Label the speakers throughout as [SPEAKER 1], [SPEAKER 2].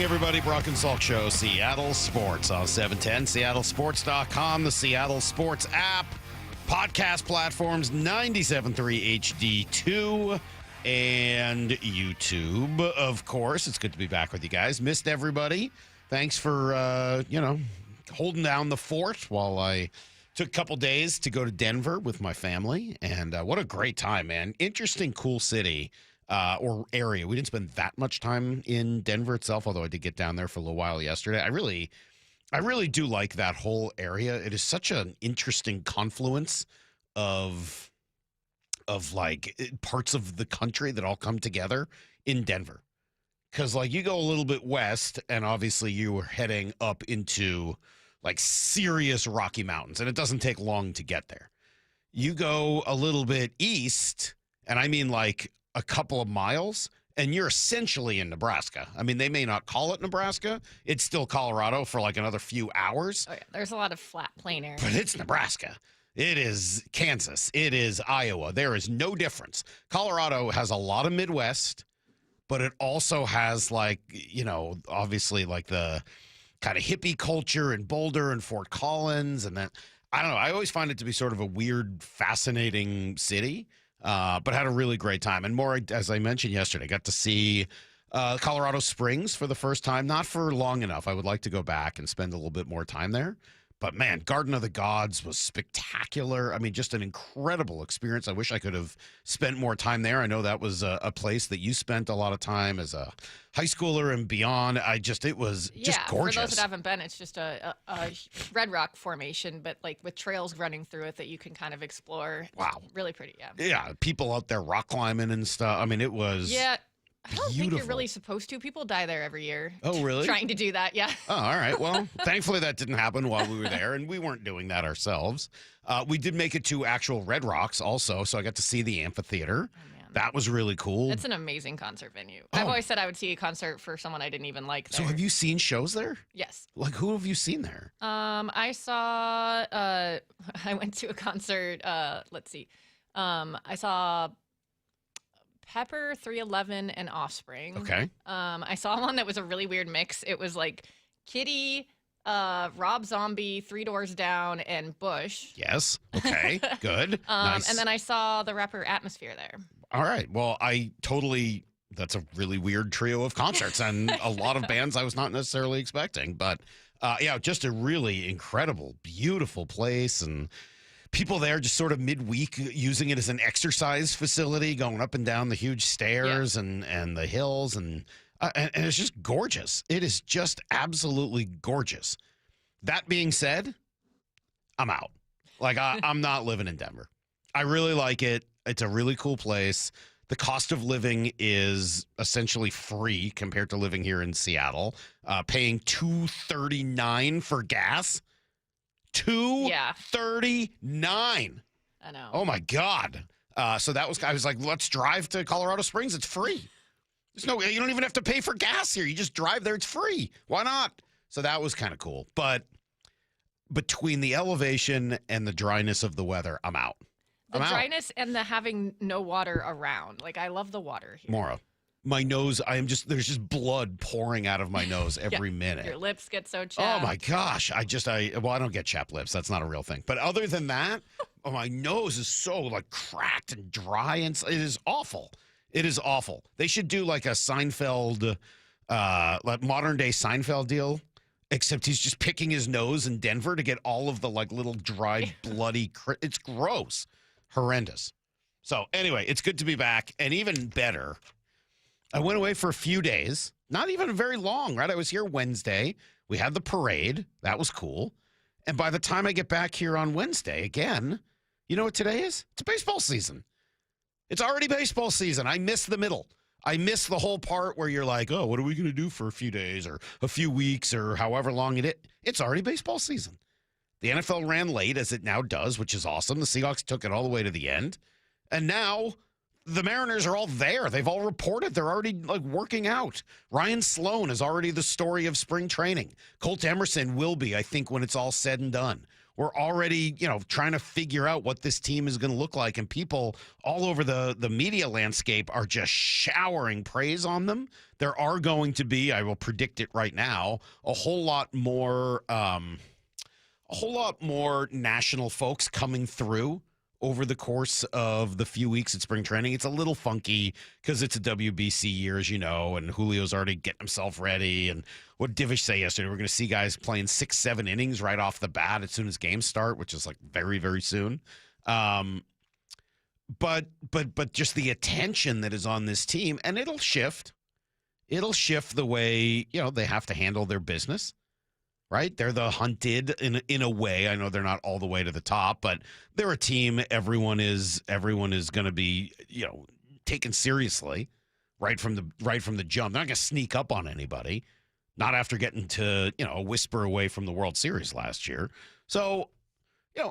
[SPEAKER 1] everybody. Brock and Salk Show, Seattle Sports on 710, seattlesports.com, the Seattle Sports app, podcast platforms, 97.3 HD2, and YouTube, of course. It's good to be back with you guys. Missed everybody. Thanks for, holding down the fort while I took a couple days to go to Denver with my family. And what a great time, man. Interesting, cool city. Or area. We didn't spend that much time in Denver itself, although I did get down there for a little while yesterday. I really do like that whole area. It is such an interesting confluence of like parts of the country that all come together in Denver. Because like you go a little bit west, and obviously you were heading up into like serious Rocky Mountains, and it doesn't take long to get there. You go a little bit east, and I mean like a couple of miles, and you're essentially in Nebraska. I mean, they may not call it Nebraska. It's still Colorado for like another few hours.
[SPEAKER 2] Oh, yeah. There's a lot of flat plain areas.
[SPEAKER 1] But it's Nebraska. It is Kansas. It is Iowa. There is no difference. Colorado has a lot of Midwest, but it also has like, obviously like the kind of hippie culture in Boulder and Fort Collins. And that, I don't know. I always find it to be sort of a weird, fascinating city. But had a really great time. And more, as I mentioned yesterday, got to see Colorado Springs for the first time. Not for long enough. I would like to go back and spend a little bit more time there. But, man, Garden of the Gods was spectacular. I mean, just an incredible experience. I wish I could have spent more time there. I know that was a place that you spent a lot of time as a high schooler and beyond. It was just gorgeous.
[SPEAKER 2] For those that haven't been, it's just a red rock formation, but like with trails running through it that you can kind of explore.
[SPEAKER 1] Wow.
[SPEAKER 2] Really pretty, yeah.
[SPEAKER 1] Yeah, people out there rock climbing and stuff. I mean, it was
[SPEAKER 2] I don't think you're really supposed to. People die there every year.
[SPEAKER 1] Oh, really?
[SPEAKER 2] Trying to do that, yeah.
[SPEAKER 1] Oh, all right. Well, thankfully that didn't happen while we were there, and we weren't doing that ourselves. We did make it to actual Red Rocks also, so I got to see the amphitheater. Oh, man. That was really cool.
[SPEAKER 2] It's an amazing concert venue. I've always said I would see a concert for someone I didn't even like there.
[SPEAKER 1] So have you seen shows there?
[SPEAKER 2] Yes.
[SPEAKER 1] Like, who have you seen there?
[SPEAKER 2] I saw, I went to a concert, let's see. I saw Pepper, 311, and Offspring.
[SPEAKER 1] Okay.
[SPEAKER 2] I saw one that was a really weird mix. It was like Kitty, Rob Zombie, Three Doors Down, and Bush.
[SPEAKER 1] Yes. Okay. Good. Nice.
[SPEAKER 2] And then I saw the rapper Atmosphere there.
[SPEAKER 1] All right. Well, that's a really weird trio of concerts and a lot of bands I was not necessarily expecting. But just a really incredible, beautiful place, and people there just sort of midweek using it as an exercise facility, going up and down the huge stairs and the hills. And it's just gorgeous. It is just absolutely gorgeous. That being said, I'm out. Like, I'm not living in Denver. I really like it. It's a really cool place. The cost of living is essentially free compared to living here in Seattle. Paying $2.39 for gas. $2.39.
[SPEAKER 2] I know.
[SPEAKER 1] Oh my God. So I was like, let's drive to Colorado Springs. It's free. You don't even have to pay for gas here. You just drive there. It's free. Why not? So that was kind of cool. But between the elevation and the dryness of the weather, I'm out.
[SPEAKER 2] The dryness and the having no water around. Like, I love the water here.
[SPEAKER 1] Maura, my nose, there's just blood pouring out of my nose every minute.
[SPEAKER 2] Your lips get so chapped.
[SPEAKER 1] Oh my gosh. I don't get chapped lips. That's not a real thing. But other than that, my nose is so like cracked and dry, and it is awful. It is awful. They should do like a Seinfeld, like modern day Seinfeld deal, except he's just picking his nose in Denver to get all of the like little dried, bloody, it's gross. Horrendous. So anyway, it's good to be back. And even better, I went away for a few days, not even very long, right? I was here Wednesday. We had the parade. That was cool. And by the time I get back here on Wednesday again, you know what today is? It's baseball season. It's already baseball season. I miss the middle. I miss the whole part where you're like, oh, what are we going to do for a few days or a few weeks or however long it is? It's already baseball season. The NFL ran late, as it now does, which is awesome. The Seahawks took it all the way to the end. And now the Mariners are all there. They've all reported. They're already like working out. Ryan Sloan is already the story of spring training. Colt Emerson will be, I think, when it's all said and done. We're already, trying to figure out what this team is going to look like. And people all over the media landscape are just showering praise on them. There are going to be, I will predict it right now, a whole lot more national folks coming through over the course of the few weeks at spring training. It's a little funky because it's a WBC year, as you know, and Julio's already getting himself ready. And what did Divish say yesterday? We're going to see guys playing 6-7 innings right off the bat as soon as games start, which is like very, very soon. But just the attention that is on this team, and it'll shift. It'll shift the way, they have to handle their business. Right? They're the hunted in a way. I know they're not all the way to the top, but they're a team everyone is going to be, taken seriously right from the jump. They're not going to sneak up on anybody, not after getting to, a whisper away from the World Series last year. So,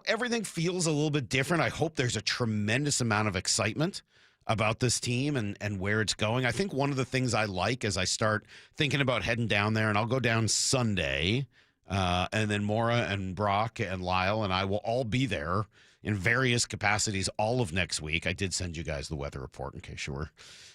[SPEAKER 1] everything feels a little bit different. I hope there's a tremendous amount of excitement about this team and where it's going. I think one of the things I like as I start thinking about heading down there, and I'll go down Sunday, and then Maura and Brock and Lyle and I will all be there in various capacities all of next week. I did send you guys the weather report in case you were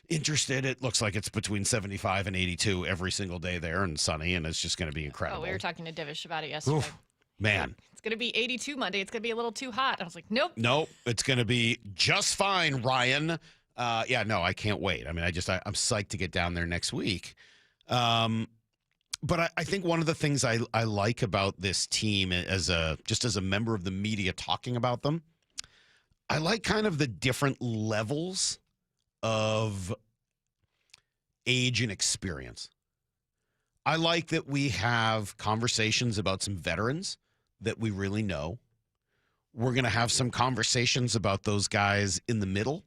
[SPEAKER 1] interested. It looks like it's between 75 and 82 every single day there and sunny, and it's just going to be incredible.
[SPEAKER 2] Oh, we were talking to Divish about it yesterday.
[SPEAKER 1] Oof, man.
[SPEAKER 2] It's going to be 82 Monday. It's going to be a little too hot. I was like, nope.
[SPEAKER 1] Nope. It's going to be just fine, Ryan. I can't wait. I mean, I'm psyched to get down there next week. But I think one of the things I like about this team as a member of the media talking about them, I like kind of the different levels of age and experience. I like that we have conversations about some veterans that we really know. We're going to have some conversations about those guys in the middle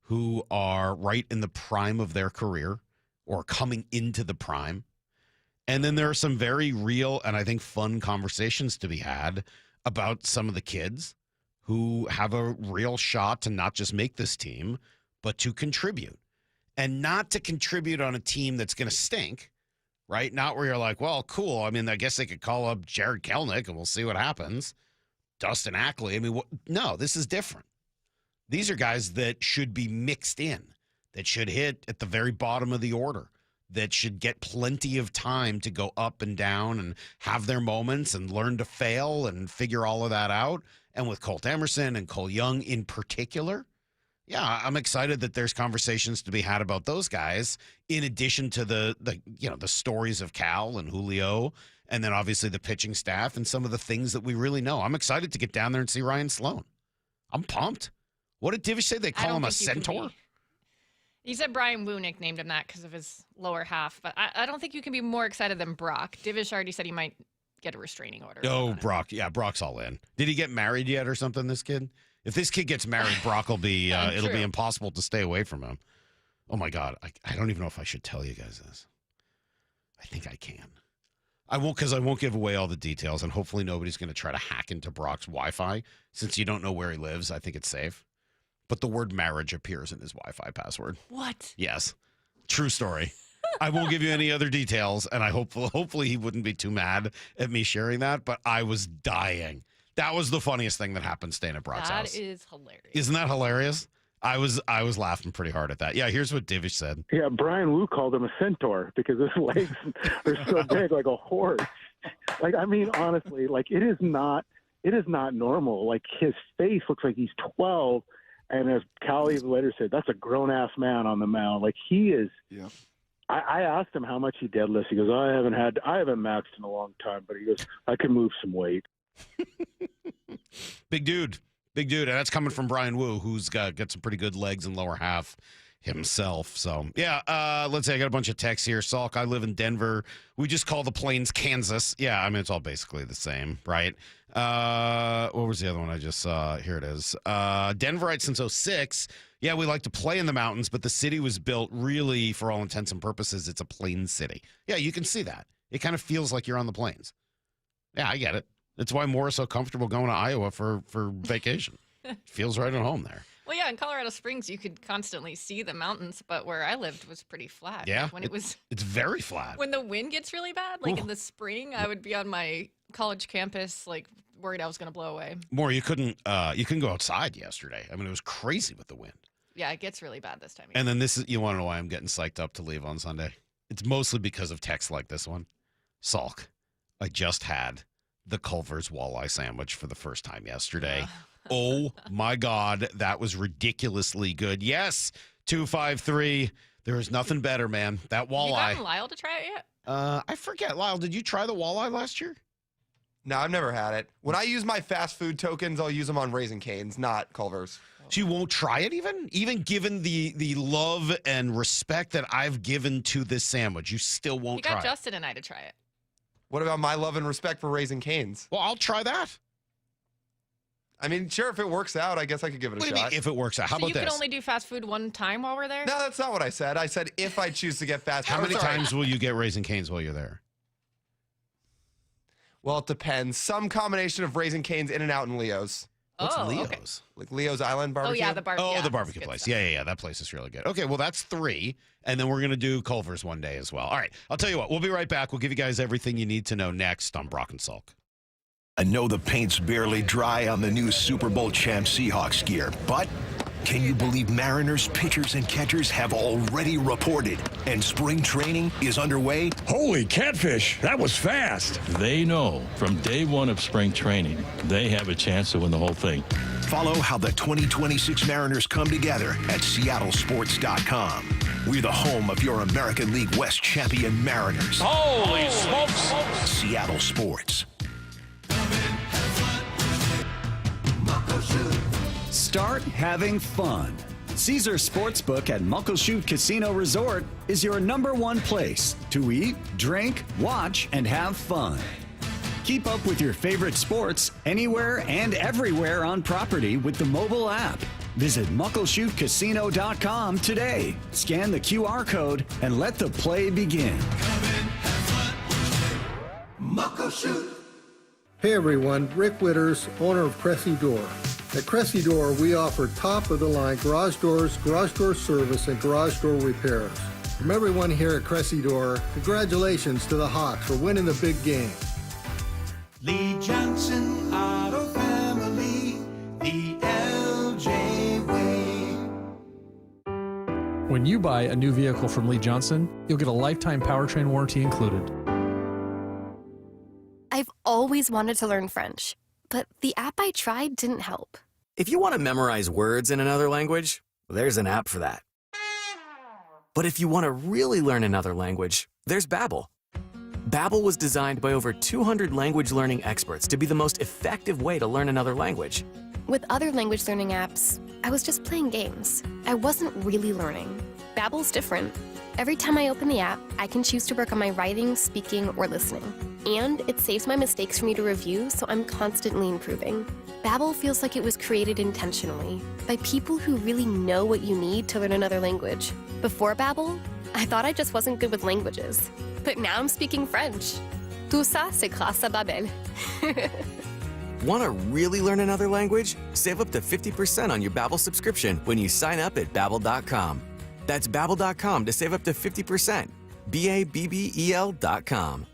[SPEAKER 1] who are right in the prime of their career or coming into the prime. And then there are some very real and I think fun conversations to be had about some of the kids who have a real shot to not just make this team, but to contribute. And not to contribute on a team that's going to stink, right? Not where you're like, well, cool. I mean, I guess they could call up Jared Kelnick and we'll see what happens. Dustin Ackley. I mean, no, this is different. These are guys that should be mixed in, that should hit at the very bottom of the order, that should get plenty of time to go up and down and have their moments and learn to fail and figure all of that out. And with Colt Emerson and Cole Young in particular, yeah, I'm excited that there's conversations to be had about those guys in addition to the stories of Cal and Julio and then obviously the pitching staff and some of the things that we really know. I'm excited to get down there and see Ryan Sloan. I'm pumped. What did Divish say? They call him a centaur?
[SPEAKER 2] He said Brian Wu nicknamed him that because of his lower half, but I don't think you can be more excited than Brock. Divish already said he might get a restraining order.
[SPEAKER 1] Oh, Brock. Yeah, Brock's all in. Did he get married yet or something, this kid? If this kid gets married, Brock will be, it'll be impossible to stay away from him. Oh, my God. I don't even know if I should tell you guys this. I think I can. I won't because I won't give away all the details, and hopefully nobody's going to try to hack into Brock's Wi-Fi. Since you don't know where he lives, I think it's safe. But the word marriage appears in his Wi-Fi password.
[SPEAKER 2] What?
[SPEAKER 1] Yes. True story. I won't give you any other details, and I hopefully he wouldn't be too mad at me sharing that, but I was dying. That was the funniest thing that happened staying at Brock's house.
[SPEAKER 2] That is hilarious.
[SPEAKER 1] Isn't that hilarious? I was laughing pretty hard at that. Yeah, here's what Divish said.
[SPEAKER 3] Yeah, Brian Wu called him a centaur because his legs are so big like a horse. Like, I mean, honestly, like it is not normal. Like his face looks like he's 12. And as Callie later said, that's a grown-ass man on the mound. Like, he is
[SPEAKER 4] yeah.
[SPEAKER 3] I asked him how much he deadlifts. He goes, I haven't maxed in a long time. But he goes, I can move some weight.
[SPEAKER 1] Big dude. And that's coming from Brian Wu, who's got some pretty good legs and lower half himself. So, yeah, let's see. I got a bunch of texts here. Salk, I live in Denver. We just call the Plains Kansas. Yeah, I mean, it's all basically the same, right? What was the other one I just saw? Here it is. Denverite since 06. Yeah, we like to play in the mountains, but the city was built really, for all intents and purposes, it's a plains city. Yeah, you can see that. It kind of feels like you're on the plains. Yeah, I get it. That's why Moore's so comfortable going to Iowa for vacation. Feels right at home there.
[SPEAKER 2] Well, yeah, in Colorado Springs, you could constantly see the mountains, but where I lived was pretty flat.
[SPEAKER 1] Yeah,
[SPEAKER 2] it's
[SPEAKER 1] very flat.
[SPEAKER 2] When the wind gets really bad, like in the spring, I would be on my college campus, like worried I was going to blow away.
[SPEAKER 1] More, you couldn't go outside yesterday. I mean, it was crazy with the wind.
[SPEAKER 2] Yeah, it gets really bad this time of year.
[SPEAKER 1] And then you want to know why I'm getting psyched up to leave on Sunday? It's mostly because of texts like this one. Salk, I just had the Culver's walleye sandwich for the first time yesterday. Oh, my God. That was ridiculously good. Yes, 253. There is nothing better, man. That walleye.
[SPEAKER 2] Have you gotten Lyle to try it yet?
[SPEAKER 1] I forget. Lyle, did you try the walleye last year?
[SPEAKER 4] No, I've never had it. When I use my fast food tokens, I'll use them on Raising Cane's, not Culver's.
[SPEAKER 1] So you won't try it even? Even given the love and respect that I've given to this sandwich, you still won't try it?
[SPEAKER 2] You got Justin and I to try it.
[SPEAKER 4] What about my love and respect for Raising Cane's?
[SPEAKER 1] Well, I'll try that.
[SPEAKER 4] I mean, sure, if it works out, I guess I could give it a shot.
[SPEAKER 1] If it works out. How about this?
[SPEAKER 2] You can only do fast food one time while we're there?
[SPEAKER 4] No, that's not what I said. I said if I choose to get fast food.
[SPEAKER 1] How many times will you get Raising Cane's while you're there?
[SPEAKER 4] Well, it depends. Some combination of Raising Cane's, In-N-Out, and Leo's.
[SPEAKER 1] What's Leo's?
[SPEAKER 4] Okay. Like Leo's Island Barbecue?
[SPEAKER 2] Oh, yeah, the barbecue.
[SPEAKER 1] Oh, the barbecue place. Yeah. That place is really good. Okay, well, that's 3. And then we're going to do Culver's one day as well. All right, I'll tell you what. We'll be right back. We'll give you guys everything you need to know next on Brock and Salk.
[SPEAKER 5] I know the paint's barely dry on the new Super Bowl champ Seahawks gear, but can you believe Mariners pitchers and catchers have already reported and spring training is underway?
[SPEAKER 6] Holy catfish, that was fast.
[SPEAKER 7] They know from day one of spring training, they have a chance to win the whole thing.
[SPEAKER 5] Follow how the 2026 Mariners come together at seattlesports.com. We're the home of your American League West champion Mariners.
[SPEAKER 6] Holy smokes.
[SPEAKER 5] Seattle Sports.
[SPEAKER 8] Start having fun. Caesar Sportsbook at Muckleshoot Casino Resort is your #1 place to eat, drink, watch, and have fun. Keep up with your favorite sports anywhere and everywhere on property with the mobile app. Visit muckleshootcasino.com today. Scan the QR code and let the play begin.
[SPEAKER 9] Muckleshoot. Hey everyone, Rick Witters, owner of Cressy Door. At Cressy Door, we offer top-of-the-line garage doors, garage door service, and garage door repairs. From everyone here at Cressy Door, congratulations to the Hawks for winning the big game.
[SPEAKER 10] Lee Johnson Auto Family, the LJ way.
[SPEAKER 11] When you buy a new vehicle from Lee Johnson, you'll get a lifetime powertrain warranty included.
[SPEAKER 12] I've always wanted to learn French, but the app I tried didn't help.
[SPEAKER 13] If you want to memorize words in another language, there's an app for that. But if you want to really learn another language, there's Babbel. Babbel was designed by over 200 language learning experts to be the most effective way to learn another language.
[SPEAKER 12] With other language learning apps, I was just playing games. I wasn't really learning. Babbel's different. Every time I open the app, I can choose to work on my writing, speaking, or listening. And it saves my mistakes for me to review, so I'm constantly improving. Babbel feels like it was created intentionally by people who really know what you need to learn another language. Before Babbel, I thought I just wasn't good with languages. But now I'm speaking French. Tout ça, c'est grâce à Babbel.
[SPEAKER 13] Want to really learn another language? Save up to 50% on your Babbel subscription when you sign up at Babbel.com. That's Babbel.com to save up to 50%. Babbel.com.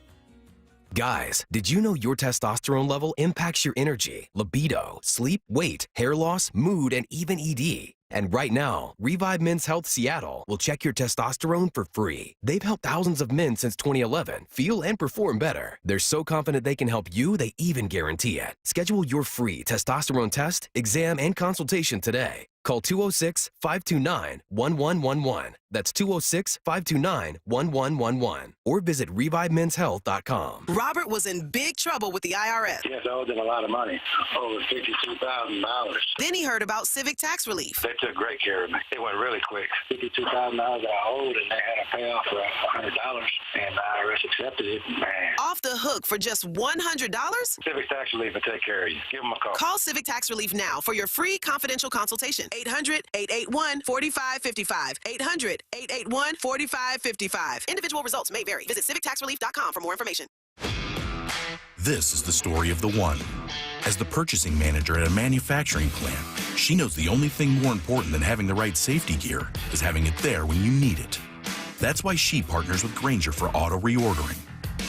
[SPEAKER 14] Guys, did you know your testosterone level impacts your energy, libido, sleep, weight, hair loss, mood, and even ED? And right now, Revive Men's Health Seattle will check your testosterone for free. They've helped thousands of men since 2011 feel and perform better. They're so confident they can help you, they even guarantee it. Schedule your free testosterone test, exam, and consultation today. Call 206-529-1111. That's 206-529-1111. Or visit ReviveMen'sHealth.com.
[SPEAKER 15] Robert was in big trouble with the IRS.
[SPEAKER 16] Yes, I owed them a lot of money, over $52,000.
[SPEAKER 15] Then he heard about Civic Tax Relief.
[SPEAKER 16] They took great care of me. It went really quick. $52,000 I owed, and they had a payoff for $100, and the IRS accepted it. Man.
[SPEAKER 15] Off the hook for just $100?
[SPEAKER 16] Civic Tax Relief will take care of you. Give them a call.
[SPEAKER 15] Call Civic Tax Relief now for your free confidential consultation. 800-881-4555. 800-881-4555. Individual results may vary. Visit civictaxrelief.com for more information.
[SPEAKER 17] This is the story of the one. As the purchasing manager at a manufacturing plant, she knows the only thing more important than having the right safety gear is having it there when you need it. That's why she partners with Grainger for auto reordering.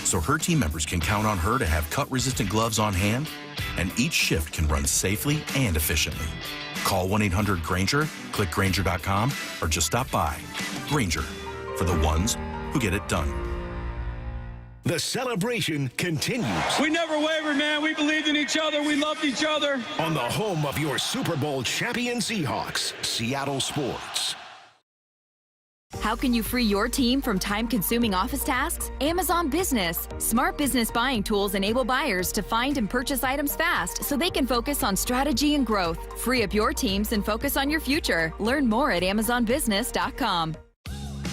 [SPEAKER 17] so her team members can count on her to have cut-resistant gloves on hand, and each shift can run safely and efficiently. Call 1-800-GRANGER, click Grainger.com, or just stop by. Grainger, for the ones who get it done.
[SPEAKER 5] The celebration continues.
[SPEAKER 6] We never wavered, man. We believed in each other. We loved each other.
[SPEAKER 5] On the home of your Super Bowl champion Seahawks, Seattle Sports.
[SPEAKER 18] How can you free your team from time-consuming office tasks? Amazon Business. Smart business buying tools enable buyers to find and purchase items fast so they can focus on strategy and growth. Free up your teams and focus on your future. Learn more at amazonbusiness.com.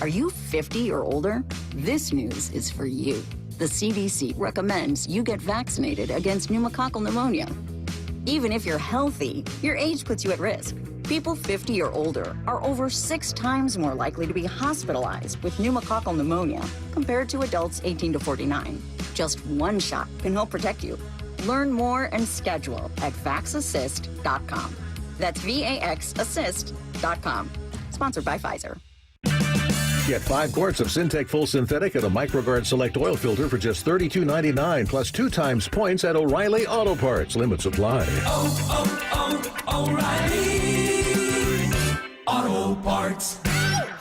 [SPEAKER 19] Are you 50 or older? This news is for you. The CDC recommends you get vaccinated against pneumococcal pneumonia. Even if you're healthy, your age puts you at risk. People 50 or older are over 6 times more likely to be hospitalized with pneumococcal pneumonia compared to adults 18 to 49. Just one shot can help protect you. Learn more and schedule at vaxassist.com. That's VAXassist.com. Sponsored by Pfizer.
[SPEAKER 20] Get 5 quarts of Syntec Full Synthetic and a MicroGuard Select Oil Filter for just $32.99, plus 2 times points at O'Reilly Auto Parts. Limits apply.
[SPEAKER 10] O'Reilly Auto Parts.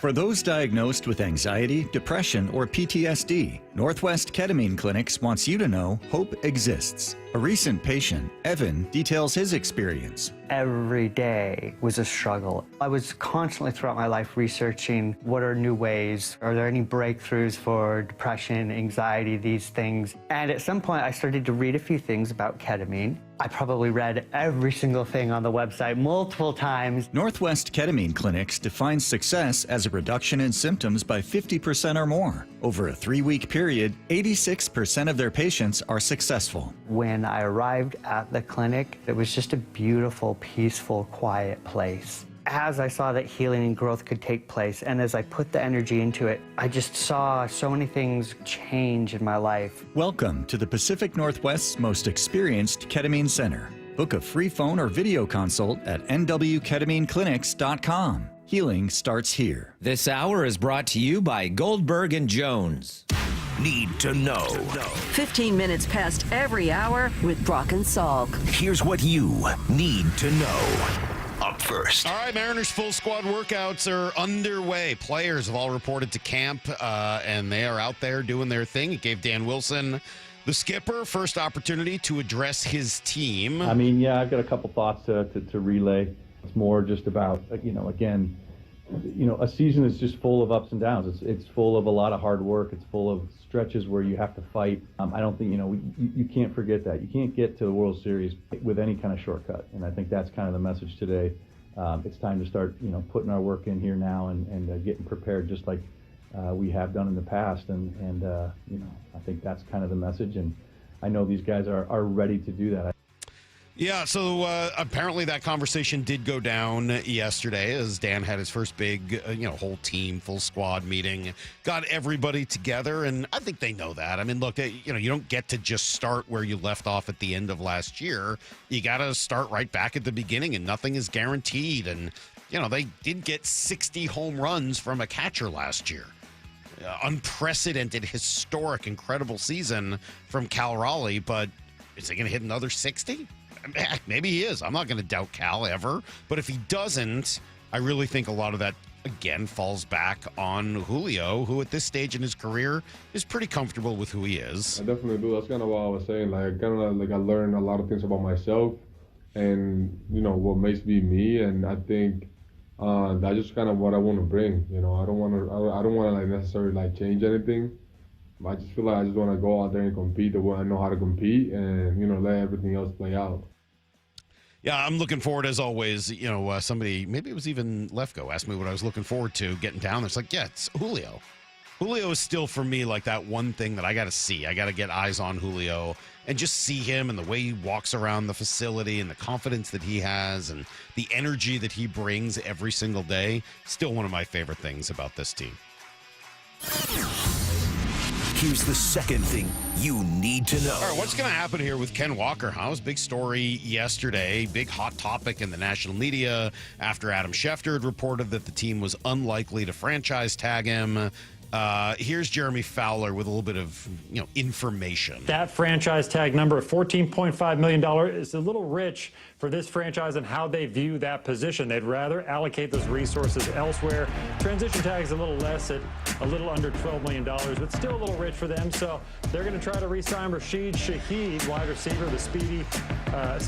[SPEAKER 8] For those diagnosed with anxiety, depression, or PTSD, Northwest Ketamine Clinics wants you to know hope exists. A recent patient, Evan, details his experience.
[SPEAKER 21] Every day was a struggle. I was constantly throughout my life researching what are new ways, are there any breakthroughs for depression, anxiety, these things. And at some point I started to read a few things about ketamine. I probably read every single thing on the website multiple times.
[SPEAKER 8] Northwest Ketamine Clinics defines success as a reduction in symptoms by 50% or more. Over a 3-week period, 86% of their patients are successful.
[SPEAKER 21] When I arrived at the clinic, it was just a beautiful, peaceful, quiet place. As I saw that healing and growth could take place, and as I put the energy into it, I just saw so many things change in my life.
[SPEAKER 8] Welcome to the Pacific Northwest's most experienced ketamine center. Book a free phone or video consult at nwketamineclinics.com. Healing starts here.
[SPEAKER 22] This hour is brought to you by Goldberg and Jones.
[SPEAKER 5] Need to know.
[SPEAKER 23] 15 minutes past every hour with Brock and Salk.
[SPEAKER 5] Here's what you need to know. Up first.
[SPEAKER 1] All right, Mariners full squad workouts are underway. Players have all reported to camp, and they are out there doing their thing. It gave Dan Wilson, the skipper, first opportunity to address his team.
[SPEAKER 24] I mean, yeah, I've got a couple thoughts to relay. It's more just about, again, a season is just full of ups and downs. It's full of a lot of hard work. It's full of stretches where you have to fight. I don't think, you can't forget that. You can't get to the World Series with any kind of shortcut. And I think that's kind of the message today. It's time to start, putting our work in here now and getting prepared just like we have done in the past. And I think that's kind of the message. And I know these guys are ready to do that.
[SPEAKER 1] Yeah, so apparently that conversation did go down yesterday as Dan had his first big, whole team, full squad meeting, got everybody together, and I think they know that. I mean, look, you don't get to just start where you left off at the end of last year. You got to start right back at the beginning, and nothing is guaranteed. And, they did get 60 home runs from a catcher last year. Unprecedented, historic, incredible season from Cal Raleigh, but is he going to hit another 60? Maybe he is. I'm not going to doubt Cal ever. But if he doesn't, I really think a lot of that, again, falls back on Julio, who at this stage in his career is pretty comfortable with who he is.
[SPEAKER 25] I definitely do. That's kind of what I was saying. I learned a lot of things about myself and, what makes me me. And I think that's just kind of what I want to bring. I don't want to necessarily change anything. I just feel like I just want to go out there and compete the way I know how to compete and, let everything else play out.
[SPEAKER 1] Yeah, I'm looking forward, as always. Somebody, maybe it was even Lefko, asked me what I was looking forward to getting down there. It's like, yeah, it's Julio. Julio is still, for me, like that one thing that I got to see. I got to get eyes on Julio and just see him and the way he walks around the facility and the confidence that he has and the energy that he brings every single day. Still one of my favorite things about this team.
[SPEAKER 5] Here's the second thing you need to know.
[SPEAKER 1] All right, what's going to happen here with Ken Walker? Huh? It was a big story yesterday, big hot topic in the national media after Adam Schefter had reported that the team was unlikely to franchise tag him. Here's Jeremy Fowler with a little bit of information.
[SPEAKER 2] That franchise tag number of $14.5 million is a little rich for this franchise and how they view that position. They'd rather allocate those resources elsewhere. Transition tag is a little less at a little under $12 million, but still a little rich for them. So they're going to try to re-sign Rashid Shaheed, wide receiver, the speedy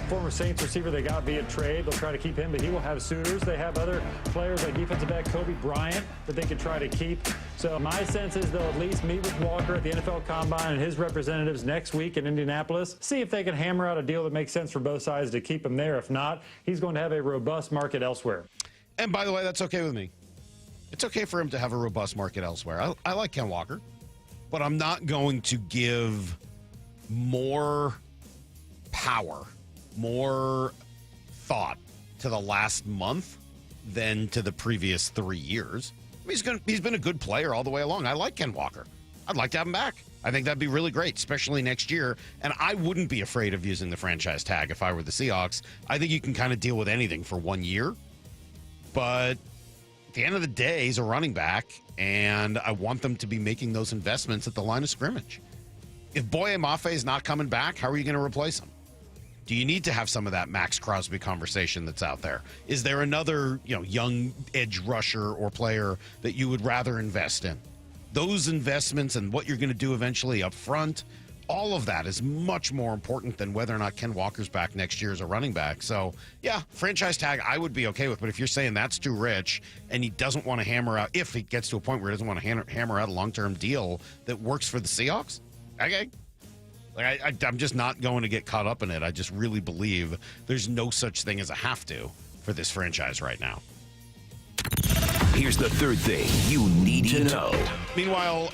[SPEAKER 2] former Saints receiver they got via trade. They'll try to keep him, but he will have suitors. They have other players like defensive back Kobe Bryant that they could try to keep. So my sense is they'll at least meet with Walker at the NFL Combine and his representatives next week in Indianapolis. See if they can hammer out a deal that makes sense for both sides to keep him there. If not, he's going to have a robust market elsewhere.
[SPEAKER 1] And by the way, that's okay with me. It's okay for him to have a robust market elsewhere. I like Ken Walker, but I'm not going to give more power, more thought to the last month than to the previous 3 years. I mean, he's been a good player all the way along. I like Ken Walker. I'd like to have him back. I think that'd be really great, especially next year. And I wouldn't be afraid of using the franchise tag if I were the Seahawks. I think you can kind of deal with anything for 1 year. But at the end of the day, he's a running back, and I want them to be making those investments at the line of scrimmage. If Boye Mafe is not coming back, how are you going to replace him? Do you need to have some of that Max Crosby conversation that's out there? Is there another, young edge rusher or player that you would rather invest in? Those investments and what you're going to do eventually up front, all of that is much more important than whether or not Ken Walker's back next year as a running back. So, yeah, franchise tag I would be okay with. But if you're saying that's too rich and he doesn't want to hammer out, if he gets to a point where he doesn't want to hammer out a long-term deal that works for the Seahawks, okay. I'm just not going to get caught up in it. I just really believe there's no such thing as a have to for this franchise right now.
[SPEAKER 5] Here's the third thing you need to know.
[SPEAKER 1] Meanwhile,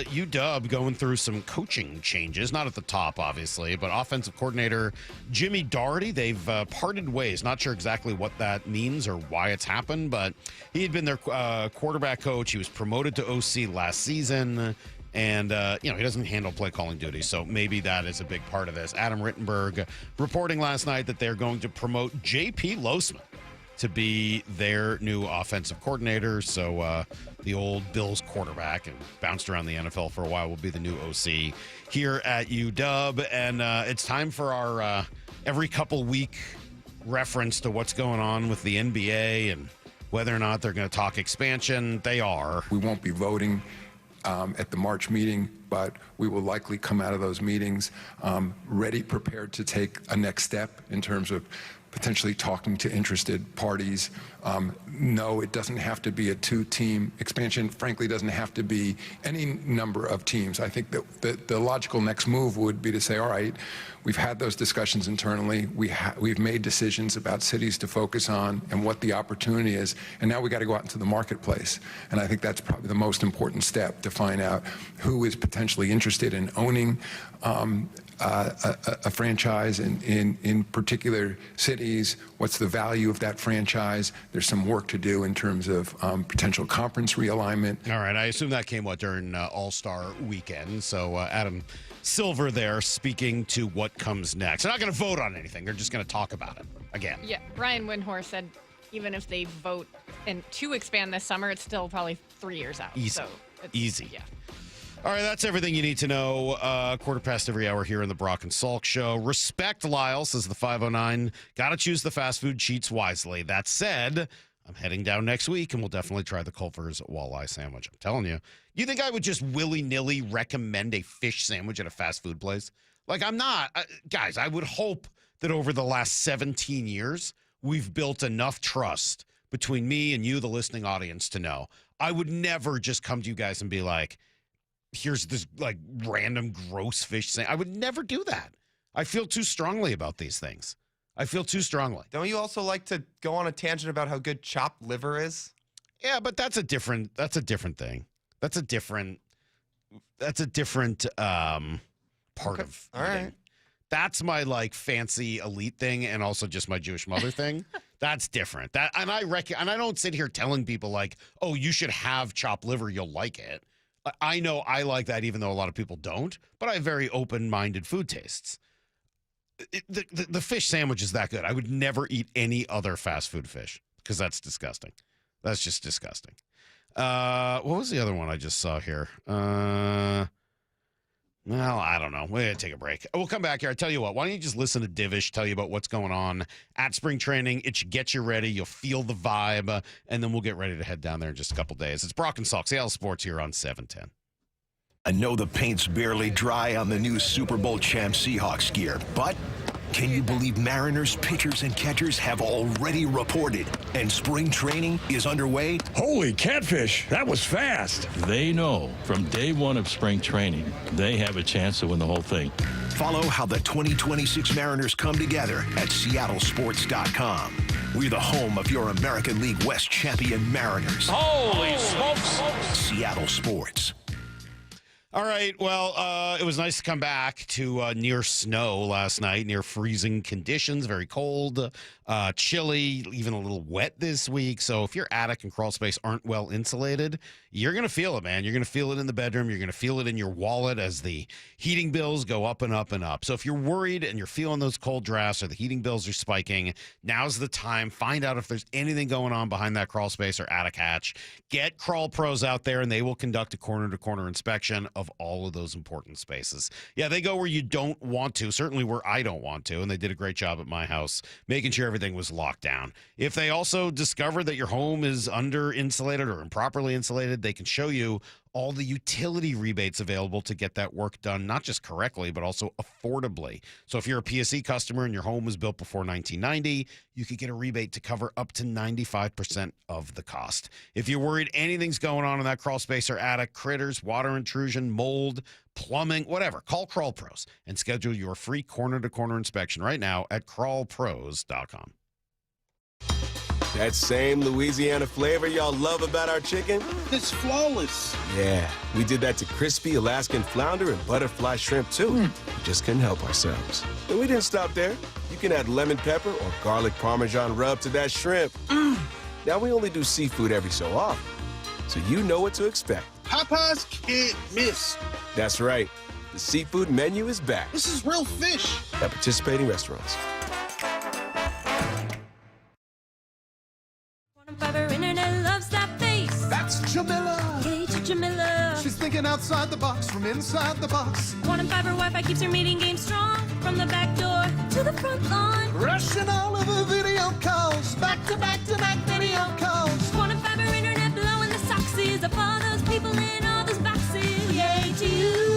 [SPEAKER 1] UW going through some coaching changes, not at the top, obviously, but offensive coordinator Jimmy Doherty, they've parted ways. Not sure exactly what that means or why it's happened, but he had been their quarterback coach. He was promoted to OC last season. And, he doesn't handle play calling duties, so maybe that is a big part of this. Adam Rittenberg reporting last night that they're going to promote J.P. Losman to be their new offensive coordinator. So the old Bills quarterback and bounced around the NFL for a while will be the new OC here at UW. And it's time for our every couple week reference to what's going on with the NBA and whether or not they're going to talk expansion. They are.
[SPEAKER 3] We won't be voting at the March meeting, but we will likely come out of those meetings ready, prepared to take a next step in terms of potentially talking to interested parties. No, it doesn't have to be a two-team expansion. Frankly, it doesn't have to be any number of teams. I think that the logical next move would be to say, all right, we've had those discussions internally. We've made decisions about cities to focus on and what the opportunity is, and now we got to go out into the marketplace. And I think that's probably the most important step, to find out who is potentially interested in owning a franchise in particular cities. What's the value of that franchise? There's some work to do in terms of potential conference realignment.
[SPEAKER 1] All right, I assume that came during All-Star weekend. So Adam Silver there speaking to what comes next. They're not going to vote on anything. They're just going to talk about it again.
[SPEAKER 4] Yeah, Ryan Windhorst said even if they vote to expand this summer, it's still probably 3 years out.
[SPEAKER 1] Easy.
[SPEAKER 4] So
[SPEAKER 1] Easy.
[SPEAKER 4] Yeah.
[SPEAKER 1] All right, that's everything you need to know. Quarter past every hour here in the Brock and Salk Show. Respect, Lyle, says the 509. Got to choose the fast food cheats wisely. That said, I'm heading down next week, and we'll definitely try the Culver's walleye sandwich. I'm telling you. You think I would just willy-nilly recommend a fish sandwich at a fast food place? Like, I'm not. Guys, I would hope that over the last 17 years, we've built enough trust between me and you, the listening audience, to know. I would never just come to you guys and be like, here's this random gross fish thing. I would never do that. I feel too strongly about these things. I feel too strongly.
[SPEAKER 7] Don't you also like to go on a tangent about how good chopped liver is?
[SPEAKER 1] Yeah, but that's a different thing. That's a different part of
[SPEAKER 7] all right.
[SPEAKER 1] That's my fancy elite thing, and also just my Jewish mother thing. That's different. And I don't sit here telling people oh, you should have chopped liver, you'll like it. I know I like that, even though a lot of people don't, but I have very open-minded food tastes. The fish sandwich is that good. I would never eat any other fast food fish because that's disgusting. That's just disgusting. What was the other one I just saw here? Well, I don't know. We're going to take a break. We'll come back here. I tell you what, why don't you just listen to Divish tell you about what's going on at spring training? It should get you ready. You'll feel the vibe, and then we'll get ready to head down there in just a couple days. It's Brock and Salk, Seattle Sports here on 710.
[SPEAKER 5] I know the paint's barely dry on the new Super Bowl champ Seahawks gear, but can you believe Mariners pitchers and catchers have already reported and spring training is underway?
[SPEAKER 6] Holy catfish, that was fast.
[SPEAKER 9] They know from day one of spring training, they have a chance to win the whole thing.
[SPEAKER 5] Follow how the 2026 Mariners come together at seattlesports.com. We're the home of your American League West champion Mariners.
[SPEAKER 6] Holy smokes.
[SPEAKER 5] Seattle Sports.
[SPEAKER 1] All right, well, it was nice to come back to near snow last night, near freezing conditions, very cold, chilly, even a little wet this week. So if your attic and crawl space aren't well insulated, you're going to feel it, man. You're going to feel it in the bedroom. You're going to feel it in your wallet as the heating bills go up and up and up. So if you're worried and you're feeling those cold drafts or the heating bills are spiking, now's the time. Find out if there's anything going on behind that crawl space or attic hatch. Get Crawl Pros out there, and they will conduct a corner-to-corner inspection of all of those important spaces. Yeah, they go where you don't want to, certainly where I don't want to, and they did a great job at my house making sure everything was locked down. If they also discover that your home is under-insulated or improperly insulated, they can show you all the utility rebates available to get that work done, not just correctly, but also affordably. So if you're a PSE customer and your home was built before 1990, you could get a rebate to cover up to 95% of the cost. If you're worried anything's going on in that crawl space or attic, critters, water intrusion, mold, plumbing, whatever, call Crawl Pros and schedule your free corner-to-corner inspection right now at crawlpros.com.
[SPEAKER 11] That same Louisiana flavor y'all love about our chicken?
[SPEAKER 12] It's flawless.
[SPEAKER 11] Yeah, we did that to crispy Alaskan flounder and butterfly shrimp, too. We just couldn't help ourselves. And we didn't stop there. You can add lemon pepper or garlic Parmesan rub to that shrimp. Now, we only do seafood every so often, so you know what to expect.
[SPEAKER 12] Popeye's can't miss.
[SPEAKER 11] That's right. The seafood menu is back.
[SPEAKER 12] This is real fish.
[SPEAKER 11] At participating restaurants.
[SPEAKER 13] Fiber internet loves that face.
[SPEAKER 14] That's Jamila.
[SPEAKER 13] Hey, Jamila.
[SPEAKER 14] She's thinking outside the box from inside the box.
[SPEAKER 13] Quantum Fiber Wi-Fi keeps her meeting game strong. From the back door to the front lawn.
[SPEAKER 14] Rushing all of her video calls. Back to back to back video calls.
[SPEAKER 13] Quantum Fiber internet blowing the soxies up all those people in all those boxes. Yay to you.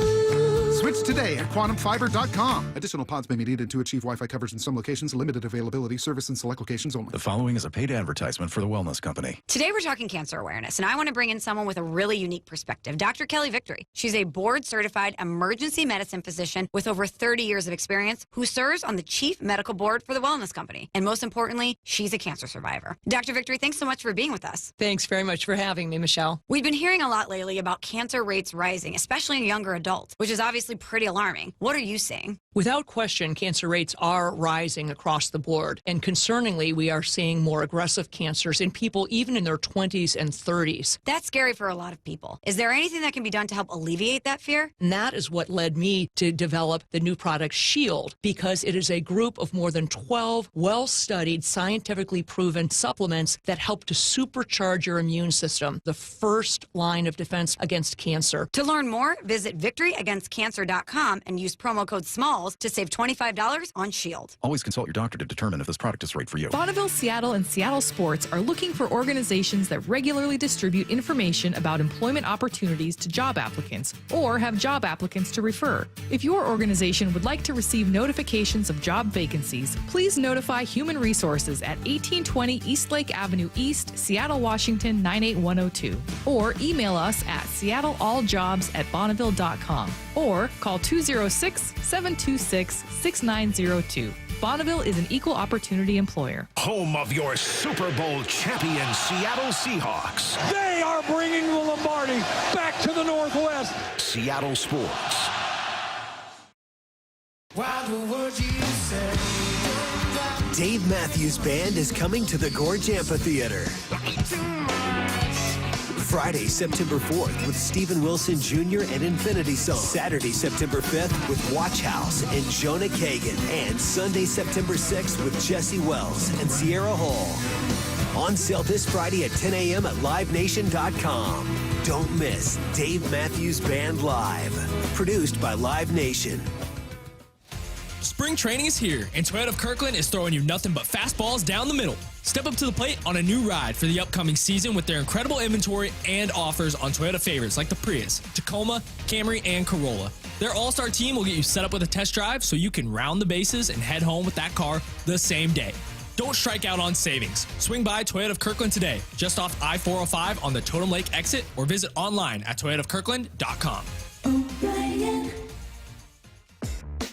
[SPEAKER 14] Switch today at quantumfiber.com. Additional pods may be needed to achieve Wi-Fi coverage in some locations. Limited availability. Service in select locations only.
[SPEAKER 26] The following is a paid advertisement for the Wellness Company.
[SPEAKER 27] Today we're talking cancer awareness, and I want to bring in someone with a really unique perspective, Dr. Kelly Victory. She's a board-certified emergency medicine physician with over 30 years of experience who serves on the chief medical board for the Wellness Company. And most importantly, she's a cancer survivor. Dr. Victory, thanks so much for being with us.
[SPEAKER 28] Thanks very much for having me, Michelle.
[SPEAKER 27] We've been hearing a lot lately about cancer rates rising, especially in younger adults, which is obviously pretty alarming. What are you seeing?
[SPEAKER 28] Without question, cancer rates are rising across the board. And concerningly, we are seeing more aggressive cancers in people even in their 20s and 30s.
[SPEAKER 27] That's scary for a lot of people. Is there anything that can be done to help alleviate that fear?
[SPEAKER 28] And that is what led me to develop the new product Shield, because it is a group of more than 12 well-studied, scientifically proven supplements that help to supercharge your immune system, the first line of defense against cancer.
[SPEAKER 27] To learn more, visit victoryagainstcancer.com and use promo code SMALLS to save $25 on Shield.
[SPEAKER 26] Always consult your doctor to determine if this product is right for you.
[SPEAKER 29] Bonneville, Seattle, and Seattle Sports are looking for organizations that regularly distribute information about employment opportunities to job applicants or have job applicants to refer. If your organization would like to receive notifications of job vacancies, please notify Human Resources at 1820 Eastlake Avenue East, Seattle, Washington 98102, or email us at seattlealljobs@bonneville.com or call 206-726-6902. Bonneville is an equal opportunity employer.
[SPEAKER 5] Home of your Super Bowl champion Seattle Seahawks.
[SPEAKER 6] They are bringing the Lombardi back to the Northwest.
[SPEAKER 5] Seattle Sports.
[SPEAKER 30] Dave Matthews Band is coming to the Gorge Amphitheater. Friday, September 4th with Stephen Wilson Jr. and Infinity Song. Saturday, September 5th with Watch House and Jonah Kagan. And Sunday, September 6th with Jesse Wells and Sierra Hall. On sale this Friday at 10 a.m. at LiveNation.com. Don't miss Dave Matthews Band Live. Produced by Live Nation.
[SPEAKER 8] Spring training is here, and Toyota of Kirkland is throwing you nothing but fastballs down the middle. Step up to the plate on a new ride for the upcoming season with their incredible inventory and offers on Toyota favorites like the Prius, Tacoma, Camry, and Corolla. Their all-star team will get you set up with a test drive so you can round the bases and head home with that car the same day. Don't strike out on savings. Swing by Toyota of Kirkland today, just off I-405 on the Totem Lake exit, or visit online at toyotaofkirkland.com.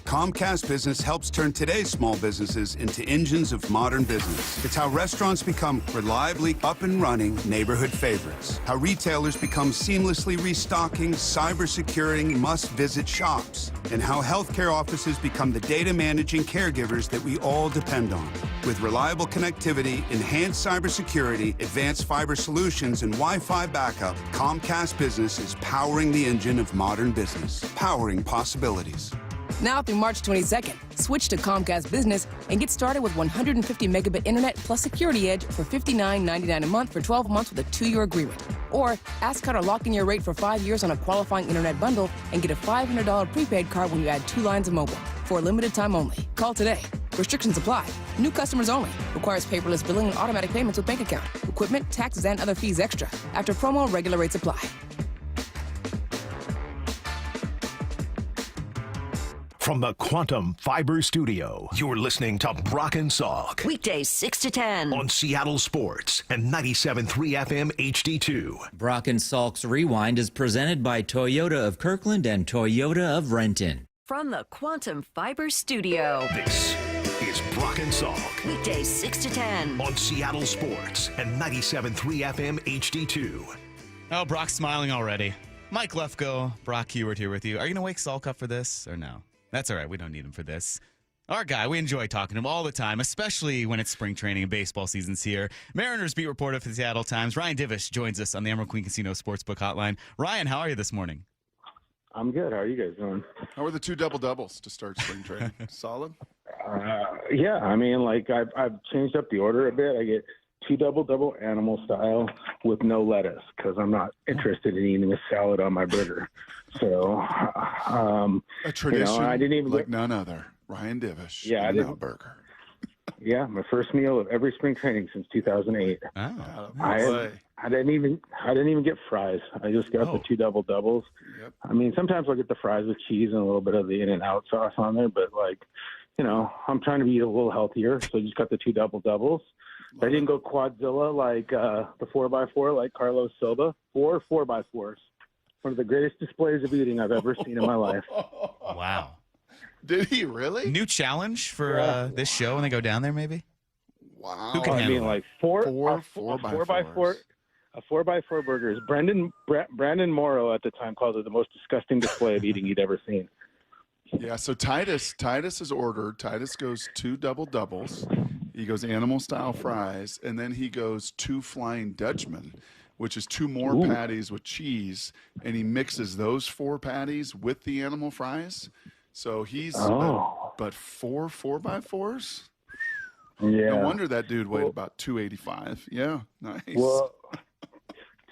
[SPEAKER 10] Comcast Business helps turn today's small businesses into engines of modern business. It's how restaurants become reliably up and running neighborhood favorites. How retailers become seamlessly restocking, cyber-securing must-visit shops. And how healthcare offices become the data managing caregivers that we all depend on. With reliable connectivity, enhanced cybersecurity, advanced fiber solutions, and Wi-Fi backup, Comcast Business is powering the engine of modern business. Powering possibilities.
[SPEAKER 15] Now through March 22nd, switch to Comcast Business and get started with 150 megabit internet plus Security Edge for $59.99 a month for 12 months with a 2-year agreement. Or ask how to lock in your rate for 5 years on a qualifying internet bundle and get a $500 prepaid card when you add 2 lines of mobile. For a limited time only. Call today. Restrictions apply. New customers only. Requires paperless billing and automatic payments with bank account. Equipment, taxes, and other fees extra. After promo, regular rates apply.
[SPEAKER 5] From the Quantum Fiber Studio, you're listening to Brock and Salk.
[SPEAKER 23] Weekdays 6 to 10.
[SPEAKER 5] On Seattle Sports and 97.3 FM HD2.
[SPEAKER 16] Brock and Salk's Rewind is presented by Toyota of Kirkland and Toyota of Renton.
[SPEAKER 23] From the Quantum Fiber Studio.
[SPEAKER 5] This is Brock and Salk.
[SPEAKER 23] Weekdays 6 to 10.
[SPEAKER 5] On Seattle Sports and 97.3 FM HD2.
[SPEAKER 17] Oh, Brock's smiling already. Mike Lefko, Brock Heward here with you. Are you going to wake Salk up for this or no? That's all right. We don't need him for this. Our guy, we enjoy talking to him all the time, especially when it's spring training and baseball season's here. Mariners beat reporter for the Seattle Times, Ryan Divish, joins us on the Emerald Queen Casino Sportsbook Hotline. Ryan, how are you this morning?
[SPEAKER 18] I'm good. How are you guys doing?
[SPEAKER 19] How are the 2 double-doubles to start spring training? Solid?
[SPEAKER 18] Yeah, I mean, like, I've changed up the order a bit. I get 2 double-double animal style with no lettuce because I'm not interested in eating a salad on my burger. So,
[SPEAKER 19] a tradition
[SPEAKER 18] I didn't even
[SPEAKER 19] like none other. Ryan Divish.
[SPEAKER 18] Yeah, I didn't.
[SPEAKER 19] Burger.
[SPEAKER 18] Yeah, my first meal of every spring training since 2008.
[SPEAKER 17] Oh,
[SPEAKER 18] I didn't even get fries. I just got the 2 double-doubles.
[SPEAKER 19] Yep.
[SPEAKER 18] I mean, sometimes I'll get the fries with cheese and a little bit of the In-N-Out sauce on there, but like, I'm trying to be a little healthier, so I just got the 2 double-doubles. I didn't go quadzilla like the 4x4 like Carlos Silva. 4 4x4s. One of the greatest displays of eating I've ever seen in my life.
[SPEAKER 17] Wow.
[SPEAKER 19] Did he really?
[SPEAKER 17] New challenge for this show when they go down there, maybe?
[SPEAKER 19] Wow.
[SPEAKER 17] Who can handle
[SPEAKER 18] I mean, like 4
[SPEAKER 19] 4x4.
[SPEAKER 18] A 4x4 burger is Brandon Morrow at the time called it the most disgusting display of eating he'd ever seen.
[SPEAKER 19] Yeah, so Titus is ordered. Titus goes 2 double-doubles. He goes animal-style fries, and then he goes 2 Flying Dutchman, which is 2 more patties with cheese, and he mixes those 4 patties with the animal fries. So he's but 4 4x4s?
[SPEAKER 18] Yeah.
[SPEAKER 19] No wonder that dude weighed about 285. Yeah, nice.
[SPEAKER 18] Well,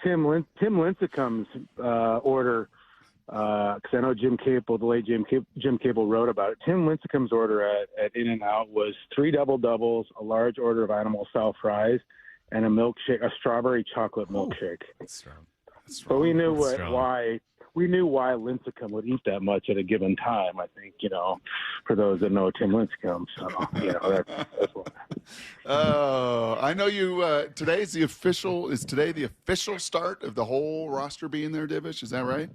[SPEAKER 18] Tim Lincecum's order, because I know Jim Capel, the late Jim Capel wrote about it. Tim Lincecum's order at In-N-Out was 3 double-doubles, a large order of animal-style fries, and a milkshake, a strawberry chocolate milkshake.
[SPEAKER 17] That's strong.
[SPEAKER 18] But we knew why Lincecum would eat that much at a given time. I think for those that know Tim Lincecum, so that's what.
[SPEAKER 19] Oh, I know you. Is today the official start of the whole roster being there, Divish? Is that right?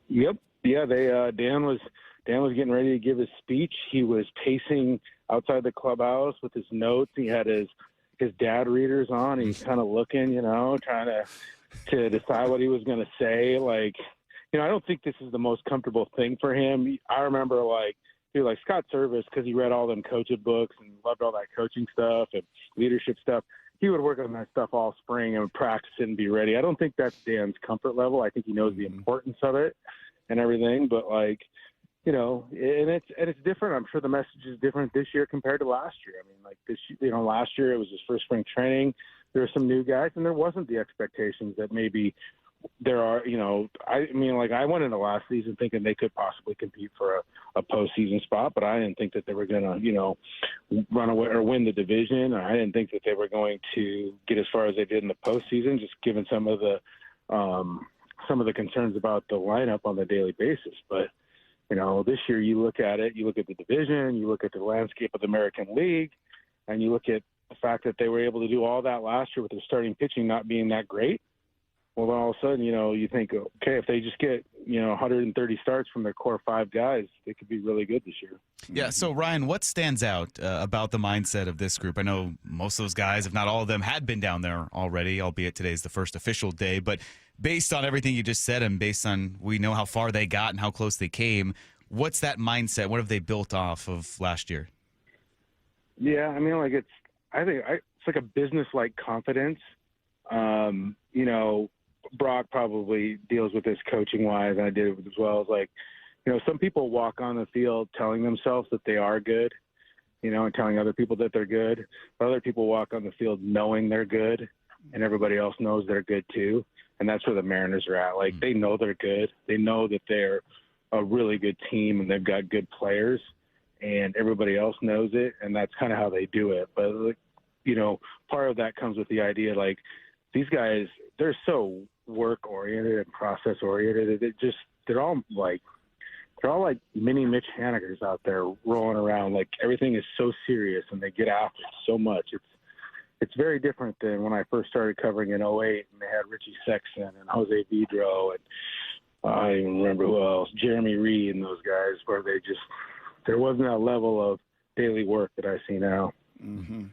[SPEAKER 18] Yep. Yeah. Dan was getting ready to give his speech. He was pacing outside the clubhouse with his notes. He had his dad readers on. He's kind of looking, trying to decide what he was going to say. Like, I don't think this is the most comfortable thing for him. I remember he was like Scott Service because he read all them coaching books and loved all that coaching stuff and leadership stuff. He would work on that stuff all spring and practice it and be ready. I don't think that's Dan's comfort level. I think he knows the importance of it and everything. But you know, and it's different. I'm sure the message is different this year compared to last year. I mean, like last year it was his first spring training. There were some new guys, and there wasn't the expectations that maybe there are. You know, I mean, like I went into last season thinking they could possibly compete for a postseason spot, but I didn't think that they were going to, you know, run away or win the division. Or I didn't think that they were going to get as far as they did in the postseason, just given some of the concerns about the lineup on the daily basis. But you know, this year you look at it, you look at the division, you look at the landscape of the American League, and you look at the fact that they were able to do all that last year with their starting pitching not being that great. Well, then all of a sudden, you know, you think, okay, if they just get, you know, 130 starts from their core 5 guys, they could be really good this year.
[SPEAKER 17] Yeah, so Ryan, what stands out about the mindset of this group? I know most of those guys, if not all of them, had been down there already, albeit today's the first official day. But based on everything you just said and based on we know how far they got and how close they came, what's that mindset? What have they built off of last year?
[SPEAKER 18] Yeah, I mean, like it's like a business-like confidence. You know, Brock probably deals with this coaching-wise, and I did as well. As like, you know, some people walk on the field telling themselves that they are good, you know, and telling other people that they're good. But other people walk on the field knowing they're good, and everybody else knows they're good too. And that's where the Mariners are at. Like, they know they're good. They know that they're a really good team and they've got good players, and everybody else knows it, and that's kind of how they do it. But, you know, part of that comes with the idea, like, these guys, they're so work-oriented and process-oriented. They're all like mini Mitch Hanigers out there rolling around. Like, everything is so serious, and they get after it so much. It's very different than when I first started covering in 2008, and they had Richie Sexton and Jose Vidro, and I don't even remember who else, Jeremy Reed and those guys, where there wasn't that level of daily work that I see now.
[SPEAKER 19] Mm-hmm.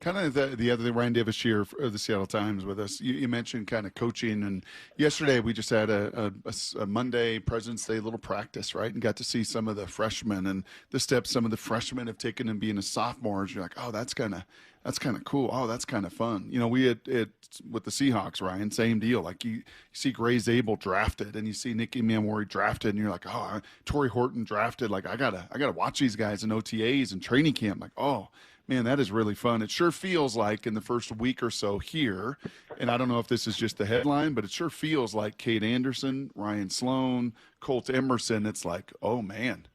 [SPEAKER 19] Kind of the other Ryan Divish here of the Seattle Times with us. You mentioned kind of coaching, and yesterday we just had a Monday President's Day little practice, right? And got to see some of the freshmen and the steps some of the freshmen have taken in being a sophomores. You're like, oh, that's kind of cool. Oh, that's kind of fun. You know, we had with the Seahawks, Ryan, same deal. Like you see Gray Zabel drafted, and you see Nicky Manwari drafted, and you're like, oh, Torrey Horton drafted. Like I gotta watch these guys in OTAs and training camp. Like, oh man, that is really fun. It sure feels like in the first week or so here, and I don't know if this is just the headline, but it sure feels like Kade Anderson, Ryan Sloan, Colt Emerson. It's like, oh man.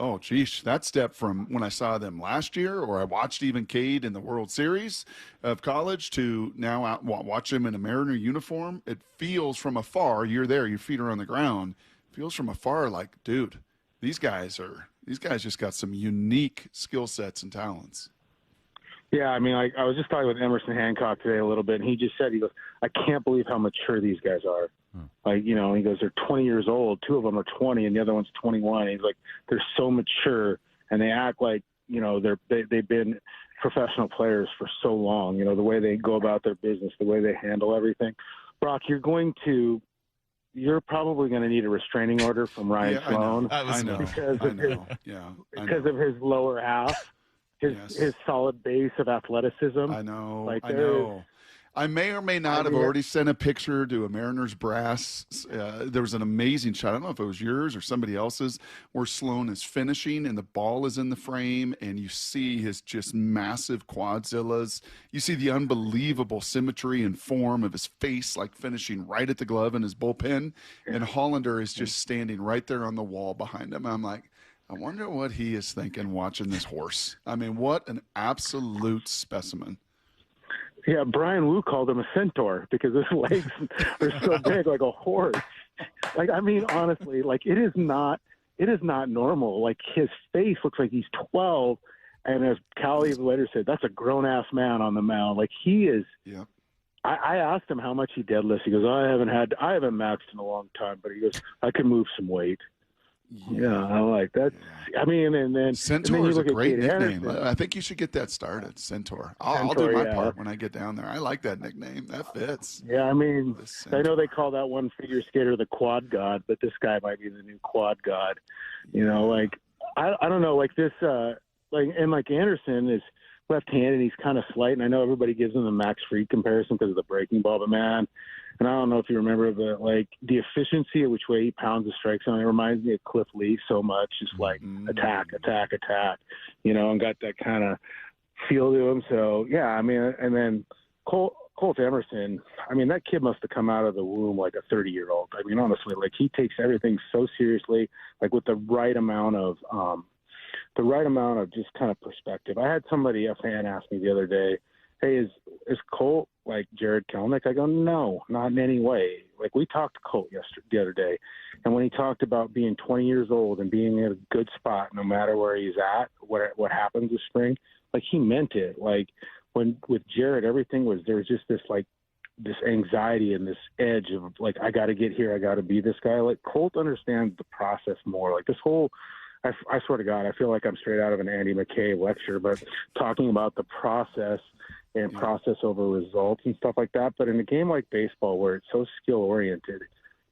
[SPEAKER 19] Oh, geez, that step from when I saw them last year, or I watched even Cade in the World Series of college, to now watch him in a Mariner uniform. It feels from afar, you're there, your feet are on the ground, it feels from afar like, dude, these guys just got some unique skill sets and talents.
[SPEAKER 18] Yeah, I mean, I was just talking with Emerson Hancock today a little bit, and he just said, he goes, I can't believe how mature these guys are. Like, you know, he goes, they're 20 years old. 2 of them are 20, and the other one's 21. And he's like, they're so mature, and they act like, you know, they've been professional players for so long. You know, the way they go about their business, the way they handle everything. Brock, you're probably going to need a restraining order from Ryan Sloan.
[SPEAKER 19] I know.
[SPEAKER 18] Because of his lower half. His solid base of athleticism.
[SPEAKER 19] I know. I may or may not have already sent a picture to a Mariners brass. There was an amazing shot. I don't know if it was yours or somebody else's, where Sloan is finishing and the ball is in the frame, and you see his just massive quadzillas. You see the unbelievable symmetry and form of his face, like finishing right at the glove in his bullpen. And Hollander is just standing right there on the wall behind him. I'm like, I wonder what he is thinking watching this horse. I mean, what an absolute specimen.
[SPEAKER 18] Yeah, Brian Wu called him a centaur because his legs are so big, like a horse. Like, I mean, honestly, like it is not normal. Like, his face looks like he's 12, and as Callie later said, that's a grown ass man on the mound. Like, he is.
[SPEAKER 19] Yeah.
[SPEAKER 18] I asked him how much he deadlifts. He goes, I haven't maxed in a long time, but he goes, I can move some weight. Yeah, I like that. Yeah. I mean, and then
[SPEAKER 19] Centaur is a great nickname.
[SPEAKER 18] Anderson.
[SPEAKER 19] I think you should get that started, Centaur. I'll do my part when I get down there. I like that nickname. That fits.
[SPEAKER 18] Yeah, I mean, I know they call that one figure skater the quad god, but this guy might be the new quad god. You know, like I don't know, like this, like Anderson is left-handed. He's kind of slight, and I know everybody gives him the Max Fried comparison because of the breaking ball, but man, And I don't know if you remember, but like the efficiency at which way he pounds the strike zone, it reminds me of Cliff Lee so much. Just like attack, and got that kind of feel to him. So yeah, I mean, and then Colt Emerson, I mean, that kid must have come out of the womb like a 30-year-old. I mean, honestly, like he takes everything so seriously, like with the right amount of just kind of perspective. I had somebody, a fan, ask me the other day, "Hey, is Colt like Jared Kelenic?" I go, "No, not in any way." Like we talked to Colt the other day, and when he talked about being 20 years old and being in a good spot no matter where he's at, what happens this spring, like he meant it. Like when with Jared, everything was, there was just this anxiety and this edge of like, I got to get here, I got to be this guy. Like Colt understands the process more. Like this whole, I swear to God, I feel like I'm straight out of an Andy McKay lecture, but talking about the process and process over results and stuff like that. But in a game like baseball where it's so skill oriented,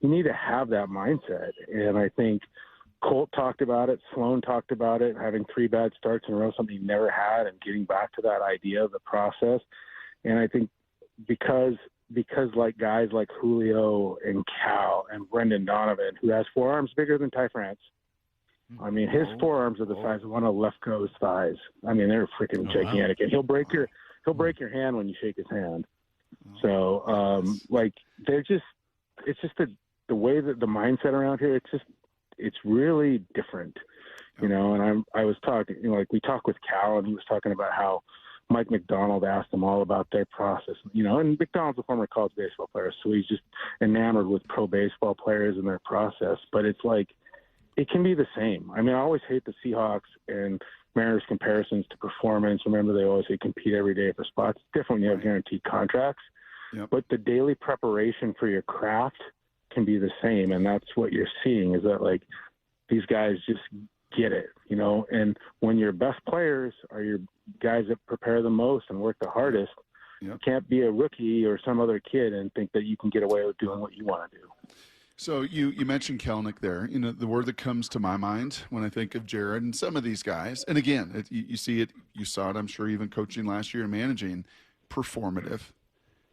[SPEAKER 18] you need to have that mindset. And I think Colt talked about it. Sloan talked about it, having 3 bad starts in a row, something he never had, and getting back to that idea of the process. And I think because like guys like Julio and Cal and Brendan Donovan, who has forearms bigger than Ty France. I mean, his forearms are the size of one of Lefko's thighs. I mean, they're freaking gigantic. And he'll break your hand when you shake his hand. So, like, it's just the way that the mindset around here, it's really different, And I was talking, like we talked with Cal, and he was talking about how Mike McDonald asked them all about their process, and McDonald's a former college baseball player, so he's just enamored with pro baseball players and their process. But it's like, it can be the same. I mean, I always hate the Seahawks and Mariners comparisons to performance. Remember, they always say compete every day for spots. It's different when you have guaranteed contracts. Yep. But the daily preparation for your craft can be the same, and that's what you're seeing is that, like, these guys just get it, and when your best players are your guys that prepare the most and work the hardest, you can't be a rookie or some other kid and think that you can get away with doing what you want to do.
[SPEAKER 19] So you mentioned Kelenic there. The word that comes to my mind when I think of Jared and some of these guys, and again, you see it, you saw it, I'm sure, even coaching last year and managing, performative.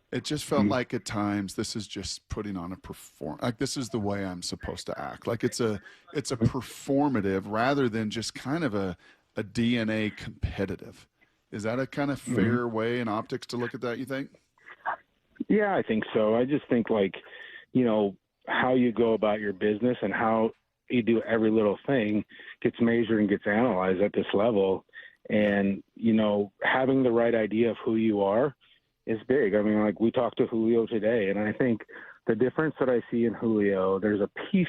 [SPEAKER 19] It just felt like at times this is just putting on a like this is the way I'm supposed to act. Like it's a performative rather than just kind of a DNA competitive. Is that a kind of fair way in optics to look at that, you think?
[SPEAKER 18] Yeah, I think so. I just think, like, how you go about your business and how you do every little thing gets measured and gets analyzed at this level. And, having the right idea of who you are is big. I mean, like we talked to Julio today, and I think the difference that I see in Julio, there's a piece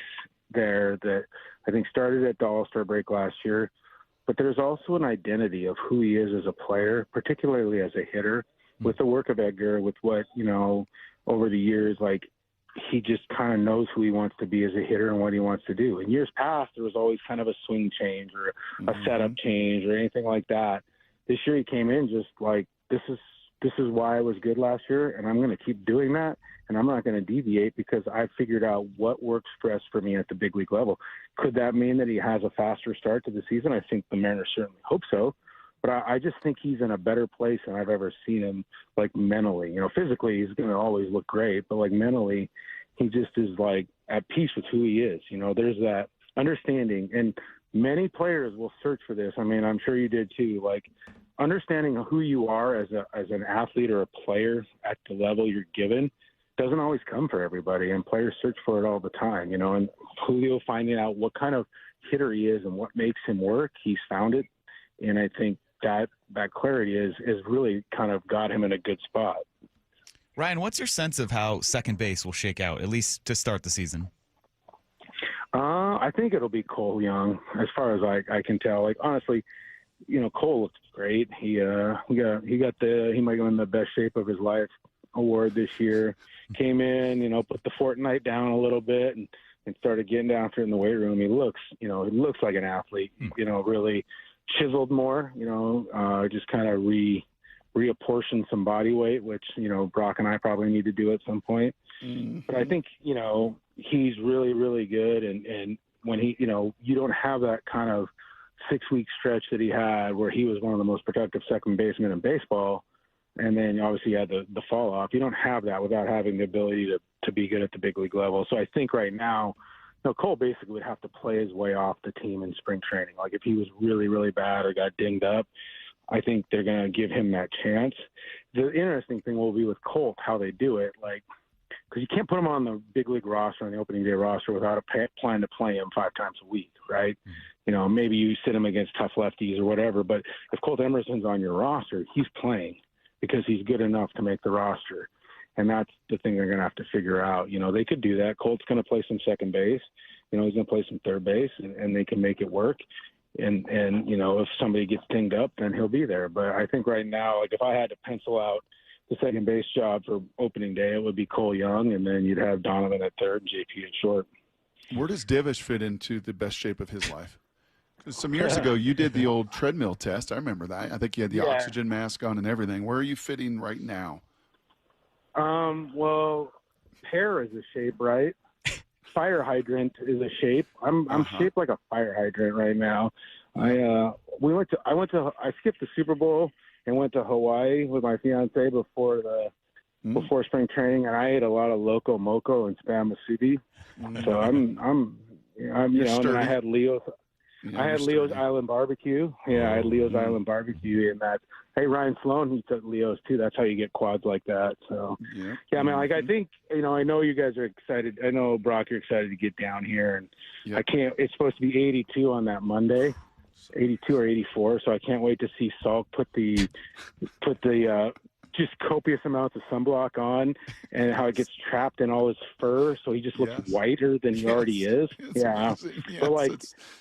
[SPEAKER 18] there that I think started at the All-Star break last year, but there's also an identity of who he is as a player, particularly as a hitter, with the work of Edgar, with what, over the years, like, he just kind of knows who he wants to be as a hitter and what he wants to do. In years past, there was always kind of a swing change or a setup change or anything like that. This year he came in just like, this is why I was good last year, and I'm going to keep doing that, and I'm not going to deviate because I figured out what works best for me at the big league level. Could that mean that he has a faster start to the season? I think the Mariners certainly hope so. But I just think he's in a better place than I've ever seen him, like, mentally. Physically he's going to always look great, but, like, mentally he just is, like, at peace with who he is. There's that understanding, and many players will search for this. I mean, I'm sure you did too. Like, understanding who you are as an athlete or a player at the level you're given doesn't always come for everybody, and players search for it all the time, and Julio finding out what kind of hitter he is and what makes him work, he's found it. And I think that clarity is really kind of got him in a good spot.
[SPEAKER 17] Ryan, what's your sense of how second base will shake out, at least to start the season?
[SPEAKER 18] I think it'll be Cole Young, as far as I can tell. Like, honestly, Cole looks great. He might go in the best shape of his life award this year. Came in, put the Fortnite down a little bit and started getting down for it in the weight room. He looks like an athlete, really chiseled more, just kind of reapportion some body weight, which, Brock and I probably need to do at some point. But I think, he's really, really good. And when he, you don't have that kind of 6-week stretch that he had where he was one of the most productive second basemen in baseball. and then obviously you had the fall off. You don't have that without having the ability to be good at the big league level. So I think right now, Cole basically would have to play his way off the team in spring training. Like if he was really, really bad or got dinged up, I think they're going to give him that chance. The interesting thing will be with Colt, how they do it, because you can't put him on the big league roster, on the opening day roster, without a plan to play him 5 times a week, right? Mm-hmm. Maybe you sit him against tough lefties or whatever, but if Colt Emerson's on your roster, he's playing because he's good enough to make the roster. And that's the thing they're going to have to figure out. They could do that. Colt's going to play some second base. He's going to play some third base, and they can make it work. And if somebody gets dinged up, then he'll be there. But I think right now, if I had to pencil out the second base job for opening day, it would be Cole Young, and then you'd have Donovan at third and JP at short.
[SPEAKER 19] Where does Divish fit into the best shape of his life? Because some years ago, you did the old treadmill test. I remember that. I think you had the oxygen mask on and everything. Where are you fitting right now?
[SPEAKER 18] Well, pear is a shape, right? Fire hydrant is a shape. I'm shaped like a fire hydrant right now. I skipped the Super Bowl and went to Hawaii with my fiance before spring training, and I ate a lot of loco moco and spam musubi. So I'm and then I had Leo's. I had Leo's Island Barbecue. Yeah, I had Leo's Island Barbecue, and that. Hey, Ryan Sloan, he took Leo's too. That's how you get quads like that. So, I mean, I think I know you guys are excited. I know Brock, you're excited to get down here, and I can't. It's supposed to be 82 on that Monday, 82 or 84. So I can't wait to see Salk put the just copious amounts of sunblock on, and how it gets trapped in all his fur, so he just looks whiter than he already is. But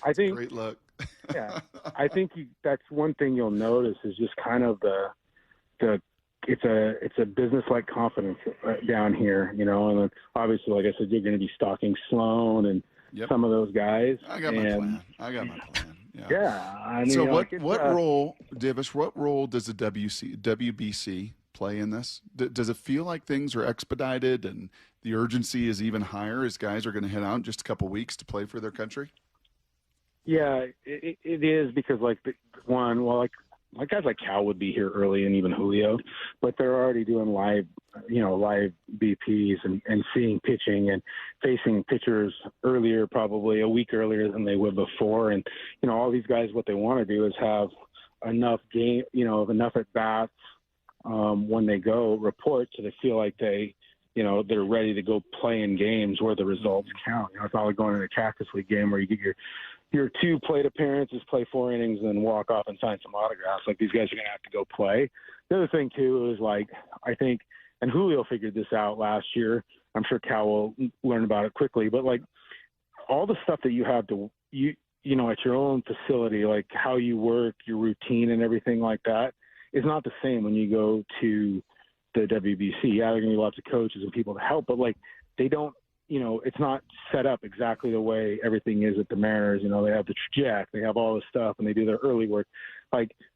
[SPEAKER 18] I think
[SPEAKER 19] great luck.
[SPEAKER 18] I think that's one thing you'll notice is just kind of it's a business-like confidence down here, and then obviously, like I said, you're going to be stalking Sloan and some of those guys.
[SPEAKER 19] I got my plan. I mean,
[SPEAKER 18] so
[SPEAKER 19] what role, Divish? What role does the WBC play in this? Does it feel like things are expedited and the urgency is even higher as guys are going to head out in just a couple weeks to play for their country?
[SPEAKER 18] Yeah, it is, because guys like Cal would be here early, and even Julio, but they're already doing live BPs and seeing pitching and facing pitchers earlier, probably a week earlier than they would before. And, all these guys, what they want to do is have enough enough at bats when they go report, so they feel like they're ready to go play in games where the results count. It's not like going in a Cactus League game where you get your 2 plate appearances, play 4 innings, and then walk off and sign some autographs. Like, these guys are going to have to go play. The other thing, too, is I think, and Julio figured this out last year. I'm sure Cal will learn about it quickly. But, all the stuff that you have to, at your own facility, like how you work, your routine and everything like that, is not the same when you go to the WBC. Yeah, there are going to be lots of coaches and people to help, but, they don't, it's not set up exactly the way everything is at the Mariners. They have the trajectory, they have all this stuff, and they do their early work.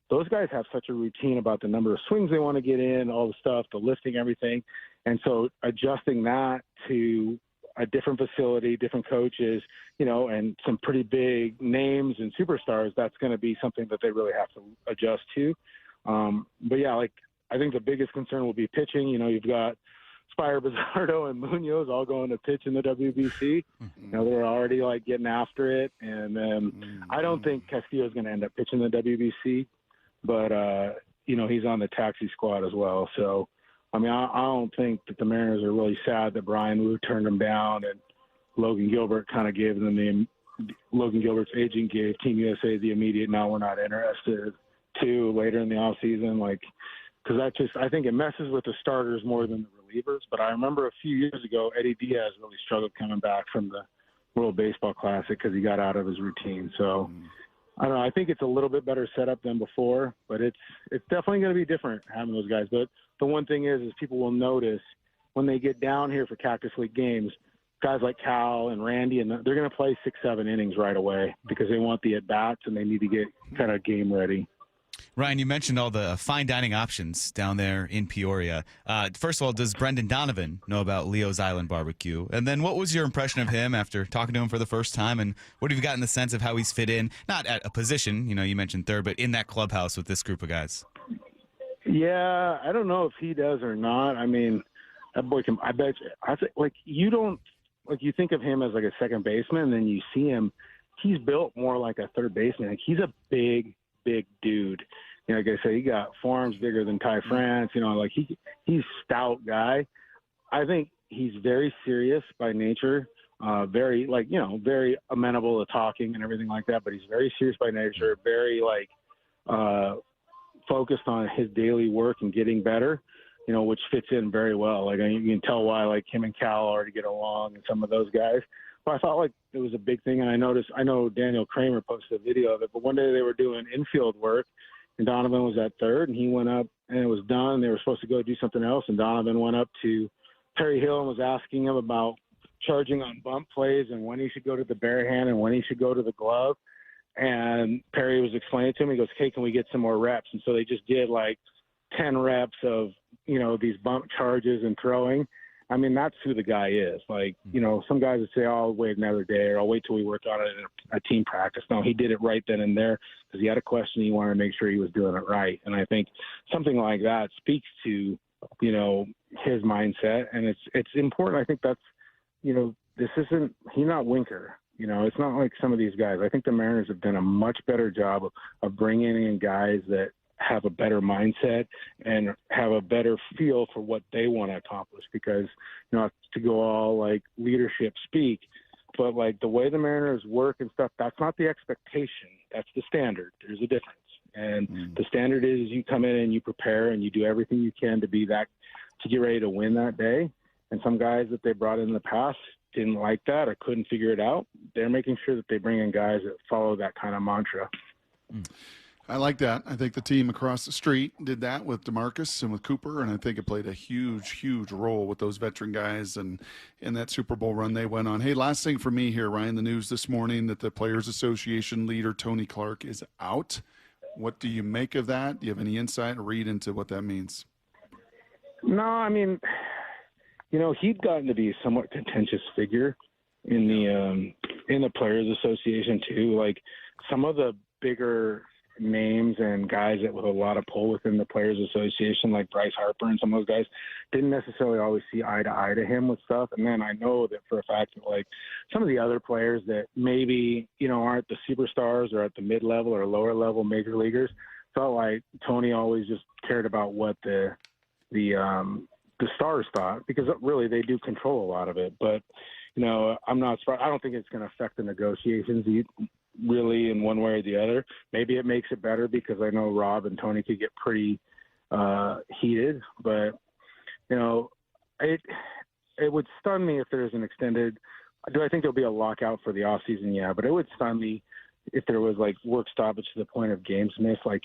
[SPEAKER 18] Those guys have such a routine about the number of swings they want to get in, all the stuff, the lifting, everything. And so adjusting that to a different facility, different coaches, and some pretty big names and superstars, that's going to be something that they really have to adjust to. But yeah, I think the biggest concern will be pitching. You've got Spire, Bizzardo, and Munoz all going to pitch in the WBC. They're already getting after it, and I don't think Castillo's going to end up pitching the WBC, but he's on the taxi squad as well. So, I mean, I don't think that the Mariners are really sad that Brian Wu turned them down, and Logan Gilbert kind of gave them Logan Gilbert's agent gave Team USA the immediate "no, we're not interested" to later in the offseason, because I think it messes with the starters more than the relievers. But I remember a few years ago, Eddie Diaz really struggled coming back from the World Baseball Classic because he got out of his routine. So I don't know. I think it's a little bit better setup than before, but it's definitely going to be different having those guys. But the one thing is people will notice when they get down here for Cactus League games, guys like Cal and Randy, and they're going to play 6-7 innings right away because they want the at-bats and they need to get kind of game ready.
[SPEAKER 17] Ryan, you mentioned all the fine dining options down there in Peoria. First of all, does Brendan Donovan know about Leo's Island Barbecue? And then what was your impression of him after talking to him for the first time? And what have you gotten the sense of how he's fit in, not at a position, you mentioned third, but in that clubhouse with this group of guys?
[SPEAKER 18] Yeah, I don't know if he does or not. I mean, that boy can. I bet. I think like you don't like you think of him as like a second baseman, and then you see him. He's built more like a third baseman. Like he's a big dude. You know, like I say, he got forearms bigger than Ty France. You know, like he's stout guy. I think he's very serious by nature. Very very amenable to talking and everything like that. But he's very serious by nature. Very focused on his daily work and getting better. You know, which fits in very well. Like you can tell why like him and Cal already get along and some of those guys. But I thought like it was a big thing. And I know Daniel Kramer posted a video of it, but one day they were doing infield work and Donovan was at third and he went up and it was done. They were supposed to go do something else. And Donovan went up to Perry Hill and was asking him about charging on bump plays and when he should go to the bare hand and when he should go to the glove. And Perry was explaining to him, he goes, hey, can we get some more reps? And so they just did like 10 reps of, you know, these bump charges and throwing. I mean, that's who the guy is. Like, you know, some guys would say, oh, I'll wait another day or I'll wait till we work on it in a team practice. No, he did it right then and there because he had a question. He wanted to make sure he was doing it right. And I think something like that speaks to, you know, his mindset. And it's important. I think that's, you know, he's not Winker. You know, it's not like some of these guys. I think the Mariners have done a much better job of bringing in guys that have a better mindset and have a better feel for what they want to accomplish because, you know, to go all like leadership speak, but like the way the Mariners work and stuff, that's not the expectation. That's the standard. There's a difference. And the standard is you come in and you prepare and you do everything you can to get ready to win that day. And some guys that they brought in the past didn't like that or couldn't figure it out. They're making sure that they bring in guys that follow that kind of mantra.
[SPEAKER 19] I like that. I think the team across the street did that with DeMarcus and with Cooper, and I think it played a huge role with those veteran guys and in that Super Bowl run they went on. Hey, last thing for me here, Ryan, the news this morning that the Players Association leader, Tony Clark, is out. What do you make of that? Do you have any insight or read into what that means?
[SPEAKER 18] No, I mean, you know, he'd gotten to be a somewhat contentious figure in the Players Association too. Like some of the bigger names and guys that with a lot of pull within the Players Association, like Bryce Harper and some of those guys, didn't necessarily always see eye to eye to him with stuff. And then I know that for a fact that like some of the other players that maybe, you know, aren't the superstars or at the mid-level or lower level major leaguers felt like Tony always just cared about what the stars thought, because really they do control a lot of it. But, you know, I'm not surprised. I don't think it's going to affect the negotiations really in one way or the other. Maybe it makes it better because I know Rob and Tony could get pretty heated, but you know, it would stun me if there's an extended. Do I think there'll be a lockout for the off season? Yeah, but it would stun me if there was like work stoppage to the point of games missed. Like,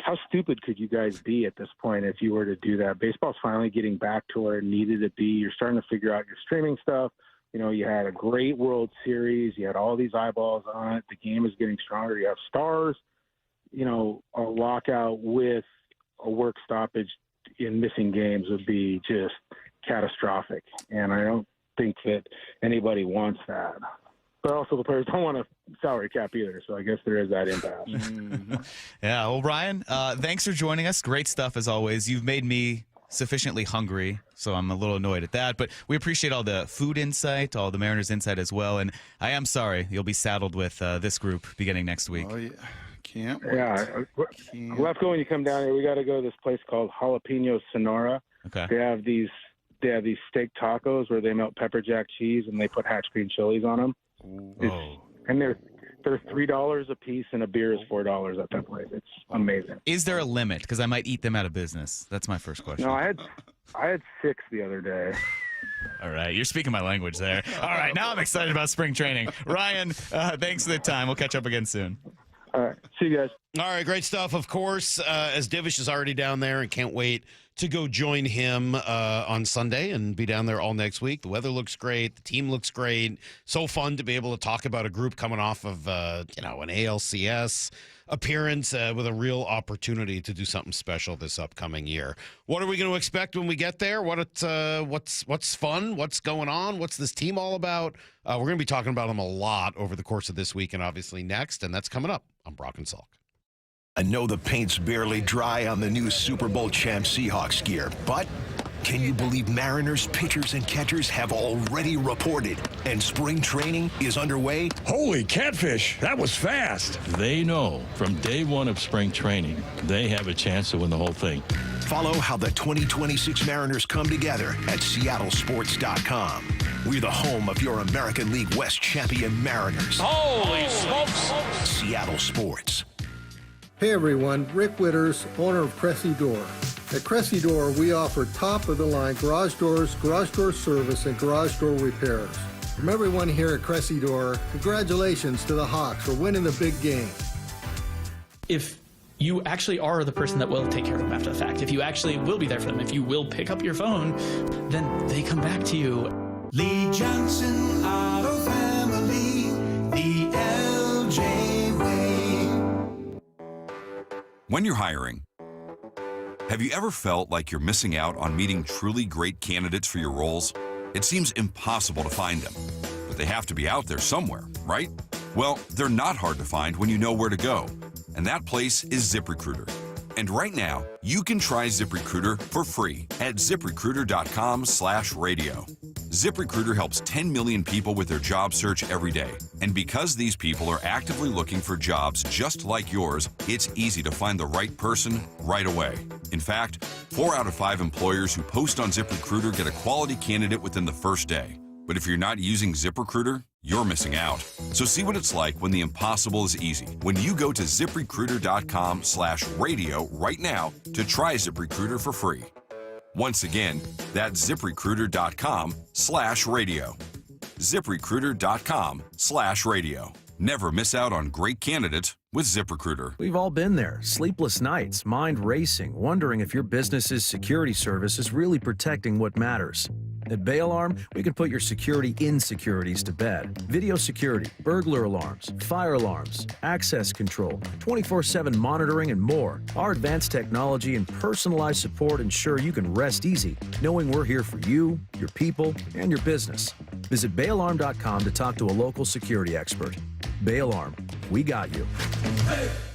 [SPEAKER 18] how stupid could you guys be at this point if you were to do that? Baseball's finally getting back to where it needed to be. You're starting to figure out your streaming stuff. You know, you had a great World Series. You had all these eyeballs on it. The game is getting stronger. You have stars. You know, a lockout with a work stoppage in missing games would be just catastrophic. And I don't think that anybody wants that. But also the players don't want a salary cap either. So I guess there is that impasse.
[SPEAKER 17] Yeah. Well, Ryan, thanks for joining us. Great stuff as always. You've made me sufficiently hungry, so I'm a little annoyed at that. But we appreciate all the food insight, all the Mariners insight as well. And I am sorry you'll be saddled with this group begining next week.
[SPEAKER 19] Oh, yeah. Can't wait.
[SPEAKER 18] Yeah. Lefko, when you come down here, we got to go to this place called Jalapeno Sonora.
[SPEAKER 17] Okay.
[SPEAKER 18] They have these steak tacos where they melt pepper jack cheese and they put hatch green chilies on them. And they're $3 a piece, and a beer is $4 at that place. It's amazing.
[SPEAKER 17] Is there a limit? Because I might eat them out of business. That's my first question.
[SPEAKER 18] No, I had 6 the other day.
[SPEAKER 17] All right, you're speaking my language there. All right, now I'm excited about spring training. Ryan, thanks for the time. We'll catch up again soon.
[SPEAKER 18] All right, see you guys.
[SPEAKER 1] All right, great stuff. Of course, as Divish is already down there and can't wait to go join him on Sunday and be down there all next week. The weather looks great. The team looks great. So fun to be able to talk about a group coming off of, an ALCS appearance with a real opportunity to do something special this upcoming year. What are we going to expect when we get there? What's fun? What's going on? What's this team all about? We're going to be talking about them a lot over the course of this week and obviously next, and that's coming up on Brock and Salk.
[SPEAKER 5] I know the paint's barely dry on the new Super Bowl champ Seahawks gear, but can you believe Mariners pitchers and catchers have already reported and spring training is underway?
[SPEAKER 2] Holy catfish, that was fast. They know from day one of spring training, they have a chance to win the whole thing.
[SPEAKER 5] Follow how the 2026 Mariners come together at seattlesports.com. We're the home of your American League West champion Mariners.
[SPEAKER 2] Holy smokes!
[SPEAKER 5] Seattle Sports.
[SPEAKER 3] Hey everyone, Rick Witters, owner of Cressy Door. At Cressy Door, we offer top-of-the-line garage doors, garage door service, and garage door repairs. From everyone here at Cressy Door, congratulations to the Hawks for winning the big game.
[SPEAKER 4] If you actually are the person that will take care of them after the fact, if you actually will be there for them, if you will pick up your phone, then they come back to you.
[SPEAKER 7] Lee Johnson Auto Family, the LJ way.
[SPEAKER 9] When you're hiring, have you ever felt like you're missing out on meeting truly great candidates for your roles? It seems impossible to find them, but they have to be out there somewhere, right? Well, they're not hard to find when you know where to go, and that place is ZipRecruiter. And right now, you can try ZipRecruiter for free at ZipRecruiter.com/radio. ZipRecruiter helps 10 million people with their job search every day. And because these people are actively looking for jobs just like yours, it's easy to find the right person right away. In fact, 4 out of 5 employers who post on ZipRecruiter get a quality candidate within the first day. But if you're not using ZipRecruiter, you're missing out. So see what it's like when the impossible is easy. When you go to ZipRecruiter.com/radio right now to try ZipRecruiter for free. Once again, that's ZipRecruiter.com/radio. ZipRecruiter.com/radio. Never miss out on great candidates with ZipRecruiter.
[SPEAKER 20] We've all been there. Sleepless nights, mind racing, wondering if your business's security service is really protecting what matters. At Bay Alarm, we can put your security insecurities to bed. Video security, burglar alarms, fire alarms, access control, 24/7 monitoring, and more. Our advanced technology and personalized support ensure you can rest easy, knowing we're here for you, your people, and your business. Visit bayalarm.com to talk to a local security expert. Bay Alarm, we got you.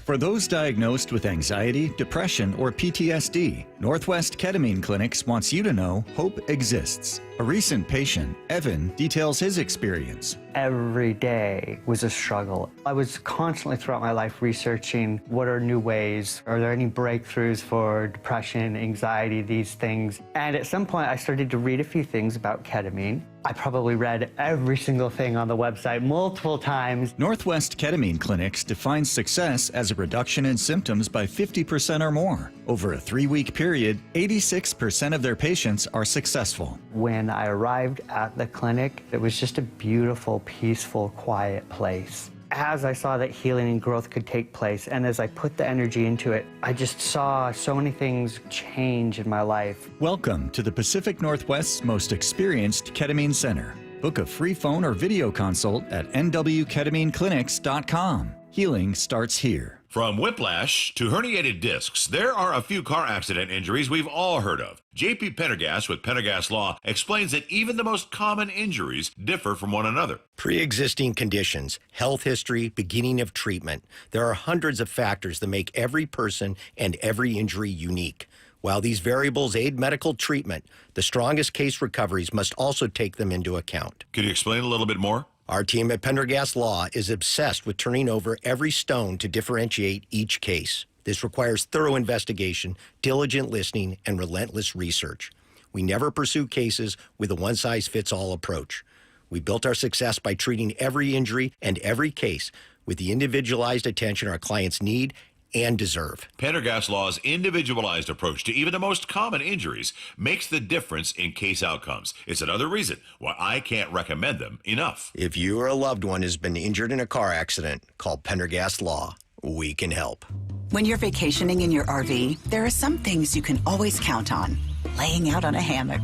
[SPEAKER 21] For those diagnosed with anxiety, depression, or PTSD, Northwest Ketamine Clinics wants you to know hope exists. A recent patient, Evan, details his experience.
[SPEAKER 22] Every day was a struggle. I was constantly throughout my life researching what are new ways, are there any breakthroughs for depression, anxiety, these things. And at some point I started to read a few things about ketamine. I probably read every single thing on the website multiple times.
[SPEAKER 21] Northwest Ketamine Clinics defines success as a reduction in symptoms by 50% or more. Over a 3-week period, 86% of their patients are successful.
[SPEAKER 22] When I arrived at the clinic, it was just a beautiful, peaceful, quiet place. As I saw that healing and growth could take place, and as I put the energy into it, I just saw so many things change in my life.
[SPEAKER 21] Welcome to the Pacific Northwest's most experienced ketamine center. Book a free phone or video consult at nwketamineclinics.com. Healing starts here.
[SPEAKER 24] From whiplash to herniated discs, there are a few car accident injuries we've all heard of. JP Pendergast with Pendergast Law explains that even the most common injuries differ from one another.
[SPEAKER 25] Pre-existing conditions, health history, beginning of treatment. There are hundreds of factors that make every person and every injury unique. While these variables aid medical treatment, the strongest case recoveries must also take them into account.
[SPEAKER 24] Could you explain a little bit more?
[SPEAKER 25] Our team at Pendergast Law is obsessed with turning over every stone to differentiate each case. This requires thorough investigation, diligent listening, and relentless research. We never pursue cases with a one-size-fits-all approach. We built our success by treating every injury and every case with the individualized attention our clients need and deserve.
[SPEAKER 24] Pendergast Law's individualized approach to even the most common injuries makes the difference in case outcomes. It's another reason why I can't recommend them enough.
[SPEAKER 25] If you or a loved one has been injured in a car accident, call Pendergast Law. We can help.
[SPEAKER 31] When you're vacationing in your RV, there are some things you can always count on. Laying out on a hammock,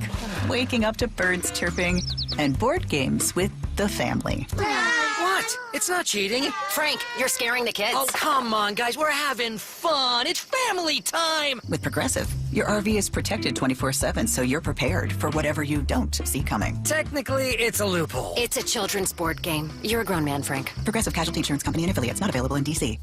[SPEAKER 31] waking up to birds chirping, and board games with the family.
[SPEAKER 32] What? It's not cheating.
[SPEAKER 33] Frank, you're scaring the kids.
[SPEAKER 32] Oh, come on, guys. We're having fun. It's family time.
[SPEAKER 31] With Progressive, your RV is protected 24/7, so you're prepared for whatever you don't see coming.
[SPEAKER 32] Technically, it's a loophole.
[SPEAKER 33] It's a children's board game. You're a grown man, Frank.
[SPEAKER 31] Progressive Casualty Insurance Company and affiliates, not available in D.C.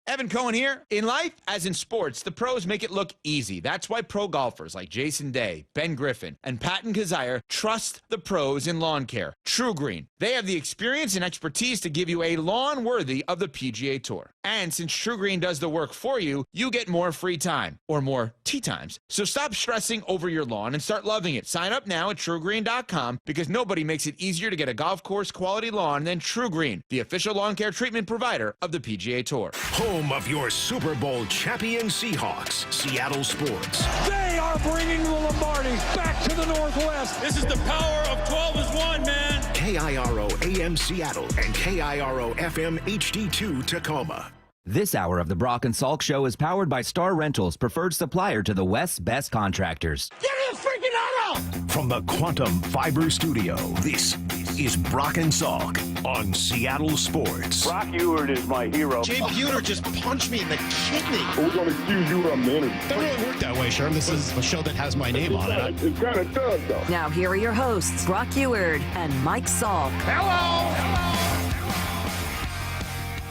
[SPEAKER 6] Evan Cohen here. In life, as in sports, the pros make it look easy. That's why pro golfers like Jason Day, Ben Griffin, and Patton Kazire trust the pros in lawn care. True Green. They have the experience and expertise to give you a lawn worthy of the PGA Tour. And since True Green does the work for you, you get more free time, or more tee times. So stop stressing over your lawn and start loving it. Sign up now at TrueGreen.com because nobody makes it easier to get a golf course quality lawn than True Green, the official lawn care treatment provider of the PGA Tour.
[SPEAKER 5] Home of your Super Bowl champion Seahawks, Seattle Sports.
[SPEAKER 8] They are bringing the Lombardi back to the Northwest. This is the power of 12 is 1, man.
[SPEAKER 5] KIRO AM Seattle and KIRO FM HD2 Tacoma.
[SPEAKER 16] This hour of the Brock and Salk Show is powered by Star Rentals, preferred supplier to the West's best contractors.
[SPEAKER 8] Get in the freaking auto!
[SPEAKER 5] From the Quantum Fiber Studio, this is Brock and Salk on Seattle Sports.
[SPEAKER 10] Brock Ewert is my hero.
[SPEAKER 1] Jay Buhner just punched me in the kidney.
[SPEAKER 10] We're going to accuse you of manager.
[SPEAKER 1] It doesn't really work that way, Sherm. This is a show that has my name on it.
[SPEAKER 10] It kind of does, though.
[SPEAKER 23] Now here are your hosts, Brock Ewert and Mike Salk.
[SPEAKER 1] Hello!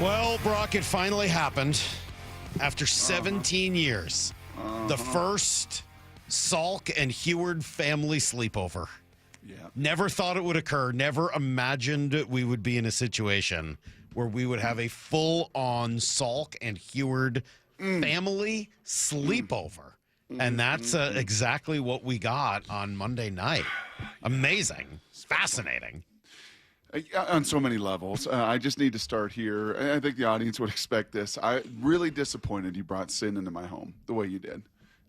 [SPEAKER 1] Well, Brock, it finally happened. After 17 years, the first Salk and Heward family sleepover.
[SPEAKER 19] Yeah.
[SPEAKER 1] Never thought it would occur. Never imagined we would be in a situation where we would have a full-on Salk and Heward family sleepover. And that's exactly what we got on Monday night. Amazing. Fascinating.
[SPEAKER 19] On so many levels. I just need to start here. I think the audience would expect this. I really disappointed you brought sin into my home the way you did.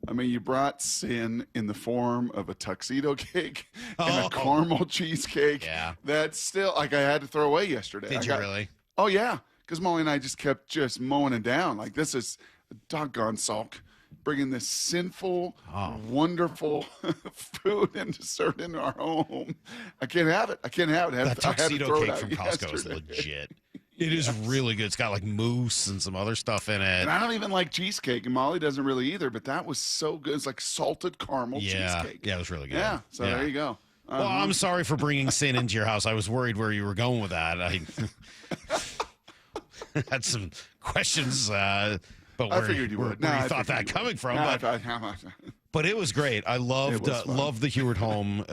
[SPEAKER 19] I mean, you brought sin in the form of a tuxedo cake and a caramel cheesecake.
[SPEAKER 1] Yeah.
[SPEAKER 19] That's still, like, I had to throw away yesterday.
[SPEAKER 1] Did you really?
[SPEAKER 19] Oh, yeah. Because Molly and I just kept mowing it down. Like, this is a doggone Salk. Bringing this sinful, wonderful food and dessert into our home. I can't have it. I can't have it.
[SPEAKER 1] That tuxedo cake from Costco is legit. It is really good. It's got like mousse and some other stuff in it.
[SPEAKER 19] And I don't even like cheesecake, and Molly doesn't really either, but that was so good. It's like salted caramel cheesecake.
[SPEAKER 1] Yeah, it was really good.
[SPEAKER 19] Yeah, so there you go.
[SPEAKER 1] Well, I'm sorry for bringing sin into your house. I was worried where you were going with that. I had some questions, but
[SPEAKER 19] I figured you would.
[SPEAKER 1] Where you thought that coming from. But it was great. I loved the Heward home.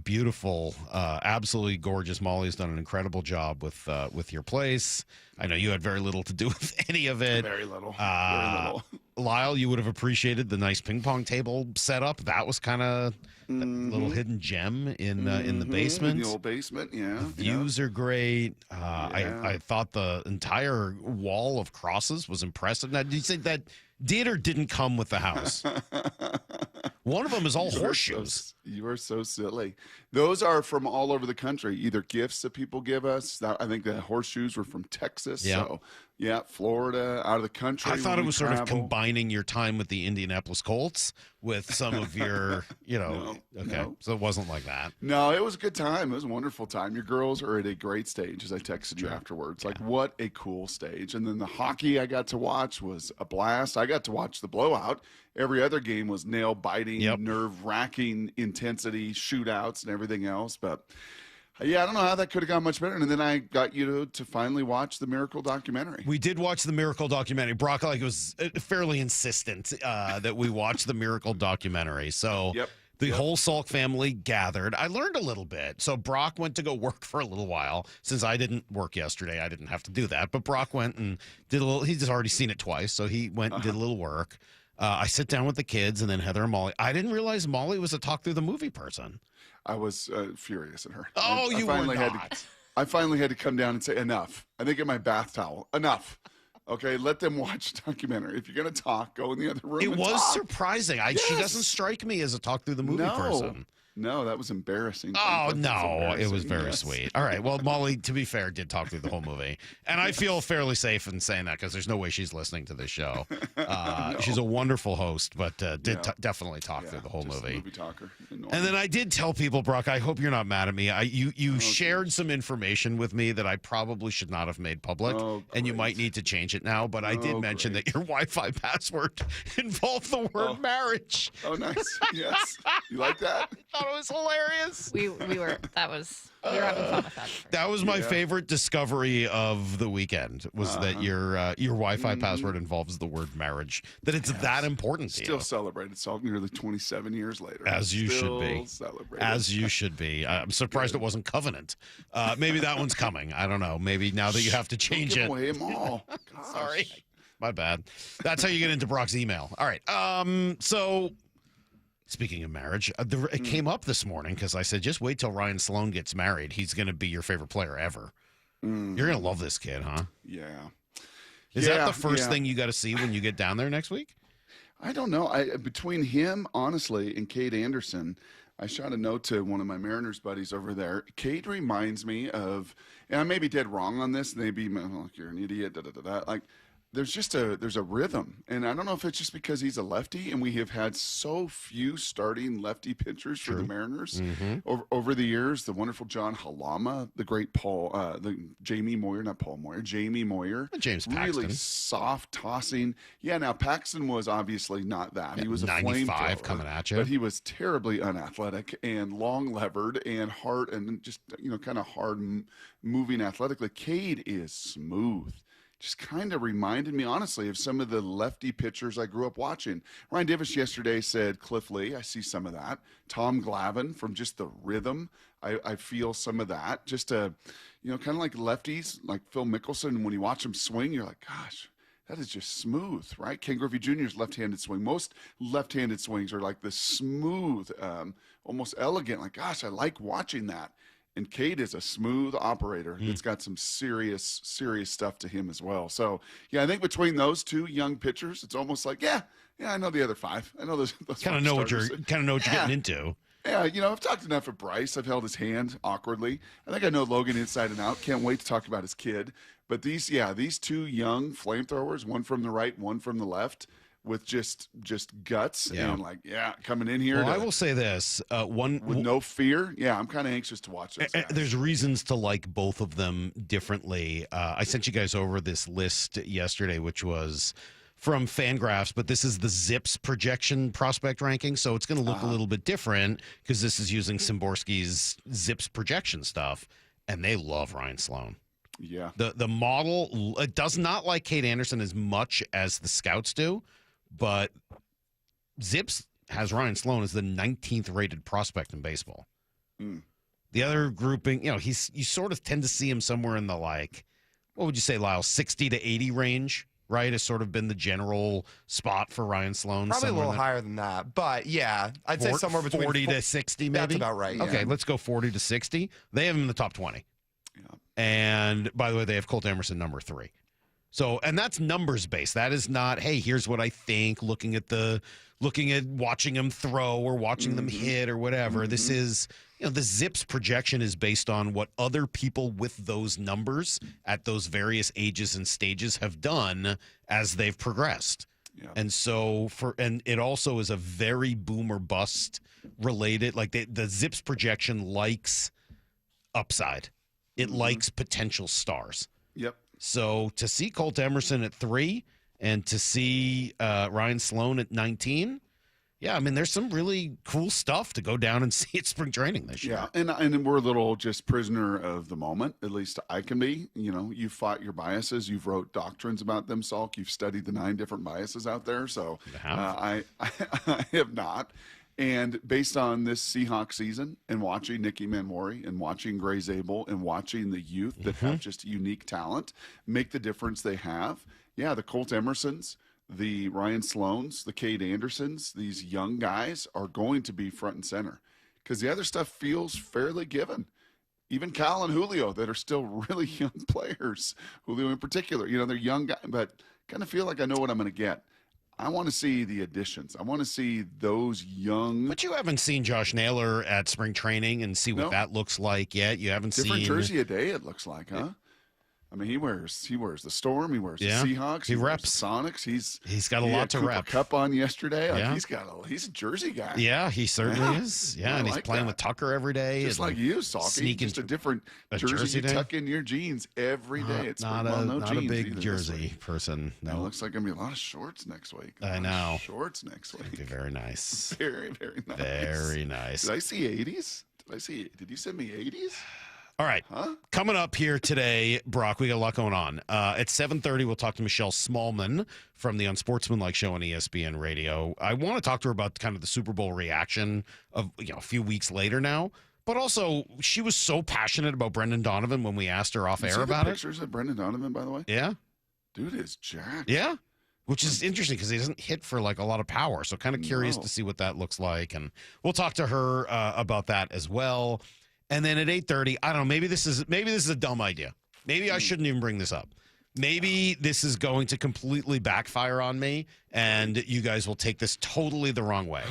[SPEAKER 1] Beautiful, absolutely gorgeous. Molly's done an incredible job with your place. I know you had very little to do with any of it.
[SPEAKER 19] Very little.
[SPEAKER 1] Very little. Lyle, you would have appreciated the nice ping pong table setup. That was kind of a little hidden gem in the basement.
[SPEAKER 19] In the old basement, yeah.
[SPEAKER 1] The views are great. I thought the entire wall of crosses was impressive. Now, did you think that did or didn't come with the house? One of them is all horseshoes.
[SPEAKER 19] You are so silly. Those are from all over the country, either gifts that people give us. I think the horseshoes were from Texas.
[SPEAKER 1] Yeah.
[SPEAKER 19] So, yeah, Florida, out of the country.
[SPEAKER 1] I thought it was sort of combining your time with the Indianapolis Colts with some of your, so it wasn't like that.
[SPEAKER 19] No, it was a good time. It was a wonderful time. Your girls are at a great stage, as I texted you afterwards. Like, what a cool stage. And then the hockey I got to watch was a blast. I got to watch the blowout. Every other game was nail-biting, nerve-wracking intensity, shootouts, and everything else. But, yeah, I don't know how that could have gone much better. And then I got you to finally watch the Miracle documentary.
[SPEAKER 1] We did watch the Miracle documentary. Brock was fairly insistent that we watch the Miracle documentary. So the whole Salk family gathered. I learned a little bit. So Brock went to go work for a little while. Since I didn't work yesterday, I didn't have to do that. But Brock went and did a little. He's already seen it twice, so he went and did a little work. I sit down with the kids and then Heather and Molly. I didn't realize Molly was a talk through the movie person.
[SPEAKER 19] I was furious at her.
[SPEAKER 1] Oh, you were not.
[SPEAKER 19] I finally had to come down and say, enough. I think get my bath towel. Enough. Okay, let them watch the documentary. If you're going to talk, go in the other room.
[SPEAKER 1] It
[SPEAKER 19] and
[SPEAKER 1] was
[SPEAKER 19] talk.
[SPEAKER 1] surprising. She doesn't strike me as a talk through the movie person.
[SPEAKER 19] No, that was embarrassing.
[SPEAKER 1] Oh, no, it was very sweet. All right, well, Molly, to be fair, did talk through the whole movie. And I feel fairly safe in saying that because there's no way she's listening to this show. No. She's a wonderful host, but did definitely talk through the whole movie.
[SPEAKER 19] Movie talker.
[SPEAKER 1] And then I did tell people, Brock, I hope you're not mad at me. You shared some information with me that I probably should not have made public, and you might need to change it now. But I did mention that your Wi-Fi password involved the word marriage.
[SPEAKER 19] Oh, nice. Yes. You like that?
[SPEAKER 1] I thought was hilarious.
[SPEAKER 2] We were having fun with that.
[SPEAKER 1] That was my favorite discovery of the weekend, was that your Wi-Fi password involves the word marriage, that it's that important to
[SPEAKER 19] Still
[SPEAKER 1] you.
[SPEAKER 19] celebrated, Salk, nearly 27 years later.
[SPEAKER 1] As you should be.
[SPEAKER 19] Celebrated.
[SPEAKER 1] As you should be. I'm surprised it wasn't Covenant. Maybe that one's coming. I don't know. Maybe now that you have to change
[SPEAKER 19] Give
[SPEAKER 1] it.
[SPEAKER 19] away them all.
[SPEAKER 1] Sorry. My bad. That's how you get into Brock's email. All right. So speaking of marriage, it came up this morning because I said, just wait till Ryan Sloan gets married. He's going to be your favorite player ever. You're going to love this kid, huh?
[SPEAKER 19] Yeah.
[SPEAKER 1] Is that the first thing you got to see when you get down there next week?
[SPEAKER 19] I don't know. Between him, honestly, and Kade Anderson, I shot a note to one of my Mariners buddies over there. Kade reminds me of, and I may be dead wrong on this. Maybe like, you're an idiot. Like, there's a rhythm, and I don't know if it's just because he's a lefty, and we have had so few starting lefty pitchers for the Mariners over the years. The wonderful John Halama, the great Jamie Moyer,
[SPEAKER 1] James Paxton,
[SPEAKER 19] really soft tossing. Yeah, now Paxton was obviously not that. He was a
[SPEAKER 1] 95 coming at you,
[SPEAKER 19] but he was terribly unathletic and long levered and hard and just kind of hard moving athletically. Kade is smooth. Just kind of reminded me, honestly, of some of the lefty pitchers I grew up watching. Ryan Divish yesterday said Cliff Lee. I see some of that. Tom Glavine, from just the rhythm, I feel some of that. Just kind of like lefties, like Phil Mickelson. When you watch him swing, you're like, gosh, that is just smooth, right? Ken Griffey Jr.'s left-handed swing. Most left-handed swings are like this smooth, almost elegant. Like, gosh, I like watching that. And Kade is a smooth operator that's got some serious stuff to him as well. So, yeah, I think between those two young pitchers, it's almost like, yeah, I know the other five. I know those
[SPEAKER 1] kind of know what you're getting into.
[SPEAKER 19] Yeah, I've talked enough of Bryce. I've held his hand awkwardly. I think I know Logan inside and out. Can't wait to talk about his kid. But these two young flamethrowers, one from the right, one from the left, with just guts and coming in here.
[SPEAKER 1] Well, I will say this: with
[SPEAKER 19] no fear. Yeah, I'm kind of anxious to watch this.
[SPEAKER 1] There's reasons to like both of them differently. I sent you guys over this list yesterday, which was from Fangraphs, but this is the Zips projection prospect ranking, so it's going to look a little bit different because this is using Szymborski's Zips projection stuff, and they love Ryan Sloan.
[SPEAKER 19] Yeah,
[SPEAKER 1] the model it does not like Kade Anderson as much as the scouts do. But Zips has Ryan Sloan as the 19th rated prospect in baseball. The other grouping, you sort of tend to see him somewhere in the what would you say, Lyle, 60 to 80 range, right? Has sort of been the general spot for Ryan Sloan.
[SPEAKER 11] Probably a little higher than that, but yeah, I'd say somewhere between
[SPEAKER 1] 40 to 60, maybe.
[SPEAKER 11] That's about right.
[SPEAKER 1] Okay, let's go 40 to 60. They have him in the top 20. Yeah. And by the way, they have Colt Emerson number 3. So, and that's numbers based. That is not, hey, here's what I think, looking at watching them throw or watching them hit or whatever. This is, the Zips projection is based on what other people with those numbers at those various ages and stages have done as they've progressed. Yeah. And so and it also is a very boom or bust related, like the Zips projection likes upside. It likes potential stars.
[SPEAKER 19] Yep.
[SPEAKER 1] So to see Colt Emerson at 3 and to see Ryan Sloan at 19, there's some really cool stuff to go down and see at spring training this year.
[SPEAKER 19] Yeah, and we're a little just prisoner of the moment, at least I can be. You've fought your biases. You've wrote doctrines about them, Salk. You've studied the 9 different biases out there. So I have not. And based on this Seahawks season and watching Nicky Manwari and watching Gray Zabel and watching the youth that have just unique talent make the difference they have, the Colt Emersons, the Ryan Sloans, the Kade Andersons, these young guys are going to be front and center because the other stuff feels fairly given. Even Cal and Julio that are still really young players, Julio in particular, they're young guys, but kind of feel like I know what I'm going to get. I want to see the additions. I want to see those young.
[SPEAKER 1] But you haven't seen Josh Naylor at spring training and see what that looks like yet. You haven't
[SPEAKER 19] Different
[SPEAKER 1] seen
[SPEAKER 19] jersey a day. It looks like, huh? I mean, he wears the Storm. He wears the Seahawks.
[SPEAKER 1] He
[SPEAKER 19] wears
[SPEAKER 1] reps
[SPEAKER 19] the Sonics.
[SPEAKER 1] He's got a lot to
[SPEAKER 19] Cooper
[SPEAKER 1] rep.
[SPEAKER 19] Kupp on yesterday. Like,
[SPEAKER 1] Yeah.
[SPEAKER 19] he's a Jersey guy.
[SPEAKER 1] Yeah, he certainly is. Yeah, and he's
[SPEAKER 19] like
[SPEAKER 1] playing
[SPEAKER 19] that.
[SPEAKER 1] with Tucker every day.
[SPEAKER 19] Just like you, Salky.
[SPEAKER 1] Sneaking
[SPEAKER 19] Just a different jersey you
[SPEAKER 1] day.
[SPEAKER 19] tuck in your jeans every day. It's
[SPEAKER 1] not
[SPEAKER 19] no
[SPEAKER 1] a
[SPEAKER 19] jeans
[SPEAKER 1] big
[SPEAKER 19] either
[SPEAKER 1] jersey person.
[SPEAKER 19] No,
[SPEAKER 1] No,
[SPEAKER 19] it looks like going to be a lot of shorts next week.
[SPEAKER 1] I know.
[SPEAKER 19] Shorts next week.
[SPEAKER 1] It'd be very nice.
[SPEAKER 19] Very, very nice.
[SPEAKER 1] Very nice.
[SPEAKER 19] Did I see 80s? Did you send me 80s?
[SPEAKER 1] All right. Coming up here today, Brock, we got a lot going on. At 7:30, we'll talk to Michelle Smallmon from the Unsportsmanlike Show on ESPN Radio. I want to talk to her about kind of the Super Bowl reaction of a few weeks later now. But also, she was so passionate about Brendan Donovan when we asked her off air about it.
[SPEAKER 19] Pictures of Brendan Donovan, by the way?
[SPEAKER 1] Yeah.
[SPEAKER 19] Dude is jacked.
[SPEAKER 1] Yeah. Which is interesting because he doesn't hit for like a lot of power. So kind of curious to see what that looks like. And we'll talk to her about that as well. And then at 8:30, I don't know, maybe this is a dumb idea. Maybe I shouldn't even bring this up. Maybe this is going to completely backfire on me, and you guys will take this totally the wrong way.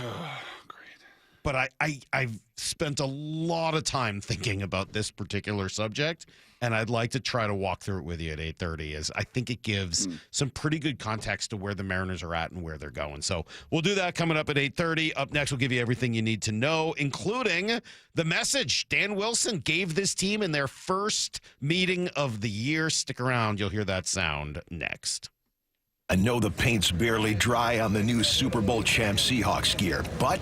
[SPEAKER 19] Great.
[SPEAKER 1] But I've spent a lot of time thinking about this particular subject, and I'd like to try to walk through it with you at 8:30, as I think it gives some pretty good context to where the Mariners are at and where they're going. So we'll do that coming up at 8:30. Up next, we'll give you everything you need to know, including the message Dan Wilson gave this team in their first meeting of the year. Stick around. You'll hear that sound next.
[SPEAKER 5] I know the paint's barely dry on the new Super Bowl champ Seahawks gear, but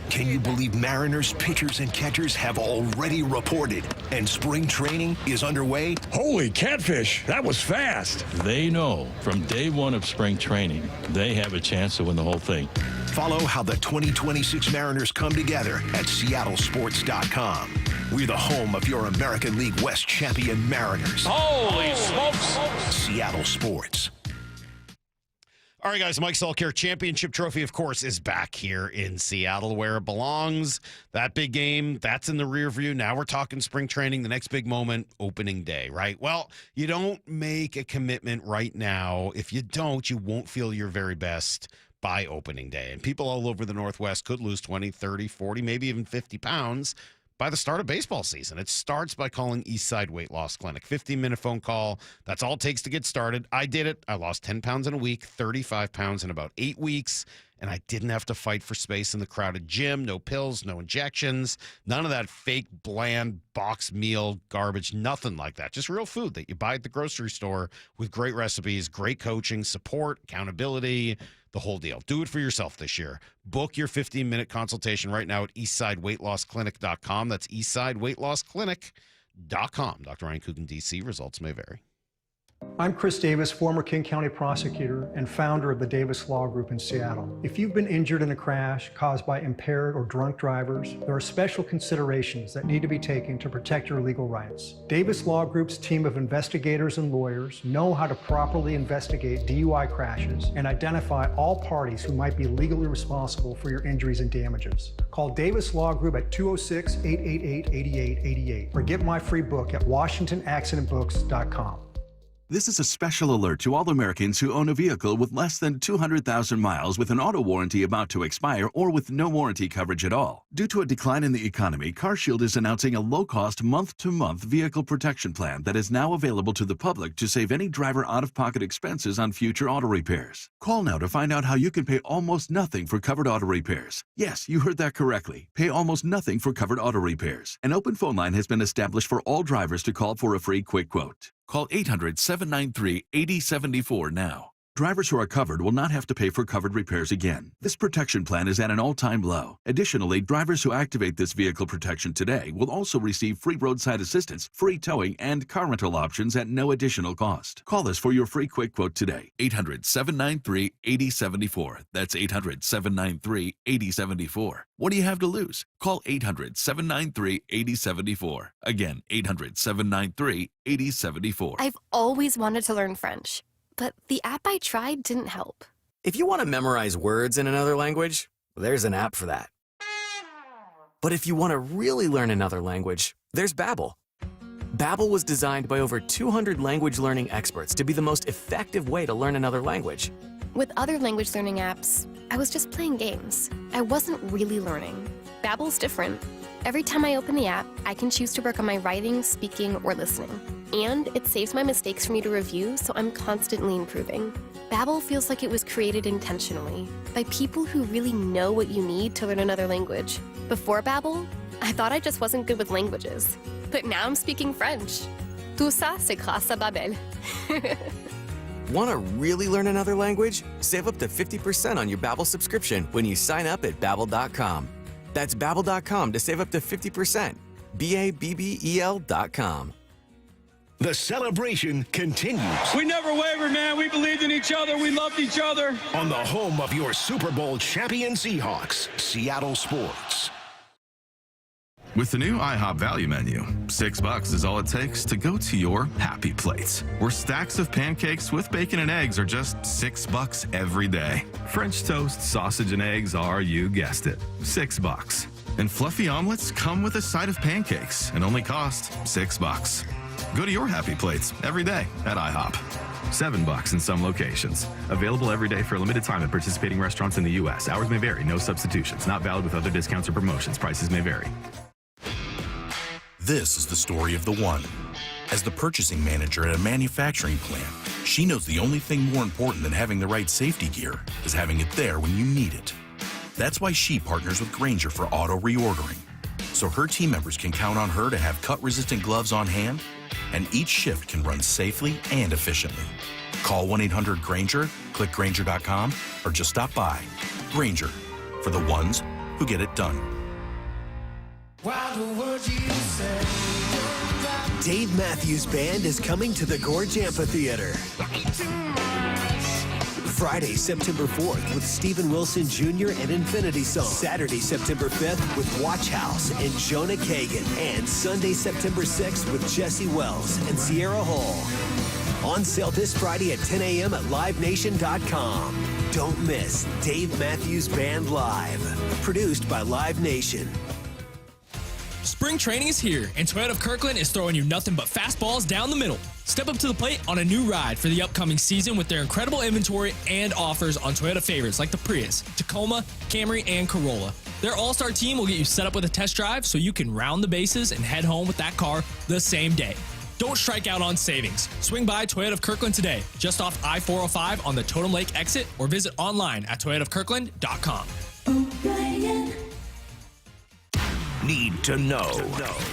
[SPEAKER 5] can you believe Mariners pitchers and catchers have already reported and spring training is underway?
[SPEAKER 8] Holy catfish, that was fast.
[SPEAKER 3] They know from day one of spring training, they have a chance to win the whole thing.
[SPEAKER 5] Follow how the 2026 Mariners come together at seattlesports.com. We're the home of your American League West champion Mariners.
[SPEAKER 8] Holy smokes.
[SPEAKER 5] Seattle Sports.
[SPEAKER 1] All right, guys, Mike Salk here. Championship trophy, of course, is back here in Seattle where it belongs. That big game, that's in the rear view. Now we're talking spring training, the next big moment, opening day, right? Well, you don't make a commitment right now. If you don't, you won't feel your very best by opening day. And people all over the Northwest could lose 20, 30, 40, maybe even 50 pounds by the start of baseball season. It starts by calling Eastside Weight Loss Clinic. 15-minute phone call. That's all it takes to get started. I did it. I lost 10 pounds in a week, 35 pounds in about 8 weeks, and I didn't have to fight for space in the crowded gym. No pills, no injections, none of that fake, bland box meal garbage, nothing like that. Just real food that you buy at the grocery store with great recipes, great coaching, support, accountability, the whole deal. Do it for yourself this year. Book your 15-minute consultation right now at eastsideweightlossclinic.com. That's eastsideweightlossclinic.com. Dr. Ryan Coogan, D.C. Results may vary.
[SPEAKER 4] I'm Chris Davis, former King County prosecutor and founder of the Davis Law Group in Seattle. If you've been injured in a crash caused by impaired or drunk drivers, there are special considerations that need to be taken to protect your legal rights. Davis Law Group's team of investigators and lawyers know how to properly investigate DUI crashes and identify all parties who might be legally responsible for your injuries and damages. Call Davis Law Group at 206-888-8888 or get my free book at WashingtonAccidentBooks.com.
[SPEAKER 12] This is a special alert to all Americans who own a vehicle with less than 200,000 miles with an auto warranty about to expire or with no warranty coverage at all. Due to a decline in the economy, CarShield is announcing a low-cost month-to-month vehicle protection plan that is now available to the public to save any driver out-of-pocket expenses on future auto repairs. Call now to find out how you can pay almost nothing for covered auto repairs. Yes, you heard that correctly. Pay almost nothing for covered auto repairs. An open phone line has been established for all drivers to call for a free quick quote. Call 800-793-8074 now. Drivers who are covered will not have to pay for covered repairs again. This protection plan is at an all-time low. Additionally, drivers who activate this vehicle protection today will also receive free roadside assistance, free towing, and car rental options at no additional cost. Call us for your free quick quote today. 800-793-8074. That's 800-793-8074. What do you have to lose? Call 800-793-8074. Again, 800-793-8074.
[SPEAKER 13] I've always wanted to learn French, but the app I tried didn't help.
[SPEAKER 14] If you want to memorize words in another language, there's an app for that. But if you want to really learn another language, there's Babbel. Babbel was designed by over 200 language learning experts to be the most effective way to learn another language.
[SPEAKER 13] With other language learning apps, I was just playing games. I wasn't really learning. Babbel's different. Every time I open the app, I can choose to work on my writing, speaking, or listening. And it saves my mistakes for me to review, so I'm constantly improving. Babbel feels like it was created intentionally by people who really know what you need to learn another language. Before Babbel, I thought I just wasn't good with languages. But now I'm speaking French. Tout ça, c'est grâce à Babbel.
[SPEAKER 14] Want to really learn another language? Save up to 50% on your Babbel subscription when you sign up at Babbel.com. That's Babbel.com to save up to 50%. Babbel.com.
[SPEAKER 5] The celebration continues.
[SPEAKER 8] We never wavered, man. We believed in each other. We loved each other.
[SPEAKER 5] On the home of your Super Bowl champion Seahawks, Seattle Sports.
[SPEAKER 12] With the new IHOP value menu, $6 is all it takes to go to your happy place, where stacks of pancakes with bacon and eggs are just $6 every day. French toast, sausage, and eggs are, you guessed it, $6. And fluffy omelets come with a side of pancakes and only cost $6. Go to your happy plates every day at IHOP. $7 in some locations. Available every day for a limited time at participating restaurants in the U.S. Hours may vary. No substitutions. Not valid with other discounts or promotions. Prices may vary.
[SPEAKER 7] This is the story of the one. As the purchasing manager at a manufacturing plant, she knows the only thing more important than having the right safety gear is having it there when you need it. That's why she partners with Grainger for auto reordering, so her team members can count on her to have cut-resistant gloves on hand, and each shift can run safely and efficiently. Call 1-800-GRAINGER, click Grainger.com, or just stop by. Grainger, for the ones who get it done.
[SPEAKER 9] Dave Matthews Band is coming to the Gorge Amphitheater. Friday, September 4th with Stephen Wilson Jr. and Infinity Song. Saturday, September 5th with Watch House and Jonah Kagan. And Sunday, September 6th with Jesse Wells and Sierra Hall. On sale this Friday at 10 a.m. at LiveNation.com. Don't miss Dave Matthews Band Live. Produced by Live Nation.
[SPEAKER 15] Spring training is here, and Toyota of Kirkland is throwing you nothing but fastballs down the middle. Step up to the plate on a new ride for the upcoming season with their incredible inventory and offers on Toyota favorites like the Prius, Tacoma, Camry, and Corolla. Their all-star team will get you set up with a test drive so you can round the bases and head home with that car the same day. Don't strike out on savings. Swing by Toyota of Kirkland today, just off I-405 on the Totem Lake exit, or visit online at toyotaofkirkland.com.
[SPEAKER 5] Need to know.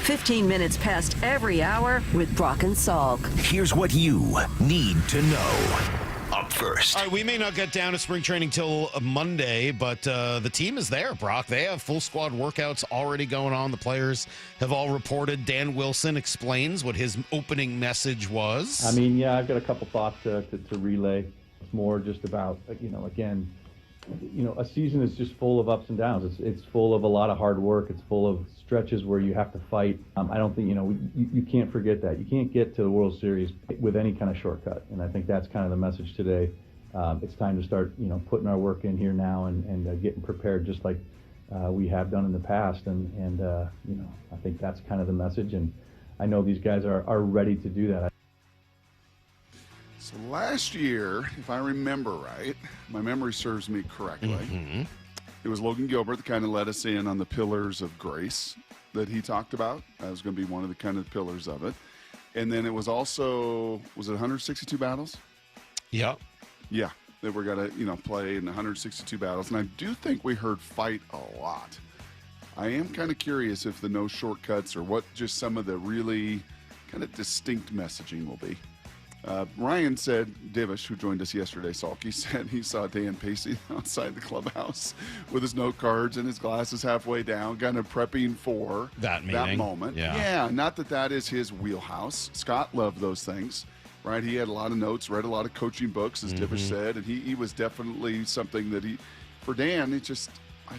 [SPEAKER 23] 15 minutes past every hour with Brock and Salk.
[SPEAKER 5] Here's what you need to know. Up first.
[SPEAKER 1] All right, we may not get down to spring training till Monday, but the team is there, Brock. They have full squad workouts already going on. The players have all reported. Dan Wilson explains what his opening message was.
[SPEAKER 17] I mean, yeah, I've got a couple thoughts to relay. It's more just about, again, a season is just full of ups and downs. It's full of a lot of hard work. It's full of stretches where you have to fight. I don't think, you can't forget that. You can't get to the World Series with any kind of shortcut. And I think that's kind of the message today. It's time to start, putting our work in here now and getting prepared just like we have done in the past. And I think that's kind of the message. And I know these guys are ready to do that.
[SPEAKER 19] So last year, if I remember right, my memory serves me correctly, it was Logan Gilbert that kind of led us in on the pillars of grace that he talked about. That was going to be one of the kind of pillars of it. And then it was also, was it 162 battles?
[SPEAKER 1] Yeah.
[SPEAKER 19] Yeah, that we're going to, play in 162 battles. And I do think we heard fight a lot. I am kind of curious if the no shortcuts or what just some of the really kind of distinct messaging will be. Ryan said, Divish, who joined us yesterday, Salk, he said he saw Dan Pacey outside the clubhouse with his note cards and his glasses halfway down, kind of prepping for
[SPEAKER 1] that
[SPEAKER 19] moment. Yeah, not that is his wheelhouse. Scott loved those things, right? He had a lot of notes, read a lot of coaching books, as Divish said, and he was definitely something that for Dan, it just, I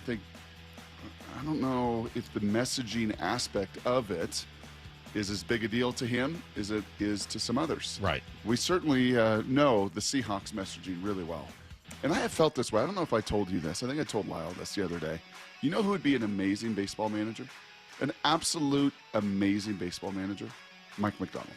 [SPEAKER 19] don't know if the messaging aspect of it is as big a deal to him as it is to some others.
[SPEAKER 1] Right.
[SPEAKER 19] We certainly know the Seahawks messaging really well. And I have felt this way. I don't know if I told you this. I think I told Lyle this the other day. You know who would be an amazing baseball manager? An absolute amazing baseball manager? Mike McDonald.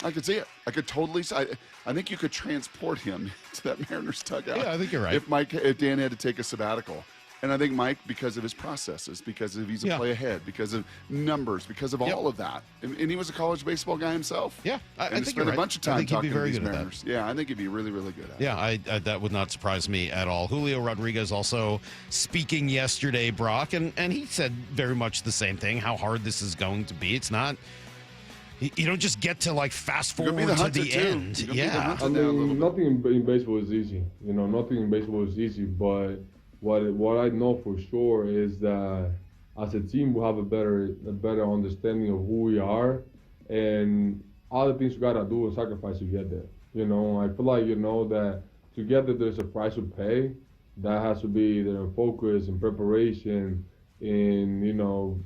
[SPEAKER 19] I could see it. I could totally see it. I think you could transport him to that Mariners dugout.
[SPEAKER 1] Yeah, I think you're right.
[SPEAKER 19] If Dan had to take a sabbatical. And I think Mike, because of his processes, because of he's a play ahead, because of numbers, because of all of that. And he was a college baseball guy himself.
[SPEAKER 1] Yeah, I think
[SPEAKER 19] spent
[SPEAKER 1] you're right.
[SPEAKER 19] a bunch of
[SPEAKER 1] I
[SPEAKER 19] time
[SPEAKER 1] think he'd be
[SPEAKER 19] talking
[SPEAKER 1] very
[SPEAKER 19] to these
[SPEAKER 1] good at
[SPEAKER 19] Mariners. Yeah, I think he'd be really, really good at it.
[SPEAKER 1] Yeah, I that would not surprise me at all. Julio Rodriguez also speaking yesterday, Brock, and he said very much the same thing, how hard this is going to be. It's not... You don't just get to, like, fast forward to the end. Yeah.
[SPEAKER 18] I mean, nothing in baseball is easy. You know, nothing in baseball is easy. But what I know for sure is that as a team, we'll have a better understanding of who we are and all the things you got to do and sacrifice to get there. You know, I feel like, you know, that to get there, there's a price to pay. That has to be there in focus and preparation and, you know,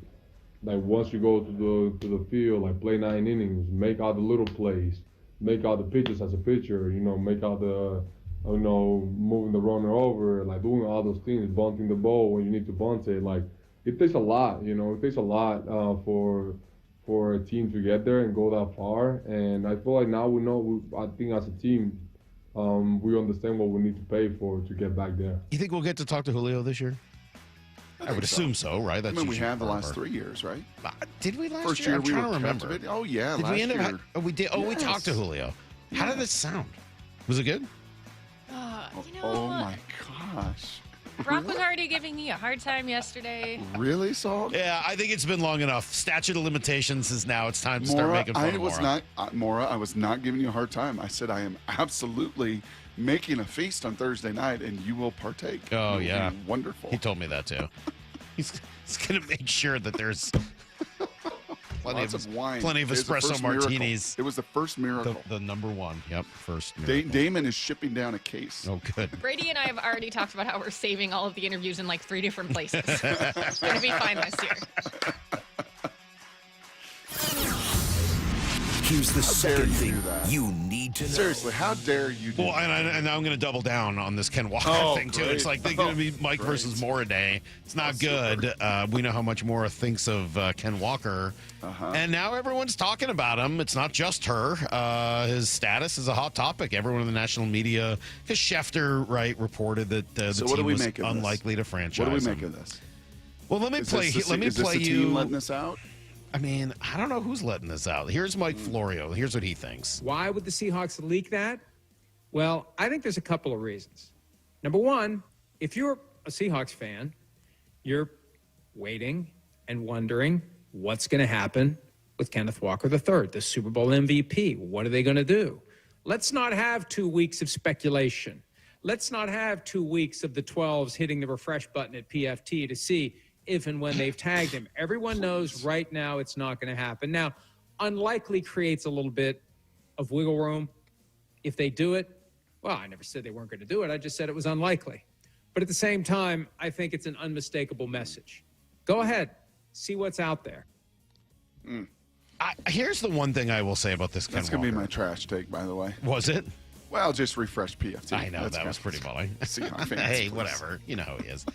[SPEAKER 18] like once you go to the field, like play 9 innings, make all the little plays, make all the pitches as a pitcher, you know, make all the, you know, moving the runner over, like doing all those things, bunting the ball when you need to bunt it. Like it takes a lot, you know, it takes a lot for a team to get there and go that far. And I feel like now we know, I think as a team, we understand what we need to pay for to get back there.
[SPEAKER 1] You think we'll get to talk to Julio this year? I would assume so, right?
[SPEAKER 19] That's we have the last 3 years, right?
[SPEAKER 1] Did we last
[SPEAKER 19] First
[SPEAKER 1] year? I'm
[SPEAKER 19] we
[SPEAKER 1] trying
[SPEAKER 19] were
[SPEAKER 1] to remember.
[SPEAKER 19] captivated. Oh, yeah,
[SPEAKER 1] did
[SPEAKER 19] last
[SPEAKER 1] we end
[SPEAKER 19] year.
[SPEAKER 1] up? Oh, we did. Oh, we talked to Julio. How did it sound? Was it good?
[SPEAKER 19] Oh my gosh.
[SPEAKER 2] Brock was already giving me a hard time yesterday.
[SPEAKER 19] Really, Salk?
[SPEAKER 1] Yeah, I think it's been long enough. Statute of limitations is now. It's time to start making fun of Maura.
[SPEAKER 19] Maura, I was not giving you a hard time. I said I am absolutely making a feast on Thursday night, and you will partake.
[SPEAKER 1] Oh, yeah.
[SPEAKER 19] Wonderful.
[SPEAKER 1] He told me that, too. He's going to make sure that there's plenty of
[SPEAKER 19] wine.
[SPEAKER 1] Plenty of espresso martinis.
[SPEAKER 19] It was the first miracle.
[SPEAKER 1] The number one. Yep, first miracle.
[SPEAKER 19] Damon is shipping down a case.
[SPEAKER 1] Oh, good.
[SPEAKER 2] Brady and I have already talked about how we're saving all of the interviews in like 3 different places. It's going to be fine this year.
[SPEAKER 5] Here's the second thing you need to know.
[SPEAKER 19] Seriously, how dare you do
[SPEAKER 1] Well, and now I'm going to double down on this Ken Walker thing, too.
[SPEAKER 19] Great.
[SPEAKER 1] It's like they're going to be Mike versus Maura day. It's not good. We know how much Maura thinks of Ken Walker. And now everyone's talking about him. It's not just her. His status is a hot topic. Everyone in the national media, because Schefter, reported that the team was unlikely to franchise
[SPEAKER 19] What do we make
[SPEAKER 1] him.
[SPEAKER 19] of this?
[SPEAKER 1] Well, let me play
[SPEAKER 19] Is
[SPEAKER 1] you.
[SPEAKER 19] the team letting this out?
[SPEAKER 1] I mean, I don't know who's letting this out. Here's Mike Florio. Here's what he thinks.
[SPEAKER 20] Why would the Seahawks leak that? Well, I think there's a couple of reasons. Number one, if you're a Seahawks fan, you're waiting and wondering what's going to happen with Kenneth Walker III, the Super Bowl MVP. What are they going to do? Let's not have 2 weeks of speculation. Let's not have 2 weeks of the 12s hitting the refresh button at PFT to see if and when they've tagged him. Everyone knows right now it's not going to happen. Now, unlikely creates a little bit of wiggle room. If they do it, well, I never said they weren't going to do it. I just said it was unlikely. But at the same time, I think it's an unmistakable message. Go ahead. See what's out there.
[SPEAKER 1] Here's the one thing I will say about this Ken Walker.
[SPEAKER 19] That's going to be my trash take, by the way.
[SPEAKER 1] Was it?
[SPEAKER 19] Well, just refresh PFT.
[SPEAKER 1] I know, that was pretty funny.
[SPEAKER 19] Hey,
[SPEAKER 1] whatever. You know how he is.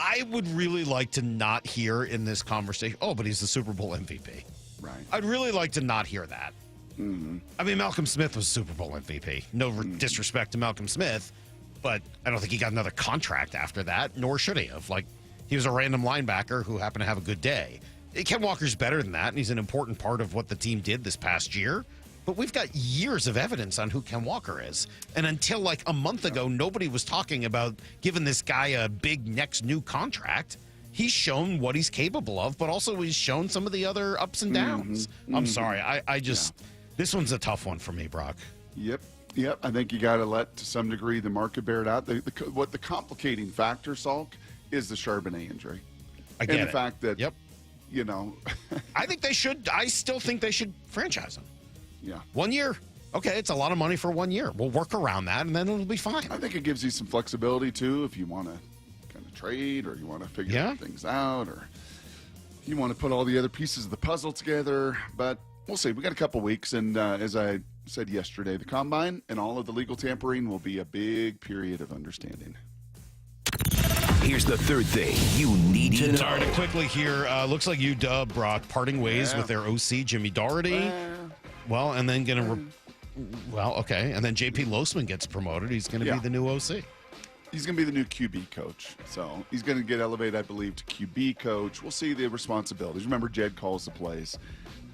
[SPEAKER 1] I would really like to not hear in this conversation, but he's the Super Bowl MVP.
[SPEAKER 19] Right.
[SPEAKER 1] I'd really like to not hear that.
[SPEAKER 19] Mm-hmm.
[SPEAKER 1] I mean, Malcolm Smith was Super Bowl MVP. No disrespect to Malcolm Smith, but I don't think he got another contract after that, nor should he have. Like, he was a random linebacker who happened to have a good day. Ken Walker's better than that, and he's an important part of what the team did this past year. But we've got years of evidence on who Ken Walker is. And until like a month ago, nobody was talking about giving this guy a big next new contract. He's shown what he's capable of, but also he's shown some of the other ups and downs. I'm sorry. I just, this one's a tough one for me, Brock.
[SPEAKER 19] Yep. I think you got to let, to some degree, the market bear it out. What the complicating factor, Salk, is the Charbonnet injury.
[SPEAKER 1] I get
[SPEAKER 19] and the fact that, you know.
[SPEAKER 1] I still think they should franchise him.
[SPEAKER 19] Yeah.
[SPEAKER 1] 1 year. Okay, it's a lot of money for 1 year. We'll work around that, and then it'll be fine.
[SPEAKER 19] I think it gives you some flexibility, too, if you want to kind of trade or you want to figure things out or you want to put all the other pieces of the puzzle together. But we'll see. We got a couple weeks, and as I said yesterday, the Combine and all of the legal tampering will be a big period of understanding.
[SPEAKER 5] Here's the third thing you need to know.
[SPEAKER 1] Sorry to quickly here. Looks like UW, Brock, parting ways with their OC, Jimmy Doherty. Well, and then and then JP Losman gets promoted. He's going to be the new OC.
[SPEAKER 19] He's going to be the new QB coach. So he's going to get elevated, I believe, to QB coach. We'll see the responsibilities. Remember, Jed calls the plays.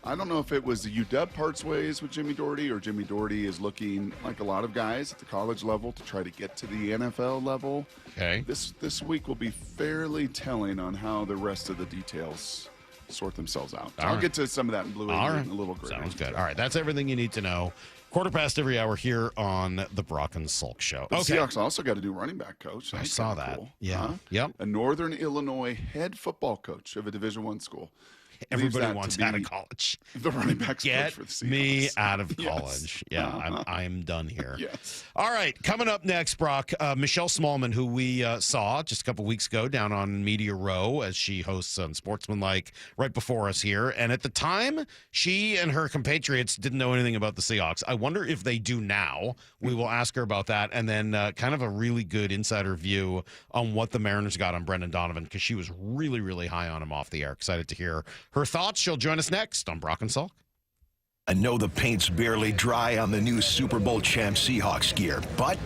[SPEAKER 19] I don't know if it was the UW parts ways with Jimmy Doherty, or Jimmy Doherty is looking like a lot of guys at the college level to try to get to the NFL level.
[SPEAKER 1] Okay.
[SPEAKER 19] This week will be fairly telling on how the rest of the details sort themselves out. So I'll get to some of that in Blue Apron in a little bit.
[SPEAKER 1] Sounds good. All right, that's everything you need to know. 1/4 every hour here on the Brock and Salk Show.
[SPEAKER 19] The Seahawks also got a new running back coach.
[SPEAKER 1] I saw that.
[SPEAKER 19] Cool.
[SPEAKER 1] Yeah. Yep.
[SPEAKER 19] A Northern Illinois head football coach of a Division I school.
[SPEAKER 1] Everybody wants out of college.
[SPEAKER 19] The running backs
[SPEAKER 1] Get
[SPEAKER 19] coach for the Seahawks.
[SPEAKER 1] me out of college.
[SPEAKER 19] Yes.
[SPEAKER 1] Yeah, I'm done here.
[SPEAKER 19] Yes.
[SPEAKER 1] All right, coming up next, Brock, Michelle Smallmon, who we saw just a couple weeks ago down on Media Row as she hosts Unsportsmanlike right before us here. And at the time, she and her compatriots didn't know anything about the Seahawks. I wonder if they do now. We will ask her about that. And then kind of a really good insider view on what the Mariners got on Brendan Donovan, because she was really, really high on him off the air. Excited to hear her thoughts. She'll join us next on Brock and Salk.
[SPEAKER 5] I know the paint's barely dry on the new Super Bowl champ Seahawks gear, but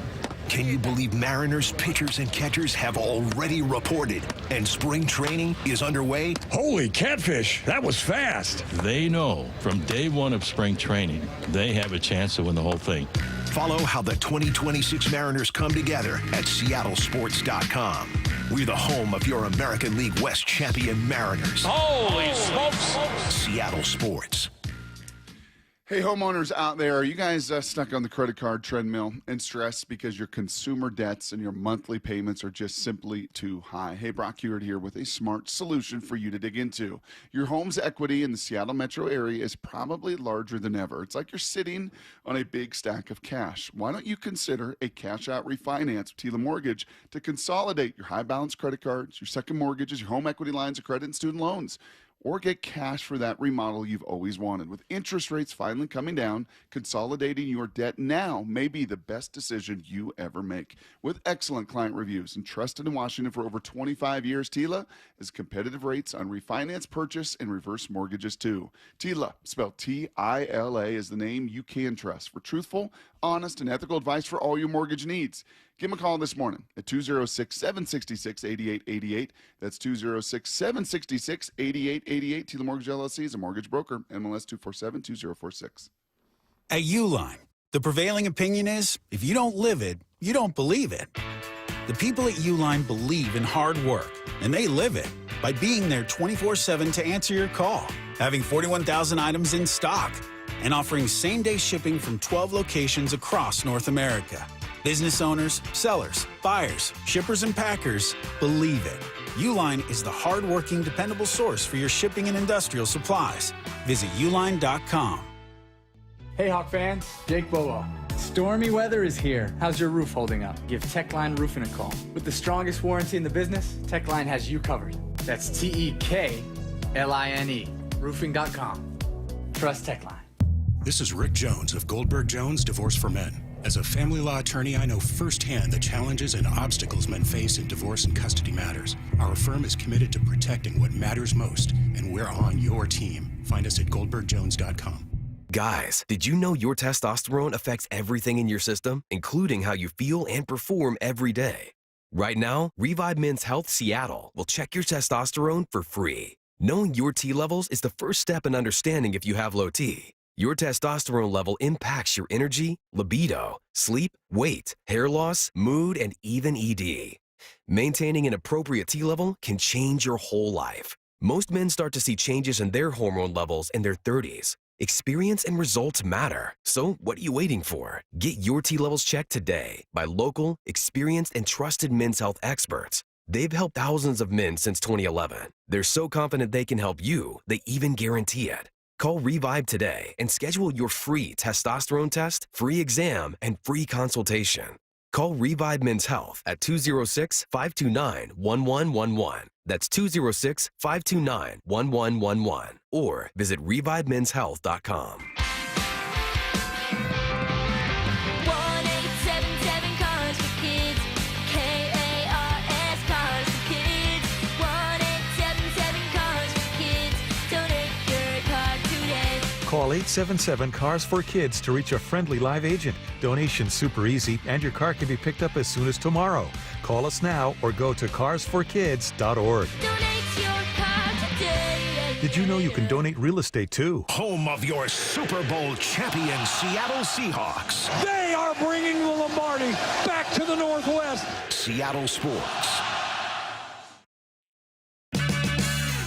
[SPEAKER 5] can you believe Mariners pitchers and catchers have already reported and spring training is underway?
[SPEAKER 3] Holy catfish, that was fast. They know from day one of spring training, they have a chance to win the whole thing.
[SPEAKER 5] Follow how the 2026 Mariners come together at seattlesports.com. We're the home of your American League West champion Mariners.
[SPEAKER 8] Holy smokes!
[SPEAKER 5] Seattle Sports.
[SPEAKER 19] Hey, homeowners out there, are you guys stuck on the credit card treadmill and stressed because your consumer debts and your monthly payments are just simply too high? Hey, Brock Hewitt here with a smart solution for you to dig into. Your home's equity in the Seattle metro area is probably larger than ever. It's like you're sitting on a big stack of cash. Why don't you consider a cash-out refinance with Tila Mortgage to consolidate your high-balance credit cards, your second mortgages, your home equity lines of credit, and student loans? Or get cash for that remodel you've always wanted. With interest rates finally coming down, consolidating your debt now may be the best decision you ever make. With excellent client reviews and trusted in Washington for over 25 years, Tila has competitive rates on refinance, purchase, and reverse mortgages too. Tila, spelled T-I-L-A, is the name you can trust for truthful, honest, and ethical advice for all your mortgage needs. Give them a call this morning at 206-766-8888. That's 206-766-8888. Tila Mortgage LLC is a mortgage broker. MLS 247-2046.
[SPEAKER 6] At Uline, the prevailing opinion is, if you don't live it, you don't believe it. The people at Uline believe in hard work, and they live it by being there 24/7 to answer your call, having 41,000 items in stock, and offering same-day shipping from 12 locations across North America. Business owners, sellers, buyers, shippers, and packers believe it. Uline is the hard-working, dependable source for your shipping and industrial supplies. Visit uline.com.
[SPEAKER 21] Hey Hawk fans, Jake Bobo. Stormy weather is here. How's your roof holding up? Give Techline Roofing a call. With the strongest warranty in the business, Techline has you covered. That's Tekline, roofing.com. Trust Techline.
[SPEAKER 22] This is Rick Jones of Goldberg Jones Divorce for Men. As a family law attorney, I know firsthand the challenges and obstacles men face in divorce and custody matters. Our firm is committed to protecting what matters most, and we're on your team. Find us at goldbergjones.com.
[SPEAKER 24] Guys, did you know your testosterone affects everything in your system, including how you feel and perform every day? Right now, Revive Men's Health Seattle will check your testosterone for free. Knowing your T levels is the first step in understanding if you have low T. Your testosterone level impacts your energy, libido, sleep, weight, hair loss, mood, and even ED. Maintaining an appropriate T level can change your whole life. Most men start to see changes in their hormone levels in their 30s. Experience and results matter. So what are you waiting for? Get your T levels checked today by local, experienced, and trusted men's health experts. They've helped thousands of men since 2011. They're so confident they can help you, they even guarantee it. Call Revive today and schedule your free testosterone test, free exam, and free consultation. Call Revive Men's Health at 206-529-1111. That's 206-529-1111. Or visit revivemenshealth.com.
[SPEAKER 25] 1-877 Cars for Kids. K-A-R-S Cars for Kids. 1-877 Cars for Kids. Donate your car today.
[SPEAKER 26] Call 877 Cars for Kids to reach a friendly live agent. Donation's super easy, and your car can be picked up as soon as tomorrow. Call us now or go to carsforkids.org.
[SPEAKER 25] Donate your car today.
[SPEAKER 26] Did you know you can donate real estate too?
[SPEAKER 5] Home of your Super Bowl champion Seattle Seahawks.
[SPEAKER 8] They are bringing the Lombardi back to the Northwest.
[SPEAKER 5] Seattle Sports.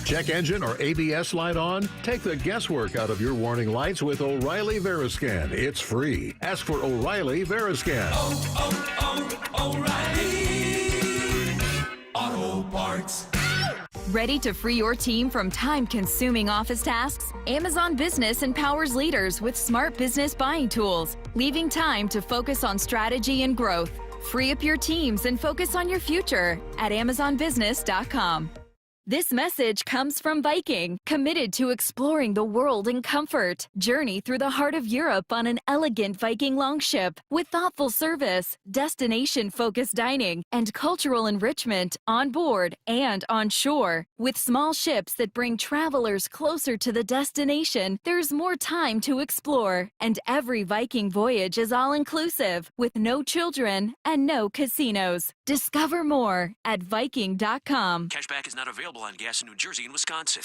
[SPEAKER 4] Check engine or ABS light on? Take the guesswork out of your warning lights with O'Reilly Veriscan. It's free. Ask for O'Reilly Veriscan.
[SPEAKER 10] O'Reilly Auto Parts.
[SPEAKER 11] Ready to free your team from time-consuming office tasks? Amazon Business empowers leaders with smart business buying tools, leaving time to focus on strategy and growth. Free up your teams and focus on your future at AmazonBusiness.com. This message comes from Viking, committed to exploring the world in comfort. Journey through the heart of Europe on an elegant Viking longship with thoughtful service, destination-focused dining, and cultural enrichment on board and on shore. With small ships that bring travelers closer to the destination, there's more time to explore. And every Viking voyage is all-inclusive, with no children and no casinos. Discover more at Viking.com.
[SPEAKER 13] Cashback is not available on gas in New Jersey and Wisconsin.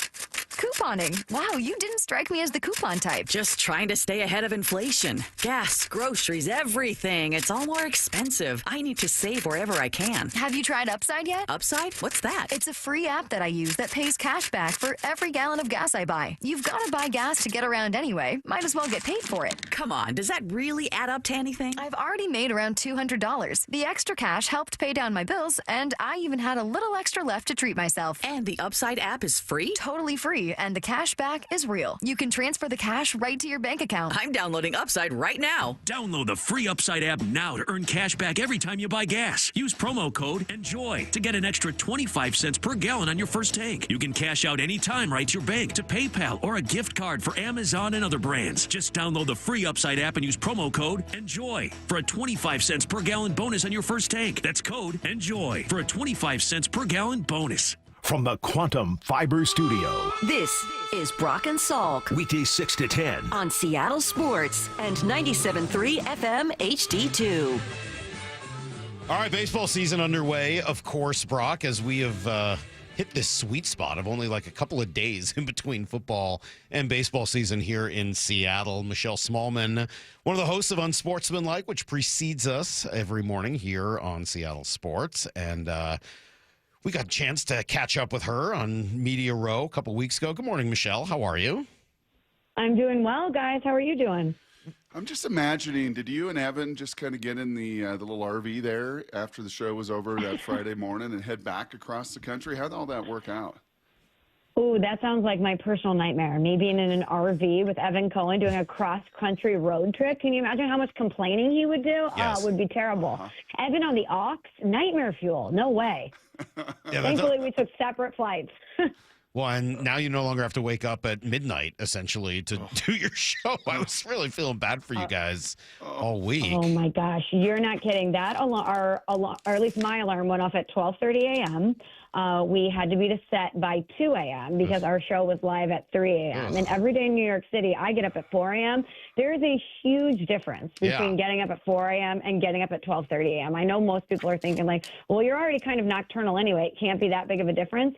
[SPEAKER 14] Couponing. Wow, you didn't strike me as the coupon type.
[SPEAKER 16] Just trying to stay ahead of inflation. Gas, groceries, everything. It's all more expensive. I need to save wherever I can.
[SPEAKER 14] Have you tried Upside yet?
[SPEAKER 16] Upside? What's that?
[SPEAKER 14] It's a free app that I use that pays cash back for every gallon of gas I buy. You've got to buy gas to get around anyway. Might as well get paid for it.
[SPEAKER 16] Come on, does that really add up to anything?
[SPEAKER 14] I've already made around $200. The extra cash helped pay down my bills, and I even had a little extra left to treat myself.
[SPEAKER 16] And the Upside app is free?
[SPEAKER 14] Totally free, and the cash back is real. You can transfer the cash right to your bank account.
[SPEAKER 16] I'm downloading Upside right now.
[SPEAKER 13] Download the free Upside app now to earn cash back every time you buy gas. Use promo code ENJOY to get an extra 25 cents per gallon on your first tank. You can cash out anytime right to your bank, to PayPal, or a gift card for Amazon and other brands. Just download the free Upside app and use promo code ENJOY for a 25 cents per gallon bonus on your first tank. That's code ENJOY for a 25 cents per gallon bonus.
[SPEAKER 5] From the Quantum Fiber Studio.
[SPEAKER 23] This is Brock and Salk
[SPEAKER 5] Weekdays 6 to 10.
[SPEAKER 23] on Seattle Sports and 97.3 FM HD2.
[SPEAKER 1] All right, baseball season underway, of course, Brock, as we have hit this sweet spot of only like a couple of days in between football and baseball season here in Seattle. Michelle Smallmon, one of the hosts of Unsportsmanlike, which precedes us every morning here on Seattle Sports. And we got a chance to catch up with her on Media Row a couple weeks ago. Good morning, Michelle. How are you?
[SPEAKER 27] I'm doing well, guys. How are you doing?
[SPEAKER 19] I'm just imagining, did you and Evan just kind of get in the little RV there after the show was over that Friday morning and head back across the country? How'd all that work out?
[SPEAKER 27] Ooh, that sounds like my personal nightmare. Me being in an RV with Evan Cohen doing a cross-country road trip. Can you imagine how much complaining he would do?
[SPEAKER 1] Yes.
[SPEAKER 27] It would be terrible. Evan on the aux, nightmare fuel. No way. Thankfully, we took separate flights.
[SPEAKER 1] Well, and now you no longer have to wake up at midnight, essentially, to do your show. I was really feeling bad for you guys all week.
[SPEAKER 27] Oh, my gosh. You're not kidding. That alarm, or at least my alarm, went off at 12:30 a.m. We had to be to set by 2 a.m. because our show was live at 3 a.m. And every day in New York City, I get up at 4 a.m. There's a huge difference between getting up at 4 a.m. and getting up at 12:30 a.m. I know most people are thinking like, well, you're already kind of nocturnal anyway. It can't be that big of a difference.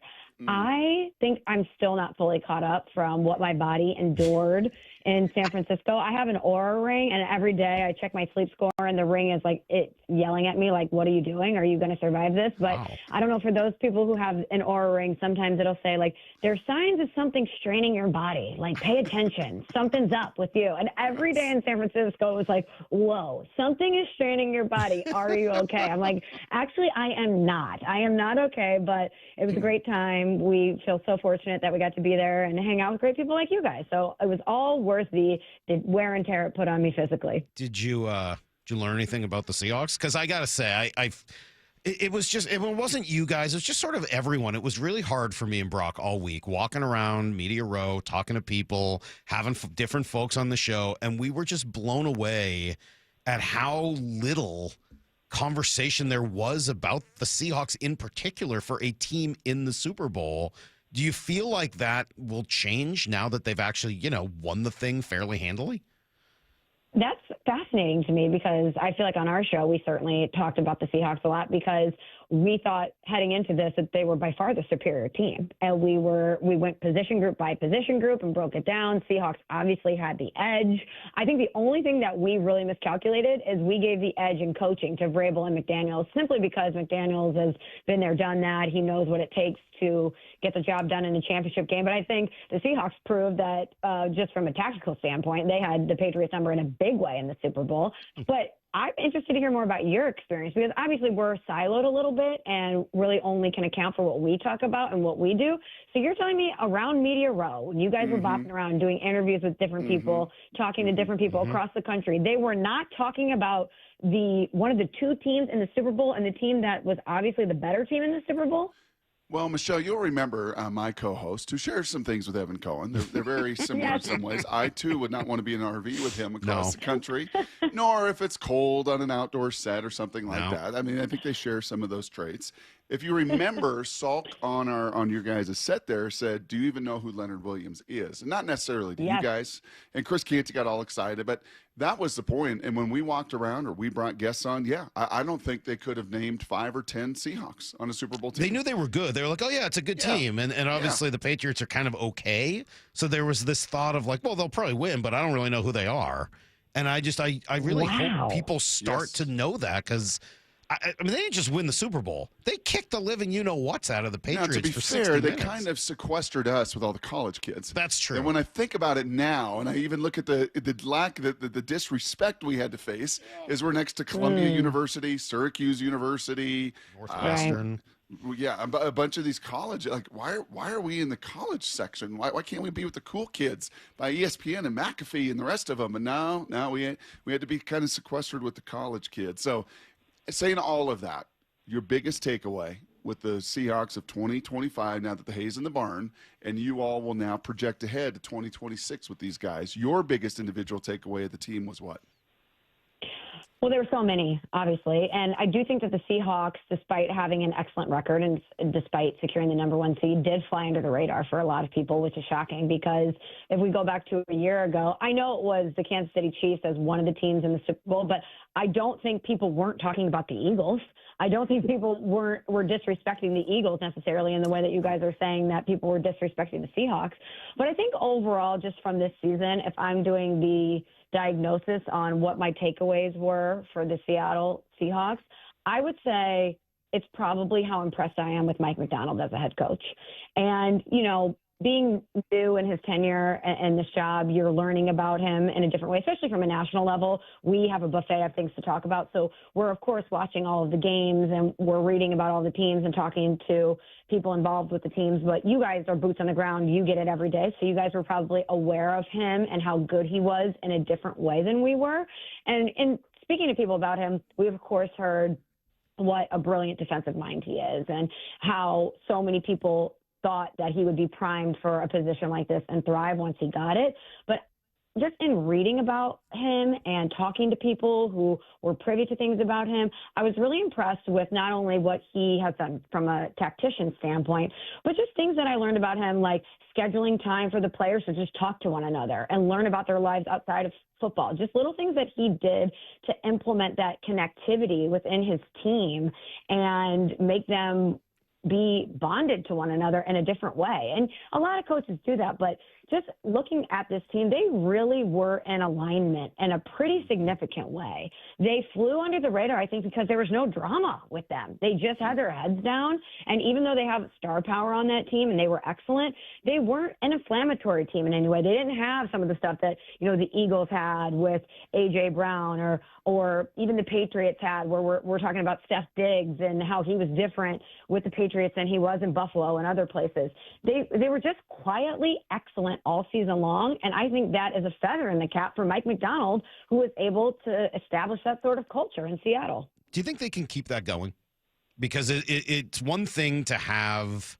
[SPEAKER 27] I think I'm still not fully caught up from what my body endured in San Francisco. I have an Oura ring, and every day I check my sleep score, and the ring is like, it's yelling at me like, what are you doing? Are you going to survive this? But I don't know, for those people who have an Oura ring, sometimes it'll say like, there's signs of something straining your body. Like, pay attention. Something's up with you. And every day in San Francisco, it was like, whoa, something is straining your body. Are you okay? I'm like, actually, I am not. I am not okay, but it was a great time. We feel so fortunate that we got to be there and hang out with great people like you guys. So it was all worth the wear and tear it put on me physically.
[SPEAKER 1] Did you learn anything about the Seahawks? Because I gotta say, it wasn't you guys. It was just sort of everyone. It was really hard for me and Brock all week, walking around Media Row, talking to people, having different folks on the show, and we were just blown away at how little conversation there was about the Seahawks in particular for a team in the Super Bowl. Do you feel like that will change now that they've actually, won the thing fairly handily? That's fascinating to me because I feel like on our show, we certainly talked about the Seahawks a lot because
[SPEAKER 27] we thought heading into this that they were by far the superior team. And we went position group by position group and broke it down. Seahawks obviously had the edge. I think the only thing that we really miscalculated is we gave the edge in coaching to Vrabel and McDaniels, simply because McDaniels has been there, done that. He knows what it takes to get the job done in a championship game. But I think the Seahawks proved that just from a tactical standpoint, they had the Patriots number in a big way in the Super Bowl. But I'm interested to hear more about your experience, because obviously we're siloed a little bit and really only can account for what we talk about and what we do. So you're telling me around Media Row, when you guys were bopping around doing interviews with different people, talking to different people across the country, they were not talking about one of the two teams in the Super Bowl and the team that was obviously the better team in the Super Bowl?
[SPEAKER 19] Well, Michelle, you'll remember my co-host who shares some things with Evan Cohen. They're very similar in some ways. I, too, would not want to be in an RV with him across the country, nor if it's cold on an outdoor set or something like that. I mean, I think they share some of those traits. If you remember, Salk on your guys' set there said, do you even know who Leonard Williams is? And not necessarily to you guys. And Chris Canty got all excited, but that was the point. And when we walked around or we brought guests on, I don't think they could have named 5 or 10 Seahawks on a Super Bowl team.
[SPEAKER 1] They knew they were good. They were like, oh, yeah, it's a good team. And obviously the Patriots are kind of okay. So there was this thought of like, well, they'll probably win, but I don't really know who they are. And I really hope people start to know that, because I mean, they didn't just win the Super Bowl. They kicked the living you-know-whats out of the Patriots
[SPEAKER 19] now, to be
[SPEAKER 1] for
[SPEAKER 19] fair,
[SPEAKER 1] 60
[SPEAKER 19] they
[SPEAKER 1] minutes.
[SPEAKER 19] kind of sequestered us with all the college kids.
[SPEAKER 1] That's true.
[SPEAKER 19] And when I think about it now, and I even look at the disrespect we had to face, is we're next to Columbia University, Syracuse University,
[SPEAKER 1] Northwestern.
[SPEAKER 19] A bunch of these college. Like, why are we in the college section? Why can't we be with the cool kids by ESPN and McAfee and the rest of them? And now we had to be kind of sequestered with the college kids. So, saying all of that, your biggest takeaway with the Seahawks of 2025, now that the hay's in the barn, and you all will now project ahead to 2026 with these guys, your biggest individual takeaway of the team was what?
[SPEAKER 27] Well, there were so many, obviously. And I do think that the Seahawks, despite having an excellent record and despite securing the number 1 seed, did fly under the radar for a lot of people, which is shocking, because if we go back to a year ago, I know it was the Kansas City Chiefs as one of the teams in the Super Bowl, but I don't think people weren't talking about the Eagles. I don't think people were disrespecting the Eagles necessarily in the way that you guys are saying that people were disrespecting the Seahawks. But I think overall, just from this season, if I'm doing the diagnosis on what my takeaways were for the Seattle Seahawks, I would say it's probably how impressed I am with Mike Macdonald as a head coach. And, being new in his tenure and this job, you're learning about him in a different way, especially from a national level. We have a buffet of things to talk about. So we're, of course, watching all of the games and we're reading about all the teams and talking to people involved with the teams. But you guys are boots on the ground. You get it every day. So you guys were probably aware of him and how good he was in a different way than we were. And in speaking to people about him, we've, of course, heard what a brilliant defensive mind he is and how so many people thought that he would be primed for a position like this and thrive once he got it. But just in reading about him and talking to people who were privy to things about him, I was really impressed with not only what he has done from a tactician standpoint, but just things that I learned about him, like scheduling time for the players to just talk to one another and learn about their lives outside of football. Just little things that he did to implement that connectivity within his team and make them be bonded to one another in a different way. And a lot of coaches do that, but just looking at this team, they really were in alignment in a pretty significant way. They flew under the radar, I think, because there was no drama with them. They just had their heads down. And even though they have star power on that team and they were excellent, they weren't an inflammatory team in any way. They didn't have some of the stuff that, the Eagles had with A.J. Brown or even the Patriots had, where we're talking about Steph Diggs and how he was different with the Patriots than he was in Buffalo and other places. They were just quietly excellent all season long, and I think that is a feather in the cap for Mike Macdonald, who was able to establish that sort of culture in Seattle.
[SPEAKER 1] Do you think they can keep that going? Because it's one thing to have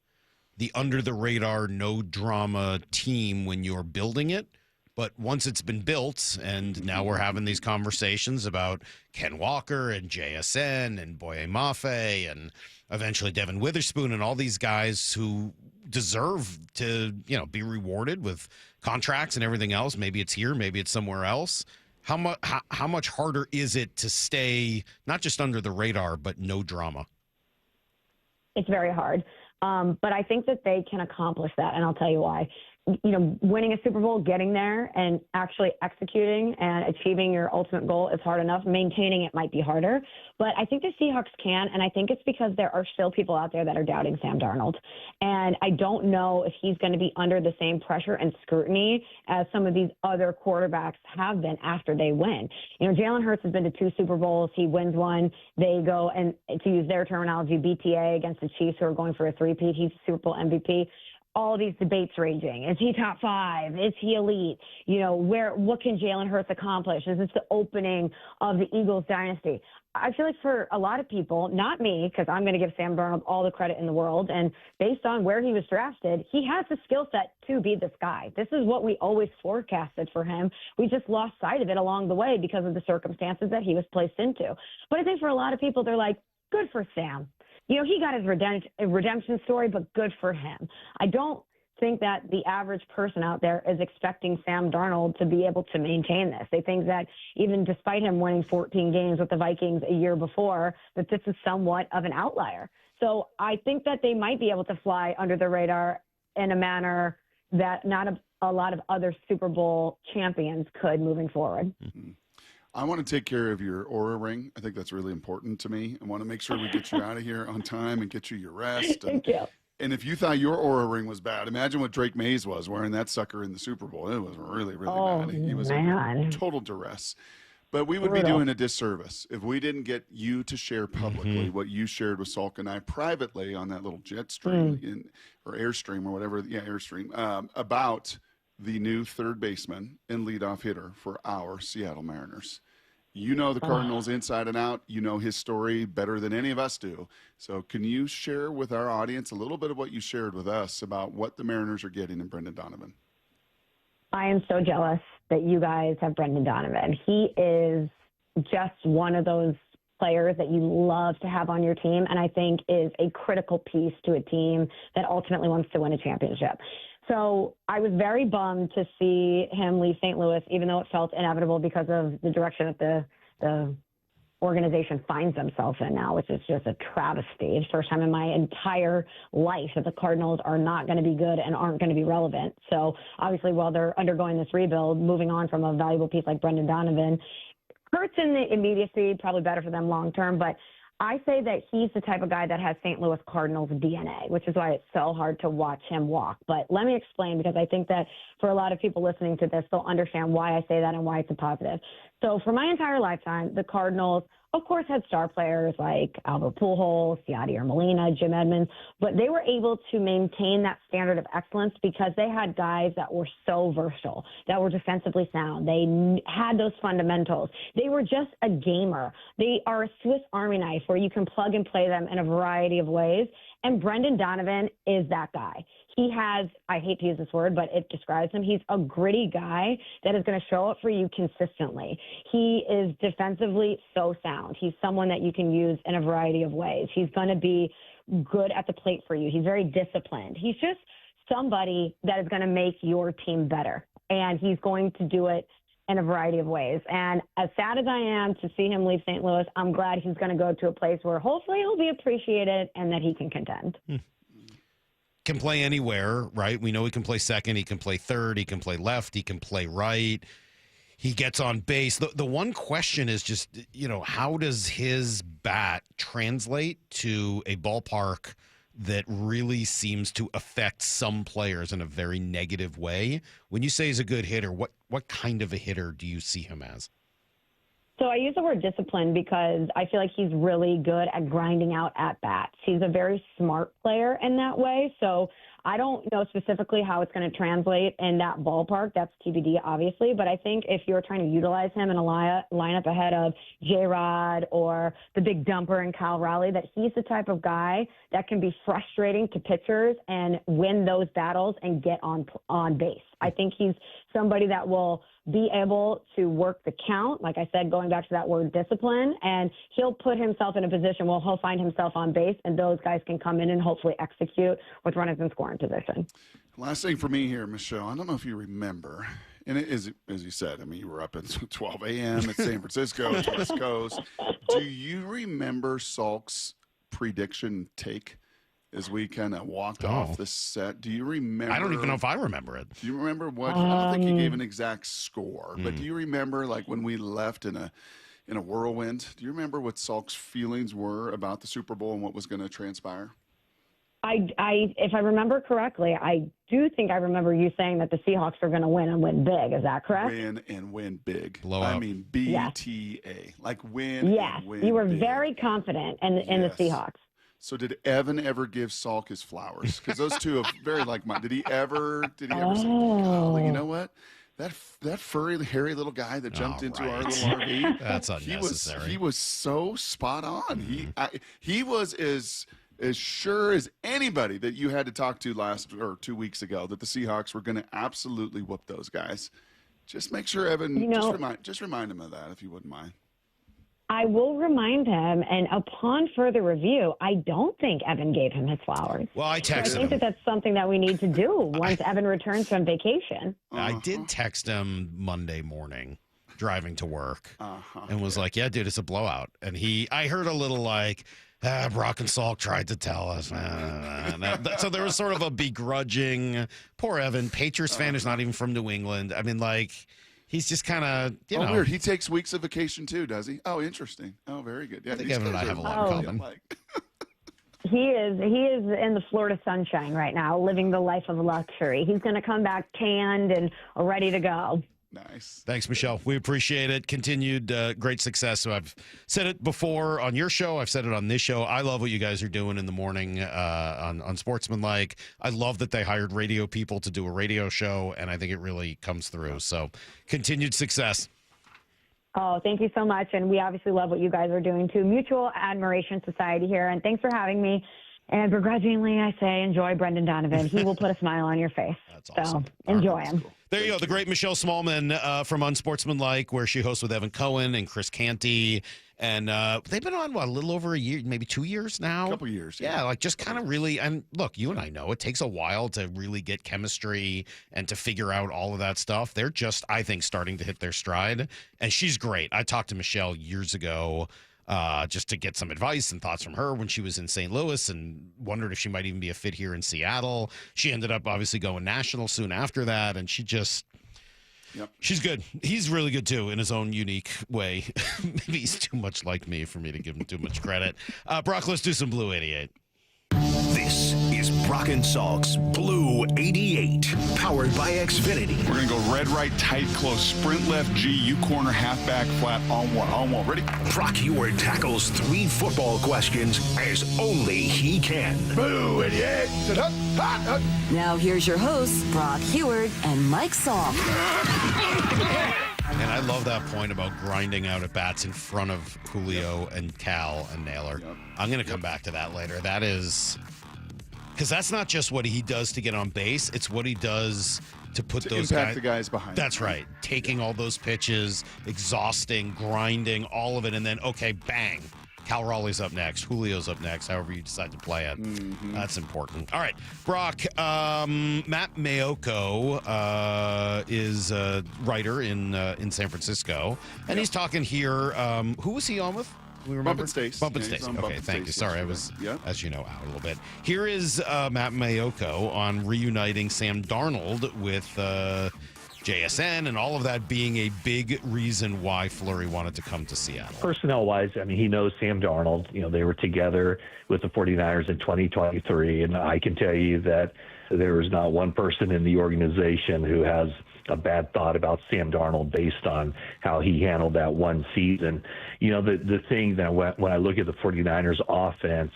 [SPEAKER 1] the under-the-radar, no-drama team when you're building it, but once it's been built, and now we're having these conversations about Ken Walker and JSN and Boye Mafe and eventually Devin Witherspoon and all these guys who deserve to, be rewarded with contracts and everything else. Maybe it's here, maybe it's somewhere else. How much harder is it to stay not just under the radar, but no drama?
[SPEAKER 27] It's very hard. But I think that they can accomplish that, and I'll tell you why. Winning a Super Bowl, getting there, and actually executing and achieving your ultimate goal is hard enough. Maintaining it might be harder. But I think the Seahawks can, and I think it's because there are still people out there that are doubting Sam Darnold. And I don't know if he's going to be under the same pressure and scrutiny as some of these other quarterbacks have been after they win. Jalen Hurts has been to 2 Super Bowls. He wins one. They go, and to use their terminology, BTA against the Chiefs, who are going for a three-peat. He's Super Bowl MVP. All these debates raging. Is he top 5? Is he elite? What can Jalen Hurts accomplish? Is this the opening of the Eagles dynasty? I feel like for a lot of people, not me, because I'm going to give Sam Darnold all the credit in the world, and based on where he was drafted, he has the skill set to be this guy. This is what we always forecasted for him. We just lost sight of it along the way because of the circumstances that he was placed into. But I think for a lot of people, they're like, good for Sam. He got his redemption story, but good for him. I don't think that the average person out there is expecting Sam Darnold to be able to maintain this. They think that even despite him winning 14 games with the Vikings a year before, that this is somewhat of an outlier. So I think that they might be able to fly under the radar in a manner that not a lot of other Super Bowl champions could moving forward.
[SPEAKER 19] Mm-hmm. I want to take care of your Aura ring. I think that's really important to me. I want to make sure we get you out of here on time and get you your rest.
[SPEAKER 27] Thank you.
[SPEAKER 19] And if you thought your Aura ring was bad, imagine what Drake Mays was wearing that sucker in the Super Bowl. It was really, really bad. He was in total duress. But we would be doing a disservice if we didn't get you to share publicly what you shared with Salk and I privately on that little jet stream or Airstream or whatever. Yeah, Airstream about the new third baseman and leadoff hitter for our Seattle Mariners. You know the Cardinals inside and out. You know his story better than any of us do. So can you share with our audience a little bit of what you shared with us about what the Mariners are getting in Brendan Donovan?
[SPEAKER 27] I am so jealous that you guys have Brendan Donovan. He is just one of those players that you love to have on your team, and I think is a critical piece to a team that ultimately wants to win a championship. So I was very bummed to see him leave St. Louis, even though it felt inevitable because of the direction that the organization finds themselves in now, which is just a travesty. It's the first time in my entire life that the Cardinals are not going to be good and aren't going to be relevant. So obviously, while they're undergoing this rebuild, moving on from a valuable piece like Brendan Donovan hurts in the immediacy, probably better for them long term, but I say that he's the type of guy that has St. Louis Cardinals DNA, which is why it's so hard to watch him walk. But let me explain, because I think that for a lot of people listening to this, they'll understand why I say that and why it's a positive. So for my entire lifetime, the Cardinals, of course, had star players like Albert Pujols, Yadier Molina, Jim Edmonds, but they were able to maintain that standard of excellence because they had guys that were so versatile, that were defensively sound. They had those fundamentals. They were just a gamer. They are a Swiss Army knife where you can plug and play them in a variety of ways. And Brendan Donovan is that guy. He has, I hate to use this word, but it describes him. He's a gritty guy that is going to show up for you consistently. He is defensively so sound. He's someone that you can use in a variety of ways. He's going to be good at the plate for you. He's very disciplined. He's just somebody that is going to make your team better. And he's going to do it in a variety of ways. And as sad as I am to see him leave St. Louis, I'm glad he's going to go to a place where hopefully he'll be appreciated and that he can contend.
[SPEAKER 1] Can play anywhere, right? We know he can play second, he can play third, he can play left, he can play right. He gets on base. The one question is just, how does his bat translate to a ballpark that really seems to affect some players in a very negative way? When you say he's a good hitter, what kind of a hitter do you see him as?
[SPEAKER 27] So I use the word discipline because I feel like he's really good at grinding out at-bats. He's a very smart player in that way. So I don't know specifically how it's going to translate in that ballpark. That's TBD, obviously. But I think if you're trying to utilize him in a lineup ahead of J-Rod or the big dumper and Kyle Raleigh, that he's the type of guy that can be frustrating to pitchers and win those battles and get on base. I think he's somebody that will be able to work the count, like I said, going back to that word discipline, and he'll put himself in a position where he'll find himself on base, and those guys can come in and hopefully execute with runners in scoring position.
[SPEAKER 19] Last thing for me here, Michelle, I don't know if you remember, and it is, as you said, you were up at 12 a.m. at San Francisco, West Coast. Do you remember Salk's prediction take as we kind of walked off the set. Do you remember?
[SPEAKER 1] I don't even know if I remember it.
[SPEAKER 19] Do you remember what? I don't think he gave an exact score, but do you remember like when we left in a whirlwind? Do you remember what Salk's feelings were about the Super Bowl and what was going to transpire?
[SPEAKER 27] If I remember correctly, I do think I remember you saying that the Seahawks were going to win and win big. Is that correct?
[SPEAKER 19] Win big.
[SPEAKER 1] Blowout.
[SPEAKER 19] I mean, BTA. Like win.
[SPEAKER 27] Yes,
[SPEAKER 19] and win
[SPEAKER 27] you were
[SPEAKER 19] big.
[SPEAKER 27] very confident in the Seahawks.
[SPEAKER 19] So did Evan ever give Salk his flowers? Because those two are very like-minded. Did he ever say, golly, you know what? That furry, hairy little guy that jumped into our little RV.
[SPEAKER 1] That's unnecessary.
[SPEAKER 19] He was so spot on. He was as sure as anybody that you had to talk to 2 weeks ago that the Seahawks were going to absolutely whoop those guys. Just make sure Evan, just remind him of that if you wouldn't mind.
[SPEAKER 27] I will remind him, and upon further review, I don't think Evan gave him his flowers.
[SPEAKER 1] Well, I texted him.
[SPEAKER 27] I think that's something that we need to do once Evan returns from vacation.
[SPEAKER 1] I did text him Monday morning driving to work and was like, yeah, dude, it's a blowout. And I heard a little like, Brock and Salk tried to tell us. So there was sort of a begrudging, poor Evan, Patriots fan who's not even from New England. I mean, like, he's just kind of,
[SPEAKER 19] weird. He takes weeks of vacation too, does he? Oh, interesting. Oh, very good. Yeah,
[SPEAKER 1] I think Evan and I have a lot in common.
[SPEAKER 27] He is in the Florida sunshine right now, living the life of luxury. He's going to come back tanned and ready to go.
[SPEAKER 19] Nice.
[SPEAKER 1] Thanks, Michelle. We appreciate it. Continued great success. So I've said it before on your show. I've said it on this show. I love what you guys are doing in the morning on Sportsmanlike. I love that they hired radio people to do a radio show, and I think it really comes through. So continued success.
[SPEAKER 27] Oh, thank you so much. And we obviously love what you guys are doing, too. Mutual Admiration Society here. And thanks for having me. And begrudgingly, I say, enjoy Brendan Donovan. He will put a smile on your face.
[SPEAKER 1] That's awesome.
[SPEAKER 27] So enjoy him.
[SPEAKER 1] Cool. There you go. The great Michelle Smallmon from Unsportsmanlike, where she hosts with Evan Cohen and Chris Canty. And they've been on, a little over a year, maybe 2 years now?
[SPEAKER 19] A couple years.
[SPEAKER 1] Yeah, like just kind of really, and look, you and I know it takes a while to really get chemistry and to figure out all of that stuff. They're just, I think, starting to hit their stride. And she's great. I talked to Michelle years ago just to get some advice and thoughts from her when she was in St. Louis and wondered if she might even be a fit here in Seattle. She ended up obviously going national soon after that, and she just...
[SPEAKER 19] Yep.
[SPEAKER 1] She's good. He's really good, too, in his own unique way. Maybe he's too much like me for me to give him too much credit. Brock, let's do some Blue 88.
[SPEAKER 5] This is Brock and Salk's Blue 88, powered by Xfinity.
[SPEAKER 19] We're going to go red, right, tight, close, sprint left, G, U corner, halfback, flat, on one. Ready?
[SPEAKER 5] Brock Heward tackles 3 football questions as only he can.
[SPEAKER 19] Blue 88.
[SPEAKER 23] Now here's your hosts, Brock Heward and Mike Salk.
[SPEAKER 1] And I love that point about grinding out at bats in front of Julio and Cal and Naylor. Yep. I'm going to come back to that later. That is... Because that's not just what he does to get on base. It's what he does to put those
[SPEAKER 19] impact the guys behind.
[SPEAKER 1] That's right. Taking all those pitches, exhausting, grinding, all of it, and then, okay, bang. Cal Raleigh's up next. Julio's up next, however you decide to play it. Mm-hmm. That's important. All right, Brock, Matt Mayoko is a writer in San Francisco, and he's talking here. Who was he on with? We remember?
[SPEAKER 19] Bump and Stace.
[SPEAKER 1] Bump and Stace. Okay, thank you. Sorry, I was, as you know, out a little bit. Here is Matt Mayoko on reuniting Sam Darnold with JSN and all of that being a big reason why Fleury wanted to come to Seattle.
[SPEAKER 2] Personnel-wise, I mean, he knows Sam Darnold. You know, they were together with the 49ers in 2023, and I can tell you that there is not one person in the organization who has a bad thought about Sam Darnold based on how he handled that one season. You know, the thing that when I look at the 49ers offense,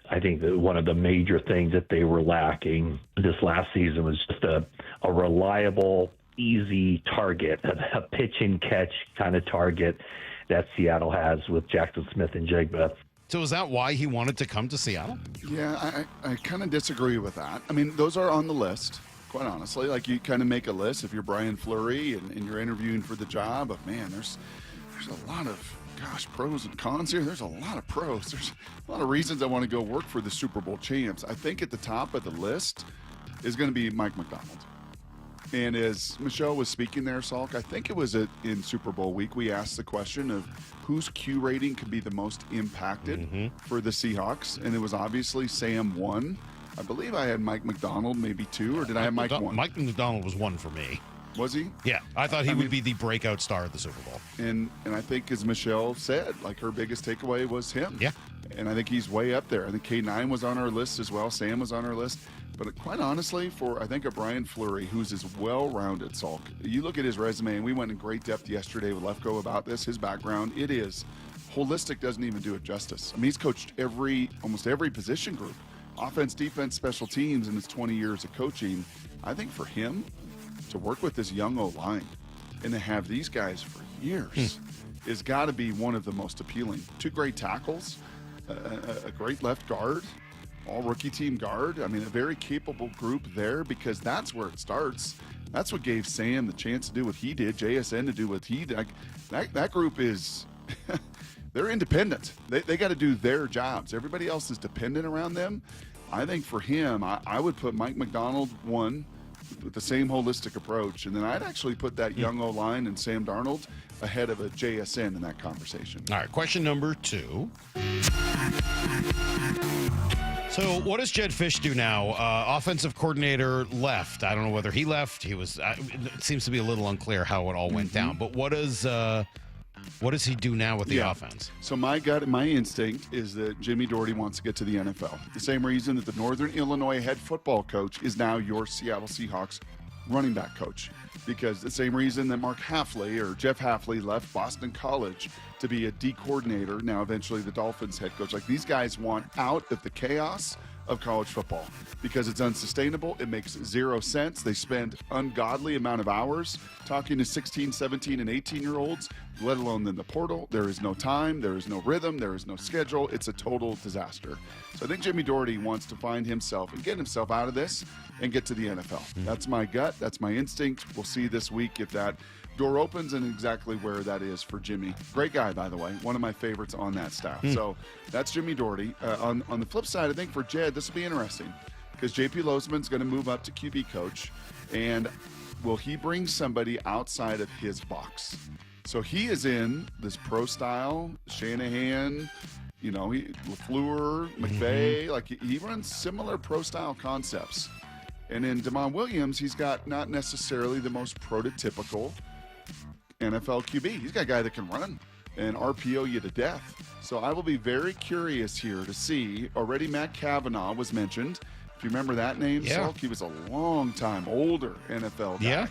[SPEAKER 2] I think that one of the major things that they were lacking this last season was just a reliable, easy target, a pitch and catch kind of target that Seattle has with Jackson Smith and Jigba.
[SPEAKER 1] So is that why he wanted to come to Seattle?
[SPEAKER 19] Yeah, I kind of disagree with that. I mean, those are on the list, quite honestly. Like, you kind of make a list if you're Brian Fleury and you're interviewing for the job of, man, there's a lot of, pros and cons here. There's a lot of pros. There's a lot of reasons I want to go work for the Super Bowl champs. I think at the top of the list is going to be Mike McDonald. And as Michelle was speaking there, Salk, I think it was in Super Bowl week, we asked the question of whose Q rating could be the most impacted for the Seahawks. And it was obviously Sam 1. I believe I had Mike McDonald maybe 2, or did I have Mike 1?
[SPEAKER 1] Mike McDonald was 1 for me.
[SPEAKER 19] Was he?
[SPEAKER 1] Yeah, I thought he would be the breakout star of the Super Bowl.
[SPEAKER 19] And I think, as Michelle said, like her biggest takeaway was him. Yeah. And I think he's way up there. I think K9 was on our list as well. Sam was on our list. But quite honestly, for I think a Brian Fleury, who's as well-rounded, Salk, you look at his resume, and we went in great depth yesterday with Lefko about this, his background, it is holistic, doesn't even do it justice. I mean, he's coached almost every position group, offense, defense, special teams, in his 20 years of coaching. I think for him to work with this young O-line and to have these guys for years has got to be one of the most appealing. 2 great tackles, a great left guard, all rookie team guard. I mean, a very capable group there, because that's where it starts. That's what gave Sam the chance to do what he did, JSN to do what he did. That group is, they're independent. They got to do their jobs. Everybody else is dependent around them. I think for him, I would put Mike McDonald 1 with the same holistic approach, and then I'd actually put that young O-line and Sam Darnold ahead of a JSN in that conversation.
[SPEAKER 1] All right, question number 2. So what does Jedd Fisch do now? Offensive coordinator left. I don't know whether he left. He was. It seems to be a little unclear how it all went down. But what does he do now with the offense?
[SPEAKER 19] So my instinct is that Jimmy Doherty wants to get to the NFL. The same reason that the Northern Illinois head football coach is now your Seattle Seahawks running back coach. Because the same reason that Mark Hafley or Jeff Hafley left Boston College to be a D coordinator, now eventually the Dolphins head coach. Like, these guys want out of the chaos of college football because it's unsustainable. It makes zero sense. They spend ungodly amount of hours talking to 16, 17, and 18-year-olds, let alone in the portal. There is no time. There is no rhythm. There is no schedule. It's a total disaster. So I think Jimmy Doherty wants to find himself and get himself out of this and get to the NFL. That's my gut. That's my instinct. We'll see this week if that door opens and exactly where that is for Jimmy. Great guy, by the way. One of my favorites on that staff. So that's Jimmy Doherty. On the flip side, I think for Jed, this will be interesting because JP Losman's going to move up to QB coach. And will he bring somebody outside of his box? So he is in this pro style, Shanahan, LaFleur, McVay. Like, he runs similar pro style concepts. And in Damon Williams, he's got not necessarily the most prototypical NFL QB. He's got a guy that can run and RPO you to death. So I will be very curious here to see. Already Matt Cavanaugh was mentioned. If you remember that name, Salk, he was a long time older NFL guy.
[SPEAKER 1] Yeah.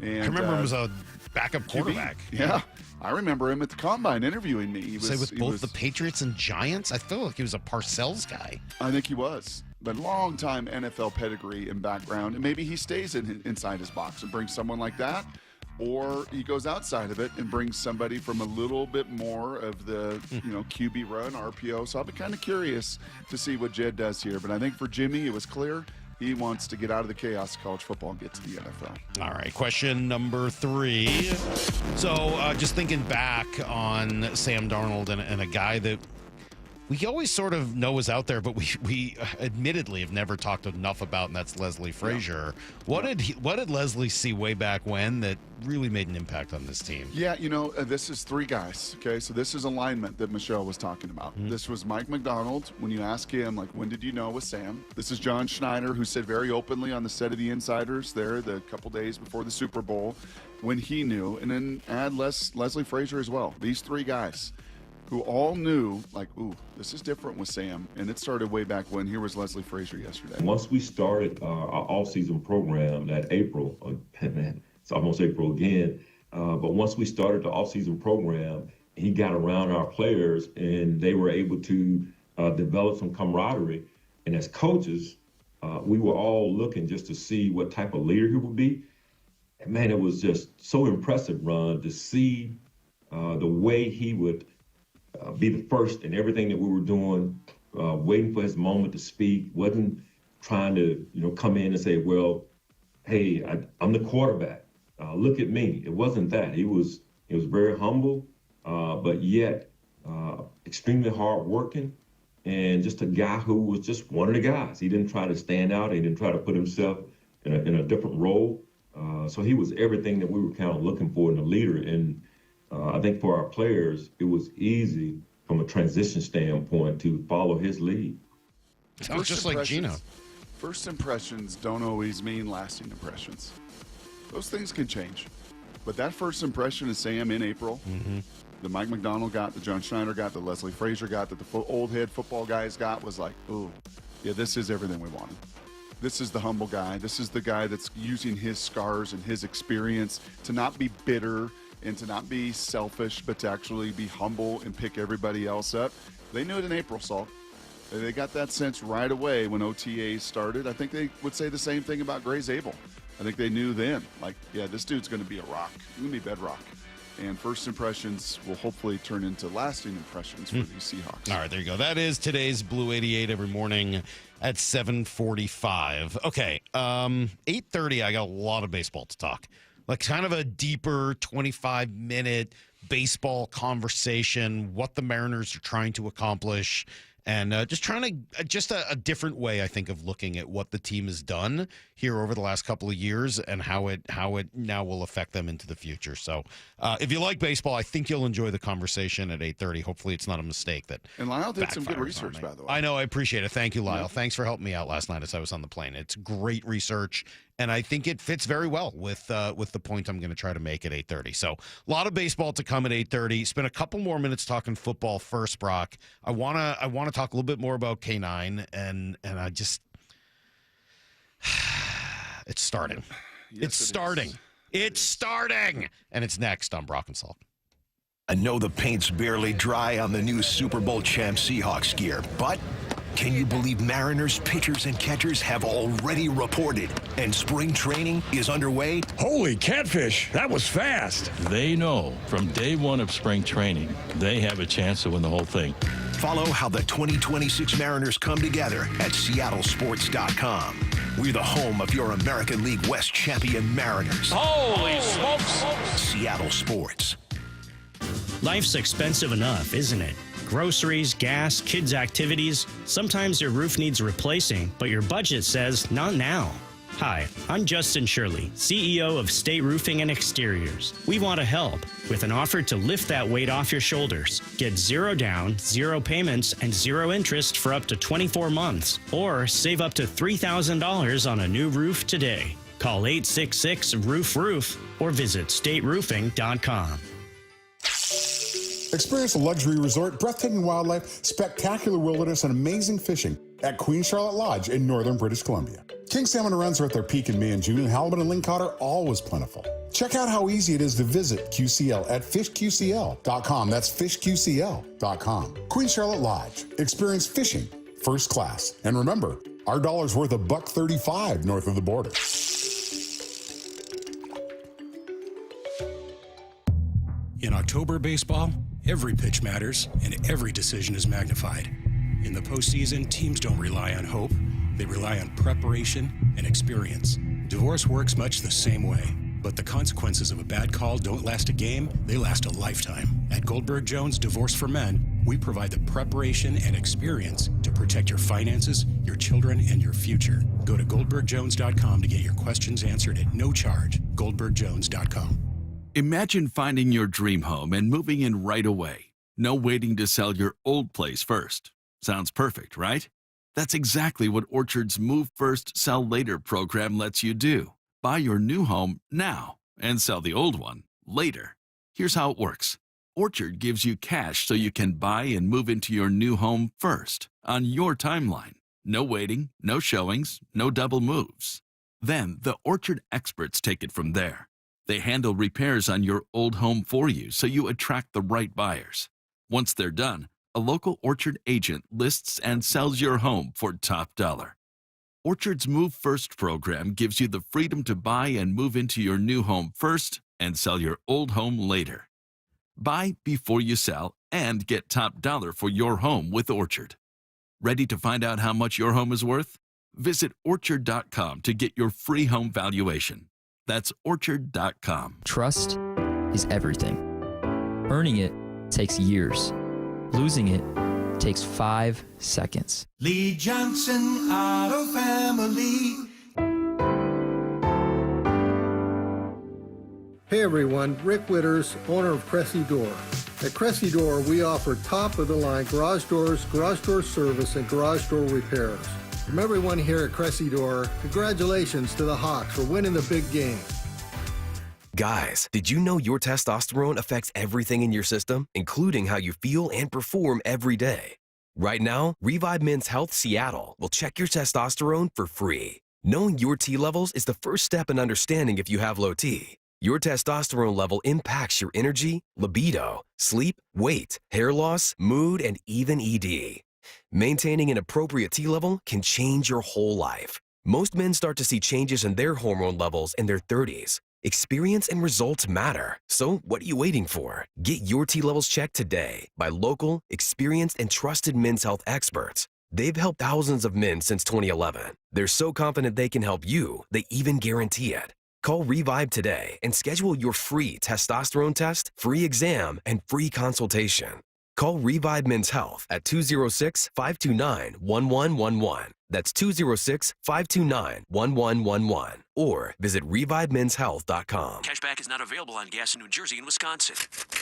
[SPEAKER 19] And,
[SPEAKER 1] I remember him as a backup quarterback.
[SPEAKER 19] Yeah. I remember him at the Combine interviewing me.
[SPEAKER 1] He was both the Patriots and Giants. I feel like he was a Parcells guy.
[SPEAKER 19] I think he was. But long time NFL pedigree and background. And maybe he stays inside his box and brings someone like that. Or he goes outside of it and brings somebody from a little bit more of the QB run, RPO. So I'll be kind of curious to see what Jed does here. But I think for Jimmy, it was clear he wants to get out of the chaos of college football and get to the NFL.
[SPEAKER 1] All right, question number 3. So just thinking back on Sam Darnold and a guy that we always sort of know is out there, but we admittedly have never talked enough about, and that's Leslie Frazier. What did Leslie see way back when that really made an impact on this team?
[SPEAKER 19] Yeah, this is 3 guys, okay? So this is alignment that Michelle was talking about. This was Mike McDonald. When you ask him, like, when did you know with Sam? This is John Schneider, who said very openly on the set of The Insiders there the couple days before the Super Bowl when he knew. And then add Leslie Frazier as well. These 3 guys who all knew, like, ooh, this is different with Sam. And it started way back when. Here was Leslie Frazier yesterday.
[SPEAKER 7] Once we started our off-season program that April, it's almost April again, but once we started the off-season program, he got around our players and they were able to develop some camaraderie. And as coaches, we were all looking just to see what type of leader he would be. And man, it was just so impressive, Ron, to see the way he would be the first in everything that we were doing, waiting for his moment to speak, wasn't trying to, come in and say, well, hey, I'm the quarterback. Look at me. It wasn't that. He was very humble, but yet extremely hardworking and just a guy who was just one of the guys. He didn't try to stand out. He didn't try to put himself in a different role. So he was everything that we were kind of looking for in a leader. And I think for our players, it was easy from a transition standpoint to follow his lead.
[SPEAKER 1] Sounds just like Gino.
[SPEAKER 19] First impressions don't always mean lasting impressions. Those things can change. But that first impression of Sam in April, the Mike McDonald got, the John Schneider got, the Leslie Frazier got, that the old head football guys got was like, ooh, yeah, this is everything we wanted. This is the humble guy. This is the guy that's using his scars and his experience to not be bitter and to not be selfish, but to actually be humble and pick everybody else up. They knew it in April, Salk. They got that sense right away when OTAs started. I think they would say the same thing about Gray Zabel. I think they knew then, like, yeah, this dude's going to be a rock. He's going to be bedrock. And first impressions will hopefully turn into lasting impressions for these Seahawks.
[SPEAKER 1] All right, there you go. That is today's Blue 88 every morning at 7:45. Okay, 8:30, I got a lot of baseball to talk. Like kind of a deeper 25-minute baseball conversation, what the Mariners are trying to accomplish, and just a different way, I think, of looking at what the team has done here over the last couple of years and how it now will affect them into the future. So if you like baseball, I think you'll enjoy the conversation at 8:30. Hopefully it's not a mistake that.
[SPEAKER 19] And Lyle did some good research, by the way.
[SPEAKER 1] I know. I appreciate it. Thank you, Lyle. Yeah. Thanks for helping me out last night as I was on the plane. It's great research, and I think it fits very well with the point I'm going to try to make at 8:30. So a lot of baseball to come at 8:30. Spend a couple more minutes talking football first, Brock. I wanna talk a little bit more about K9, and I just it's starting. It's starting. It's starting, and it's next on Brock and Salk.
[SPEAKER 5] I know the paint's barely dry on the new Super Bowl champ Seahawks gear, but can you believe Mariners pitchers and catchers have already reported and spring training is underway?
[SPEAKER 8] Holy catfish, that was fast.
[SPEAKER 3] They know from day one of spring training, they have a chance to win the whole thing.
[SPEAKER 5] Follow how the 2026 Mariners come together at seattlesports.com. We're the home of your American League West champion Mariners.
[SPEAKER 8] Holy smokes!
[SPEAKER 5] Seattle Sports.
[SPEAKER 9] Life's expensive enough, isn't it? Groceries, gas, kids' activities. Sometimes your roof needs replacing, but your budget says not now. Hi, I'm Justin Shirley, CEO of State Roofing and Exteriors. We want to help with an offer to lift that weight off your shoulders. Get 0 down, 0 payments, and 0 interest for up to 24 months. Or save up to $3,000 on a new roof today. Call 866-ROOF-ROOF or visit stateroofing.com.
[SPEAKER 12] Experience a luxury resort, breathtaking wildlife, spectacular wilderness, and amazing fishing at Queen Charlotte Lodge in northern British Columbia. King salmon runs are at their peak in May and June, and halibut and lingcod are always plentiful. Check out how easy it is to visit QCL at fishqcl.com. That's fishqcl.com. Queen Charlotte Lodge. Experience fishing first class. And remember, our dollar's worth $1.35 north of the border.
[SPEAKER 22] In October baseball, every pitch matters and every decision is magnified. In the postseason, teams don't rely on hope. They rely on preparation and experience. Divorce works much the same way, but the consequences of a bad call don't last a game, they last a lifetime. At Goldberg Jones Divorce for Men, we provide the preparation and experience to protect your finances, your children, and your future. Go to goldbergjones.com to get your questions answered at no charge. goldbergjones.com.
[SPEAKER 15] Imagine finding your dream home and moving in right away. No waiting to sell your old place first. Sounds perfect, right? That's exactly what Orchard's Move First, Sell Later program lets you do. Buy your new home now and sell the old one later. Here's how it works. Orchard gives you cash so you can buy and move into your new home first on your timeline. No waiting, no showings, no double moves. Then the Orchard experts take it from there. They handle repairs on your old home for you so you attract the right buyers. Once they're done, a local Orchard agent lists and sells your home for top dollar. Orchard's Move First program gives you the freedom to buy and move into your new home first and sell your old home later. Buy before you sell and get top dollar for your home with Orchard. Ready to find out how much your home is worth? Visit orchard.com to get your free home valuation. That's orchard.com.
[SPEAKER 17] Trust is everything. Earning it takes years. Losing it takes 5 seconds.
[SPEAKER 10] Lee Johnson Auto Family.
[SPEAKER 6] Hey everyone, Rick Witters, owner of Cressy Door. At Cressy Door, we offer top-of-the-line garage doors, garage door service, and garage door repairs. From everyone here at Cressy Door, congratulations to the Hawks for winning the big game.
[SPEAKER 18] Guys, did you know your testosterone affects everything in your system, including how you feel and perform every day? Right now, Revive Men's Health Seattle will check your testosterone for free. Knowing your T levels is the first step in understanding if you have low T. Your testosterone level impacts your energy, libido, sleep, weight, hair loss, mood, and even ED. Maintaining an appropriate T level can change your whole life. Most men start to see changes in their hormone levels in their 30s. Experience and results matter. So what are you waiting for? Get your T levels checked today by local, experienced, and trusted men's health experts. They've helped thousands of men since 2011. They're so confident they can help you, they even guarantee it. Call Revive today and schedule your free testosterone test, free exam, and free consultation. Call Revive Men's Health at 206-529-1111. That's 206-529-1111. Or visit ReviveMen'sHealth.com.
[SPEAKER 13] Cashback is not available on gas in New Jersey and Wisconsin.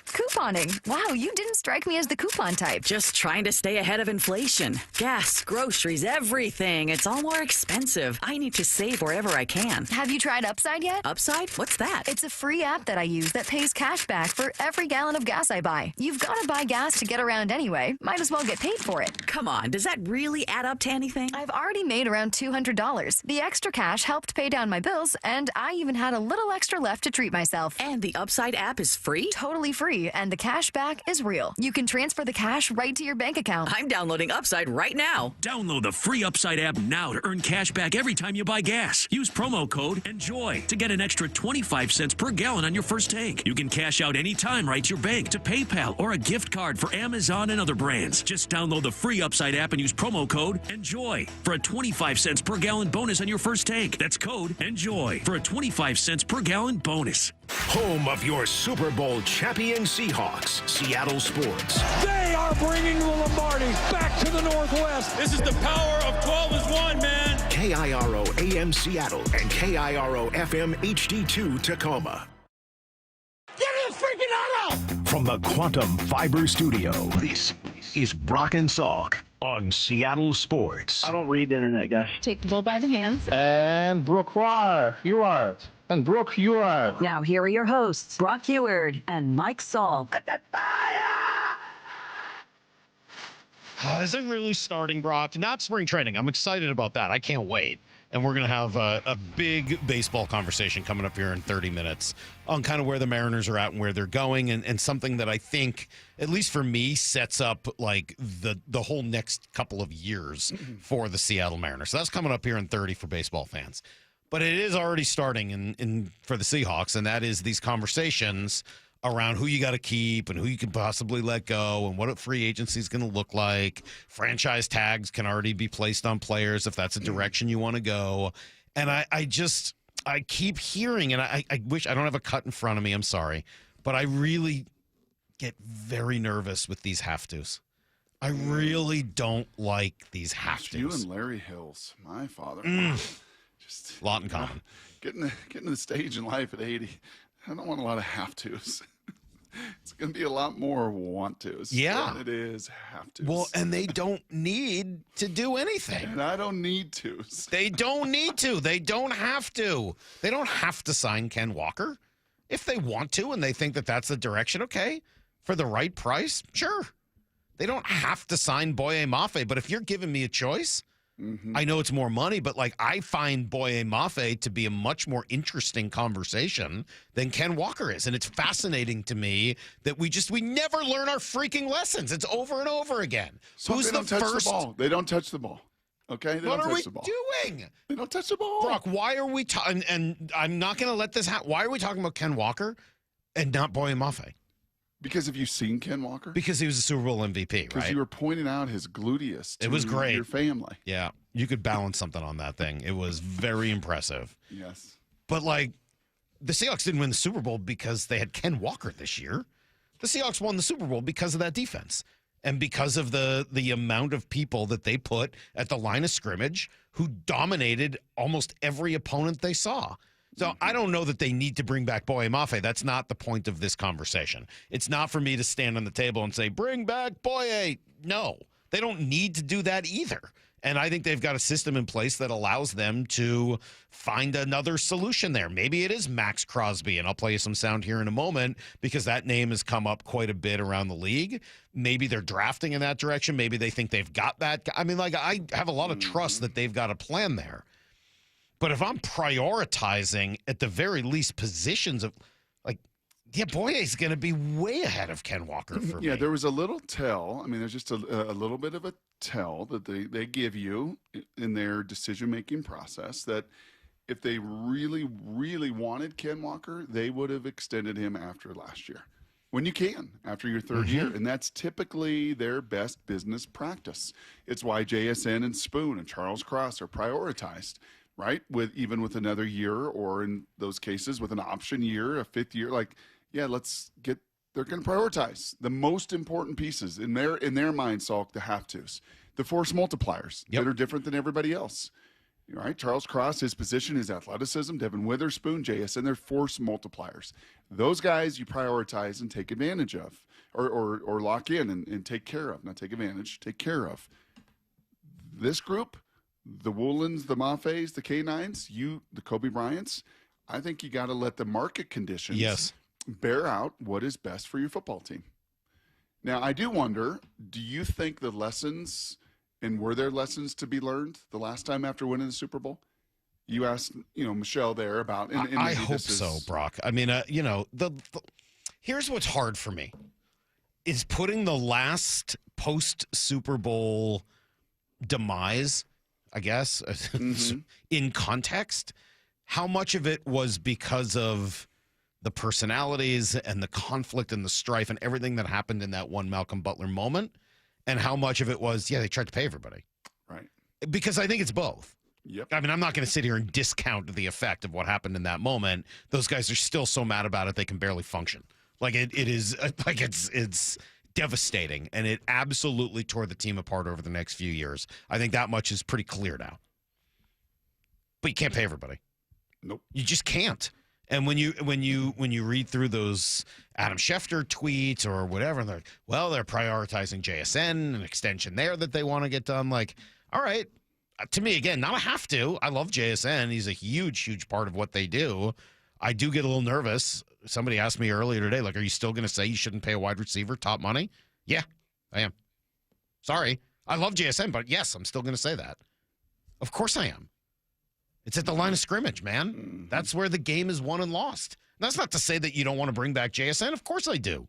[SPEAKER 14] Couponing. Wow, you didn't strike me as the coupon type.
[SPEAKER 16] Just trying to stay ahead of inflation. Gas, groceries, everything. It's all more expensive. I need to save wherever I can.
[SPEAKER 14] Have you tried Upside yet?
[SPEAKER 16] Upside? What's that?
[SPEAKER 14] It's a free app that I use that pays cash back for every gallon of gas I buy. You've got to buy gas to get around anyway. Might as well get paid for it.
[SPEAKER 16] Come on, does that really add up to anything?
[SPEAKER 14] I've already made around $200. The extra cash helped pay down my bills, and I even had a little extra left to treat myself.
[SPEAKER 16] And the Upside app is free?
[SPEAKER 14] Totally free, and the cash back is real. You can transfer the cash right to your bank account.
[SPEAKER 16] I'm downloading Upside right now.
[SPEAKER 13] Download the free Upside app now to earn cash back every time you buy gas. Use promo code ENJOY to get an extra 25 cents per gallon on your first tank. You can cash out anytime right to your bank, to PayPal, or a gift card for Amazon and other brands. Just download the free Upside app and use promo code ENJOY for a 25 cents per gallon bonus on your first tank. That's code ENJOY for a 25 cents per gallon bonus.
[SPEAKER 5] Home of your Super Bowl champion Seahawks, Seattle Sports.
[SPEAKER 8] They are bringing the Lombardi back to the Northwest. This is the power of 12 is 1, man.
[SPEAKER 5] KIRO AM Seattle and KIRO FM HD2 Tacoma.
[SPEAKER 10] Get his freaking auto!
[SPEAKER 5] From the Quantum Fiber Studio, this is Brock and Salk on Seattle Sports.
[SPEAKER 20] I don't read the internet, guys.
[SPEAKER 21] Take the bull by the hands.
[SPEAKER 20] And Brooke you are. And Brooke, you are.
[SPEAKER 23] Now here are your hosts, Brock Heward and Mike Salk.
[SPEAKER 1] Isn't really starting, Brock? Not spring training. I'm excited about that. I can't wait. And we're going to have a big baseball conversation coming up here in 30 minutes on kind of where the Mariners are at and where they're going, and something that I think, at least for me, sets up like the whole next couple of years for the Seattle Mariners. So that's coming up here in 30 for baseball fans. But it is already starting in for the Seahawks, and that is these conversations around who you got to keep and who you can possibly let go and what free agency is going to look like. Franchise tags can already be placed on players if that's a direction you want to go. And I keep hearing, and I wish I don't have a cut in front of me. I'm sorry. But I really get very nervous with these have-tos. I really don't like these have-tos.
[SPEAKER 19] You and Larry Hills, my father. Just
[SPEAKER 1] a lot in common.
[SPEAKER 19] Getting to the stage in life at 80, I don't want a lot of have-tos. It's going to be a lot more want-tos.
[SPEAKER 1] Yeah.
[SPEAKER 19] Than it is have-tos.
[SPEAKER 1] Well, and they don't need to do anything.
[SPEAKER 19] And I don't need tos.
[SPEAKER 1] They don't need to. They don't have to. They don't have to sign Ken Walker. If they want to and they think that that's the direction, okay. For the right price, sure. They don't have to sign Boye Mafe, but if you're giving me a choice, I know it's more money, but like I find Boye Mafe to be a much more interesting conversation than Ken Walker is. And it's fascinating to me that we never learn our freaking lessons. It's over and over again.
[SPEAKER 19] So
[SPEAKER 1] Who's
[SPEAKER 19] they don't touch the ball. They don't touch the ball. Okay? They
[SPEAKER 1] what
[SPEAKER 19] don't
[SPEAKER 1] are
[SPEAKER 19] touch
[SPEAKER 1] we
[SPEAKER 19] the ball.
[SPEAKER 1] doing?
[SPEAKER 19] They don't touch the ball.
[SPEAKER 1] Brock, why are we talking? And I'm not going to let this happen. Why are we talking about Ken Walker and not Boye Mafe?
[SPEAKER 19] Because have you seen Ken Walker?
[SPEAKER 1] Because he was a Super Bowl MVP, right?
[SPEAKER 19] Because you were pointing out his gluteus to
[SPEAKER 1] it was great.
[SPEAKER 19] Your family.
[SPEAKER 1] Yeah. You could balance something on that thing. It was very impressive.
[SPEAKER 19] Yes.
[SPEAKER 1] But, like, the Seahawks didn't win the Super Bowl because they had Ken Walker this year. The Seahawks won the Super Bowl because of that defense and because of the amount of people that they put at the line of scrimmage who dominated almost every opponent they saw. So I don't know that they need to bring back Boye Mafe. That's not the point of this conversation. It's not for me to stand on the table and say, bring back Boye. No, they don't need to do that either. And I think they've got a system in place that allows them to find another solution there. Maybe it is Max Crosby, and I'll play you some sound here in a moment because that name has come up quite a bit around the league. Maybe they're drafting in that direction. Maybe they think they've got that. I mean, like, I have a lot of trust that they've got a plan there. But if I'm prioritizing at the very least positions of, like, yeah, Boye's going to be way ahead of Ken Walker for me.
[SPEAKER 19] Yeah, there was a little tell. I mean, there's just a little bit of a tell that they give you in their decision-making process that if they really, really wanted Ken Walker, they would have extended him after last year. When you can, after your third year. And that's typically their best business practice. It's why JSN and Spoon and Charles Cross are prioritized. Right? Even with another year, or in those cases with an option year, a fifth year, like, yeah, they're going to prioritize the most important pieces in their mind, Salk, the have-tos, the force multipliers that are different than everybody else. Right? Charles Cross, his position, his athleticism, Devin Witherspoon, JSN, they're force multipliers. Those guys you prioritize and take advantage of, or lock in and take care of, not take advantage, take care of. This group, the Woolens, the Maffes, the K9s, the Kobe Bryants, I think you got to let the market conditions bear out what is best for your football team. Now, I do wonder, do you think the lessons, and were there lessons to be learned the last time after winning the Super Bowl? You asked, Michelle there about. And
[SPEAKER 1] I hope so, Brock. I mean, here's what's hard for me is putting the last post-Super Bowl demise, I guess, in context. How much of it was because of the personalities and the conflict and the strife and everything that happened in that one Malcolm Butler moment? And how much of it was, they tried to pay everybody.
[SPEAKER 19] Right.
[SPEAKER 1] Because I think it's both.
[SPEAKER 19] Yep.
[SPEAKER 1] I mean, I'm not going to sit here and discount the effect of what happened in that moment. Those guys are still so mad about it, they can barely function. Like, it is, like, it's devastating, and it absolutely tore the team apart over the next few years. I think that much is pretty clear now. But you can't pay everybody.
[SPEAKER 19] Nope.
[SPEAKER 1] You just can't. And when you read through those Adam Schefter tweets or whatever, and they're like, well, they're prioritizing JSN, an extension there that they want to get done. Like, all right, to me, again, not a have to. I love JSN. He's a huge, huge part of what they do. I do get a little nervous. Somebody asked me earlier today, like, are you still going to say you shouldn't pay a wide receiver top money? Yeah, I am. Sorry. I love JSN, but yes, I'm still going to say that. Of course I am. It's at the line of scrimmage, man. That's where the game is won and lost. That's not to say that you don't want to bring back JSN. Of course I do.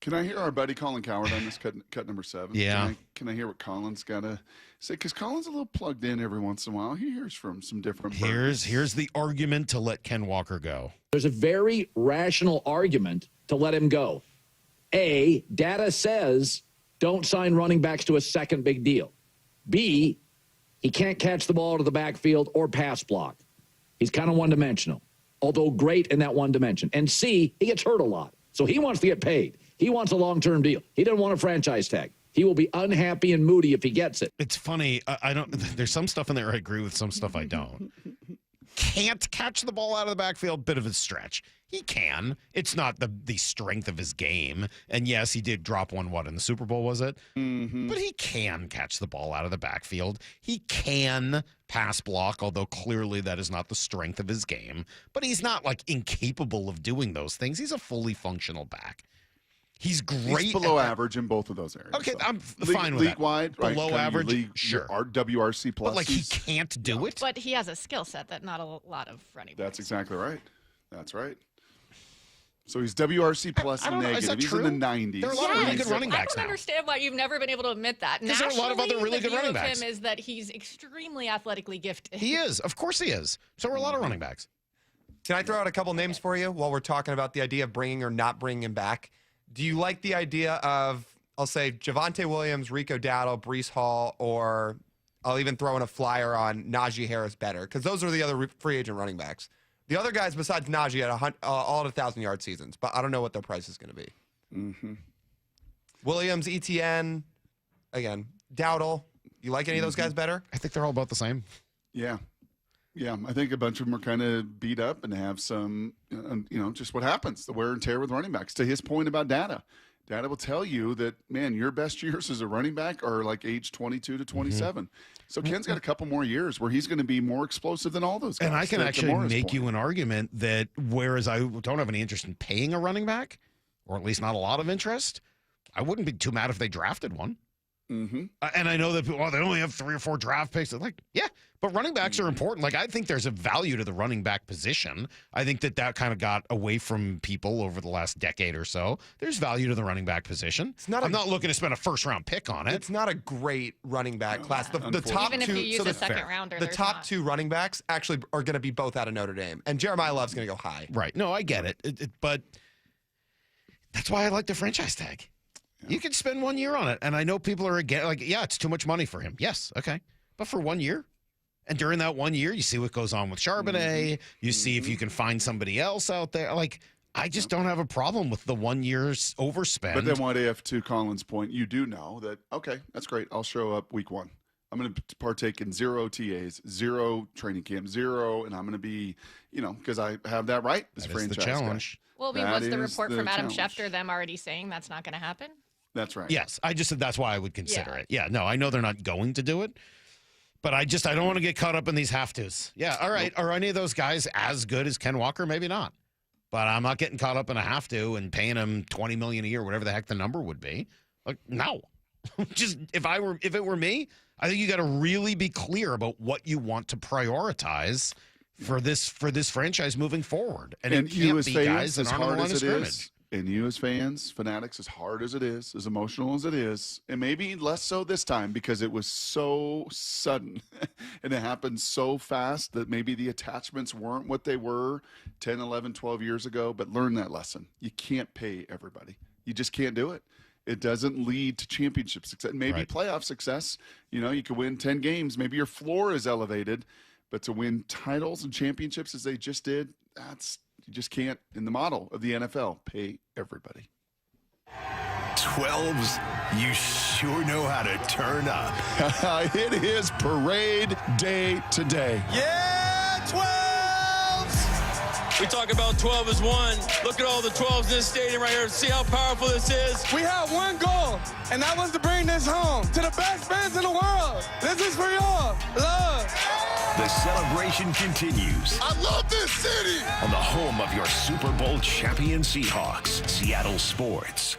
[SPEAKER 19] Can I hear our buddy Colin Coward on this cut number 7?
[SPEAKER 1] Yeah.
[SPEAKER 19] Can I hear what Colin's got to say? Because Colin's a little plugged in every once in a while. He hears from some different
[SPEAKER 1] Here's the argument to let Ken Walker go.
[SPEAKER 4] There's a very rational argument to let him go. A, data says don't sign running backs to a second big deal. B, he can't catch the ball to the backfield or pass block. He's kind of one-dimensional, although great in that one dimension. And C, he gets hurt a lot. So he wants to get paid. He wants a long-term deal. He doesn't want a franchise tag. He will be unhappy and moody if he gets it.
[SPEAKER 1] It's funny. I don't. There's some stuff in there I agree with, some stuff I don't. Can't catch the ball out of the backfield, bit of a stretch. He can. It's not the strength of his game. And yes, he did drop one, in the Super Bowl, was it? But he can catch the ball out of the backfield. He can pass block, although clearly that is not the strength of his game. But he's not, like, incapable of doing those things. He's a fully functional back. He's great.
[SPEAKER 19] He's below average in both of those areas.
[SPEAKER 1] Okay, I'm fine with that.
[SPEAKER 19] League-wide, right?
[SPEAKER 1] Below average, sure.
[SPEAKER 19] WRC plus.
[SPEAKER 1] But, like, he can't do it?
[SPEAKER 11] But he has a skill set that not a lot of running backs.
[SPEAKER 19] That's exactly right. That's right. So he's WRC plus and negative. He's in the 90s.
[SPEAKER 1] There are a lot of really good running backs
[SPEAKER 11] now. I don't understand why you've never been able to admit that.
[SPEAKER 1] Because there are a lot of other really good running backs.
[SPEAKER 11] The view of him is that he's extremely athletically gifted.
[SPEAKER 1] He is. Of course he is. So are a lot of running backs.
[SPEAKER 21] Can I throw out a couple names for you while we're talking about the idea of bringing or not bringing him back? Do you like the idea of, I'll say, Javonte Williams, Rico Dowdle, Breece Hall, or I'll even throw in a flyer on Najee Harris better? Because those are the other free agent running backs. The other guys besides Najee had all at 1,000-yard seasons, but I don't know what their price is going to be. Williams, ETN, again, Dowdle. You like any of those guys better?
[SPEAKER 1] I think they're all about the same.
[SPEAKER 19] Yeah. Yeah, I think a bunch of them are kind of beat up and have some, just what happens, the wear and tear with running backs. To his point about data will tell you that, man, your best years as a running back are like age 22 to 27. Mm-hmm. So Ken's got a couple more years where he's going to be more explosive than all those guys.
[SPEAKER 1] And I can actually make you an argument that whereas I don't have any interest in paying a running back, or at least not a lot of interest, I wouldn't be too mad if they drafted one.
[SPEAKER 19] Mm-hmm.
[SPEAKER 1] And I know that people, they only have 3 or 4 draft picks. They're like, yeah, but running backs are important. Like, I think there's a value to the running back position. I think that kind of got away from people over the last decade or so. There's value to the running back position. I'm not looking to spend a first-round pick on it.
[SPEAKER 21] It's not a great running back class. The top
[SPEAKER 11] Even
[SPEAKER 21] two,
[SPEAKER 11] if you use a second rounder,
[SPEAKER 21] the top 2 running backs actually are going to be both out of Notre Dame, and Jeremiah Love's going to go high.
[SPEAKER 1] Right. No, I get it. But that's why I like the franchise tag. Yeah. You can spend 1 year on it. And I know people are again like, yeah, it's too much money for him. Yes, okay. But for 1 year, and during that 1 year, you see what goes on with Charbonnet. You see if you can find somebody else out there. Like, I just don't have a problem with the 1 year's overspend.
[SPEAKER 19] But then what if, to Colin's point, you do know that, okay, that's great. I'll show up week 1. I'm going to partake in 0 TAs, 0 training camp, 0, and I'm going to be, because I have that right as a franchise
[SPEAKER 1] the challenge.
[SPEAKER 19] guy.
[SPEAKER 11] Well, was the report from Adam Schefter them already saying that's not going to happen?
[SPEAKER 19] That's right.
[SPEAKER 1] Yes, I just said that's why I would consider it. Yeah, no, I know they're not going to do it, but I don't want to get caught up in these have-tos. Yeah, all right. Nope. Are any of those guys as good as Ken Walker? Maybe not. But I'm not getting caught up in a have-to and paying him $20 million a year, whatever the heck the number would be. Like, no. Just if it were me, I think you got to really be clear about what you want to prioritize for this franchise moving forward. And it can't be guys that aren't on the line of scrimmage.
[SPEAKER 19] And you as fans, fanatics, as hard as it is, as emotional as it is, and maybe less so this time because it was so sudden and it happened so fast that maybe the attachments weren't what they were 10, 11, 12 years ago, but learn that lesson. You can't pay everybody. You just can't do it. It doesn't lead to championship success. Maybe playoff success. You could win 10 games. Maybe your floor is elevated, but to win titles and championships as they just did, you just can't, in the model of the NFL, pay everybody.
[SPEAKER 5] 12s, you sure know how to turn up.
[SPEAKER 2] It is parade day today.
[SPEAKER 8] Yeah, 12s! We talk about 12 as one. Look at all the 12s in this stadium right here. See how powerful this is?
[SPEAKER 3] We have one goal, and that was to bring this home to the best fans in the world. This is for y'all. Love.
[SPEAKER 5] The celebration continues.
[SPEAKER 2] I love this city!
[SPEAKER 5] On the home of your Super Bowl champion Seahawks, Seattle Sports.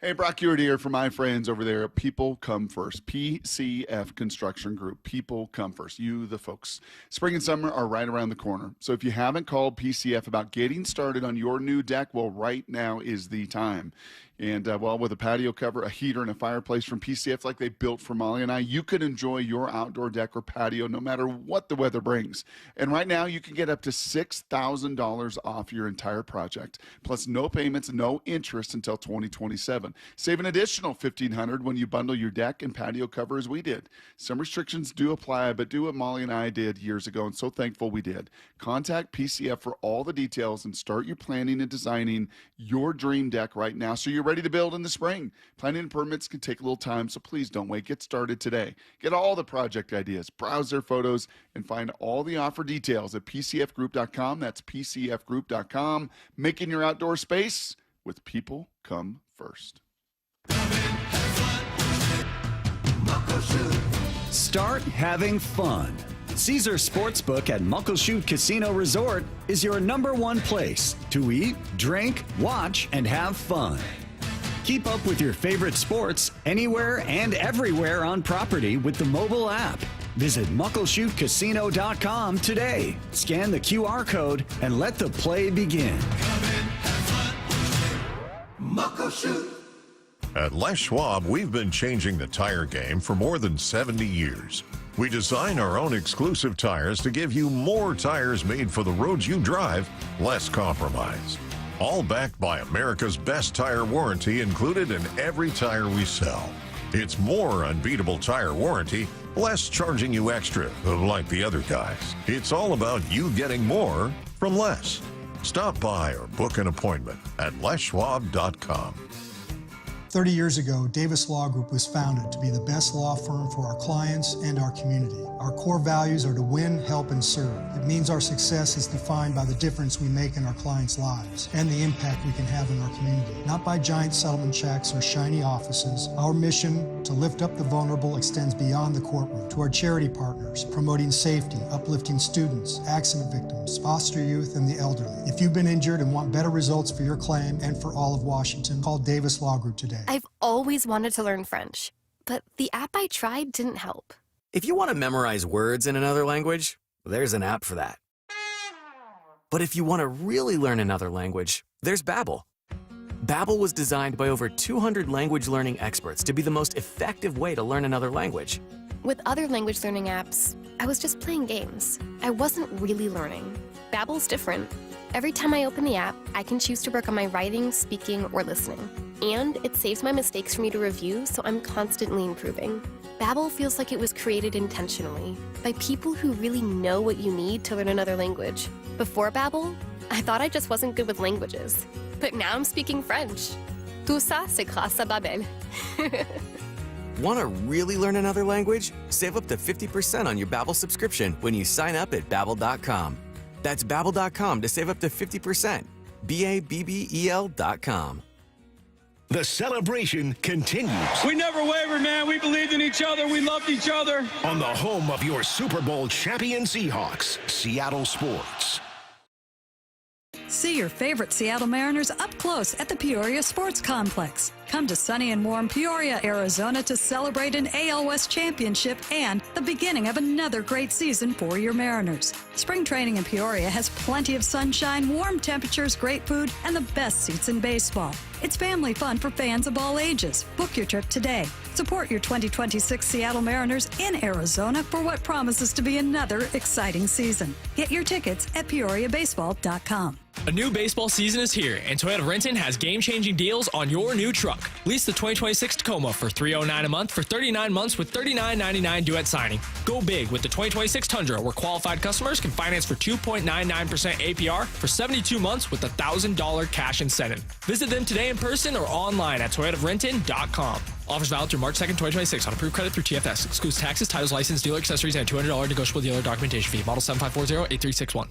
[SPEAKER 19] Hey, Brock Ewart here for my friends over there at People Come First, PCF Construction Group. People come first. You, the folks. Spring and summer are right around the corner. So if you haven't called PCF about getting started on your new deck, well, right now is the time. And, with a patio cover, a heater, and a fireplace from PCF like they built for Molly and I, you can enjoy your outdoor deck or patio no matter what the weather brings. And right now, you can get up to $6,000 off your entire project, plus no payments, no interest until 2027. Save an additional $1,500 when you bundle your deck and patio cover as we did. Some restrictions do apply, but do what Molly and I did years ago, and so thankful we did. Contact PCF for all the details and start your planning and designing your dream deck right now so you're ready to build in the spring. Planning and permits can take a little time, so please don't wait. Get started today. Get all the project ideas, browse their photos, and find all the offer details at PCFgroup.com. That's PCFgroup.com. Making your outdoor space with People Come First.
[SPEAKER 7] Start having fun. Caesar Sportsbook at Muckleshoot Casino Resort is your #1 place to eat, drink, watch, and have fun. Keep up with your favorite sports anywhere and everywhere on property with the mobile app. Visit MuckleshootCasino.com today. Scan the QR code and let the play begin.
[SPEAKER 2] Muckleshoot.
[SPEAKER 24] At Les Schwab, we've been changing the tire game for more than 70 years. We design our own exclusive tires to give you more tires made for the roads you drive, less compromise. All backed by America's best tire warranty included in every tire we sell. It's more unbeatable tire warranty, less charging you extra, like the other guys. It's all about you getting more from less. Stop by or book an appointment at leschwab.com.
[SPEAKER 9] 30 years ago, Davis Law Group was founded to be the best law firm for our clients and our community. Our core values are to win, help, and serve. It means our success is defined by the difference we make in our clients' lives and the impact we can have in our community, not by giant settlement checks or shiny offices. Our mission to lift up the vulnerable extends beyond the courtroom to our charity partners, promoting safety, uplifting students, accident victims, foster youth, and the elderly. If you've been injured and want better results for your claim and for all of Washington, call Davis Law Group today.
[SPEAKER 12] I've always wanted to learn French, but the app I tried didn't help.
[SPEAKER 15] If you want to memorize words in another language, there's an app for that. But if you want to really learn another language, there's Babbel. Babbel was designed by over 200 language learning experts to be the most effective way to learn another language.
[SPEAKER 12] With other language learning apps, I was just playing games. I wasn't really learning. Babbel's different. Every time I open the app, I can choose to work on my writing, speaking, or listening. And it saves my mistakes for me to review, so I'm constantly improving. Babbel feels like it was created intentionally by people who really know what you need to learn another language. Before Babbel, I thought I just wasn't good with languages. But now I'm speaking French. Tout ça, c'est grâce à Babbel.
[SPEAKER 15] Want to really learn another language? Save up to 50% on your Babbel subscription when you sign up at Babbel.com. That's Babbel.com to save up to 50%. Babbel.com.
[SPEAKER 5] The celebration continues.
[SPEAKER 8] We never wavered, man. We believed in each other. We loved each other.
[SPEAKER 5] On the home of your Super Bowl champion Seahawks, Seattle Sports.
[SPEAKER 22] See your favorite Seattle Mariners up close at the Peoria Sports Complex. Come to sunny and warm Peoria, Arizona to celebrate an AL West championship and the beginning of another great season for your Mariners. Spring training in Peoria has plenty of sunshine, warm temperatures, great food, and the best seats in baseball. It's family fun for fans of all ages. Book your trip today. Support your 2026 Seattle Mariners in Arizona for what promises to be another exciting season. Get your tickets at PeoriaBaseball.com.
[SPEAKER 25] A new baseball season is here, and Toyota Renton has game-changing deals on your new truck. Lease the 2026 Tacoma for $309 a month for 39 months with $39.99 due at signing. Go big with the 2026 Tundra, where qualified customers can finance for 2.99% APR for 72 months with a $1,000 cash incentive. Visit them today in person or online at ToyotaRenton.com. Offers valid through March 2nd, 2026 on approved credit through TFS. Excludes taxes, titles, license, dealer accessories, and $200 negotiable dealer documentation fee. Model 7540-8361.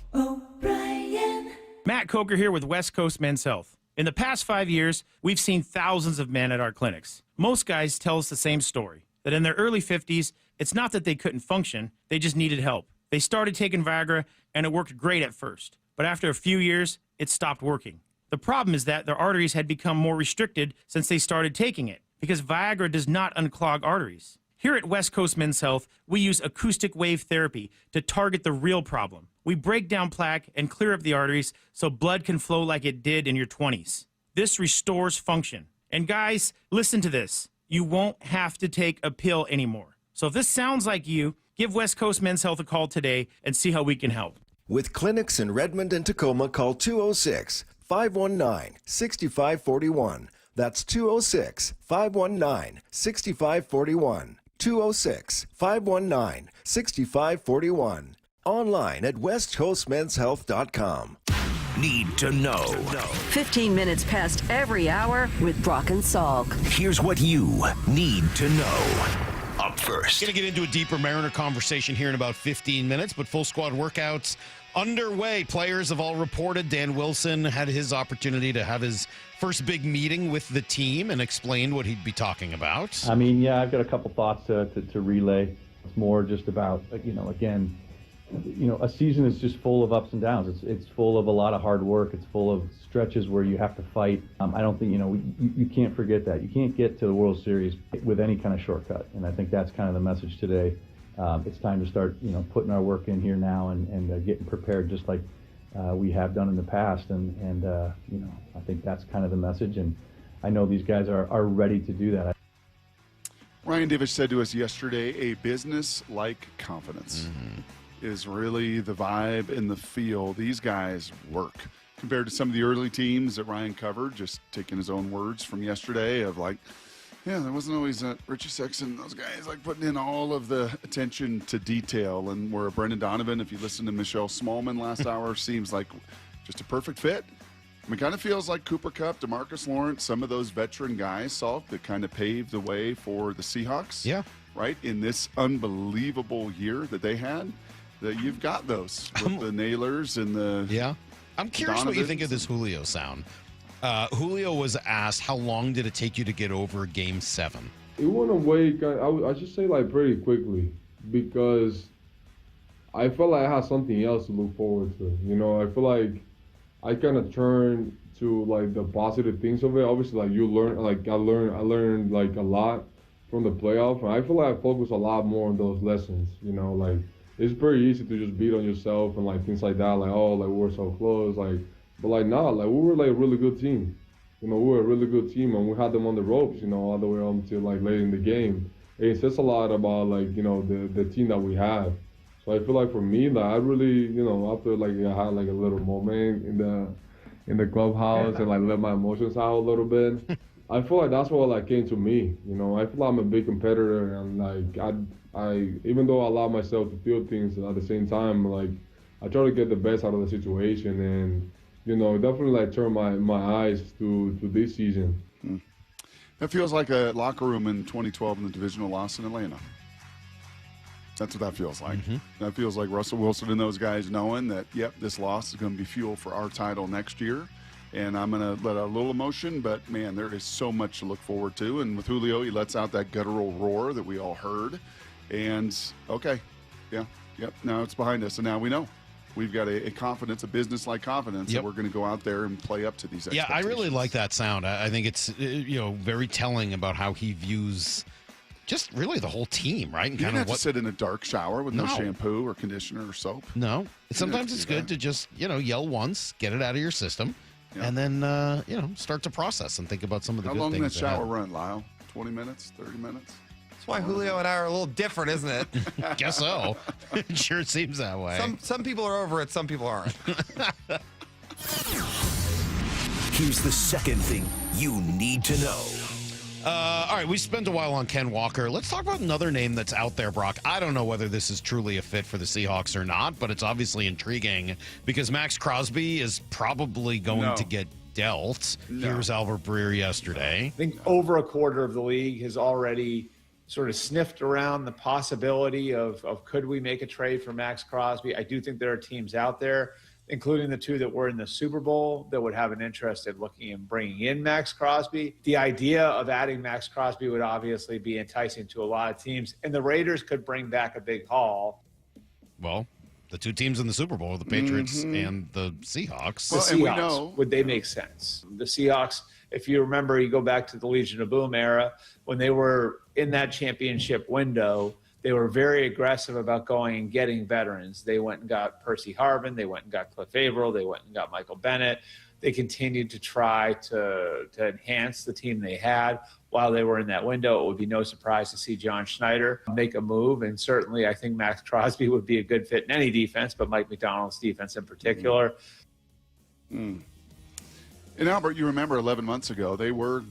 [SPEAKER 26] Matt Coker here with West Coast Men's Health. In the past 5 years, we've seen thousands of men at our clinics. Most guys tell us the same story, that in their early 50s, it's not that they couldn't function, they just needed help. They started taking Viagra, and it worked great at first. But after a few years, it stopped working. The problem is that their arteries had become more restricted since they started taking it, because Viagra does not unclog arteries. Here at West Coast Men's Health, we use acoustic wave therapy to target the real problem. We break down plaque and clear up the arteries so blood can flow like it did in your 20s. This restores function. And guys, listen to this. You won't have to take a pill anymore. So if this sounds like you, give West Coast Men's Health a call today and see how we can help.
[SPEAKER 27] With clinics in Redmond and Tacoma, call 206-519-6541. That's 206-519-6541. 206-519-6541. Online at westcoastmenshealth.com.
[SPEAKER 5] Need to know.
[SPEAKER 23] 15 minutes past every hour with Brock and Salk.
[SPEAKER 5] Here's what you need to know. Up first.
[SPEAKER 1] Going to get into a deeper Mariner conversation here in about 15 minutes, but full squad workouts underway. Players have all reported. Dan Wilson had his opportunity to have his first big meeting with the team and explained what he'd be talking about.
[SPEAKER 28] I mean, yeah, I've got a couple thoughts to relay. It's more just about, again, a season is just full of ups and downs. It's full of a lot of hard work. It's full of stretches where you have to fight. I don't think, you can't forget that. You can't get to the World Series with any kind of shortcut. And I think that's kind of the message today. It's time to start, putting our work in here now and getting prepared just like we have done in the past. And I think that's kind of the message. And I know these guys are ready to do that.
[SPEAKER 19] Ryan Divish said to us yesterday, a business-like confidence is really the vibe and the feel. These guys work compared to some of the early teams that Ryan covered, just taking his own words from yesterday of like, yeah, there wasn't always Richie Sexton, those guys like putting in all of the attention to detail. And where Brendan Donovan, if you listen to Michelle Smallmon last hour, seems like just a perfect fit. I mean, kind of feels like Cooper Kupp, DeMarcus Lawrence, some of those veteran guys, Salk, that kind of paved the way for the Seahawks.
[SPEAKER 1] Yeah.
[SPEAKER 19] Right? In this unbelievable year that they had, that you've got those with the Nailers and the...
[SPEAKER 1] Yeah. I'm curious what you think of this Julio sound. Julio was asked, how long did it take you to get over Game 7?
[SPEAKER 6] It went away, I should say, like, pretty quickly, because I felt like I had something else to look forward to. You know, I feel like I kind of turned to, like, the positive things of it. Obviously, like, you learn, like, I learned like, a lot from the playoff, and I feel like I focus a lot more on those lessons, you know, like, it's very easy to just beat on yourself and, like, things like that, like, oh, like, we're so close, like, but, like, nah, like, we were, like, a really good team. You know, we were a really good team, and we had them on the ropes, you know, all the way up until, like, late in the game. And it says a lot about, like, you know, the team that we have. So I feel like for me, like, I really, you know, after, like, I had, like, a little moment in the clubhouse and, like, let my emotions out a little bit. I feel like that's what, like, came to me, you know. I feel like I'm a big competitor, and, like, I even though I allow myself to feel things at the same time, like, I try to get the best out of the situation, and, you know, definitely, like, turn my eyes to this season.
[SPEAKER 19] That feels like a locker room in 2012 in the divisional loss in Atlanta. That's what that feels like. That feels like Russell Wilson and those guys knowing that, yep, this loss is going to be fuel for our title next year. And I'm going to let out a little emotion, but, man, there is so much to look forward to. And with Julio, he lets out that guttural roar that we all heard. And, okay, yeah, yep, now it's behind us. And now we know. We've got a confidence, a business-like confidence that we're going to go out there and play up to these expectations.
[SPEAKER 1] Yeah, I really like that sound. I think it's, you know, very telling about how he views just really the whole team, right? And
[SPEAKER 19] you don't have to sit in a dark shower with no shampoo or conditioner or soap.
[SPEAKER 1] No. Sometimes it's good to just, you know, yell once, get it out of your system. Yeah. And then, you know, start to process and think about some of the good things.
[SPEAKER 19] How long does that shower run, Lyle? 20 minutes? 30 minutes?
[SPEAKER 21] That's why Julio and I are a little different, isn't it?
[SPEAKER 1] Guess so. It sure seems that way.
[SPEAKER 21] Some people are over it, some people aren't.
[SPEAKER 5] Here's the second thing you need to know.
[SPEAKER 1] All right, we spent a while on Ken Walker. Let's talk about another name that's out there, Brock. I don't know whether this is truly a fit for the Seahawks or not, but it's obviously intriguing because Max Crosby is probably going to get dealt. Here's Albert Breer yesterday.
[SPEAKER 10] I think over a quarter of the league has already sort of sniffed around the possibility of could we make a trade for Max Crosby. I do think there are teams out there, including the two that were in the Super Bowl, that would have an interest in looking in bringing in Max Crosby. The idea of adding Max Crosby would obviously be enticing to a lot of teams, and the Raiders could bring back a big haul.
[SPEAKER 1] Well, the two teams in the Super Bowl, the Patriots and the Seahawks.
[SPEAKER 10] The Seahawks, would they make sense? The Seahawks, if you remember, you go back to the Legion of Boom era, when they were in that championship window, they were very aggressive about going and getting veterans. They went and got Percy Harvin. They went and got Cliff Averill. They went and got Michael Bennett. They continued to try to enhance the team they had while they were in that window. It would be no surprise to see John Schneider make a move. And certainly I think Max Crosby would be a good fit in any defense, but Mike McDonald's defense in particular.
[SPEAKER 19] And Albert, you remember 11 months ago, they were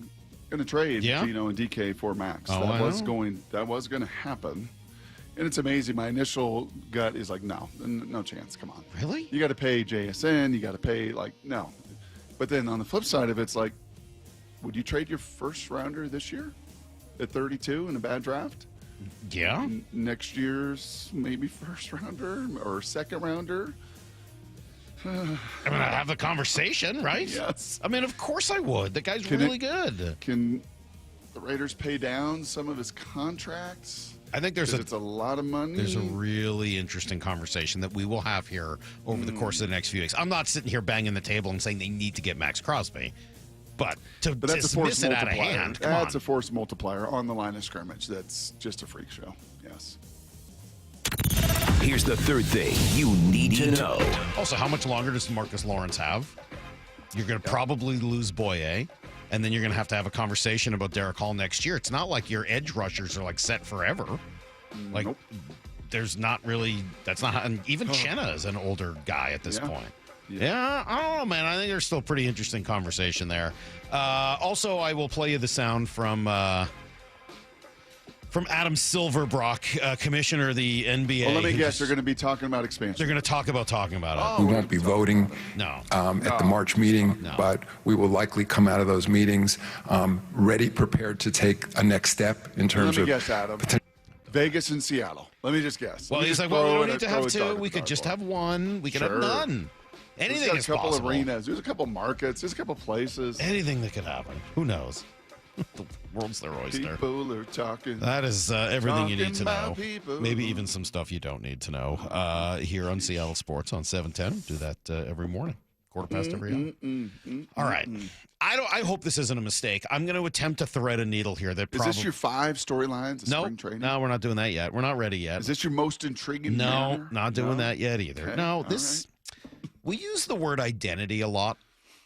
[SPEAKER 19] going to trade Gino and DK for Max. That was going to happen. And it's amazing. My initial gut is like, no chance. Come on.
[SPEAKER 1] Really?
[SPEAKER 19] You got to pay JSN. You got to pay, like, no. But then on the flip side of it, it's like, would you trade your first rounder this year at 32 in a bad draft?
[SPEAKER 1] Yeah.
[SPEAKER 19] Next year's maybe first rounder or second rounder?
[SPEAKER 1] I mean, I'd have the conversation, right?
[SPEAKER 19] Yes.
[SPEAKER 1] I mean, of course I would. The guy's really good.
[SPEAKER 19] Can the Raiders pay down some of his contracts?
[SPEAKER 1] I think it's
[SPEAKER 19] a lot of money.
[SPEAKER 1] There's a really interesting conversation that we will have here over the course of the next few weeks. I'm not sitting here banging the table and saying they need to get Max Crosby, but
[SPEAKER 19] that's a force
[SPEAKER 1] it out of
[SPEAKER 19] multiplier.
[SPEAKER 1] hand.
[SPEAKER 19] That's a force multiplier on the line of scrimmage. That's just a freak show. Yes.
[SPEAKER 5] Here's the third thing you need to know.
[SPEAKER 1] Also, how much longer does Marcus Lawrence have? You're going to probably lose Boye, and then you're going to have a conversation about Derek Hall next year. It's not like your edge rushers are, like, set forever. Like, there's not really – that's not – and even Chenna is an older guy at this point. Yeah, I don't know, man. I think there's still a pretty interesting conversation there. Also, I will play you the sound from From Adam Silverbrock, commissioner of the NBA.
[SPEAKER 19] Well, let me guess, they're going to be talking about expansion.
[SPEAKER 1] They're going to talk about it.
[SPEAKER 4] We won't be voting at the March meeting, but we will likely come out of those meetings ready, prepared to take a next step in terms
[SPEAKER 19] Let me
[SPEAKER 4] of
[SPEAKER 19] guess, Adam. Vegas and Seattle. Let me just guess.
[SPEAKER 1] Well, he's like, well, we don't need to have two. We could just have one. We could have none. Anything is possible. There's a couple
[SPEAKER 19] arenas. There's a couple markets. There's a couple places.
[SPEAKER 1] Anything that could happen. Who knows? The world's their oyster.
[SPEAKER 19] People are talking.
[SPEAKER 1] That is everything you need to know.
[SPEAKER 19] People.
[SPEAKER 1] Maybe even some stuff you don't need to know. Here on Seattle Sports on 710. Do that every morning. 1/4 every hour. All right. I hope this isn't a mistake. I'm going to attempt to thread a needle here. Is
[SPEAKER 19] this your 5 storylines of spring training?
[SPEAKER 1] No, we're not doing that yet. We're not ready yet.
[SPEAKER 19] Is this your most intriguing?
[SPEAKER 1] No, not doing that yet either.
[SPEAKER 19] Okay.
[SPEAKER 1] No, we use the word identity a lot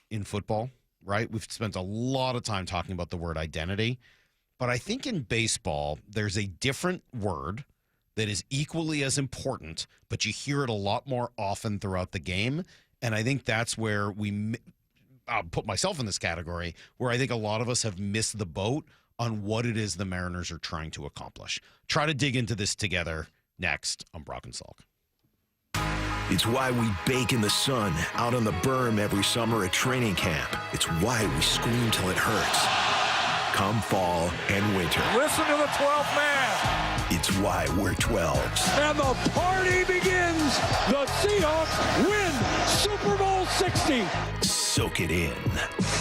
[SPEAKER 1] in football. Right? We've spent a lot of time talking about the word identity. But I think in baseball, there's a different word that is equally as important, but you hear it a lot more often throughout the game. And I think that's where I'll put myself in this category, where I think a lot of us have missed the boat on what it is the Mariners are trying to accomplish. Try to dig into this together next on Brock and Salk.
[SPEAKER 5] It's why we bake in the sun, out on the berm every summer at training camp. It's why we scream till it hurts. Come fall and winter.
[SPEAKER 8] Listen to the 12th man.
[SPEAKER 5] It's why we're 12s.
[SPEAKER 8] And the party begins. The Seahawks win Super Bowl 60.
[SPEAKER 5] Soak it in.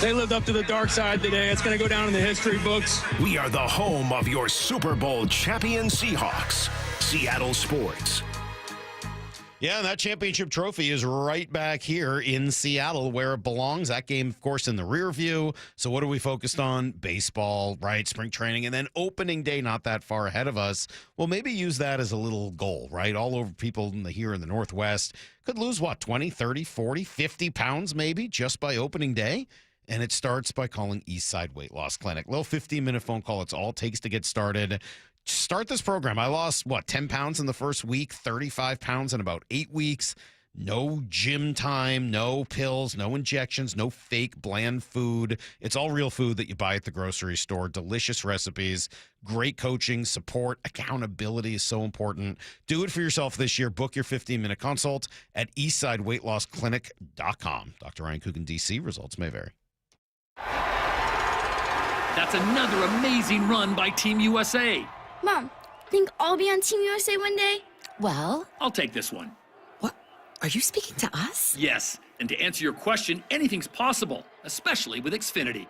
[SPEAKER 25] They lived up to the dark side today. It's going to go down in the history books.
[SPEAKER 5] We are the home of your Super Bowl champion Seahawks. Seattle Sports.
[SPEAKER 1] Yeah, and that championship trophy is right back here in Seattle where it belongs. That game, of course, in the rear view. So what are we focused on? Baseball, right? Spring training, and then opening day not that far ahead of us. Well, maybe use that as a little goal, right? All over people here in the Northwest could lose, 20, 30, 40, 50 pounds maybe just by opening day. And it starts by calling Eastside Weight Loss Clinic. Little 15-minute phone call. It's all it takes to get started. Start this program. I lost, 10 pounds in the first week, 35 pounds in about 8 weeks. No gym time, no pills, no injections, no fake bland food. It's all real food that you buy at the grocery store. Delicious recipes, great coaching, support, accountability is so important. Do it for yourself this year. Book your 15-minute consult at eastsideweightlossklinic.com. Dr. Ryan Coogan, D.C. Results may vary.
[SPEAKER 11] That's another amazing run by Team USA.
[SPEAKER 13] Mom, think I'll be on Team USA one day?
[SPEAKER 11] Well, I'll take this one.
[SPEAKER 14] What? Are you speaking to us?
[SPEAKER 11] Yes, and to answer your question, anything's possible, especially with Xfinity.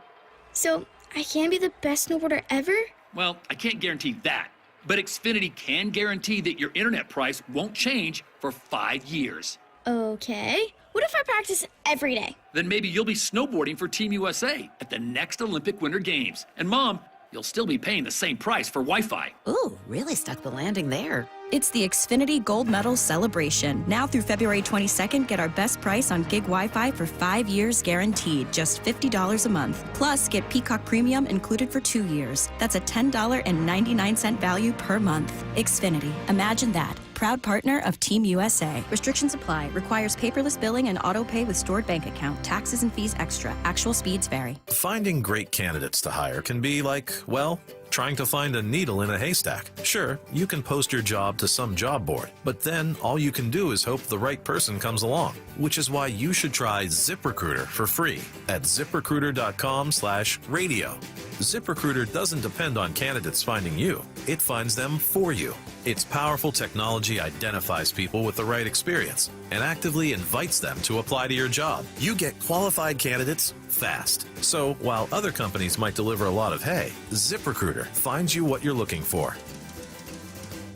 [SPEAKER 13] So, I can be the best snowboarder ever?
[SPEAKER 11] Well, I can't guarantee that, but Xfinity can guarantee that your internet price won't change for 5 years.
[SPEAKER 13] Okay. What if I practice every day?
[SPEAKER 11] Then maybe you'll be snowboarding for Team USA at the next Olympic Winter Games. And Mom, you'll still be paying the same price for Wi-Fi.
[SPEAKER 14] Ooh, really stuck the landing there.
[SPEAKER 16] It's the Xfinity Gold Medal Celebration. Now through February 22nd, get our best price on gig Wi-Fi for 5 years guaranteed, just $50 a month. Plus, get Peacock Premium included for 2 years. That's a $10.99 value per month. Xfinity. Imagine that. Proud partner of Team USA. Restrictions apply. Requires paperless billing and auto pay with stored bank account. Taxes and fees extra. Actual speeds vary.
[SPEAKER 17] Finding great candidates to hire can be like, well, trying to find a needle in a haystack. Sure, you can post your job to some job board, but then all you can do is hope the right person comes along, which is why you should try ZipRecruiter for free at ZipRecruiter.com/radio. ZipRecruiter doesn't depend on candidates finding you. It finds them for you. Its powerful technology identifies people with the right experience and actively invites them to apply to your job. You get qualified candidates fast. So while other companies might deliver a lot of hay, ZipRecruiter finds you what you're looking for.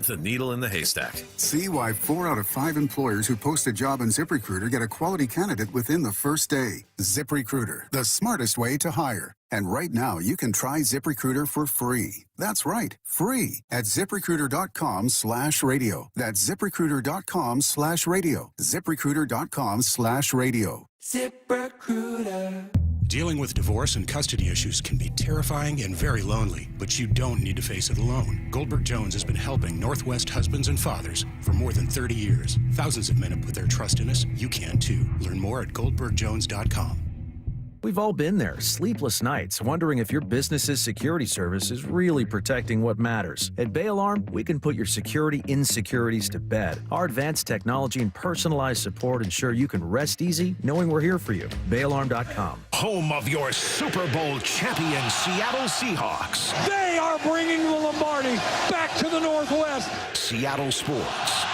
[SPEAKER 17] The needle in the haystack.
[SPEAKER 18] See why 4 out of 5 employers who post a job on ZipRecruiter get a quality candidate within the first day. ZipRecruiter, the smartest way to hire. And right now, you can try ZipRecruiter for free. That's right, free at ZipRecruiter.com/radio. That's ZipRecruiter.com/radio. ZipRecruiter.com/radio.
[SPEAKER 20] ZipRecruiter. Dealing with divorce and custody issues can be terrifying and very lonely, but you don't need to face it alone. Goldberg Jones has been helping Northwest husbands and fathers for more than 30 years. Thousands of men have put their trust in us. You can too. Learn more at goldbergjones.com.
[SPEAKER 2] We've all been there, sleepless nights, wondering if your business's security service is really protecting what matters. At Bay Alarm, we can put your security insecurities to bed. Our advanced technology and personalized support ensure you can rest easy knowing we're here for you. BayAlarm.com.
[SPEAKER 5] Home of your Super Bowl champion Seattle Seahawks.
[SPEAKER 8] They are bringing the Lombardi back to the Northwest.
[SPEAKER 5] Seattle Sports.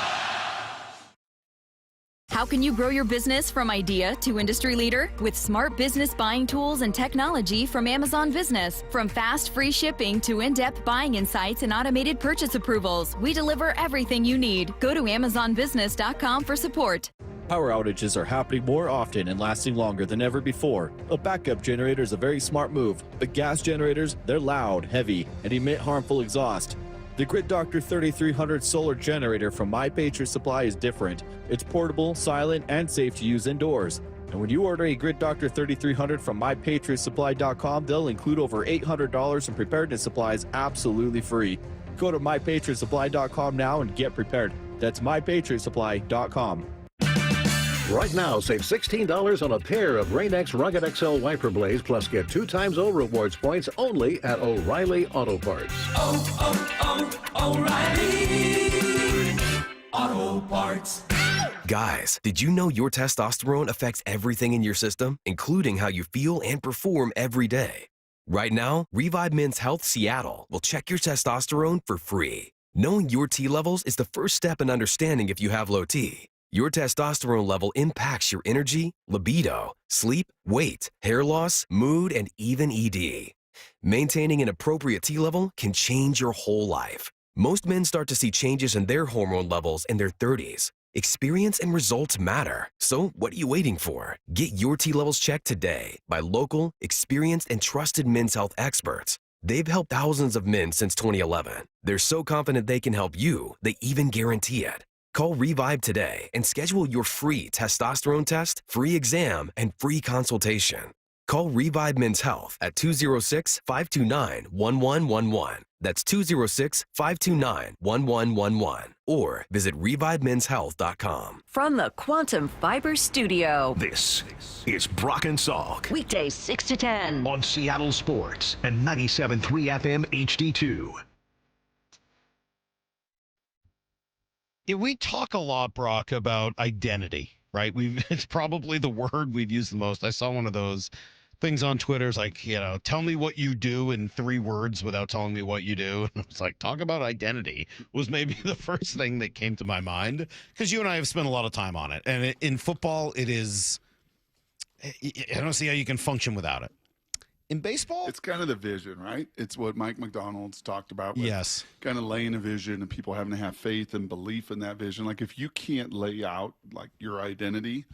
[SPEAKER 3] How can you grow your business from idea to industry leader? With smart business buying tools and technology from Amazon Business. From fast, free shipping to in-depth buying insights and automated purchase approvals, we deliver everything you need. Go to AmazonBusiness.com for support.
[SPEAKER 7] Power outages are happening more often and lasting longer than ever before. A backup generator is a very smart move, but gas generators, they're loud, heavy, and emit harmful exhaust. The Grid Doctor 3300 solar generator from My Patriot Supply is different. It's portable, silent, and safe to use indoors. And when you order a Grid Doctor 3300 from MyPatriotSupply.com, they'll include over $800 in preparedness supplies absolutely free. Go to MyPatriotSupply.com now and get prepared. That's MyPatriotSupply.com.
[SPEAKER 9] Right now, save $16 on a pair of Rain-X Rugged XL wiper blades, plus get 2 times O rewards points only at O'Reilly Auto Parts.
[SPEAKER 12] O'Reilly Auto Parts.
[SPEAKER 15] Guys, did you know your testosterone affects everything in your system, including how you feel and perform every day? Right now, Revive Men's Health Seattle will check your testosterone for free. Knowing your T levels is the first step in understanding if you have low T. Your testosterone level impacts your energy, libido, sleep, weight, hair loss, mood, and even ED. Maintaining an appropriate T level can change your whole life. Most men start to see changes in their hormone levels in their 30s. Experience and results matter. So what are you waiting for? Get your T levels checked today by local, experienced, and trusted men's health experts. They've helped thousands of men since 2011. They're so confident they can help you, they even guarantee it. Call Revive today and schedule your free testosterone test, free exam, and free consultation. Call Revive Men's Health at 206-529-1111. That's 206-529-1111. Or visit ReviveMen'sHealth.com.
[SPEAKER 23] From the Quantum Fiber Studio.
[SPEAKER 5] This is Brock and Salk.
[SPEAKER 23] Weekdays 6 to 10.
[SPEAKER 5] On Seattle Sports and 97.3 FM HD2.
[SPEAKER 1] Yeah, we talk a lot, Brock, about identity, right? It's probably the word we've used the most. I saw one of those things on Twitter. It's like, tell me what you do in 3 words without telling me what you do. And it's like, talk about identity was maybe the first thing that came to my mind, because you and I have spent a lot of time on it. And in football, it is, I don't see how you can function without it. In baseball,
[SPEAKER 19] it's kind of the vision, right? It's what Mike McDonald's talked about. With
[SPEAKER 1] yes.
[SPEAKER 19] Kind of laying a vision and people having to have faith and belief in that vision. Like if you can't lay out like your identity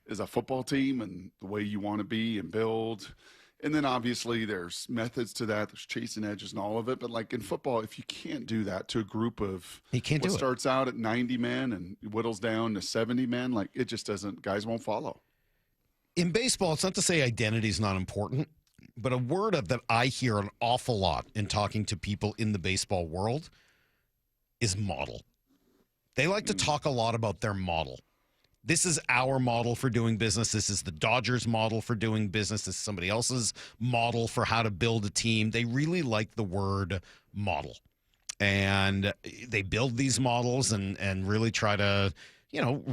[SPEAKER 19] as a football team and the way you want to be and build, and then obviously there's methods to that. There's chasing edges and all of it. But like in football, if you can't do that to a group of what starts out at 90 men and whittles down to 70 men, like it just doesn't, guys won't follow.
[SPEAKER 1] In baseball, it's not to say identity is not important. But a word that I hear an awful lot in talking to people in the baseball world is model. They like to talk a lot about their model. This is our model for doing business. This is the Dodgers' model for doing business. This is somebody else's model for how to build a team. They really like the word model. And they build these models and really try to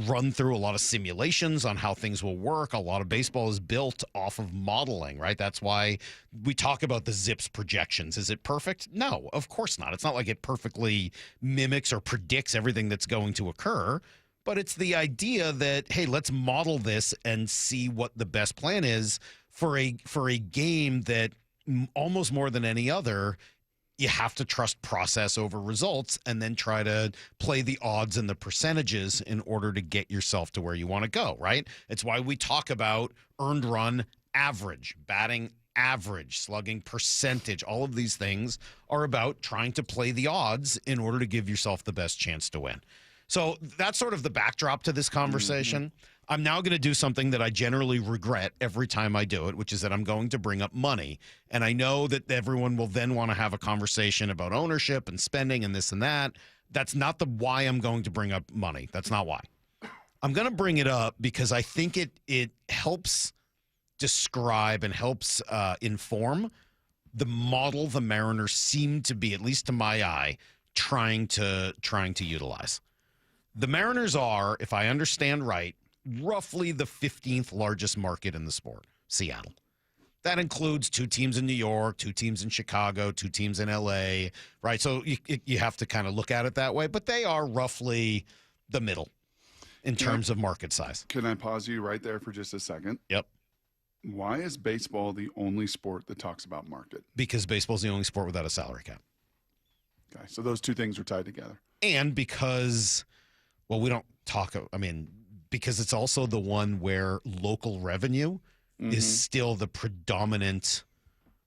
[SPEAKER 1] run through a lot of simulations on how things will work. A lot of baseball is built off of modeling, right? That's why we talk about the ZiPS projections. Is it perfect? No, of course not. It's not like it perfectly mimics or predicts everything that's going to occur, but it's the idea that, hey, let's model this and see what the best plan is for a game that almost more than any other, you have to trust process over results and then try to play the odds and the percentages in order to get yourself to where you want to go, right? It's why we talk about earned run average, batting average, slugging percentage. All of these things are about trying to play the odds in order to give yourself the best chance to win. So that's sort of the backdrop to this conversation. Mm-hmm. I'm now going to do something that I generally regret every time I do it, which is that I'm going to bring up money. And I know that everyone will then want to have a conversation about ownership and spending and this and that. That's not the why I'm going to bring up money. That's not why. I'm going to bring it up because I think it helps describe and helps inform the model the Mariners seem to be, at least to my eye, trying to utilize. The Mariners are, if I understand right, roughly the 15th largest market in the sport, Seattle. That includes 2 teams in New York, 2 teams in Chicago, 2 teams in L.A., right? So you have to kind of look at it that way, but they are roughly the middle in terms of market size.
[SPEAKER 19] Can I pause you right there for just a second?
[SPEAKER 1] Yep.
[SPEAKER 19] Why is baseball the only sport that talks about market?
[SPEAKER 1] Because baseball is the only sport without a salary cap.
[SPEAKER 19] Okay, so those 2 things are tied together.
[SPEAKER 1] And because, well, we don't talk, because it's also the one where local revenue is still the predominant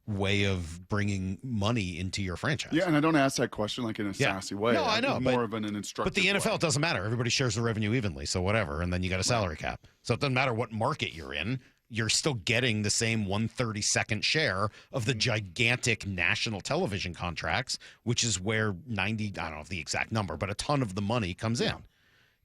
[SPEAKER 1] way of bringing money into your franchise.
[SPEAKER 19] Yeah, and I don't ask that question like in a sassy way.
[SPEAKER 1] No, I know.
[SPEAKER 19] More of an instructive
[SPEAKER 1] But the NFL
[SPEAKER 19] way.
[SPEAKER 1] doesn't matter. Everybody shares the revenue evenly, so whatever. And then you got a salary cap. So it doesn't matter what market you're in. You're still getting the same 1/32nd share of the gigantic national television contracts, which is where 90, I don't know the exact number, but a ton of the money comes in.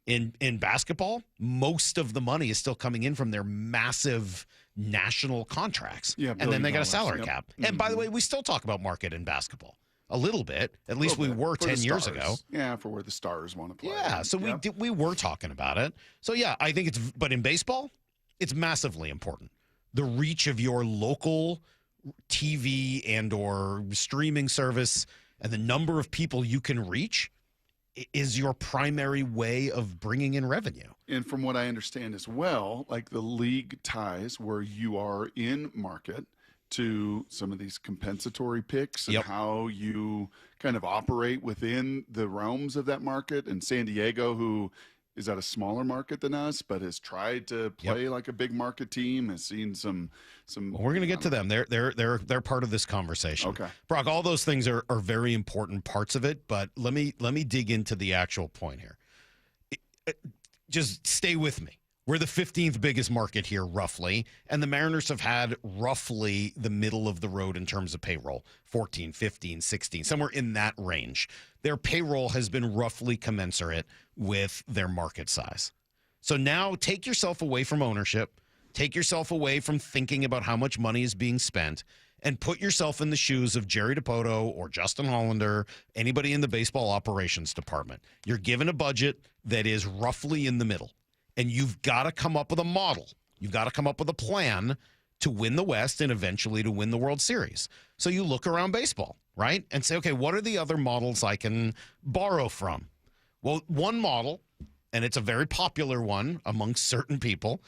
[SPEAKER 1] In basketball, most of the money is still coming in from their massive national contracts.
[SPEAKER 19] Yeah,
[SPEAKER 1] and then they got a
[SPEAKER 19] $1
[SPEAKER 1] salary
[SPEAKER 19] billion.
[SPEAKER 1] cap. And by the way, we still talk about market in basketball. A little bit. At least we were 10 years ago.
[SPEAKER 19] Yeah, for where the stars want to play.
[SPEAKER 1] Yeah, so we were talking about it. So yeah, I think but in baseball, it's massively important. The reach of your local TV and or streaming service and the number of people you can reach is your primary way of bringing in revenue.
[SPEAKER 19] And from what I understand as well, like the league ties where you are in market to some of these compensatory picks and how you kind of operate within the realms of that market. And San Diego, who is at a smaller market than us, but has tried to play like a big market team, has seen some.
[SPEAKER 1] Well, we're going to get to them. They're part of this conversation.
[SPEAKER 19] Okay,
[SPEAKER 1] Brock, all those things are very important parts of it. But let me dig into the actual point here. Just stay with me. We're the 15th biggest market here, roughly, and the Mariners have had roughly the middle of the road in terms of payroll, 14, 15, 16, somewhere in that range. Their payroll has been roughly commensurate with their market size. So now take yourself away from ownership, take yourself away from thinking about how much money is being spent, and put yourself in the shoes of Jerry DiPoto or Justin Hollander, anybody in the baseball operations department. You're given a budget that is roughly in the middle. And you've got to come up with a model. You've got to come up with a plan to win the West and eventually to win the World Series. So you look around baseball, right? And say, okay, what are the other models I can borrow from? Well, one model, and it's a very popular one amongst certain people,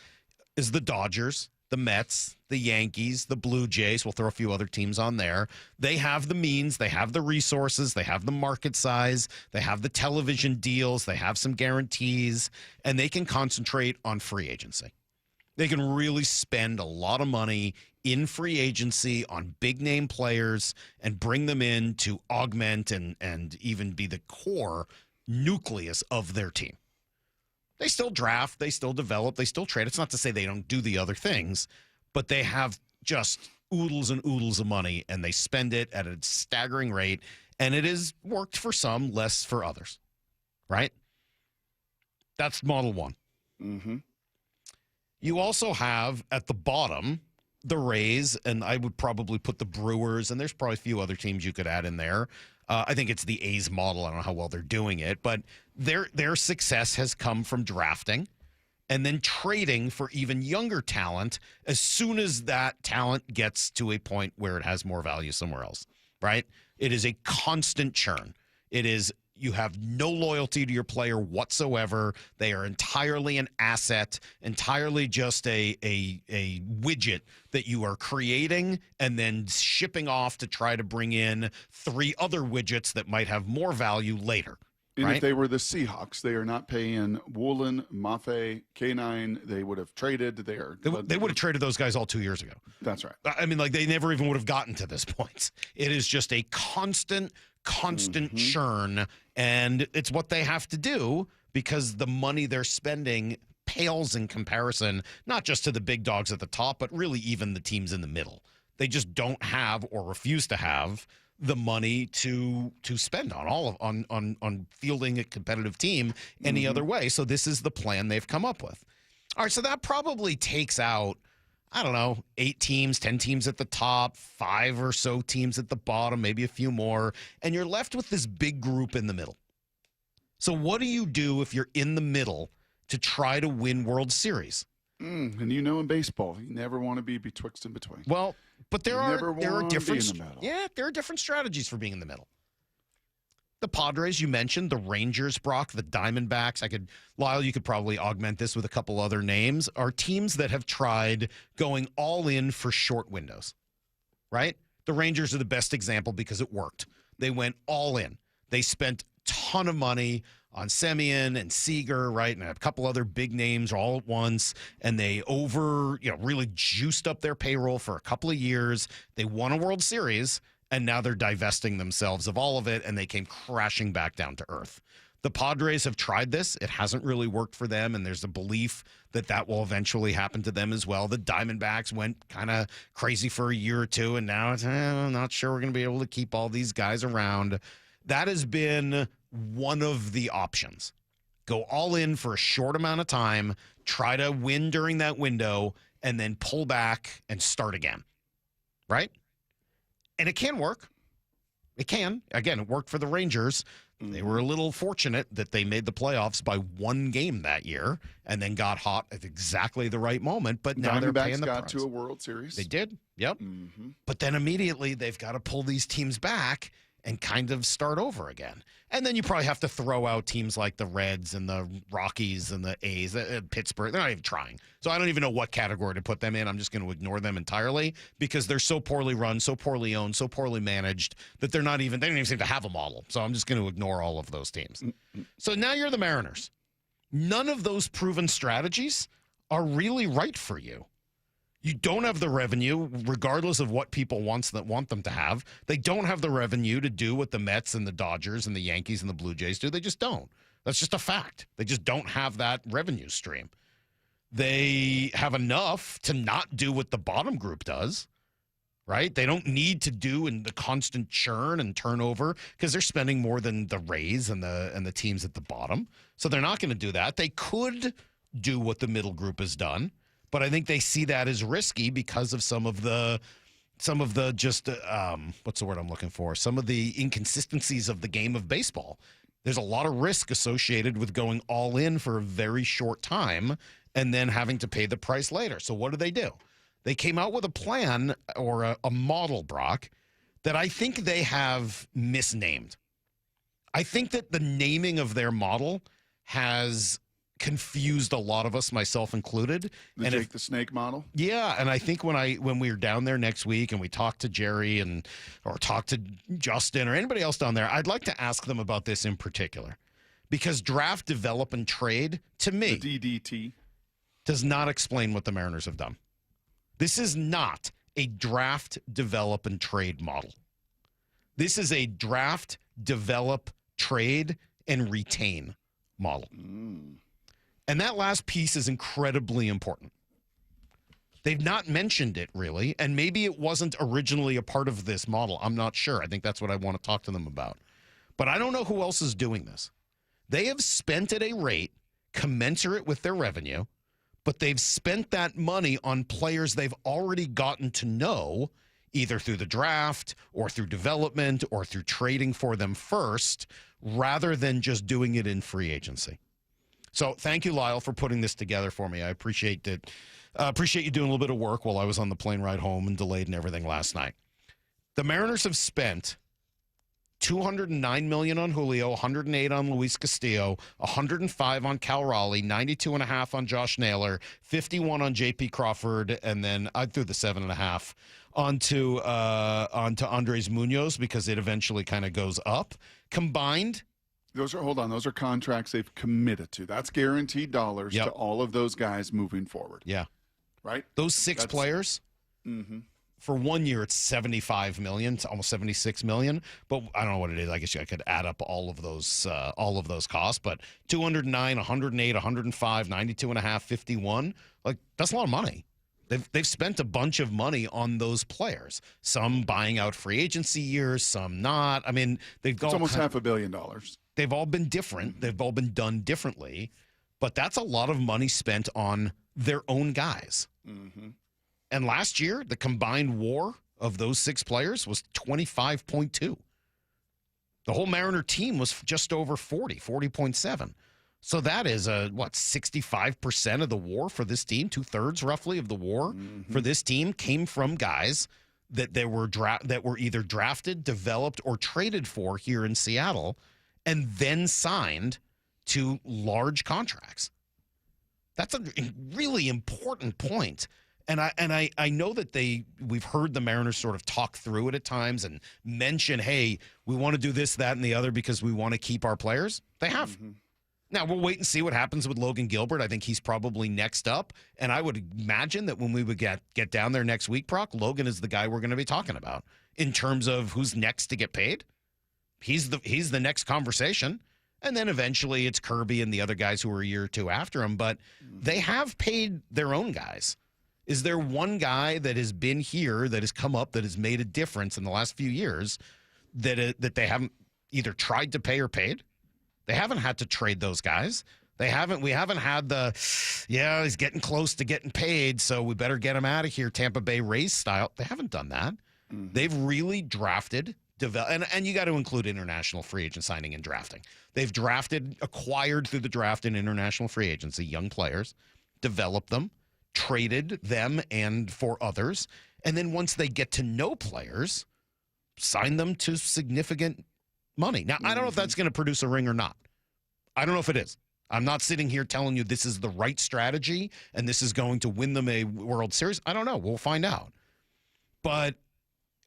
[SPEAKER 1] is the Dodgers, the Mets, the Yankees, the Blue Jays. We'll throw a few other teams on there. They have the means, they have the resources, they have the market size, they have the television deals, they have some guarantees, and they can concentrate on free agency. They can really spend a lot of money in free agency on big name players and bring them in to augment and even be the core nucleus of their team. They still draft, they still develop, they still trade. It's not to say they don't do the other things, but they have just oodles and oodles of money, and they spend it at a staggering rate, and it has worked for some, less for others, right? That's model one.
[SPEAKER 19] Mm-hmm.
[SPEAKER 1] You also have, at the bottom, the Rays, and I would probably put the Brewers, and there's probably a few other teams you could add in there. I think it's the A's model. I don't know how well they're doing it, but their success has come from drafting and then trading for even younger talent as soon as that talent gets to a point where it has more value somewhere else, right? It is a constant churn. It is, you have no loyalty to your player whatsoever. They are entirely an asset, entirely just a widget that you are creating and then shipping off to try to bring in 3 other widgets that might have more value later.
[SPEAKER 19] And
[SPEAKER 1] right?
[SPEAKER 19] if they were the Seahawks, they are not paying Woolen, Mafe, K9. They would have traded. They
[SPEAKER 1] would have traded those guys all 2 years ago.
[SPEAKER 19] That's right.
[SPEAKER 1] I mean, like, they never even would have gotten to this point. It is just a constant churn, and it's what they have to do because the money they're spending pales in comparison, not just to the big dogs at the top, but really even the teams in the middle. They just don't have or refuse to have the money to spend on fielding a competitive team any other way. So this is the plan they've come up with. All right, so that probably takes out, I don't know, 8 teams, 10 teams at the top, 5 or so teams at the bottom, maybe a few more, and you're left with this big group in the middle. So what do you do if you're in the middle to try to win World Series?
[SPEAKER 19] And in baseball, you never want to be betwixt and between.
[SPEAKER 1] Well, but there are different there are different strategies for being in the middle. The Padres, you mentioned, the Rangers, Brock, the Diamondbacks. Lyle, you could probably augment this with a couple other names, are teams that have tried going all in for short windows, right? The Rangers are the best example because it worked. They went all in. They spent a ton of money on Semien and Seager, right, and a couple other big names all at once, and they really juiced up their payroll for a couple of years. They won a World Series, and now they're divesting themselves of all of it, and they came crashing back down to earth. The Padres have tried this. It hasn't really worked for them, and there's a belief that that will eventually happen to them as well. The Diamondbacks went kind of crazy for a year or two, and now it's, I'm not sure we're going to be able to keep all these guys around. That has been one of the options. Go all in for a short amount of time, try to win during that window, and then pull back and start again, right? And it can work. It can. Again, it worked for the Rangers. They were a little fortunate that they made the playoffs by one game that year and then got hot at exactly the right moment. But now they're paying the price.
[SPEAKER 19] Got to a World Series.
[SPEAKER 1] They did. Yep. But then immediately they've got to pull these teams back and kind of start over again. And then you probably have to throw out teams like the Reds and the Rockies and the A's, Pittsburgh. They're not even trying. So I don't even know what category to put them in. I'm just going to ignore them entirely because they're so poorly run, so poorly owned, so poorly managed that they don't even seem to have a model. So I'm just going to ignore all of those teams. So now you're the Mariners. None of those proven strategies are really right for you. You don't have the revenue, regardless of what people want them to have. They don't have the revenue to do what the Mets and the Dodgers and the Yankees and the Blue Jays do. They just don't. That's just a fact. They just don't have that revenue stream. They have enough to not do what the bottom group does, right? They don't need to do in the constant churn and turnover because they're spending more than the Rays and the teams at the bottom. So they're not going to do that. They could do what the middle group has done. But I think they see that as risky because of some of the just what's the word I'm looking for? Some of the inconsistencies of the game of baseball. There's a lot of risk associated with going all in for a very short time and then having to pay the price later. So what do? They came out with a plan or a model, Brock, that I think they have misnamed. I think that the naming of their model has confused a lot of us, myself included.
[SPEAKER 19] The Jake the Snake model?
[SPEAKER 1] Yeah, and I think when we were down there next week and we talked to Jerry or talked to Justin or anybody else down there, I'd like to ask them about this in particular. Because draft, develop, and trade, to me,
[SPEAKER 19] the DDT,
[SPEAKER 1] does not explain what the Mariners have done. This is not a draft, develop, and trade model. This is a draft, develop, trade, and retain model. And that last piece is incredibly important. They've not mentioned it, really, and maybe it wasn't originally a part of this model. I'm not sure. I think that's what I want to talk to them about. But I don't know who else is doing this. They have spent at a rate commensurate with their revenue, but they've spent that money on players they've already gotten to know, either through the draft or through development or through trading for them first, rather than just doing it in free agency. So thank you, Lyle, for putting this together for me. I appreciate it. Appreciate you doing a little bit of work while I was on the plane ride home and delayed and everything last night. The Mariners have spent $209 million on Julio, $108 on Luis Castillo, $105 on Cal Raleigh, $92.5 on Josh Naylor, $51 on J.P. Crawford, and then I threw the $7.5 onto Andres Munoz because it eventually kind of goes up. Combined,
[SPEAKER 19] those are contracts they've committed to. That's guaranteed dollars to all of those guys moving forward.
[SPEAKER 1] Yeah.
[SPEAKER 19] Right?
[SPEAKER 1] Those six players, for 1 year, it's $75 million, it's almost $76 million. But I don't know what it is. I guess I could add up all of those costs. But 209, 108, 105, 92.5, 51. Like, that's a lot of money. They've spent a bunch of money on those players. Some buying out free agency years, some not. I mean,
[SPEAKER 19] it's almost $500 million.
[SPEAKER 1] They've all been different. They've all been done differently. But that's a lot of money spent on their own guys. And last year, the combined WAR of those 6 players was 25.2. The whole Mariner team was just over 40.7. So that is 65% of the WAR for this team, 2/3 roughly of the WAR for this team came from guys that were either drafted, developed, or traded for here in Seattle, and then signed to large contracts. That's a really important point. And I know that we've heard the Mariners sort of talk through it at times and mention, hey, we want to do this, that, and the other because we want to keep our players. They have. Now, we'll wait and see what happens with Logan Gilbert. I think he's probably next up. And I would imagine that when we would get down there next week, Brock, Logan is the guy we're going to be talking about in terms of who's next to get paid. He's the next conversation. And then eventually it's Kirby and the other guys who are a year or two after him. But they have paid their own guys. Is there one guy that has been here, that has come up, that has made a difference in the last few years that they haven't either tried to pay or paid? They haven't had to trade those guys. We haven't had he's getting close to getting paid, so we better get him out of here, Tampa Bay Rays style. They haven't done that. They've really drafted, and you got to include international free agent signing and drafting. They've acquired through the draft and international free agency young players, developed them, traded them and for others, and then once they get to know players, sign them to significant money. Now, I don't know if that's going to produce a ring or not. I don't know if it is. I'm not sitting here telling you this is the right strategy and this is going to win them a World Series. I don't know. We'll find out. But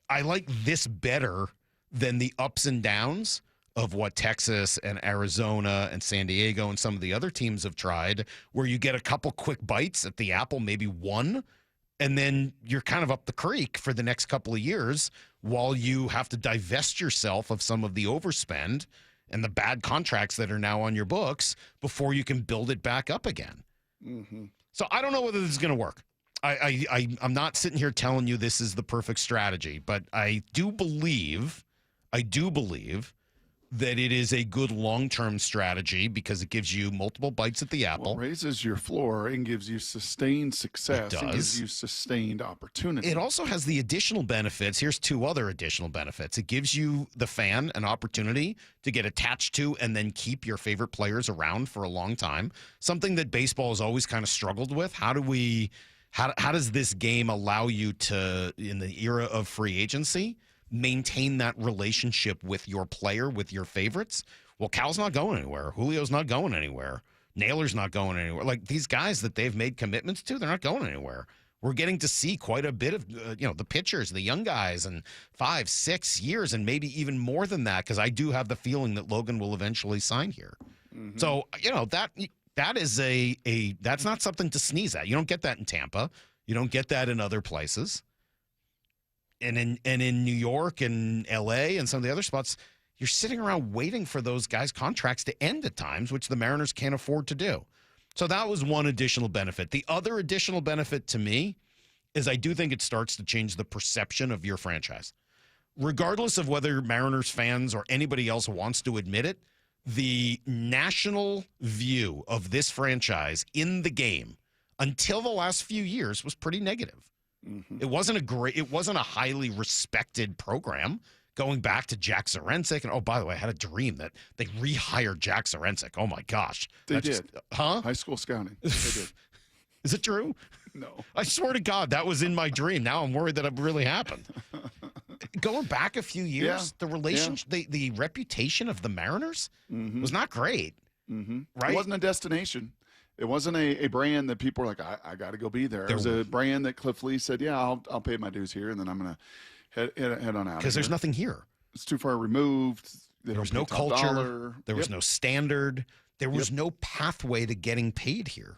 [SPEAKER 1] I like this better than the ups and downs of what Texas and Arizona and San Diego and some of the other teams have tried, where you get a couple quick bites at the apple, maybe one, and then you're kind of up the creek for the next couple of years while you have to divest yourself of some of the overspend and the bad contracts that are now on your books before you can build it back up again. So I don't know whether this is going to work. I'm not sitting here telling you this is the perfect strategy, but I do believe that it is a good long-term strategy because it gives you multiple bites at the apple.
[SPEAKER 19] Well, raises your floor and gives you sustained success.
[SPEAKER 1] It does.
[SPEAKER 19] And gives you sustained opportunity.
[SPEAKER 1] It also has the additional benefits. Here's 2 other additional benefits. It gives you, the fan, an opportunity to get attached to and then keep your favorite players around for a long time. Something that baseball has always kind of struggled with. How does this game allow you to, in the era of free agency, maintain that relationship with your player, with your favorites? Well, Cal's not going anywhere. Julio's not going anywhere. Naylor's not going anywhere. Like, these guys that they've made commitments to, they're not going anywhere. We're getting to see quite a bit of, the pitchers, the young guys, in 5, 6 years, and maybe even more than that, because I do have the feeling that Logan will eventually sign here. So, that is that's not something to sneeze at. You don't get that in Tampa. You don't get that in other places. And in New York and L.A. and some of the other spots, you're sitting around waiting for those guys' contracts to end at times, which the Mariners can't afford to do. So that was one additional benefit. The other additional benefit to me is I do think it starts to change the perception of your franchise. Regardless of whether Mariners fans or anybody else wants to admit it, the national view of this franchise in the game until the last few years was pretty negative. It wasn't a highly respected program going back to Jack Zarensic. And, oh, by the way, I had a dream that they rehired Jack Zarensic. Oh, my gosh.
[SPEAKER 19] They did. High school scouting. They did.
[SPEAKER 1] Is it true?
[SPEAKER 19] No.
[SPEAKER 1] I swear to God, that was in my dream. Now I'm worried that it really happened. Going back a few years, the relationship, the reputation of the Mariners was not great. Right?
[SPEAKER 19] It wasn't a destination. It wasn't a brand that people were like, I got to go be there. It was a brand that Cliff Lee said, yeah, I'll pay my dues here, and then I'm going to head on out.
[SPEAKER 1] Because there's nothing here.
[SPEAKER 19] It's too far removed.
[SPEAKER 1] There was no culture. There was no standard. There was no pathway to getting paid here.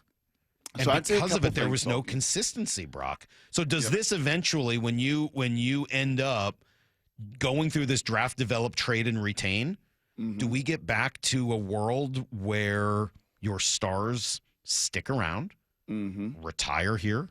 [SPEAKER 1] And
[SPEAKER 19] so
[SPEAKER 1] because of it, there was no consistency, Brock. So does this eventually, when you end up going through this draft, develop, trade, and retain, do we get back to a world where your stars stick around, retire here,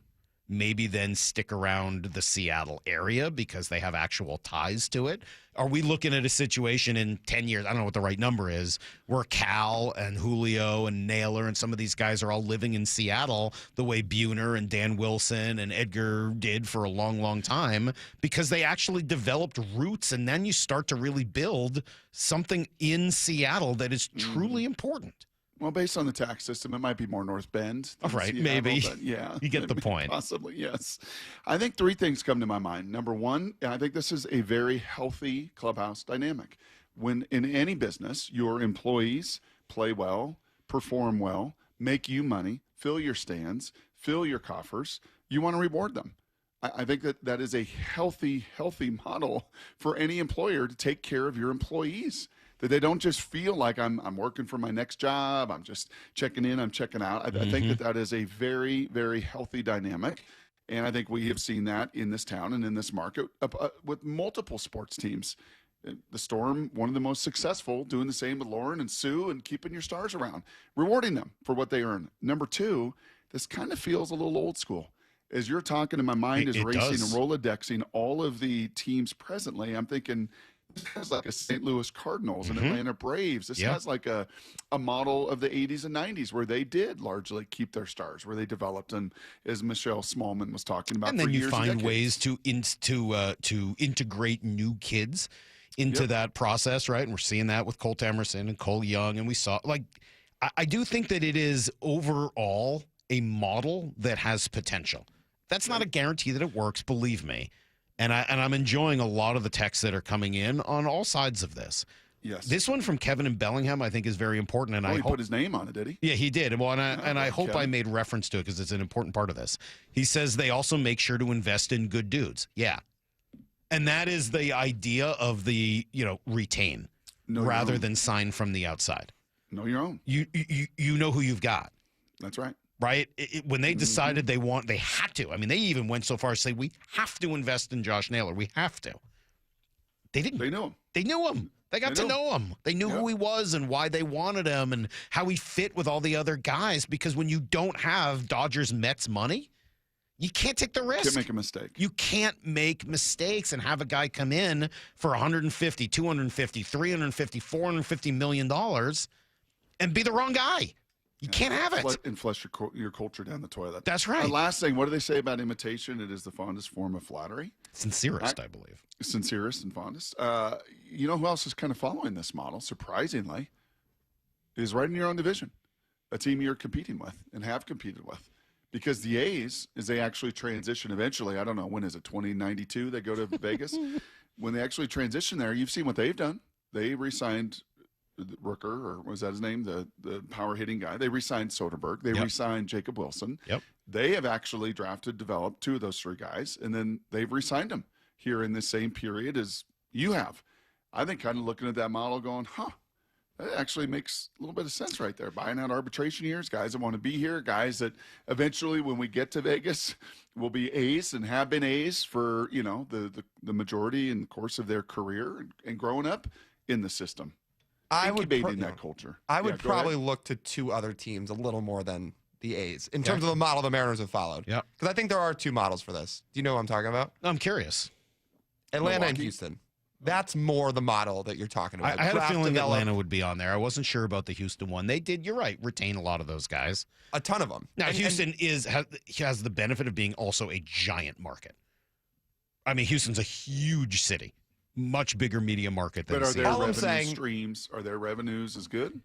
[SPEAKER 1] maybe then stick around the Seattle area because they have actual ties to it? Are we looking at a situation in 10 years, I don't know what the right number is, where Cal and Julio and Naylor and some of these guys are all living in Seattle the way Buhner and Dan Wilson and Edgar did for a long, long time because they actually developed roots, and then you start to really build something in Seattle that is truly important.
[SPEAKER 19] Well, based on the tax system, it might be more North Bend.
[SPEAKER 1] All right,
[SPEAKER 19] Seattle,
[SPEAKER 1] maybe.
[SPEAKER 19] But yeah.
[SPEAKER 1] You get the point.
[SPEAKER 19] Possibly, yes. I think three things come to my mind. Number one, I think this is a very healthy clubhouse dynamic. When in any business, your employees play well, perform well, make you money, fill your stands, fill your coffers, you want to reward them. I think that is a healthy model for any employer to take care of your employees. That they don't just feel like I'm working for my next job, I'm just checking in, I'm checking out. I think that is a very, very healthy dynamic. And I think we have seen that in this town and in this market with multiple sports teams. The Storm, one of the most successful, doing the same with Lauren and Sue and keeping your stars around, rewarding them for what they earn. Number two, this kind of feels a little old school. As you're talking, in my mind is racing and Rolodexing all of the teams presently. I'm thinking, this has like a St. Louis Cardinals and Atlanta Braves. This has like a model of the 80s and 90s where they did largely keep their stars, where they developed, and as Michelle Smallmon was talking about,
[SPEAKER 1] and then you find ways to integrate new kids into that process, right? And we're seeing that with Colt Emerson and Cole Young, and we saw I do think that it is overall a model that has potential. That's not a guarantee that it works, believe me. And I'm enjoying a lot of the texts that are coming in on all sides of this.
[SPEAKER 19] Yes.
[SPEAKER 1] This one from Kevin in Bellingham, I think, is very important. And
[SPEAKER 19] he put his name on it, did he?
[SPEAKER 1] Yeah, he did. Well, and I hope I made reference to it because it's an important part of this. He says they also make sure to invest in good dudes. Yeah. And that is the idea of the, retain rather than sign from the outside.
[SPEAKER 19] Know your own.
[SPEAKER 1] You know who you've got.
[SPEAKER 19] That's right.
[SPEAKER 1] Right? When they decided they had to. I mean, they even went so far as to say, we have to invest in Josh Naylor. We have to. They didn't.
[SPEAKER 19] They knew him.
[SPEAKER 1] They knew him. They got to know him. They knew who he was and why they wanted him and how he fit with all the other guys. Because when you don't have Dodgers, Mets money, you can't take the risk.
[SPEAKER 19] Can't make a mistake.
[SPEAKER 1] You can't make mistakes and have a guy come in for $150, $250, $350, $450 million and be the wrong guy. You can't have it.
[SPEAKER 19] And flush your culture down the toilet.
[SPEAKER 1] That's right.
[SPEAKER 19] Last thing, what do they say about imitation? It is the fondest form of flattery.
[SPEAKER 1] Sincerest, I believe.
[SPEAKER 19] Sincerest and fondest. You know who else is kind of following this model, surprisingly, is right in your own division, a team you're competing with and have competed with. Because the A's, as they actually transition eventually, I don't know, when is it, 2092 they go to Vegas? When they actually transition there, you've seen what they've done. They re-signed Rooker, or was that his name, the power hitting guy. They re-signed Soderbergh. They re-signed Jacob Wilson.
[SPEAKER 1] Yep.
[SPEAKER 19] They have actually developed two of those three guys, and then they've re-signed them here in the same period as you have. I think kind of looking at that model going, that actually makes a little bit of sense right there. Buying out arbitration years, guys that want to be here, guys that eventually when we get to Vegas will be A's and have been A's for, the majority in the course of their career and growing up in the system. Incubating that culture.
[SPEAKER 6] I would probably look to two other teams a little more than the A's in terms of the model the Mariners have followed.
[SPEAKER 1] Yeah.
[SPEAKER 6] Because I think there are two models for this. Do you know what I'm talking about?
[SPEAKER 1] I'm curious.
[SPEAKER 6] Atlanta and Houston. That's more the model that you're talking about.
[SPEAKER 1] I had a feeling Atlanta would be on there. I wasn't sure about the Houston one. They did, you're right, retain a lot of those guys.
[SPEAKER 6] A ton of them.
[SPEAKER 1] Now, Houston has the benefit of being also a giant market. I mean, Houston's a huge city. Much bigger media market than
[SPEAKER 19] Seattle. But are their revenue streams, are their revenues as good?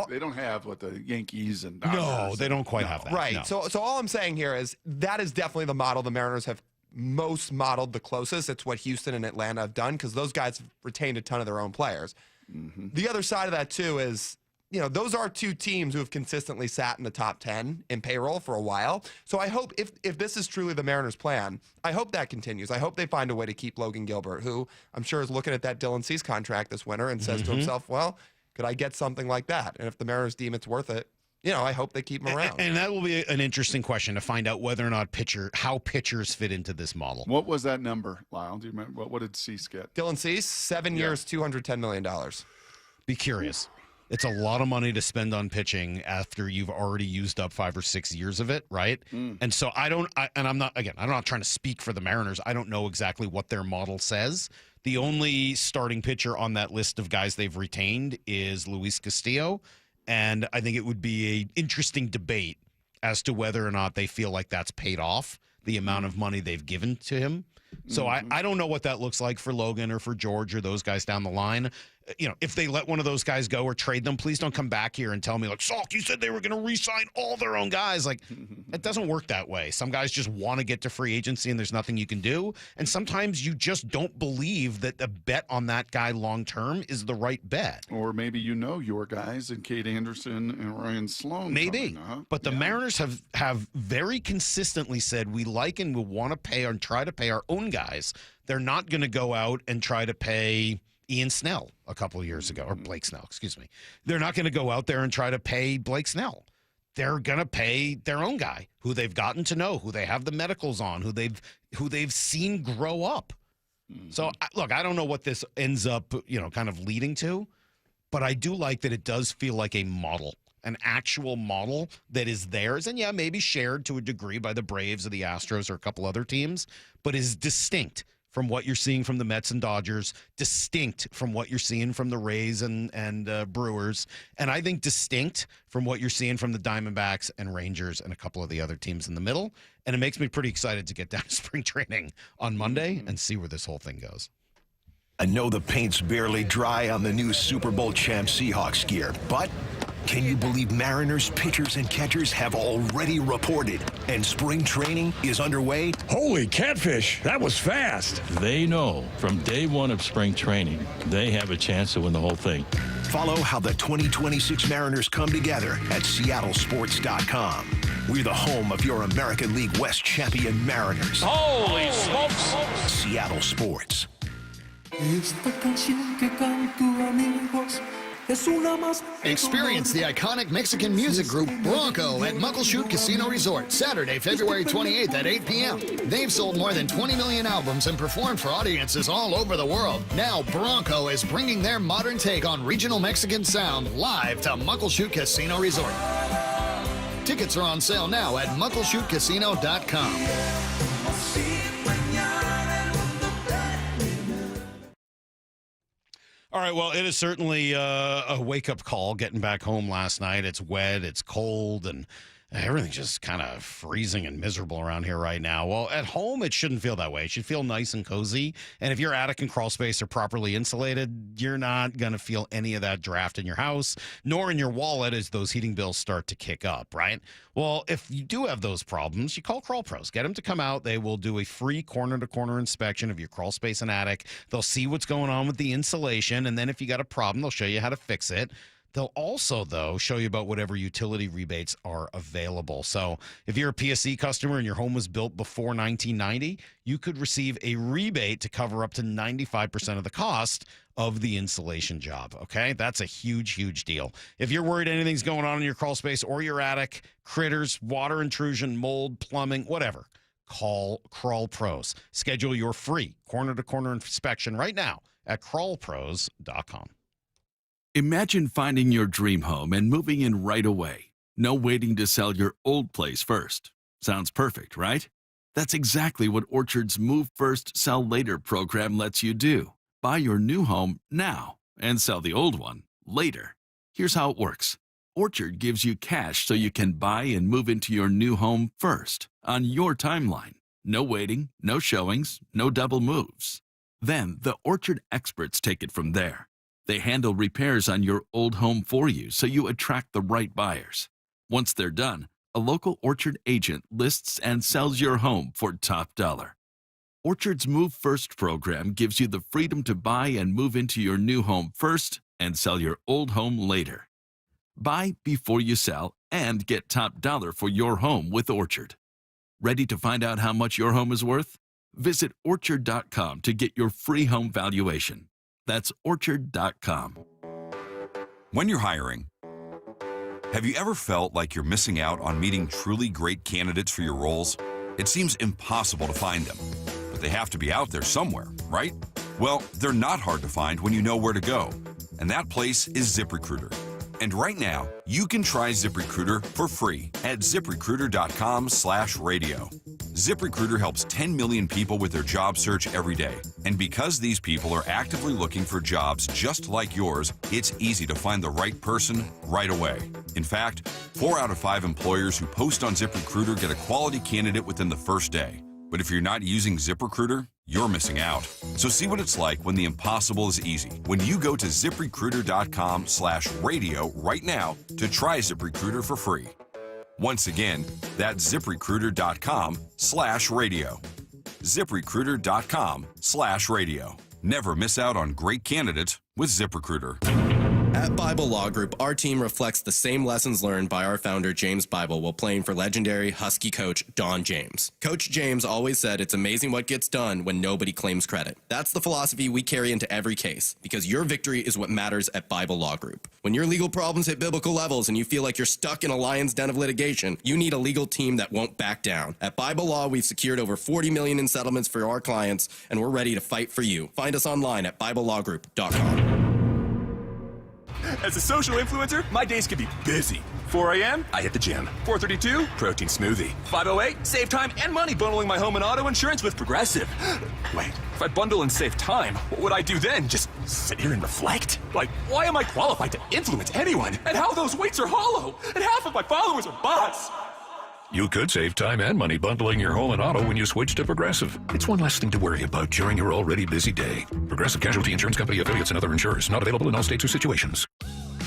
[SPEAKER 19] They don't have what the Yankees and Dodgers.
[SPEAKER 1] No, they don't quite have that.
[SPEAKER 6] Right.
[SPEAKER 1] No.
[SPEAKER 6] So all I'm saying here is that is definitely the model the Mariners have most modeled the closest. It's what Houston and Atlanta have done because those guys have retained a ton of their own players. Mm-hmm. The other side of that, too, is those are two teams who have consistently sat in the top 10 in payroll for a while. So I hope if this is truly the Mariners' plan, I hope that continues. I hope they find a way to keep Logan Gilbert, who I'm sure is looking at that Dylan Cease contract this winter and says to himself, well, could I get something like that? And if the Mariners deem it's worth it, I hope they keep him around.
[SPEAKER 1] And that will be an interesting question to find out whether or not how pitchers fit into this model.
[SPEAKER 19] What was that number, Lyle? Do you remember? What did Cease get?
[SPEAKER 6] Dylan Cease, 7 years, $210 million.
[SPEAKER 1] Be curious. It's a lot of money to spend on pitching after you've already used up 5 or 6 years of it, right? And so I'm not trying to speak for the Mariners. I don't know exactly what their model says. The only starting pitcher on that list of guys they've retained is Luis Castillo, and I think it would be an interesting debate as to whether or not they feel like that's paid off, the amount of money they've given to him. So I don't know what that looks like for Logan or for George or those guys down the line. If they let one of those guys go or trade them, please don't come back here and tell me, like, Salk, you said they were going to re-sign all their own guys. Like, it doesn't work that way. Some guys just want to get to free agency and there's nothing you can do. And sometimes you just don't believe that the bet on that guy long-term is the right bet.
[SPEAKER 19] Or maybe your guys and Kade Anderson and Ryan Sloan.
[SPEAKER 1] Maybe. But the Mariners have very consistently said we like and will want to pay and try to pay our own guys. They're not going to go out and try to pay Ian Snell a couple of years ago, or Blake Snell, excuse me. They're not going to go out there and try to pay Blake Snell. They're going to pay their own guy who they've gotten to know, who they have the medicals on, who they've seen grow up. So, look, I don't know what this ends up, kind of leading to, but I do like that it does feel like a model, an actual model that is theirs, and maybe shared to a degree by the Braves or the Astros or a couple other teams, but is distinct from what you're seeing from the Mets and Dodgers, distinct from what you're seeing from the Rays and Brewers, and I think distinct from what you're seeing from the Diamondbacks and Rangers and a couple of the other teams in the middle. And it makes me pretty excited to get down to spring training on Monday and see where this whole thing goes.
[SPEAKER 5] I know the paint's barely dry on the new Super Bowl champ Seahawks gear, but can you believe Mariners pitchers and catchers have already reported and spring training is underway?
[SPEAKER 8] Holy catfish, that was fast.
[SPEAKER 4] They know from day one of spring training, they have a chance to win the whole thing.
[SPEAKER 5] Follow how the 2026 Mariners come together at seattlesports.com. We're the home of your American League West champion Mariners.
[SPEAKER 8] Holy smokes!
[SPEAKER 5] Seattle Sports.
[SPEAKER 12] Esta canción que canto, amigos, es una más.
[SPEAKER 10] Experience the iconic Mexican music group Bronco at Muckleshoot Casino Resort, Saturday, February 28th at 8 p.m. They've sold more than 20 million albums and performed for audiences all over the world. Now Bronco is bringing their modern take on regional Mexican sound live to Muckleshoot Casino Resort. Tickets are on sale now at muckleshootcasino.com.
[SPEAKER 1] All right, well, it is certainly a wake-up call getting back home last night. It's wet, it's cold, and everything's just kind of freezing and miserable around here right now. Well, at home, it shouldn't feel that way. It should feel nice and cozy. And if your attic and crawl space are properly insulated, you're not going to feel any of that draft in your house, nor in your wallet as those heating bills start to kick up, right? Well, if you do have those problems, you call Crawl Pros. Get them to come out. They will do a free corner-to-corner inspection of your crawl space and attic. They'll see what's going on with the insulation, and then if you got a problem, they'll show you how to fix it. They'll also, though, show you about whatever utility rebates are available. So if you're a PSE customer and your home was built before 1990, you could receive a rebate to cover up to 95% of the cost of the insulation job, okay? That's a huge, huge deal. If you're worried anything's going on in your crawl space or your attic, critters, water intrusion, mold, plumbing, whatever, call Crawl Pros. Schedule your free corner-to-corner inspection right now at crawlpros.com.
[SPEAKER 21] Imagine finding your dream home and moving in right away. No waiting to sell your old place first. Sounds perfect, right? That's exactly what Orchard's Move First, Sell Later program lets you do. Buy your new home now and sell the old one later. Here's how it works. Orchard gives you cash so you can buy and move into your new home first on your timeline. No waiting, no showings, no double moves. Then the Orchard experts take it from there. They handle repairs on your old home for you so you attract the right buyers. Once they're done, a local Orchard agent lists and sells your home for top dollar. Orchard's Move First program gives you the freedom to buy and move into your new home first and sell your old home later. Buy before you sell and get top dollar for your home with Orchard. Ready to find out how much your home is worth? Visit Orchard.com to get your free home valuation. That's Orchard.com.
[SPEAKER 22] When you're hiring, have you ever felt like you're missing out on meeting truly great candidates for your roles? It seems impossible to find them, but they have to be out there somewhere, right? Well, they're not hard to find when you know where to go, and that place is ZipRecruiter. And right now, you can try ZipRecruiter for free at ZipRecruiter.com/radio. ZipRecruiter helps 10 million people with their job search every day. And because these people are actively looking for jobs just like yours, it's easy to find the right person right away. In fact, 4 out of 5 employers who post on ZipRecruiter get a quality candidate within the first day. But if you're not using ZipRecruiter, you're missing out. So see what it's like when the impossible is easy. When you go to ZipRecruiter.com/radio right now to try ZipRecruiter for free. Once again, that's ZipRecruiter.com/radio. ZipRecruiter.com/radio. Never miss out on great candidates with ZipRecruiter.
[SPEAKER 11] At Bible Law Group, our team reflects the same lessons learned by our founder, James Bible, while playing for legendary Husky coach Don James. Coach James always said it's amazing what gets done when nobody claims credit. That's the philosophy we carry into every case, because your victory is what matters at Bible Law Group. When your legal problems hit biblical levels and you feel like you're stuck in a lion's den of litigation, you need a legal team that won't back down. At Bible Law, we've secured over $40 million in settlements for our clients, and we're ready to fight for you. Find us online at BibleLawGroup.com.
[SPEAKER 13] As a social influencer, my days can be busy. 4 a.m., I hit the gym. 4:32, protein smoothie. 5:08, save time and money bundling my home and auto insurance with Progressive. Wait, if I bundle and save time, what would I do then? Just sit here and reflect? Like, why am I qualified to influence anyone? And how those weights are hollow? And half of my followers are bots.
[SPEAKER 14] You could save time and money bundling your home and auto when you switch to Progressive. It's one less thing to worry about during your already busy day. Progressive Casualty Insurance Company affiliates and other insurers. Not available in all states or situations.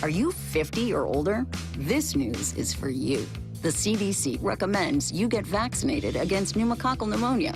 [SPEAKER 24] Are you 50 or older? This news is for you. The CDC recommends you get vaccinated against pneumococcal pneumonia.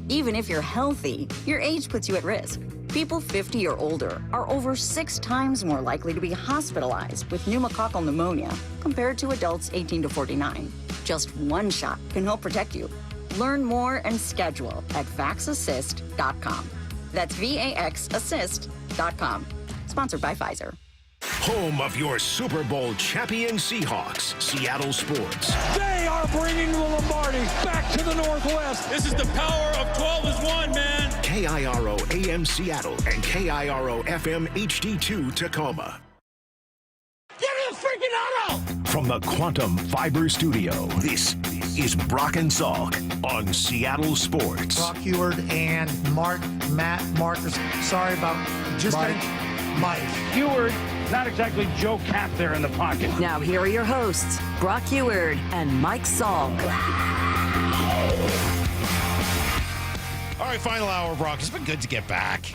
[SPEAKER 24] Even if you're healthy, your age puts you at risk. People 50 or older are over 6 times more likely to be hospitalized with pneumococcal pneumonia compared to adults 18 to 49. Just one shot can help protect you. Learn more and schedule at vaxassist.com. That's VAXassist.com. Sponsored by Pfizer.
[SPEAKER 5] Home of your Super Bowl champion Seahawks, Seattle Sports.
[SPEAKER 8] They are bringing the Lombardi back to the Northwest. This is the power of 12 is 1, man.
[SPEAKER 5] KIRO AM Seattle and KIRO FM HD2 Tacoma.
[SPEAKER 8] Give me a freaking auto!
[SPEAKER 5] From the Quantum Fiber Studio, this is Brock and Salk on Seattle Sports.
[SPEAKER 25] Brock Heward and Matt Marcus. Sorry about just Mike
[SPEAKER 8] Heward. Not exactly Joe Cap there in the pocket.
[SPEAKER 23] Now here are your hosts, Brock Heward and Mike Salk.
[SPEAKER 1] All right, final hour, Brock. It's been good to get back.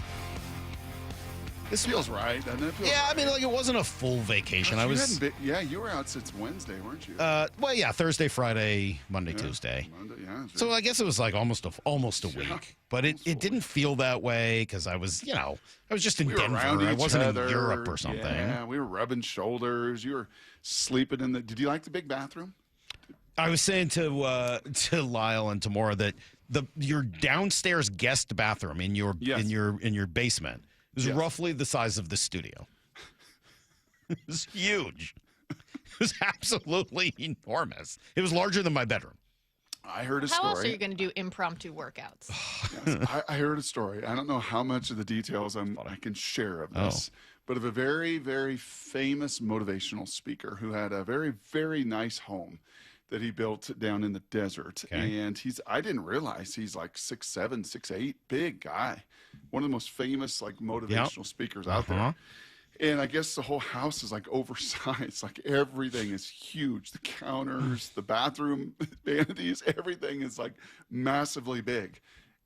[SPEAKER 19] This feels right, doesn't it?
[SPEAKER 1] Yeah, I mean, like, it wasn't a full vacation.
[SPEAKER 19] You were out since Wednesday, weren't you?
[SPEAKER 1] Well, yeah, Thursday, Friday, Monday, Tuesday.
[SPEAKER 19] Monday, yeah.
[SPEAKER 1] So I guess it was like almost a week, but it didn't feel that way because I was, I was just in Denver. I wasn't in Europe or something.
[SPEAKER 19] Yeah, we were rubbing shoulders. You were sleeping in the. Did you like the big bathroom?
[SPEAKER 1] I was saying to Lyle and Tamora that your downstairs guest bathroom in your basement is roughly the size of the studio. It was huge. It was absolutely enormous. It was larger than my bedroom.
[SPEAKER 19] I heard a story.
[SPEAKER 26] How else are you going to do impromptu workouts?
[SPEAKER 19] Yes, I heard a story. I don't know how much of the details I can share of this, but of a very, very famous motivational speaker who had a very, very nice home that he built down in the desert. Okay. And I didn't realize he's like 6'7", 6'8", big guy. One of the most famous like motivational speakers out there. And I guess the whole house is like oversized. Like everything is huge. The counters, the bathroom vanities, everything is like massively big.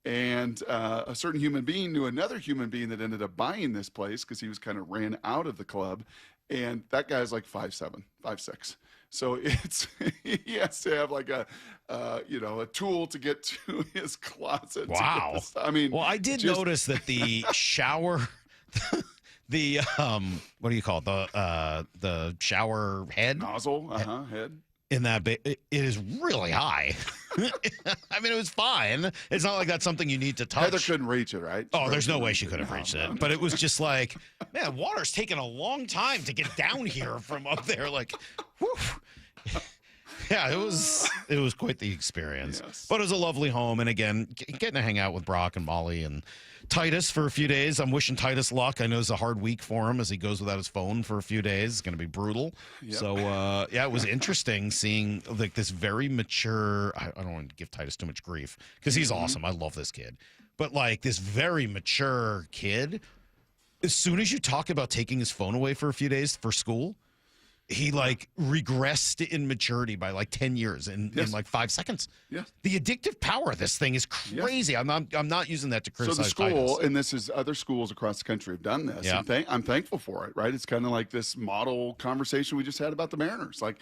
[SPEAKER 19] And a certain human being knew another human being that ended up buying this place because he was kind of ran out of the club. And that guy's like 5'7", 5'6". So he has to have like a tool to get to his closet.
[SPEAKER 1] Wow.
[SPEAKER 19] I mean,
[SPEAKER 1] well, I did notice that the shower, the what do you call it? The shower head
[SPEAKER 19] nozzle, head.
[SPEAKER 1] In that it is really high. I mean, it was fine. It's not like that's something you need to touch.
[SPEAKER 19] Heather couldn't reach it, right?
[SPEAKER 1] Oh, there's no way she could have reached it. But it was just like, man, water's taking a long time to get down here from up there. Like, whew. Yeah, it was quite the experience.
[SPEAKER 19] Yes.
[SPEAKER 1] But it was a lovely home, and again, getting to hang out with Brock and Molly and Titus for a few days. I'm wishing Titus luck. I know it's a hard week for him as he goes without his phone for a few days. It's going to be brutal.
[SPEAKER 19] Yep.
[SPEAKER 1] So yeah, it was interesting seeing like this very mature. I don't want to give Titus too much grief because he's awesome. I love this kid, but like this very mature kid. As soon as you talk about taking his phone away for a few days for school, he like regressed in maturity by like 10 years in like 5 seconds.
[SPEAKER 19] Yes.
[SPEAKER 1] The addictive power of this thing is crazy.
[SPEAKER 19] Yes.
[SPEAKER 1] I'm not using that to criticize
[SPEAKER 19] So the school,
[SPEAKER 1] Titus.
[SPEAKER 19] and this is other schools across the country have done this.
[SPEAKER 1] Yeah.
[SPEAKER 19] And I'm thankful for it, right? It's kind of like this model conversation we just had about the Mariners. Like,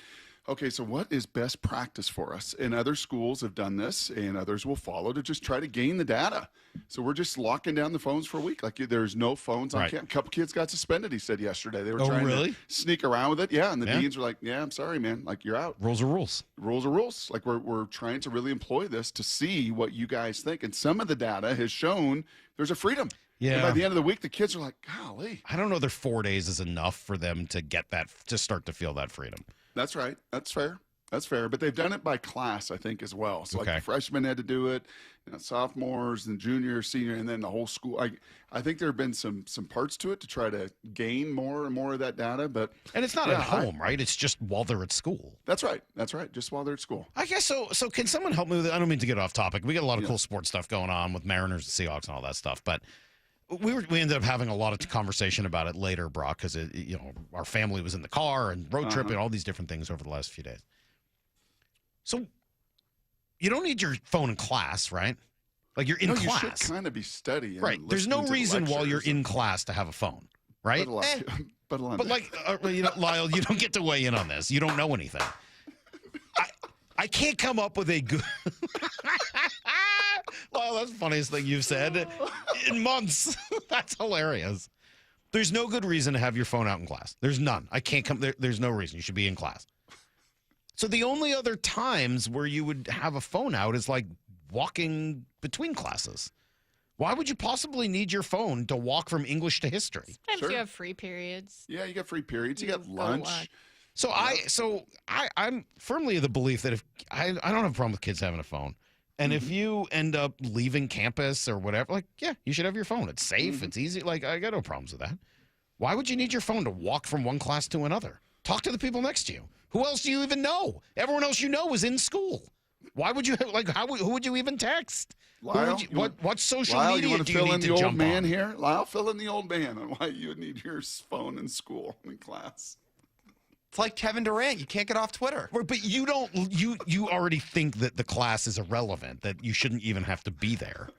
[SPEAKER 19] okay, so what is best practice for us? And other schools have done this, and others will follow to just try to gain the data. So we're just locking down the phones for a week. Like there's no phones on campus. A couple kids got suspended, he said yesterday. They were trying to sneak around with it. Yeah, and the deans were like, yeah, I'm sorry, man. Like, you're out.
[SPEAKER 1] Rules are rules.
[SPEAKER 19] Rules are rules. Like, we're trying to really employ this to see what you guys think. And some of the data has shown there's a freedom.
[SPEAKER 1] Yeah.
[SPEAKER 19] And by the end of the week, the kids are like, golly.
[SPEAKER 1] I don't know that 4 days is enough for them to get that, to start to feel that freedom.
[SPEAKER 19] That's right. That's fair. That's fair. But they've done it by class, I think, as well. So like the freshmen had to do it, sophomores and juniors, senior, and then the whole school. I think there have been some parts to it to try to gain more and more of that data.
[SPEAKER 1] And it's not at home, right? It's just while they're at school.
[SPEAKER 19] That's right. That's right. Just while they're at school.
[SPEAKER 1] I guess so. So can someone help me with it? I don't mean to get off topic. We got a lot of cool sports stuff going on with Mariners and Seahawks and all that stuff, but we ended up having a lot of conversation about it later, Brock, because our family was in the car and road trip and all these different things over the last few days. So you don't need your phone in class, right? Like you're in class.
[SPEAKER 19] You should kind of be studying.
[SPEAKER 1] Right. There's no reason while you're in class to have a phone, right?
[SPEAKER 19] But
[SPEAKER 1] like, Lyle, you don't get to weigh in on this. You don't know anything. I can't come up with a good. Lyle, that's the funniest thing you've said in months. That's hilarious. There's no good reason to have your phone out in class. There's none. I can't come. There's no reason. You should be in class. So the only other times where you would have a phone out is like walking between classes. Why would you possibly need your phone to walk from English to history?
[SPEAKER 26] Sometimes you have free periods.
[SPEAKER 19] Yeah, you got free periods. You got lunch.
[SPEAKER 1] So I'm firmly of the belief that if I don't have a problem with kids having a phone. And if you end up leaving campus or whatever, like, yeah, you should have your phone. It's safe. It's easy. Like, I got no problems with that. Why would you need your phone to walk from one class to another? Talk to the people next to you. Who else do you even know? Everyone else you know is in school. Why would you who would you even text?
[SPEAKER 19] Lyle,
[SPEAKER 1] what social
[SPEAKER 19] Lyle,
[SPEAKER 1] media
[SPEAKER 19] you
[SPEAKER 1] do you need to jump on?
[SPEAKER 19] fill in the old man here? Lyle, fill in the old man on why you would need your phone in school, in class.
[SPEAKER 6] It's like Kevin Durant. You can't get off Twitter.
[SPEAKER 1] But you don't. You already think that the class is irrelevant. That you shouldn't even have to be there.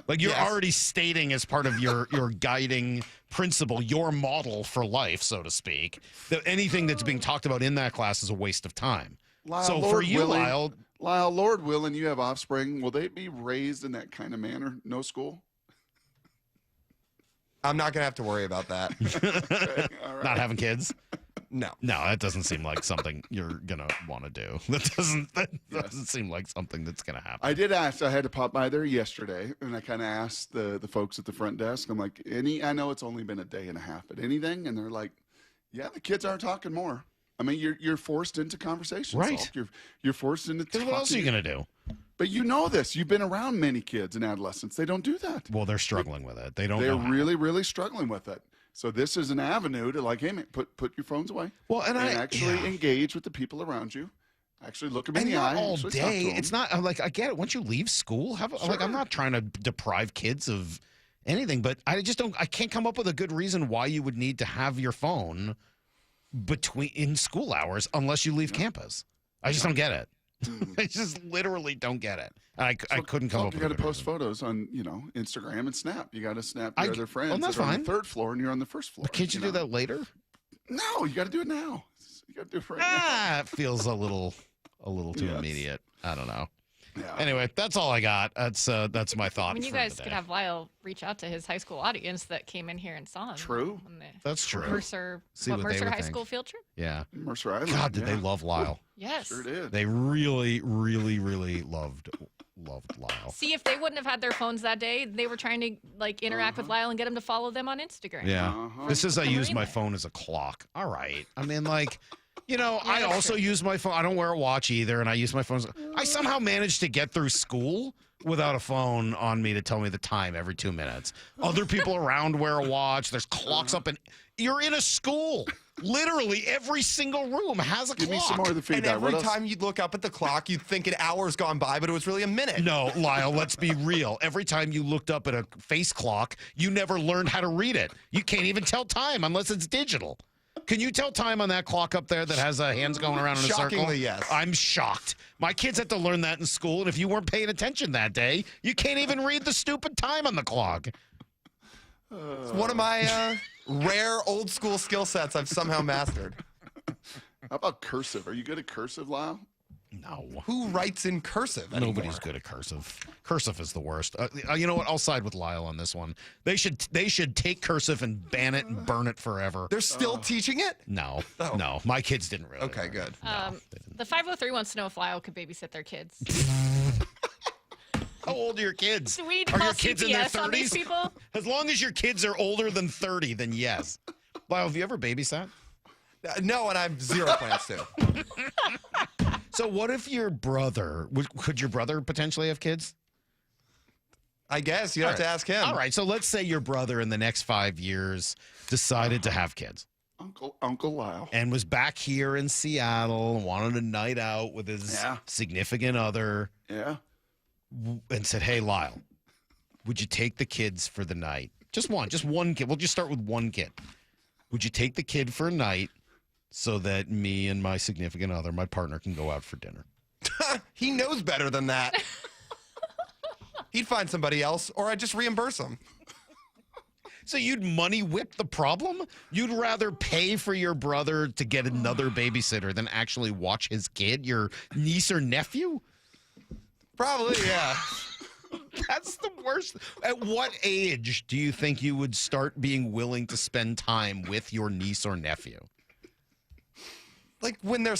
[SPEAKER 1] Like you're already stating as part of your guiding principle, your model for life, so to speak, that anything that's being talked about in that class is a waste of time.
[SPEAKER 19] Lyle,
[SPEAKER 1] so
[SPEAKER 19] Lord
[SPEAKER 1] for you,
[SPEAKER 19] willing, Lyle, Lord willing, you have offspring. Will they be raised in that kind of manner? No school?
[SPEAKER 6] I'm not going to have to worry about that.
[SPEAKER 19] Okay, all right.
[SPEAKER 1] Not having kids?
[SPEAKER 6] No.
[SPEAKER 1] No, that doesn't seem like something you're going to want to do. That doesn't seem like something that's going to happen.
[SPEAKER 19] I did ask. I had to pop by there yesterday, and I kind of asked the folks at the front desk. I'm like, I know it's only been a day and a half, but anything? And they're like, yeah, the kids aren't talking more. I mean, you're forced into conversation.
[SPEAKER 1] Right.
[SPEAKER 19] Salk. You're forced into talking.
[SPEAKER 1] What else are you going to do?
[SPEAKER 19] But you know this. You've been around many kids and adolescents. They don't do that.
[SPEAKER 1] Well, they're struggling with it. They don't.
[SPEAKER 19] They're
[SPEAKER 1] know how.
[SPEAKER 19] really, really struggling with it. So this is an avenue to like, hey, man, put your phones away.
[SPEAKER 1] Well, and
[SPEAKER 19] actually engage with the people around you. Actually look them in the eye.
[SPEAKER 1] All day. It's not like I get it. Once you leave school, like I'm not trying to deprive kids of anything, but I just don't. I can't come up with a good reason why you would need to have your phone in school hours unless you leave campus. I just don't get it. I just literally don't get it. I couldn't come up with it.
[SPEAKER 19] You got to post photos on, Instagram and Snap. You got to snap your other friends
[SPEAKER 1] that's
[SPEAKER 19] that are on
[SPEAKER 1] fine.
[SPEAKER 19] the third floor and you're on the first floor.
[SPEAKER 1] But can't you do that later?
[SPEAKER 19] No, you got to do it now. You got to do it right now.
[SPEAKER 1] It feels a little too immediate. I don't know.
[SPEAKER 19] Yeah.
[SPEAKER 1] Anyway, that's all I got. That's my thought.
[SPEAKER 26] I mean, you
[SPEAKER 1] for
[SPEAKER 26] guys
[SPEAKER 1] today.
[SPEAKER 26] could have Lyle reach out to his high school audience that came in here and saw him.
[SPEAKER 19] True.
[SPEAKER 1] That's true.
[SPEAKER 26] Mercer
[SPEAKER 1] See what they would
[SPEAKER 26] High
[SPEAKER 1] think.
[SPEAKER 26] School field trip?
[SPEAKER 1] Yeah.
[SPEAKER 19] Mercer Island.
[SPEAKER 1] God, did they love Lyle?
[SPEAKER 26] Yes.
[SPEAKER 19] Sure did.
[SPEAKER 1] They really, really, really loved Lyle.
[SPEAKER 26] See, if they wouldn't have had their phones that day, they were trying to interact with Lyle and get him to follow them on Instagram.
[SPEAKER 1] Yeah. This is I use my phone as a clock. All right. I mean, You know, I also use my phone. I don't wear a watch either, and I use my phone. I somehow managed to get through school without a phone on me to tell me the time every 2 minutes. Other people around wear a watch. There's clocks up, and you're in a school. Literally, every single room has a clock.
[SPEAKER 19] Give me some more of the feedback.
[SPEAKER 6] And every time you'd look up at the clock, you'd think an hour's gone by, but it was really a minute.
[SPEAKER 1] No, Lyle, let's be real. Every time you looked up at a face clock, you never learned how to read it. You can't even tell time unless it's digital. Can you tell time on that clock up there that has hands going around in a circle?
[SPEAKER 6] Shockingly, yes.
[SPEAKER 1] I'm shocked. My kids had to learn that in school, and if you weren't paying attention that day, you can't even read the stupid time on the clock.
[SPEAKER 6] It's one of my rare old school skill sets I've somehow mastered.
[SPEAKER 19] How about cursive? Are you good at cursive, Lyle?
[SPEAKER 1] No.
[SPEAKER 6] Who writes in cursive anymore?
[SPEAKER 1] Nobody's good at cursive. Cursive is the worst. You know what? I'll side with Lyle on this one. They should take cursive and ban it and burn it forever.
[SPEAKER 6] They're still teaching it?
[SPEAKER 1] No. No. My kids didn't really.
[SPEAKER 6] Okay, good.
[SPEAKER 26] The 503 wants to know if Lyle could babysit their kids.
[SPEAKER 1] How old are your kids?
[SPEAKER 26] Do we need to
[SPEAKER 1] Are
[SPEAKER 26] call
[SPEAKER 1] your kids in their
[SPEAKER 26] CPS on these
[SPEAKER 1] 30s?
[SPEAKER 26] people?
[SPEAKER 1] As long as your kids are older than 30, then yes. Lyle, have you ever babysat?
[SPEAKER 6] No, and I have zero plans to.
[SPEAKER 1] So what if your brother, could your brother potentially have kids?
[SPEAKER 6] I guess you have to ask him.
[SPEAKER 1] All right, so let's say your brother in the next 5 years decided to have kids.
[SPEAKER 19] Uncle Lyle.
[SPEAKER 1] And was back here in Seattle and wanted a night out with his significant other.
[SPEAKER 19] Yeah.
[SPEAKER 1] And said, hey, Lyle, would you take the kids for the night? Just one kid. We'll just start with one kid. Would you take the kid for a night so that me and my significant other, my partner, can go out for dinner?
[SPEAKER 6] He knows better than that. He'd find somebody else, or I'd just reimburse him.
[SPEAKER 1] So you'd money whip the problem? You'd rather pay for your brother to get another babysitter than actually watch his kid, your niece or nephew?
[SPEAKER 6] Probably, yeah.
[SPEAKER 1] That's the worst. At what age do you think you would start being willing to spend time with your niece or nephew?
[SPEAKER 6] Like when they're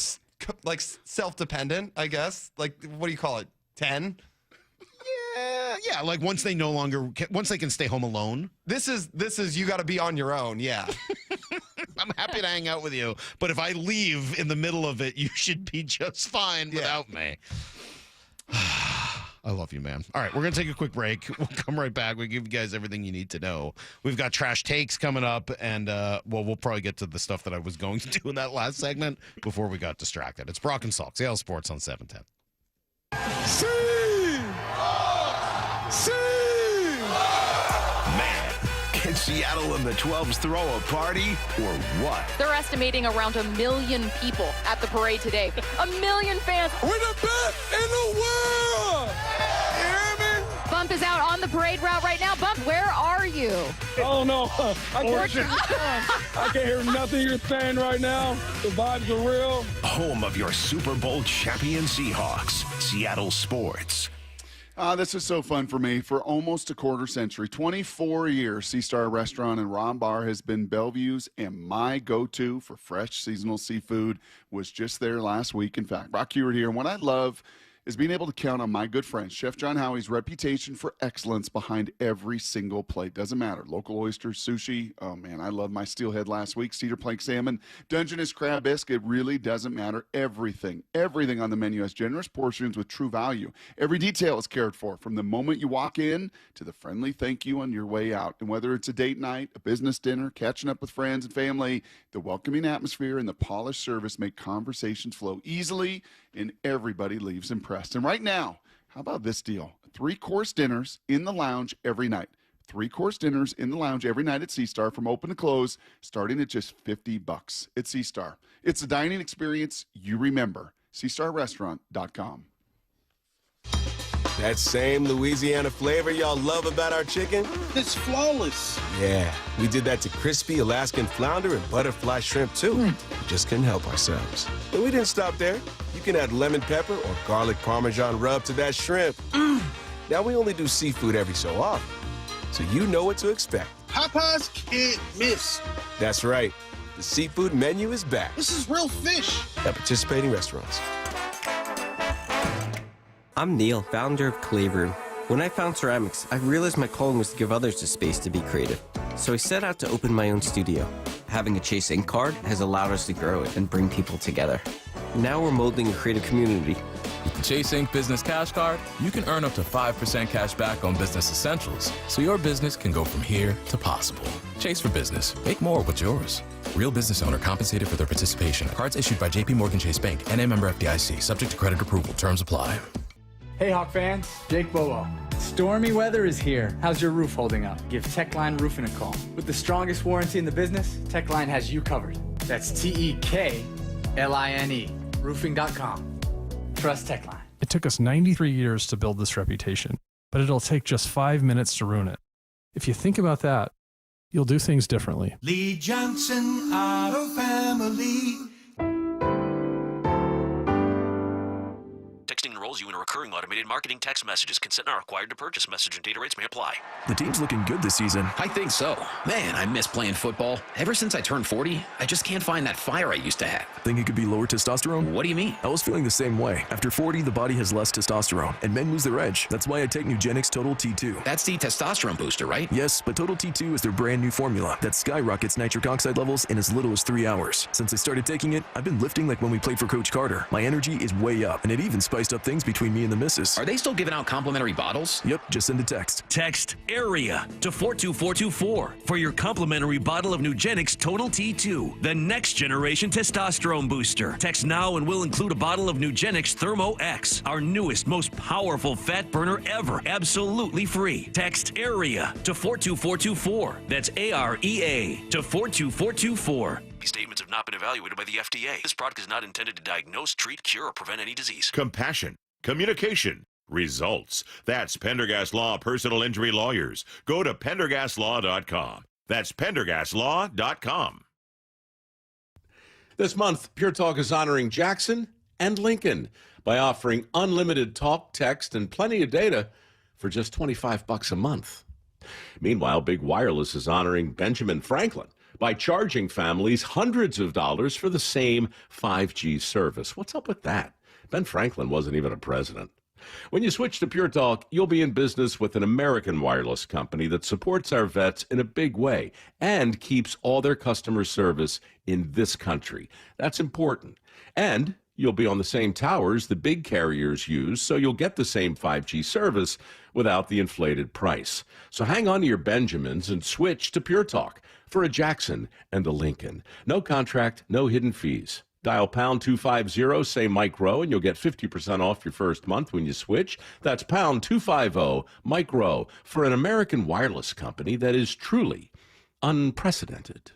[SPEAKER 6] like self-dependent, I guess. Like, what do you call it? 10?
[SPEAKER 1] Yeah, like once they can stay home alone.
[SPEAKER 6] This is you got to be on your own, yeah.
[SPEAKER 1] I'm happy to hang out with you, but if I leave in the middle of it, you should be just fine without me. I love you, man. All right, we're going to take a quick break. We'll come right back. We'll give you guys everything you need to know. We've got trash takes coming up, and, we'll probably get to the stuff that I was going to do in that last segment before we got distracted. It's Brock and Salk, Seattle Sports on 710.
[SPEAKER 5] Man, can Seattle and the 12s throw a party or what?
[SPEAKER 2] They're estimating around 1 million people at the parade today. 1 million fans.
[SPEAKER 8] We're the best in the world! You hear me?
[SPEAKER 2] Bump is out on the parade route right now. Bump, where are you?
[SPEAKER 8] Oh, no. I can't hear nothing you're saying right now. The vibes are real.
[SPEAKER 5] Home of your Super Bowl champion Seahawks, Seattle Sports.
[SPEAKER 19] This is so fun for me. For almost a quarter century, 24 years, Sea Star Restaurant and Ron Bar has been Bellevue's and my go-to for fresh seasonal seafood. Was just there last week. In fact, Brock Heward here. And what I love is being able to count on my good friend, Chef John Howie's reputation for excellence behind every single plate. Doesn't matter. Local oysters, sushi. Oh, man, I love my steelhead last week. Cedar plank salmon, Dungeness crab bisque. It really doesn't matter. Everything on the menu has generous portions with true value. Every detail is cared for from the moment you walk in to the friendly thank you on your way out. And whether it's a date night, a business dinner, catching up with friends and family, the welcoming atmosphere and the polished service make conversations flow easily, and everybody leaves impressed. And right now, how about this deal? 3-course dinners in the lounge every night. 3-course dinners in the lounge every night at Sea Star from open to close, starting at just $50 at Sea Star. It's a dining experience you remember. SeaStarRestaurant.com.
[SPEAKER 3] That same Louisiana flavor y'all love about our chicken? It's flawless. Yeah, we did that to crispy Alaskan flounder and butterfly shrimp, too. We just couldn't help ourselves. But we didn't stop there. You can add lemon pepper or garlic Parmesan rub to that shrimp. Now, we only do seafood every so often, so you know what to expect.
[SPEAKER 16] Popeye's can't miss.
[SPEAKER 3] That's right. The seafood menu is back.
[SPEAKER 16] This is real fish.
[SPEAKER 3] At participating restaurants.
[SPEAKER 17] I'm Neil, founder of Clay Room. When I found ceramics, I realized my calling was to give others the space to be creative. So I set out to open my own studio. Having a Chase Ink card has allowed us to grow it and bring people together. Now we're molding a creative community.
[SPEAKER 4] With the Chase Ink Business Cash Card, you can earn up to 5% cash back on business essentials, so your business can go from here to possible. Chase for Business. Make more with yours. Real business owner compensated for their participation. Cards issued by J.P. Morgan Chase Bank, N.A. member FDIC. Subject to credit approval. Terms apply.
[SPEAKER 7] Hey Hawk fans, Jake Bobo. Stormy weather is here. How's your roof holding up? Give Techline Roofing a call. With the strongest warranty in the business, Techline has you covered. That's Tekline. Roofing.com. Trust Techline.
[SPEAKER 9] It took us 93 years to build this reputation, but it'll take just 5 minutes to ruin it. If you think about that, you'll do things differently.
[SPEAKER 12] Lee Johnson, Auto Family.
[SPEAKER 15] Texting enrolls you in a recurring automated marketing text messages. Consent are required to purchase. Message and data rates may apply.
[SPEAKER 18] The team's looking good this season.
[SPEAKER 20] I think so. Man, I miss playing football. Ever since I turned 40, I just can't find that fire I used to have.
[SPEAKER 18] Think it could be lower testosterone?
[SPEAKER 20] What do you mean?
[SPEAKER 18] I was feeling the same way. After 40, the body has less testosterone, and men lose their edge. That's why I take Nugenix Total T2.
[SPEAKER 20] That's the testosterone booster, right?
[SPEAKER 18] Yes, but Total T2 is their brand new formula that skyrockets nitric oxide levels in as little as 3 hours. Since I started taking it, I've been lifting like when we played for Coach Carter. My energy is way up, and it even spiced up things between me and the missus.
[SPEAKER 20] Are they still giving out complimentary bottles?
[SPEAKER 18] Yep, just send a text.
[SPEAKER 15] Text AREA to 42424 for your complimentary bottle of Nugenix Total T2, the next generation testosterone booster. Text now and we'll include a bottle of Nugenix Thermo X, our newest, most powerful fat burner ever, absolutely free. Text AREA to 42424. That's AREA to 42424. These statements have not been evaluated by the FDA. This product is not intended to diagnose, treat, cure, or prevent any disease.
[SPEAKER 27] Compassion, communication, results. That's Pendergast Law Personal Injury Lawyers. Go to pendergastlaw.com. That's pendergastlaw.com.
[SPEAKER 28] This month, Pure Talk is honoring Jackson and Lincoln by offering unlimited talk, text, and plenty of data for just $25 a month. Meanwhile, Big Wireless is honoring Benjamin Franklin by charging families hundreds of dollars for the same 5G service. What's up with that? Ben Franklin wasn't even a president. When you switch to Pure Talk, you'll be in business with an American wireless company that supports our vets in a big way and keeps all their customer service in this country. That's important. And you'll be on the same towers the big carriers use, so you'll get the same 5G service without the inflated price. So hang on to your Benjamins and switch to Pure Talk for a Jackson and a Lincoln. No contract, no hidden fees. Dial pound 250, say Mike Rowe, and you'll get 50% off your first month when you switch. That's pound 250, Mike Rowe, for an American wireless company that is truly unprecedented.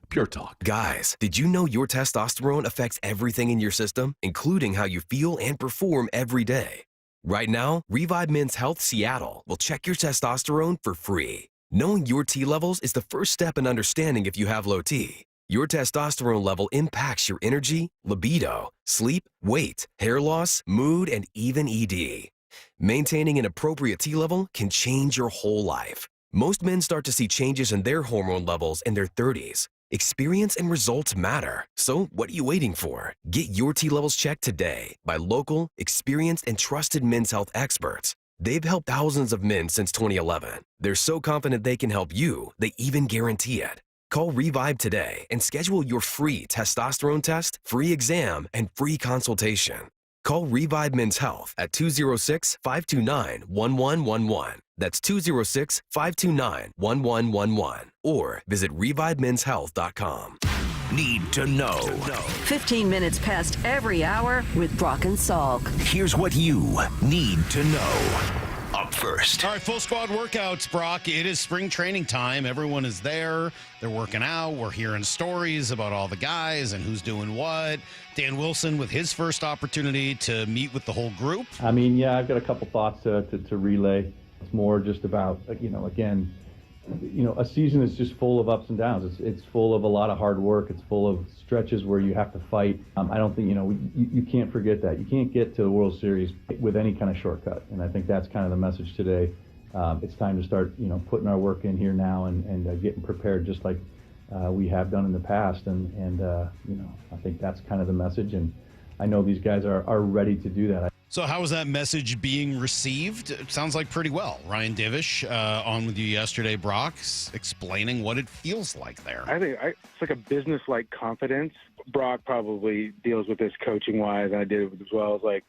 [SPEAKER 28] Pure Talk.
[SPEAKER 29] Guys, did you know your testosterone affects everything in your system, including how you feel and perform every day? Right now, Revive Men's Health Seattle will check your testosterone for free. Knowing your T levels is the first step in understanding if you have low T. Your testosterone level impacts your energy, libido, sleep, weight, hair loss, mood, and even ED. Maintaining an appropriate T level can change your whole life. Most men start to see changes in their hormone levels in their 30s. Experience and results matter. So what are you waiting for? Get your T levels checked today by local, experienced, and trusted men's health experts. They've helped thousands of men since 2011. They're so confident they can help you, they even guarantee it. Call Revive today and schedule your free testosterone test, free exam, and free consultation. Call Revive Men's Health at 206-529-1111. That's 206-529-1111. Or visit ReviveMen'sHealth.com.
[SPEAKER 5] Need to know.
[SPEAKER 23] 15 minutes past every hour with Brock and Salk.
[SPEAKER 5] Here's what you need to know. Up first.
[SPEAKER 1] All right, full squad workouts, Brock. It is spring training time. Everyone is there. They're working out. We're hearing stories about all the guys and who's doing what. Dan Wilson with his first opportunity to meet with the whole group.
[SPEAKER 30] I mean, yeah, I've got a couple thoughts to relay. It's more just about, again, a season is just full of ups and downs. It's full of a lot of hard work. It's full of stretches where you have to fight. I don't think, you can't forget that. You can't get to the World Series with any kind of shortcut. And I think that's kind of the message today. It's time to start, putting our work in here now and getting prepared just like we have done in the past. And I think that's kind of the message. And I know these guys are ready to do that.
[SPEAKER 1] So how was that message being received? It sounds like pretty well. Ryan Divish on with you yesterday, Brock, explaining what it feels like there.
[SPEAKER 6] I think it's like a business-like confidence. Brock probably deals with this coaching-wise, and I did it as well. It's like,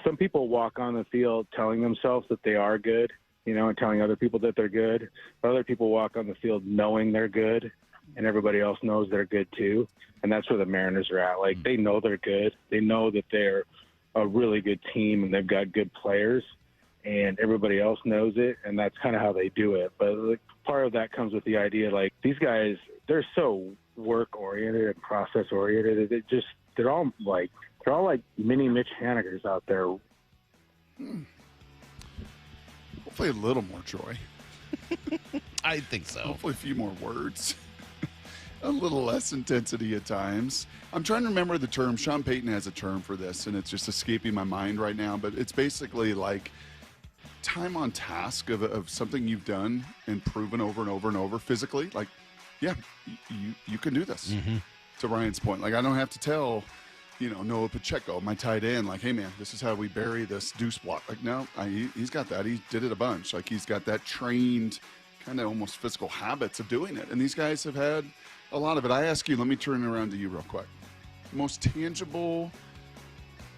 [SPEAKER 6] some people walk on the field telling themselves that they are good, and telling other people that they're good. But other people walk on the field knowing they're good, and everybody else knows they're good too. And that's where the Mariners are at. Like, they know they're good. They know that they're a really good team and they've got good players, and everybody else knows it, and that's kind of how they do it. But part of that comes with the idea, like, these guys, they're so work-oriented and process-oriented. They're all like mini Mitch Hanigers out there.
[SPEAKER 19] Hopefully a little more joy.
[SPEAKER 1] I think so.
[SPEAKER 19] Hopefully a few more words. A little less intensity at times. I'm trying to remember the term. Sean Payton has a term for this, and it's just escaping my mind right now. But it's basically like time on task of something you've done and proven over and over and over physically. Like, yeah, you can do this.
[SPEAKER 1] Mm-hmm.
[SPEAKER 19] To Ryan's point, like, I don't have to tell, Noah Pacheco, my tight end, like, hey, man, this is how we bury this deuce block. Like, no, he's got that. He did it a bunch. Like, he's got that trained kind of almost physical habits of doing it. And these guys have had a lot of it. I ask you, let me turn it around to you real quick. Most tangible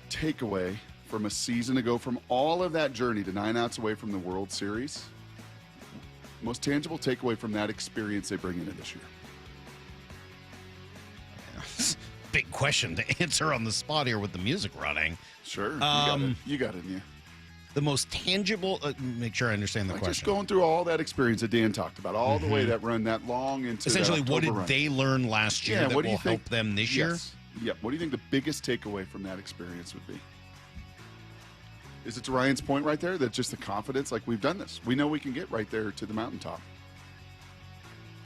[SPEAKER 19] takeaway from a season ago, from all of that journey to 9 outs away from the World Series, most tangible takeaway from that experience they bring into this year?
[SPEAKER 1] Big question to answer on the spot here with the music running.
[SPEAKER 19] Sure. You got it in you.
[SPEAKER 1] The most tangible, make sure I understand the question.
[SPEAKER 19] Just going through all that experience that Dan talked about, all the way that run that long into
[SPEAKER 1] essentially,
[SPEAKER 19] that
[SPEAKER 1] what did
[SPEAKER 19] run.
[SPEAKER 1] they learn last year that will help them this year?
[SPEAKER 19] Yeah. What do you think the biggest takeaway from that experience would be? Is it to Ryan's point right there, that just the confidence, like, we've done this. We know we can get right there to the mountaintop.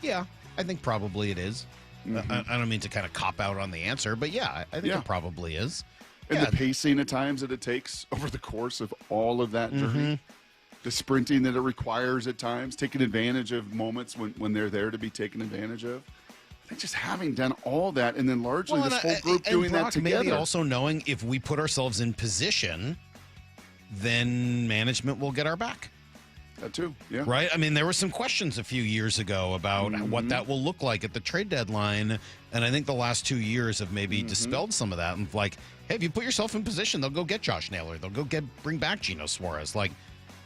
[SPEAKER 1] Yeah, I think probably it is. I don't mean to kind of cop out on the answer, but yeah, I think it probably is.
[SPEAKER 19] And the pacing at times that it takes over the course of all of that journey. The sprinting that it requires at times, taking advantage of moments when they're there to be taken advantage of. I think just having done all that, and then largely this whole group doing
[SPEAKER 1] Brock,
[SPEAKER 19] that together.
[SPEAKER 1] Maybe also knowing if we put ourselves in position, then management will get our back.
[SPEAKER 19] That too, yeah.
[SPEAKER 1] Right? I mean, there were some questions a few years ago about what that will look like at the trade deadline, and I think the last 2 years have maybe dispelled some of that. And like, hey, if you put yourself in position, they'll go get Josh Naylor. They'll go bring back Geno Suarez. Like,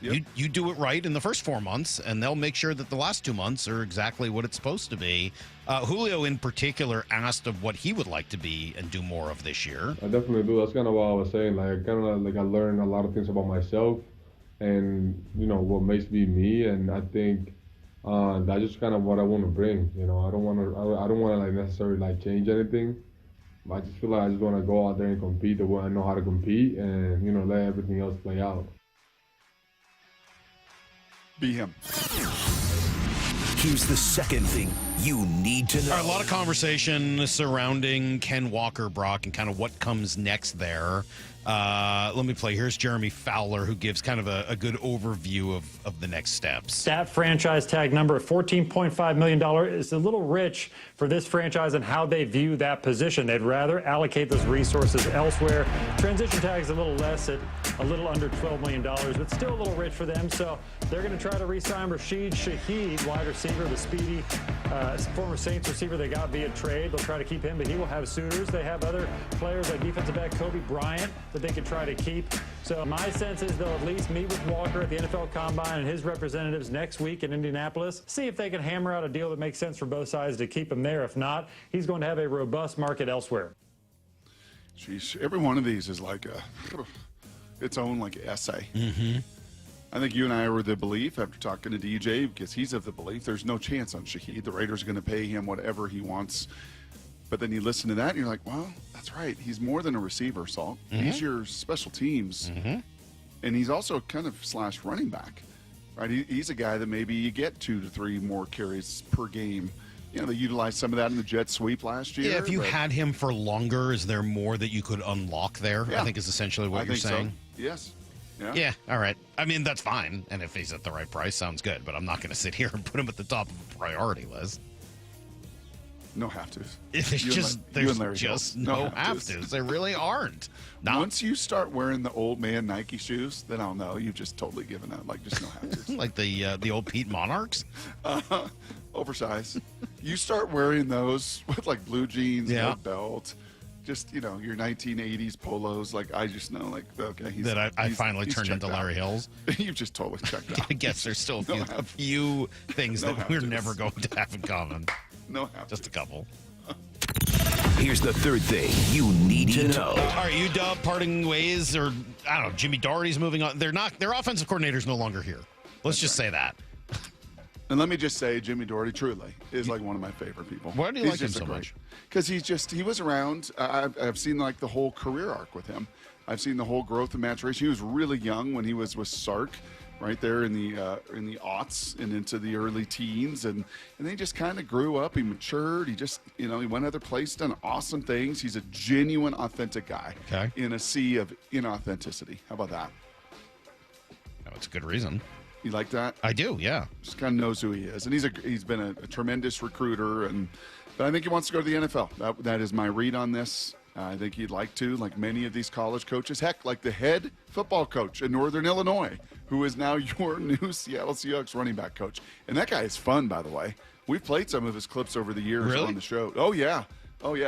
[SPEAKER 1] you do it right in the first 4 months, and they'll make sure that the last 2 months are exactly what it's supposed to be. Julio, in particular, asked of what he would like to be and do more of this year.
[SPEAKER 10] I definitely do. That's kind of what I was saying. Like, I learned a lot of things about myself, and what makes me me. And I think that's just kind of what I want to bring. I don't want to like necessarily like change anything. I just feel like I just want to go out there and compete the way I know how to compete, and let everything else play out.
[SPEAKER 19] Be him.
[SPEAKER 5] Here's the second thing you need to know.
[SPEAKER 1] All right, a lot of conversation surrounding Ken Walker, Brock, and kind of what comes next there. Let me play. Here's Jeremy Fowler, who gives kind of a good overview of the next steps.
[SPEAKER 11] That franchise tag number of $14.5 million is a little rich for this franchise and how they view that position. They'd rather allocate those resources elsewhere. Transition tag is a little less at a little under $12 million, but still a little rich for them. So they're going to try to re-sign Rashid Shaheed, wide receiver, the speedy former Saints receiver they got via trade. They'll try to keep him, but he will have suitors. They have other players like defensive back Kobe Bryant that they could try to keep. So my sense is they'll at least meet with Walker at the NFL Combine and his representatives next week in Indianapolis, see if they can hammer out a deal that makes sense for both sides to keep him there. If not, he's going to have a robust market elsewhere.
[SPEAKER 19] Jeez, every one of these is like its own like essay. I think you and I were the belief after talking to DJ, because he's of the belief there's no chance on Shaheed. The Raiders are going to pay him whatever he wants. But then you listen to that and you're like, well, that's right. He's more than a receiver, Salk. He's your special teams. And he's also kind of / running back, right? He's a guy that maybe you get 2 to 3 more carries per game. They utilized some of that in the jet sweep last year.
[SPEAKER 1] Yeah, if you had him for longer, is there more that you could unlock there?
[SPEAKER 19] Yeah.
[SPEAKER 1] I think is essentially what you're saying.
[SPEAKER 19] So. Yes.
[SPEAKER 1] Yeah, all right. I mean, that's fine. And if he's at the right price, sounds good. But I'm not going to sit here and put him at the top of the priority list.
[SPEAKER 19] No have-tos.
[SPEAKER 1] There's just no have-tos. There really aren't.
[SPEAKER 19] Once you start wearing the old man Nike shoes, then I'll know you've just totally given up. Like, just no have-tos.
[SPEAKER 1] Like the old Pete Monarchs?
[SPEAKER 19] Oversized. You start wearing those with, like, blue jeans, no belt, just, your 1980s polos. Like, I just know, like, okay.
[SPEAKER 1] I finally turned into Larry Hills.
[SPEAKER 19] You've just totally checked out.
[SPEAKER 1] I guess there's still a few things that we're never going to have in common.
[SPEAKER 19] No have-tos.
[SPEAKER 1] Just a couple.
[SPEAKER 5] Here's the third thing you need to know.
[SPEAKER 1] All right, UW parting ways, or I don't know, Jimmy Doherty's moving on. Their offensive coordinator's no longer here. Let's just say that.
[SPEAKER 19] And let me just say, Jimmy Doherty truly is like one of my favorite people.
[SPEAKER 1] Why do you like him so much?
[SPEAKER 19] Because he was around. I've seen like the whole career arc with him. I've seen the whole growth and maturation. He was really young when he was with Sark, right there in the aughts and into the early teens, and then he just kind of grew up. He matured. He just he went other places, done awesome things. He's a genuine, authentic guy in a sea of inauthenticity. How about that?
[SPEAKER 1] That's a good reason.
[SPEAKER 19] You like that?
[SPEAKER 1] I do, yeah.
[SPEAKER 19] Just kind of knows who he is, and he's been a tremendous recruiter, but I think he wants to go to the NFL. That is my read on this. I think he'd like to, like many of these college coaches. Heck, like the head football coach in Northern Illinois, who is now your new Seattle Seahawks running back coach. And that guy is fun, by the way. We've played some of his clips over the years on the show. Oh yeah.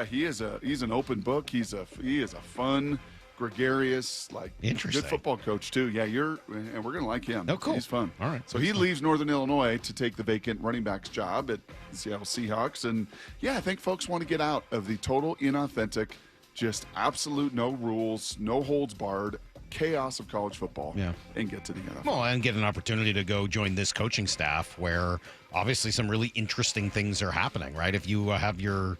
[SPEAKER 19] He's an open book. He is a fun, gregarious, like good football coach too. Yeah, and we're gonna like him.
[SPEAKER 1] Oh, cool.
[SPEAKER 19] He's fun.
[SPEAKER 1] All right.
[SPEAKER 19] So he leaves Northern Illinois to take the vacant running back's job at the Seattle Seahawks. And yeah, I think folks want to get out of the total inauthentic, just absolute no rules, no holds barred chaos of college football and get to the NFL.
[SPEAKER 1] Well, and get an opportunity to go join this coaching staff where obviously some really interesting things are happening, right? If you have your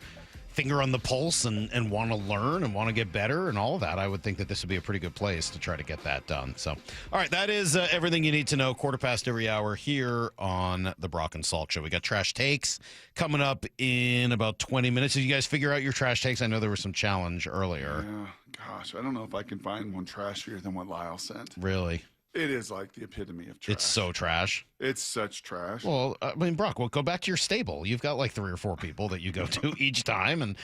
[SPEAKER 1] finger on the pulse and want to learn and want to get better and all of that, I would think that this would be a pretty good place to try to get that done. So, all right, that is everything you need to know. 15:15 every hour here on the Brock and Salk Show. We got trash takes coming up in about 20 minutes. Did you guys figure out your trash takes? I know there was some challenge earlier.
[SPEAKER 19] Yeah, gosh, I don't know if I can find one trashier than what Lyle sent.
[SPEAKER 1] Really?
[SPEAKER 19] It is like the epitome of trash.
[SPEAKER 1] It's so trash.
[SPEAKER 19] It's such trash.
[SPEAKER 1] Well, I mean, Brock, go back to your stable. You've got like 3 or 4 people that you go to each time. And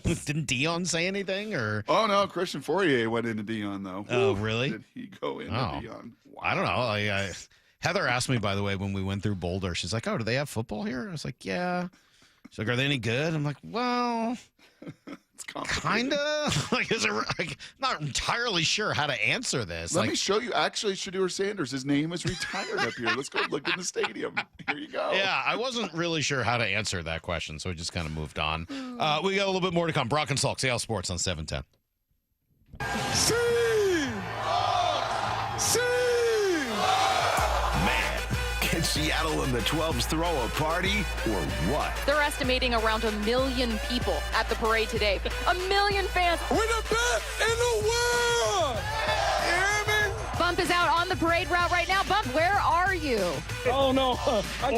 [SPEAKER 1] didn't Dion say anything? Or
[SPEAKER 19] oh, no. Christian Fourier went into Dion, though.
[SPEAKER 1] Oh, really?
[SPEAKER 19] Did he go into Dion? Wow.
[SPEAKER 1] I don't know. Heather asked me, by the way, when we went through Boulder, she's like, oh, do they have football here? I was like, yeah. She's like, are they any good? I'm like, well...
[SPEAKER 19] It's
[SPEAKER 1] kind of like, not entirely sure how to answer this.
[SPEAKER 19] Let me show you. Actually, Shedeur Sanders, his name is retired up here. Let's go look in the stadium. Here you go.
[SPEAKER 1] Yeah, I wasn't really sure how to answer that question, so we just kind of moved on. We got a little bit more to come. Brock and Salk, Seattle Sports on 710.
[SPEAKER 5] Can Seattle and the 12s throw a party or what?
[SPEAKER 2] They're estimating around 1 million people at the parade today. 1 million fans.
[SPEAKER 12] We're the best in the world! You hear me?
[SPEAKER 2] Bump is out on the parade route right now. Bump, where are you?
[SPEAKER 12] Oh, no. I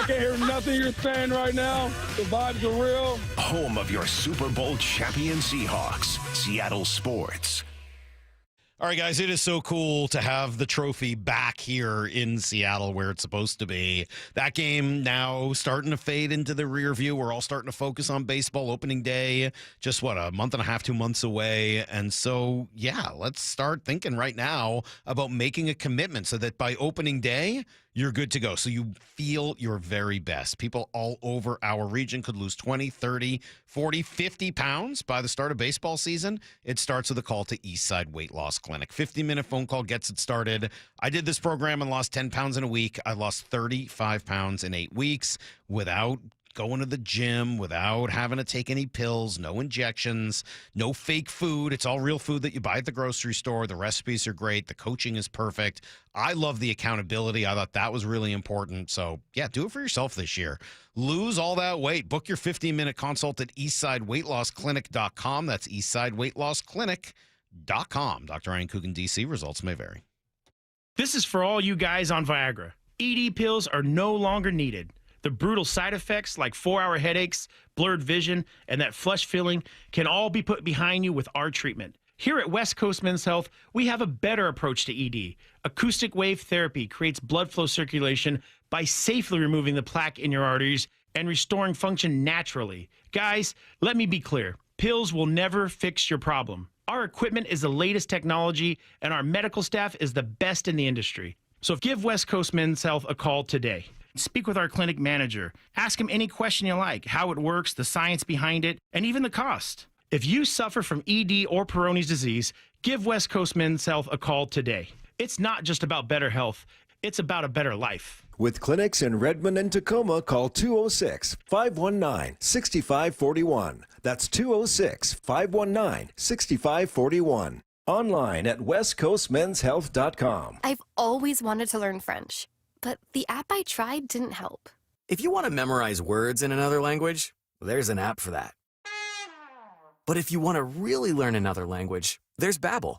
[SPEAKER 12] can't hear nothing you're saying right now. The vibes are real.
[SPEAKER 5] Home of your Super Bowl champion Seahawks. Seattle Sports.
[SPEAKER 1] All right, guys, it is so cool to have the trophy back here in Seattle where it's supposed to be. That game now starting to fade into the rear view. We're all starting to focus on baseball opening day, just a month and a half, 2 months away. And so, yeah, let's start thinking right now about making a commitment so that by opening day, you're good to go. So you feel your very best. People all over our region could lose 20, 30, 40, 50 pounds by the start of baseball season. It starts with a call to Eastside Weight Loss Clinic. 50-minute phone call gets it started. I did this program and lost 10 pounds in a week. I lost 35 pounds in 8 weeks without going to the gym, without having to take any pills, no injections, no fake food. It's all real food that you buy at the grocery store. The recipes are great. The coaching is perfect. I love the accountability. I thought that was really important. So, yeah, do it for yourself this year. Lose all that weight. Book your 15-minute consult at eastsideweightlossclinic.com. That's eastsideweightlossclinic.com. Dr. Ryan Coogan, D.C. Results may vary.
[SPEAKER 8] This is for all you guys on Viagra. ED pills are no longer needed. The brutal side effects like 4-hour headaches, blurred vision, and that flush feeling can all be put behind you with our treatment. Here at West Coast Men's Health, we have a better approach to ED. Acoustic wave therapy creates blood flow circulation by safely removing the plaque in your arteries, and restoring function naturally. Guys, let me be clear. Pills will never fix your problem. Our equipment is the latest technology, and our medical staff is the best in the industry. So give West Coast Men's Health a call today. Speak with our clinic manager. Ask him any question you like, how it works, the science behind it, and even the cost. If you suffer from ED or Peyronie's disease, give West Coast Men's Health a call today. It's not just about better health, it's about a better life.
[SPEAKER 3] With clinics in Redmond and Tacoma, call 206-519-6541. That's 206-519-6541. Online at westcoastmenshealth.com.
[SPEAKER 13] I've always wanted to learn French, but the app I tried didn't help.
[SPEAKER 14] If you want to memorize words in another language, there's an app for that. But if you want to really learn another language, there's Babbel.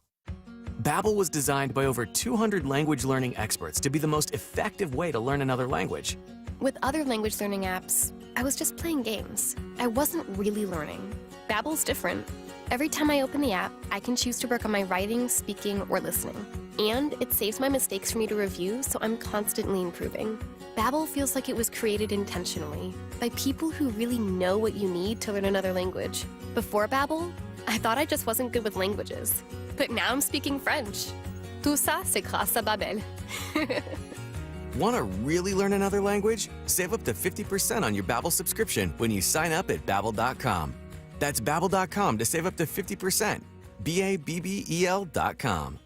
[SPEAKER 14] Babbel was designed by over 200 language learning experts to be the most effective way to learn another language.
[SPEAKER 13] With other language learning apps, I was just playing games. I wasn't really learning. Babbel's different. Every time I open the app, I can choose to work on my writing, speaking, or listening. And it saves my mistakes for me to review, so I'm constantly improving. Babbel feels like it was created intentionally by people who really know what you need to learn another language. Before Babbel, I thought I just wasn't good with languages. But now I'm speaking French. Tout ça, c'est grâce à Babbel.
[SPEAKER 14] Want to really learn another language? Save up to 50% on your Babbel subscription when you sign up at Babbel.com. That's Babbel.com to save up to 50%. Babbel.com.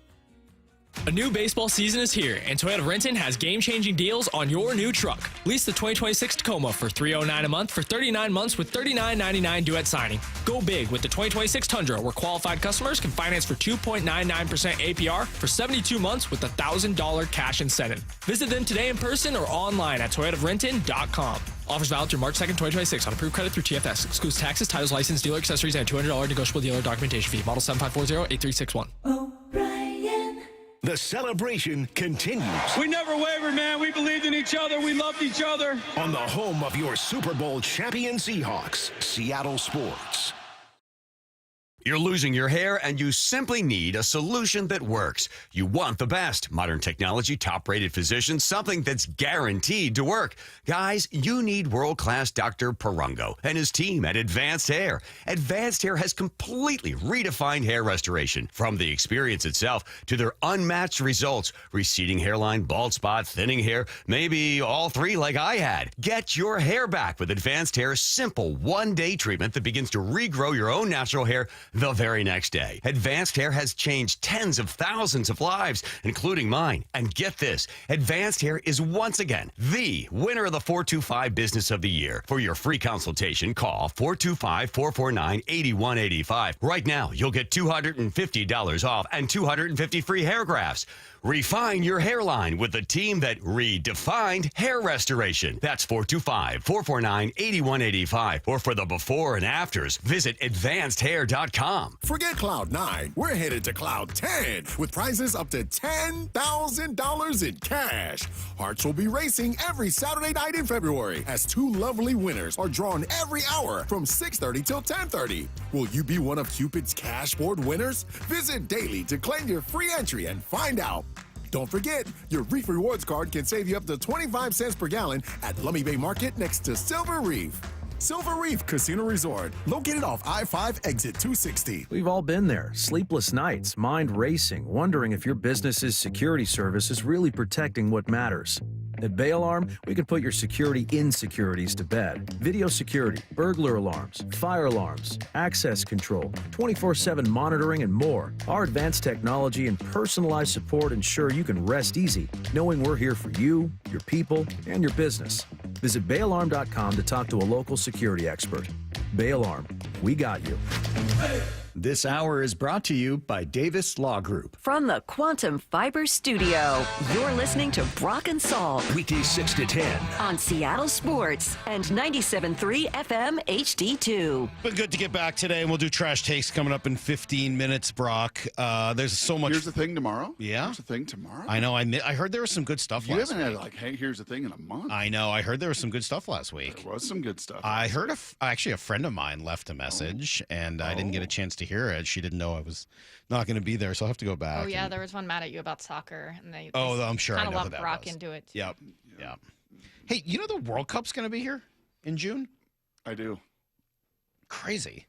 [SPEAKER 16] A new baseball season is here, and Toyota Renton has game-changing deals on your new truck. Lease the 2026 Tacoma for $309 a month for 39 months with $39.99 due at signing. Go big with the 2026 Tundra, where qualified customers can finance for 2.99% APR for 72 months with a $1,000 cash incentive. Visit them today in person or online at toyotarenton.com. Offers valid through March 2nd, 2026 on approved credit through TFS. Excludes taxes, titles, license, dealer accessories, and a $200 negotiable dealer documentation fee. Model 7540-8361.
[SPEAKER 5] The celebration continues.
[SPEAKER 12] We never wavered, man. We believed in each other. We loved each other.
[SPEAKER 5] On the home of your Super Bowl champion Seahawks, Seattle Sports.
[SPEAKER 17] You're losing your hair and you simply need a solution that works. You want the best. Modern technology, top-rated physicians, something that's guaranteed to work. Guys, you need world-class Dr. Perungo and his team at Advanced Hair. Advanced Hair has completely redefined hair restoration. From the experience itself to their unmatched results. Receding hairline, bald spot, thinning hair, maybe all three like I had. Get your hair back with Advanced Hair's simple one-day treatment that begins to regrow your own natural hair the very next day. Advanced Hair has changed tens of thousands of lives, including mine. And get this, Advanced Hair is once again the winner of the 425 Business of the Year. For your free consultation, call 425-449-8185. Right now, you'll get $250 off and 250 free hair grafts. Refine your hairline with the team that redefined hair restoration. That's 425-449-8185. Or for the before and afters, visit advancedhair.com.
[SPEAKER 21] Forget Cloud 9. We're headed to Cloud 10 with prizes up to $10,000 in cash. Hearts will be racing every Saturday night in February as two lovely winners are drawn every hour from 6:30 till 10:30. Will you be one of Cupid's cash board winners? Visit daily to claim your free entry and find out. Don't forget, your Reef Rewards card can save you up to 25 cents per gallon at Lummi Bay Market next to Silver Reef. Silver Reef Casino Resort, located off I-5 exit 260.
[SPEAKER 22] We've all been there. Sleepless nights, mind racing, wondering if your business's security service is really protecting what matters. At Bay Alarm, we can put your security insecurities to bed. Video security, burglar alarms, fire alarms, access control, 24/7 monitoring, and more. Our advanced technology and personalized support ensure you can rest easy, knowing we're here for you, your people, and your business. Visit bayalarm.com to talk to a local security expert. Bay Alarm, we got you.
[SPEAKER 24] This hour is brought to you by Davis Law Group.
[SPEAKER 23] From the Quantum Fiber Studio, you're listening to Brock and Salk.
[SPEAKER 5] Weekdays 6 to 10.
[SPEAKER 23] On Seattle Sports and 97.3 FM HD2.
[SPEAKER 1] Been good to get back today, and we'll do trash takes coming up in 15 minutes, Brock. There's so much.
[SPEAKER 19] Here's the thing tomorrow?
[SPEAKER 1] Yeah.
[SPEAKER 19] Here's the thing tomorrow?
[SPEAKER 1] I know. I heard there was some good stuff last week.
[SPEAKER 19] You haven't had, like, hey, here's the thing in a month.
[SPEAKER 1] I know. I heard there was some good stuff last week.
[SPEAKER 19] There was some good stuff.
[SPEAKER 1] I heard actually a friend of mine left a message, and I didn't get a chance to hear it. She didn't know I was not going to be there, so I'll have to go back.
[SPEAKER 25] Oh, yeah, there was one mad at you about soccer. And they
[SPEAKER 1] I'm sure I know
[SPEAKER 25] kind of
[SPEAKER 1] who
[SPEAKER 25] lumped
[SPEAKER 1] that
[SPEAKER 25] Brock
[SPEAKER 1] was.
[SPEAKER 25] into it.
[SPEAKER 1] Yep. Hey, you know the World Cup's going to be here? in June?
[SPEAKER 19] I do.
[SPEAKER 1] Crazy.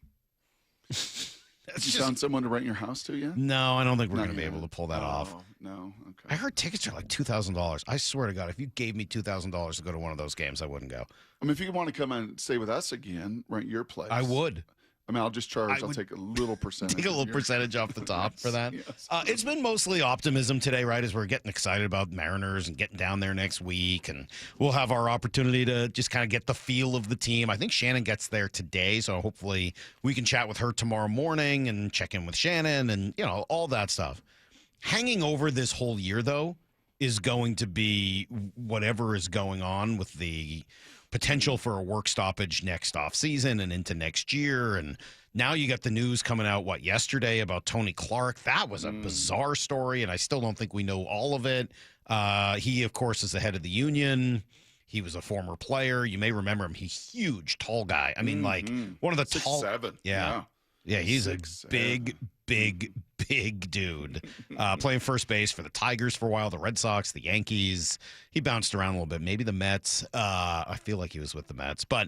[SPEAKER 19] You found someone to rent your house to yet?
[SPEAKER 1] No, I don't think we're going to be able to pull that off.
[SPEAKER 19] No, okay.
[SPEAKER 1] I heard tickets are like $2,000. I swear to God, if you gave me $2,000 to go to one of those games, I wouldn't go.
[SPEAKER 19] I mean, if you want to come and stay with us again, rent your place.
[SPEAKER 1] I would.
[SPEAKER 19] I mean, I'll just charge. I'll take a little percentage.
[SPEAKER 1] Take a little percentage off the top for that.
[SPEAKER 19] Yes.
[SPEAKER 1] It's been mostly optimism today, right? As we're getting excited about Mariners and getting down there next week. And we'll have our opportunity to just kind of get the feel of the team. I think Shannon gets there today. So hopefully we can chat with her tomorrow morning and check in with Shannon and, all that stuff. Hanging over this whole year, though, is going to be whatever is going on with the potential for a work stoppage next off season and into next year. And now you got the news coming out, yesterday about Tony Clark. That was a bizarre story, and I still don't think we know all of it. He, of course, is the head of the union. He was a former player. You may remember him. He's huge, tall guy. I mean, one of the tall.
[SPEAKER 19] 6'7".
[SPEAKER 1] Yeah, he's 6'7". A big dude. Playing first base for the Tigers for a while, the Red Sox, the Yankees. He bounced around a little bit, maybe the Mets. I feel like he was with the Mets. But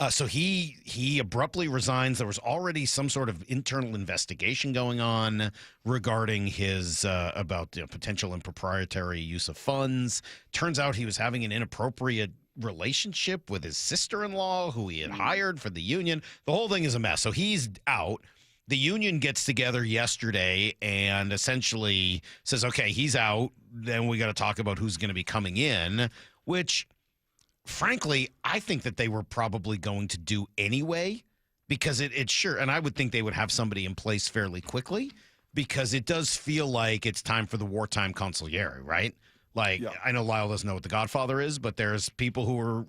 [SPEAKER 1] so he abruptly resigns. There was already some sort of internal investigation going on regarding his about potential improprietary use of funds. Turns out he was having an inappropriate relationship with his sister-in-law who he had hired for the union. The whole thing is a mess. So he's out. The union gets together yesterday and essentially says, okay, he's out. Then we got to talk about who's going to be coming in, which, frankly, I think that they were probably going to do anyway because it's sure. And I would think they would have somebody in place fairly quickly because it does feel like it's time for the wartime consigliere, right? I know Lyle doesn't know what the Godfather is, but there's people who are,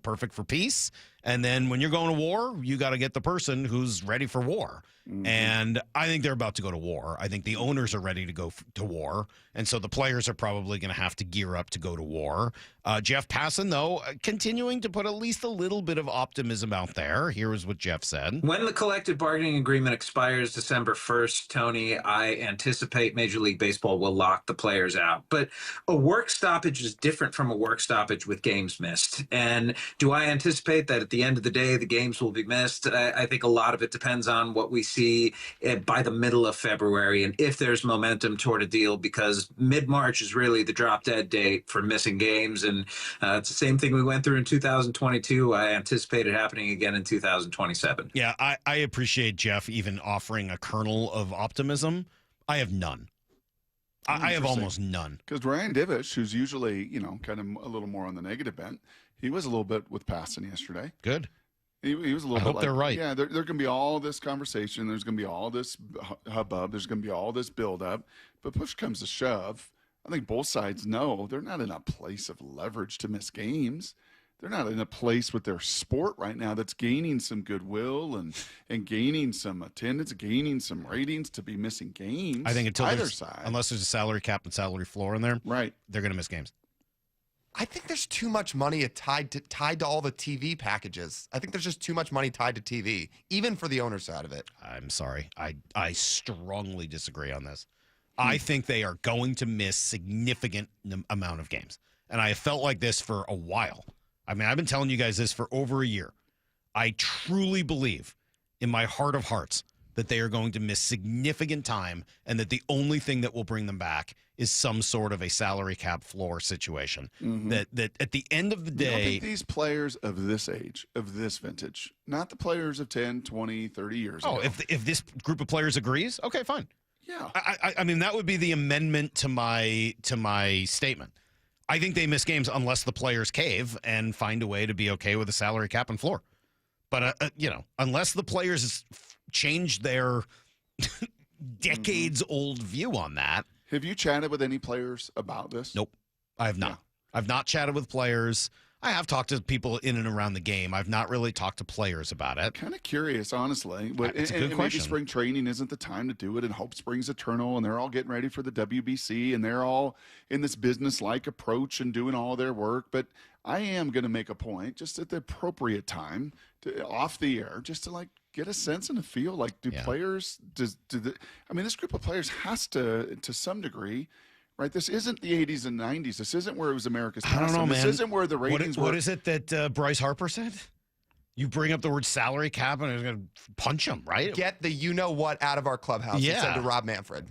[SPEAKER 1] perfect for peace. And then when you're going to war, you got to get the person who's ready for war. Mm-hmm. And I think they're about to go to war. I think the owners are ready to go to war. And so the players are probably going to have to gear up to go to war. Jeff Passan, though, continuing to put at least a little bit of optimism out there. Here is what Jeff said.
[SPEAKER 4] When the collective bargaining agreement expires December 1st, Tony, I anticipate Major League Baseball will lock the players out. But a work stoppage is different from a work stoppage with games missed. And do I anticipate that at the end of the day, the games will be missed? I think a lot of it depends on what we see by the middle of February and if there's momentum toward a deal, because mid-March is really the drop-dead date for missing games. And it's the same thing we went through in 2022. I anticipate it happening again in 2027.
[SPEAKER 1] Yeah, I appreciate Jeff even offering a kernel of optimism. I have none. I have almost none.
[SPEAKER 19] Because Ryan Divish, who's usually, kind of a little more on the negative bent, he was a little bit with Passan yesterday.
[SPEAKER 1] Good.
[SPEAKER 19] He was a little bit
[SPEAKER 1] hope they're right.
[SPEAKER 19] Yeah, there can be all this conversation. There's going to be all this hubbub. There's going to be all this buildup. But push comes to shove. I think both sides know they're not in a place of leverage to miss games. They're not in a place with their sport right now that's gaining some goodwill and gaining some attendance, gaining some ratings to be missing games.
[SPEAKER 1] I think
[SPEAKER 19] unless
[SPEAKER 1] there's a salary cap and salary floor in there,
[SPEAKER 19] right,
[SPEAKER 1] they're going to miss games.
[SPEAKER 7] I think there's too much money tied to all the TV packages. I think there's just too much money tied to TV, even for the owner side of it.
[SPEAKER 1] I'm sorry. I strongly disagree on this. I think they are going to miss significant amount of games. And I have felt like this for a while. I mean, I've been telling you guys this for over a year. I truly believe in my heart of hearts that they are going to miss significant time and that the only thing that will bring them back is some sort of a salary cap floor situation. Mm-hmm. That at the end of the day...
[SPEAKER 19] You don't think these players of this age, of this vintage, not the players of 10, 20, 30 years ago.
[SPEAKER 1] If this group of players agrees, okay, fine.
[SPEAKER 19] Yeah.
[SPEAKER 1] I mean, that would be the amendment to my statement. I think they miss games unless the players cave and find a way to be okay with a salary cap and floor. But, unless the players change their decades-old view on that.
[SPEAKER 19] Have you chatted with any players about this?
[SPEAKER 1] Nope, I have not. Yeah. I've not chatted with players. I have talked to people in and around the game. I've not really talked to players about it.
[SPEAKER 19] Kind of curious, honestly.
[SPEAKER 1] It's a good question.
[SPEAKER 19] Maybe spring training isn't the time to do it, and hope springs eternal, and they're all getting ready for the WBC, and they're all in this business-like approach and doing all their work. But I am going to make a point, just at the appropriate time, off the air, just to get a sense and a feel. Players? This group of players has to some degree. Right, this isn't the 80s and 90s. This isn't where it was America's pastime.
[SPEAKER 1] I don't know, man.
[SPEAKER 19] This isn't where the ratings were.
[SPEAKER 1] What is it that Bryce Harper said? You bring up the word salary cap and it's going to punch him, right?
[SPEAKER 7] Get the you-know-what out of our clubhouse and send to Rob Manfred.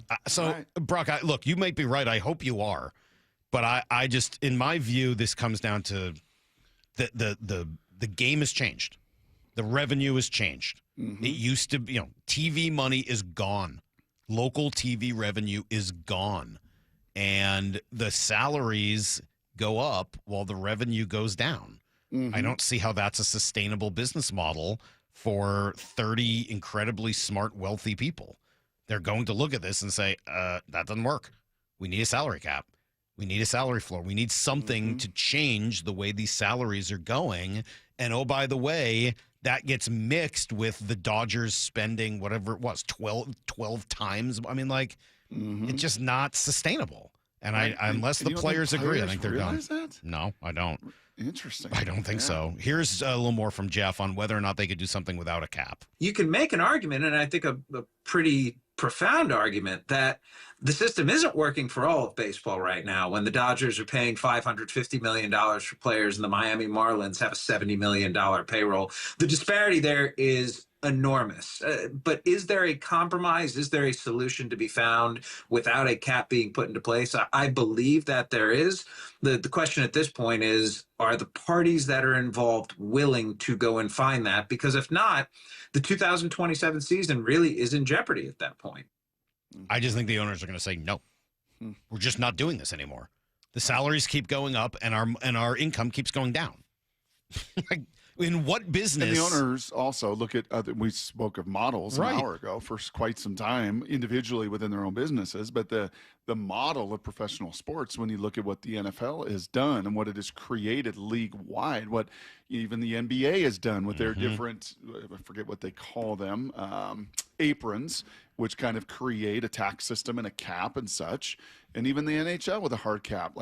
[SPEAKER 1] Brock, look, you might be right. I hope you are. But I just, in my view, this comes down to the game has changed. The revenue has changed. It used to be, TV money is gone. Local TV revenue is gone. And the salaries go up while the revenue goes down. I don't see how that's a sustainable business model for 30 incredibly smart, wealthy people. They're going to look at this and say, that doesn't work. We need a salary cap. We need a salary floor. We need something to change the way these salaries are going. And oh, by the way, that gets mixed with the Dodgers spending whatever it was, 12 times. I mean, it's just not sustainable. And unless the players agree, I think they're done.
[SPEAKER 19] That?
[SPEAKER 1] No, I don't.
[SPEAKER 19] Interesting.
[SPEAKER 1] I don't think so. Here's a little more from Jeff on whether or not they could do something without a cap.
[SPEAKER 4] You can make an argument, and I think a pretty profound argument, that the system isn't working for all of baseball right now when the Dodgers are paying $550 million for players and the Miami Marlins have a $70 million payroll. The disparity there is enormous. But is there a compromise? Is there a solution to be found without a cap being put into place? I believe that there is. The question at this point is, are the parties that are involved willing to go and find that? Because if not, the 2027 season really is in jeopardy at that point.
[SPEAKER 1] I just think the owners are going to say, no, we're just not doing this anymore. The salaries keep going up and our income keeps going down. In what business?
[SPEAKER 19] And the owners also look at we spoke of models an hour ago for quite some time individually within their own businesses, but the model of professional sports, when you look at what the NFL has done and what it has created league-wide, what even the NBA has done with their different, I forget what they call them, aprons, which kind of create a tax system and a cap and such, and even the NHL with a hard cap.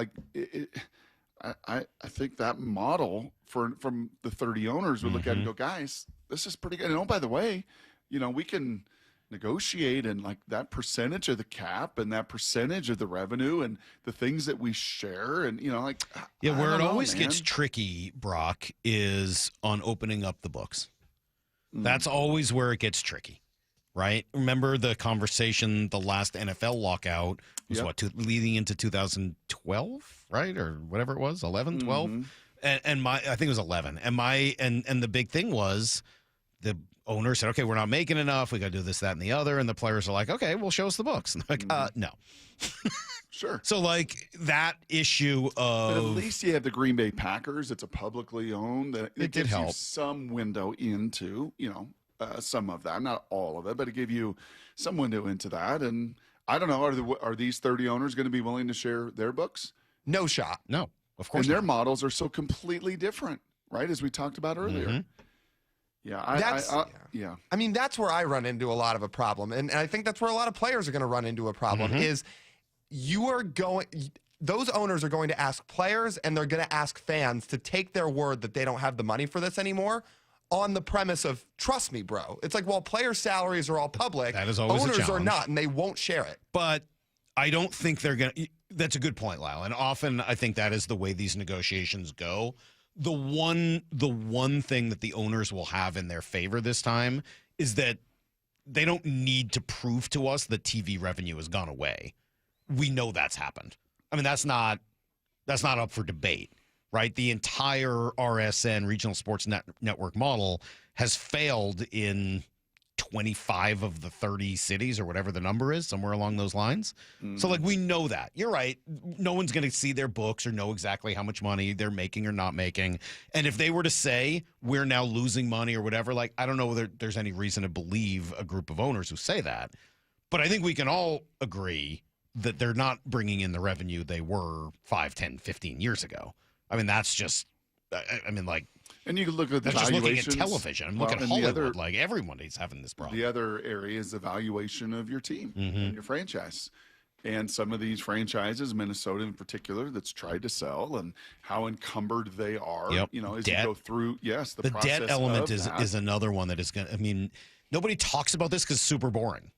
[SPEAKER 19] I think that model from the 30 owners would look at it and go, guys, this is pretty good. And oh, by the way, we can negotiate and that percentage of the cap and that percentage of the revenue and the things that we share and
[SPEAKER 1] where it always gets tricky, Brock, is on opening up the books. That's always where it gets tricky. Right? Remember the conversation, the last NFL lockout was leading into 2012, right? Or whatever it was, 11, 12? And I think it was 11. And the big thing was the owner said, okay, we're not making enough. We got to do this, that, and the other. And the players are like, okay, well, show us the books. And they're like, no.
[SPEAKER 19] Sure.
[SPEAKER 1] So that issue of.
[SPEAKER 19] But at least you have the Green Bay Packers. It's a publicly owned. It
[SPEAKER 1] did help.
[SPEAKER 19] You some window into, some of that, not all of it, but it gave you some window into that. And I don't know, are these 30 owners going to be willing to share their books?
[SPEAKER 7] No shot.
[SPEAKER 1] No, of course
[SPEAKER 19] And their
[SPEAKER 1] not.
[SPEAKER 19] models are so completely different, right, as we talked about earlier. Yeah,
[SPEAKER 7] I mean, that's where I run into a lot of a problem. And I think that's where a lot of players are going to run into a problem is those owners are going to ask players and they're going to ask fans to take their word that they don't have the money for this anymore on the premise of, trust me, bro. It's like, well, player salaries are all public.
[SPEAKER 1] That is always a
[SPEAKER 7] owners are
[SPEAKER 1] challenge.
[SPEAKER 7] not, and they won't share it.
[SPEAKER 1] But I don't think they're going to. That's a good point, Lyle. And often I think that is the way these negotiations go. The one thing that the owners will have in their favor this time is that they don't need to prove to us that TV revenue has gone away. We know that's happened. I mean, that's not up for debate. Right? The entire RSN, Regional Sports Network model, has failed in 25 of the 30 cities or whatever the number is, somewhere along those lines. So, we know that. You're right. No one's going to see their books or know exactly how much money they're making or not making. And if they were to say, we're now losing money or whatever, I don't know whether there's any reason to believe a group of owners who say that. But I think we can all agree that they're not bringing in the revenue they were 5, 10, 15 years ago. I mean, that's just,
[SPEAKER 19] and you can look at the
[SPEAKER 1] that's just looking at
[SPEAKER 19] valuations.
[SPEAKER 1] television. Look at Hollywood. Everyone is having this problem.
[SPEAKER 19] The other area is the valuation of your team and your franchise. And some of these franchises, Minnesota in particular, that's tried to sell and how encumbered they are.
[SPEAKER 1] Yep.
[SPEAKER 19] As
[SPEAKER 1] debt.
[SPEAKER 19] you go through, the process
[SPEAKER 1] debt element
[SPEAKER 19] of
[SPEAKER 1] is another one that is going to, nobody talks about this because it's super boring,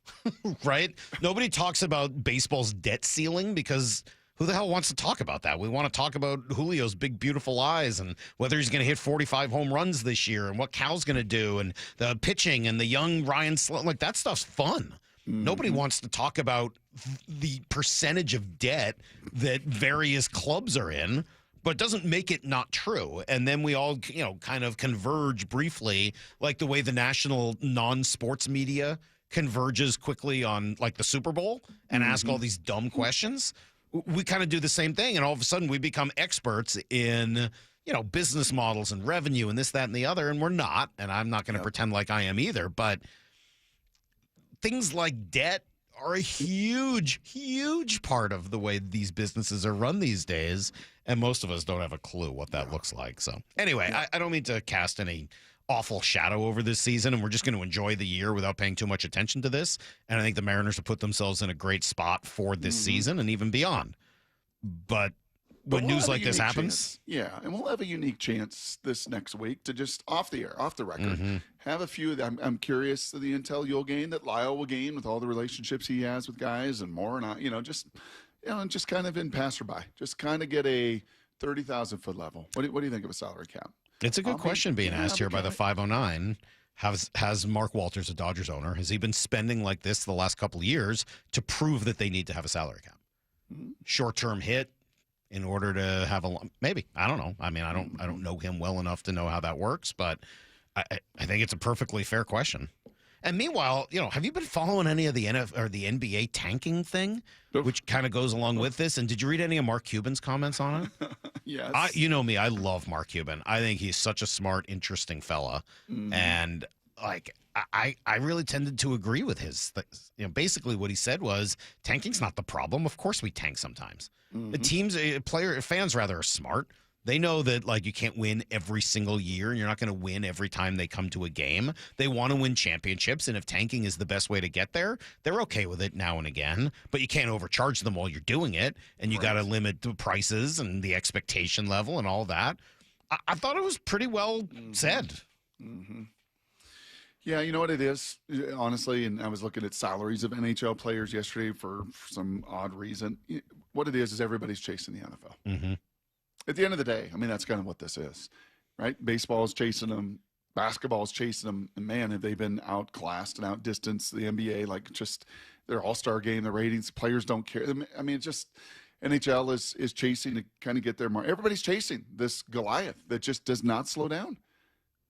[SPEAKER 1] right? Nobody talks about baseball's debt ceiling because Who the hell wants to talk about that? We want to talk about Julio's big, beautiful eyes and whether he's going to hit 45 home runs this year and what Cal's going to do and the pitching and the young Ryan Sloan. Like, that stuff's fun. Nobody wants to talk about the percentage of debt that various clubs are in, but doesn't make it not true. And then we all, kind of converge briefly, like the way the national non-sports media converges quickly on, like, the Super Bowl and ask all these dumb questions. We kind of do the same thing, and all of a sudden we become experts in, business models and revenue and this, that, and the other, and we're not, and I'm not going to pretend like I am either, but things like debt are a huge, huge part of the way these businesses are run these days, and most of us don't have a clue what that looks like. So anyway, I don't mean to cast any awful shadow over this season, and we're just going to enjoy the year without paying too much attention to this. And I think the Mariners have put themselves in a great spot for this season and even beyond. But when news like this happens,
[SPEAKER 19] and we'll have a unique chance this next week to just off the record, have a few. I'm curious of the intel you'll gain, that Lyle will gain with all the relationships he has with guys and more, and just kind of in passerby, just kind of get a 30,000-foot level. What do you think of a salary cap?
[SPEAKER 1] It's a good question being asked here by the 509. Has Mark Walters, a Dodgers owner, has he been spending like this the last couple of years to prove that they need to have a salary cap? Short-term hit in order to have maybe. I don't know. I mean, I don't know him well enough to know how that works, but I think it's a perfectly fair question. And meanwhile, have you been following any of the the NBA tanking thing, which kind of goes along with this? And did you read any of Mark Cuban's comments on it?
[SPEAKER 19] Yes.
[SPEAKER 1] You know me, I love Mark Cuban. I think he's such a smart, interesting fella. And like, I really tended to agree with his. Basically what he said was, tanking's not the problem. Of course we tank sometimes. The teams, fans rather are smart. They know that, like, you can't win every single year, and you're not going to win every time they come to a game. They want to win championships, and if tanking is the best way to get there, they're okay with it now and again. But you can't overcharge them while you're doing it, and you got to limit the prices and the expectation level and all that. I thought it was pretty well said.
[SPEAKER 19] Yeah, you know what it is, honestly, and I was looking at salaries of NHL players yesterday for some odd reason. What it is everybody's chasing the NFL. At the end of the day, I mean, that's kind of what this is, right? Baseball is chasing them. Basketball is chasing them. And, man, have they been outclassed and outdistanced. The NBA, like, just their all-star game, the ratings, players don't care. I mean, it's just NHL is chasing to kind of get their mark. Everybody's chasing this Goliath that just does not slow down,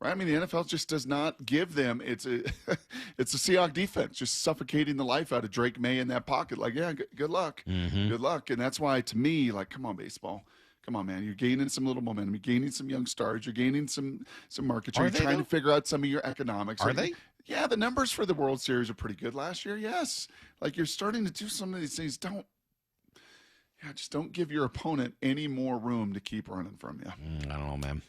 [SPEAKER 19] right? I mean, the NFL just does not give them. It's a Seahawks defense just suffocating the life out of Drake May in that pocket. Like, yeah, good luck. Good luck. And that's why, to me, like, come on, baseball. Come on, man. You're gaining some little momentum. You're gaining some young stars. You're gaining some market share. You're trying to figure out some of your economics.
[SPEAKER 1] Are they?
[SPEAKER 19] Yeah, the numbers for the World Series are pretty good last year. Yes. Like, you're starting to do some of these things. Just don't give your opponent any more room to keep running from you.
[SPEAKER 1] I don't know, man.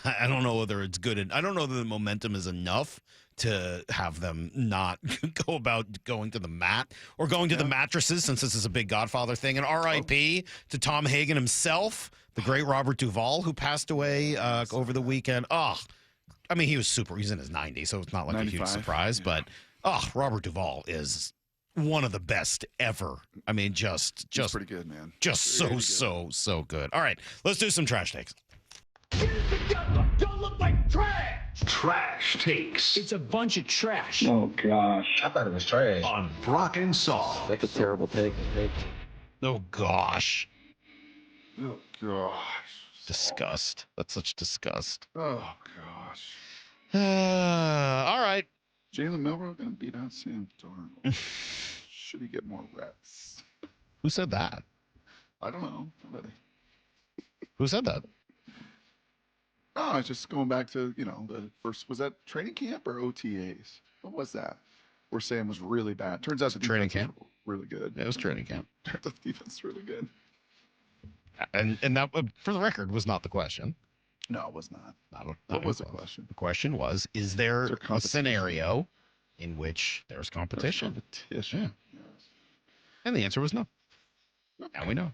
[SPEAKER 1] I don't know whether it's good. I don't know that the momentum is enough to have them not go about going to the mat or going to the mattresses, since this is a big Godfather thing. And R.I.P. to Tom Hagen himself, the great Robert Duvall, who passed away over the weekend. I mean, he was super. He's in his 90s, so it's not like 95. A huge surprise. But Robert Duvall is one of the best ever. I mean, just
[SPEAKER 19] pretty good, man.
[SPEAKER 1] Just so good. All right, let's do some trash takes.
[SPEAKER 6] Get it together. Don't look like trash. Trash takes.
[SPEAKER 9] It's a bunch of trash.
[SPEAKER 6] Oh gosh, I thought it was trash. On Brock and Salk.
[SPEAKER 9] That's a terrible take.
[SPEAKER 1] Oh gosh.
[SPEAKER 19] Oh gosh.
[SPEAKER 1] Disgust. That's such disgust.
[SPEAKER 19] Oh gosh.
[SPEAKER 1] All right.
[SPEAKER 19] Jalen Milroe gonna beat out Sam Darnold. Should he get more reps?
[SPEAKER 1] Who said that?
[SPEAKER 19] I don't know. Somebody.
[SPEAKER 1] Who said that?
[SPEAKER 19] No, it's just going back to, the first, was that training camp or OTAs? What was that? Where Sam was really bad. Turns out the
[SPEAKER 1] training camp
[SPEAKER 19] was really good.
[SPEAKER 1] It was training camp.
[SPEAKER 19] Turns out the defense is really good.
[SPEAKER 1] And that, for the record, was not the question.
[SPEAKER 19] No, it was not.
[SPEAKER 1] What was the question? The question was, is there a scenario in which there's competition?
[SPEAKER 19] Yes.
[SPEAKER 1] And the answer was no. Now we know.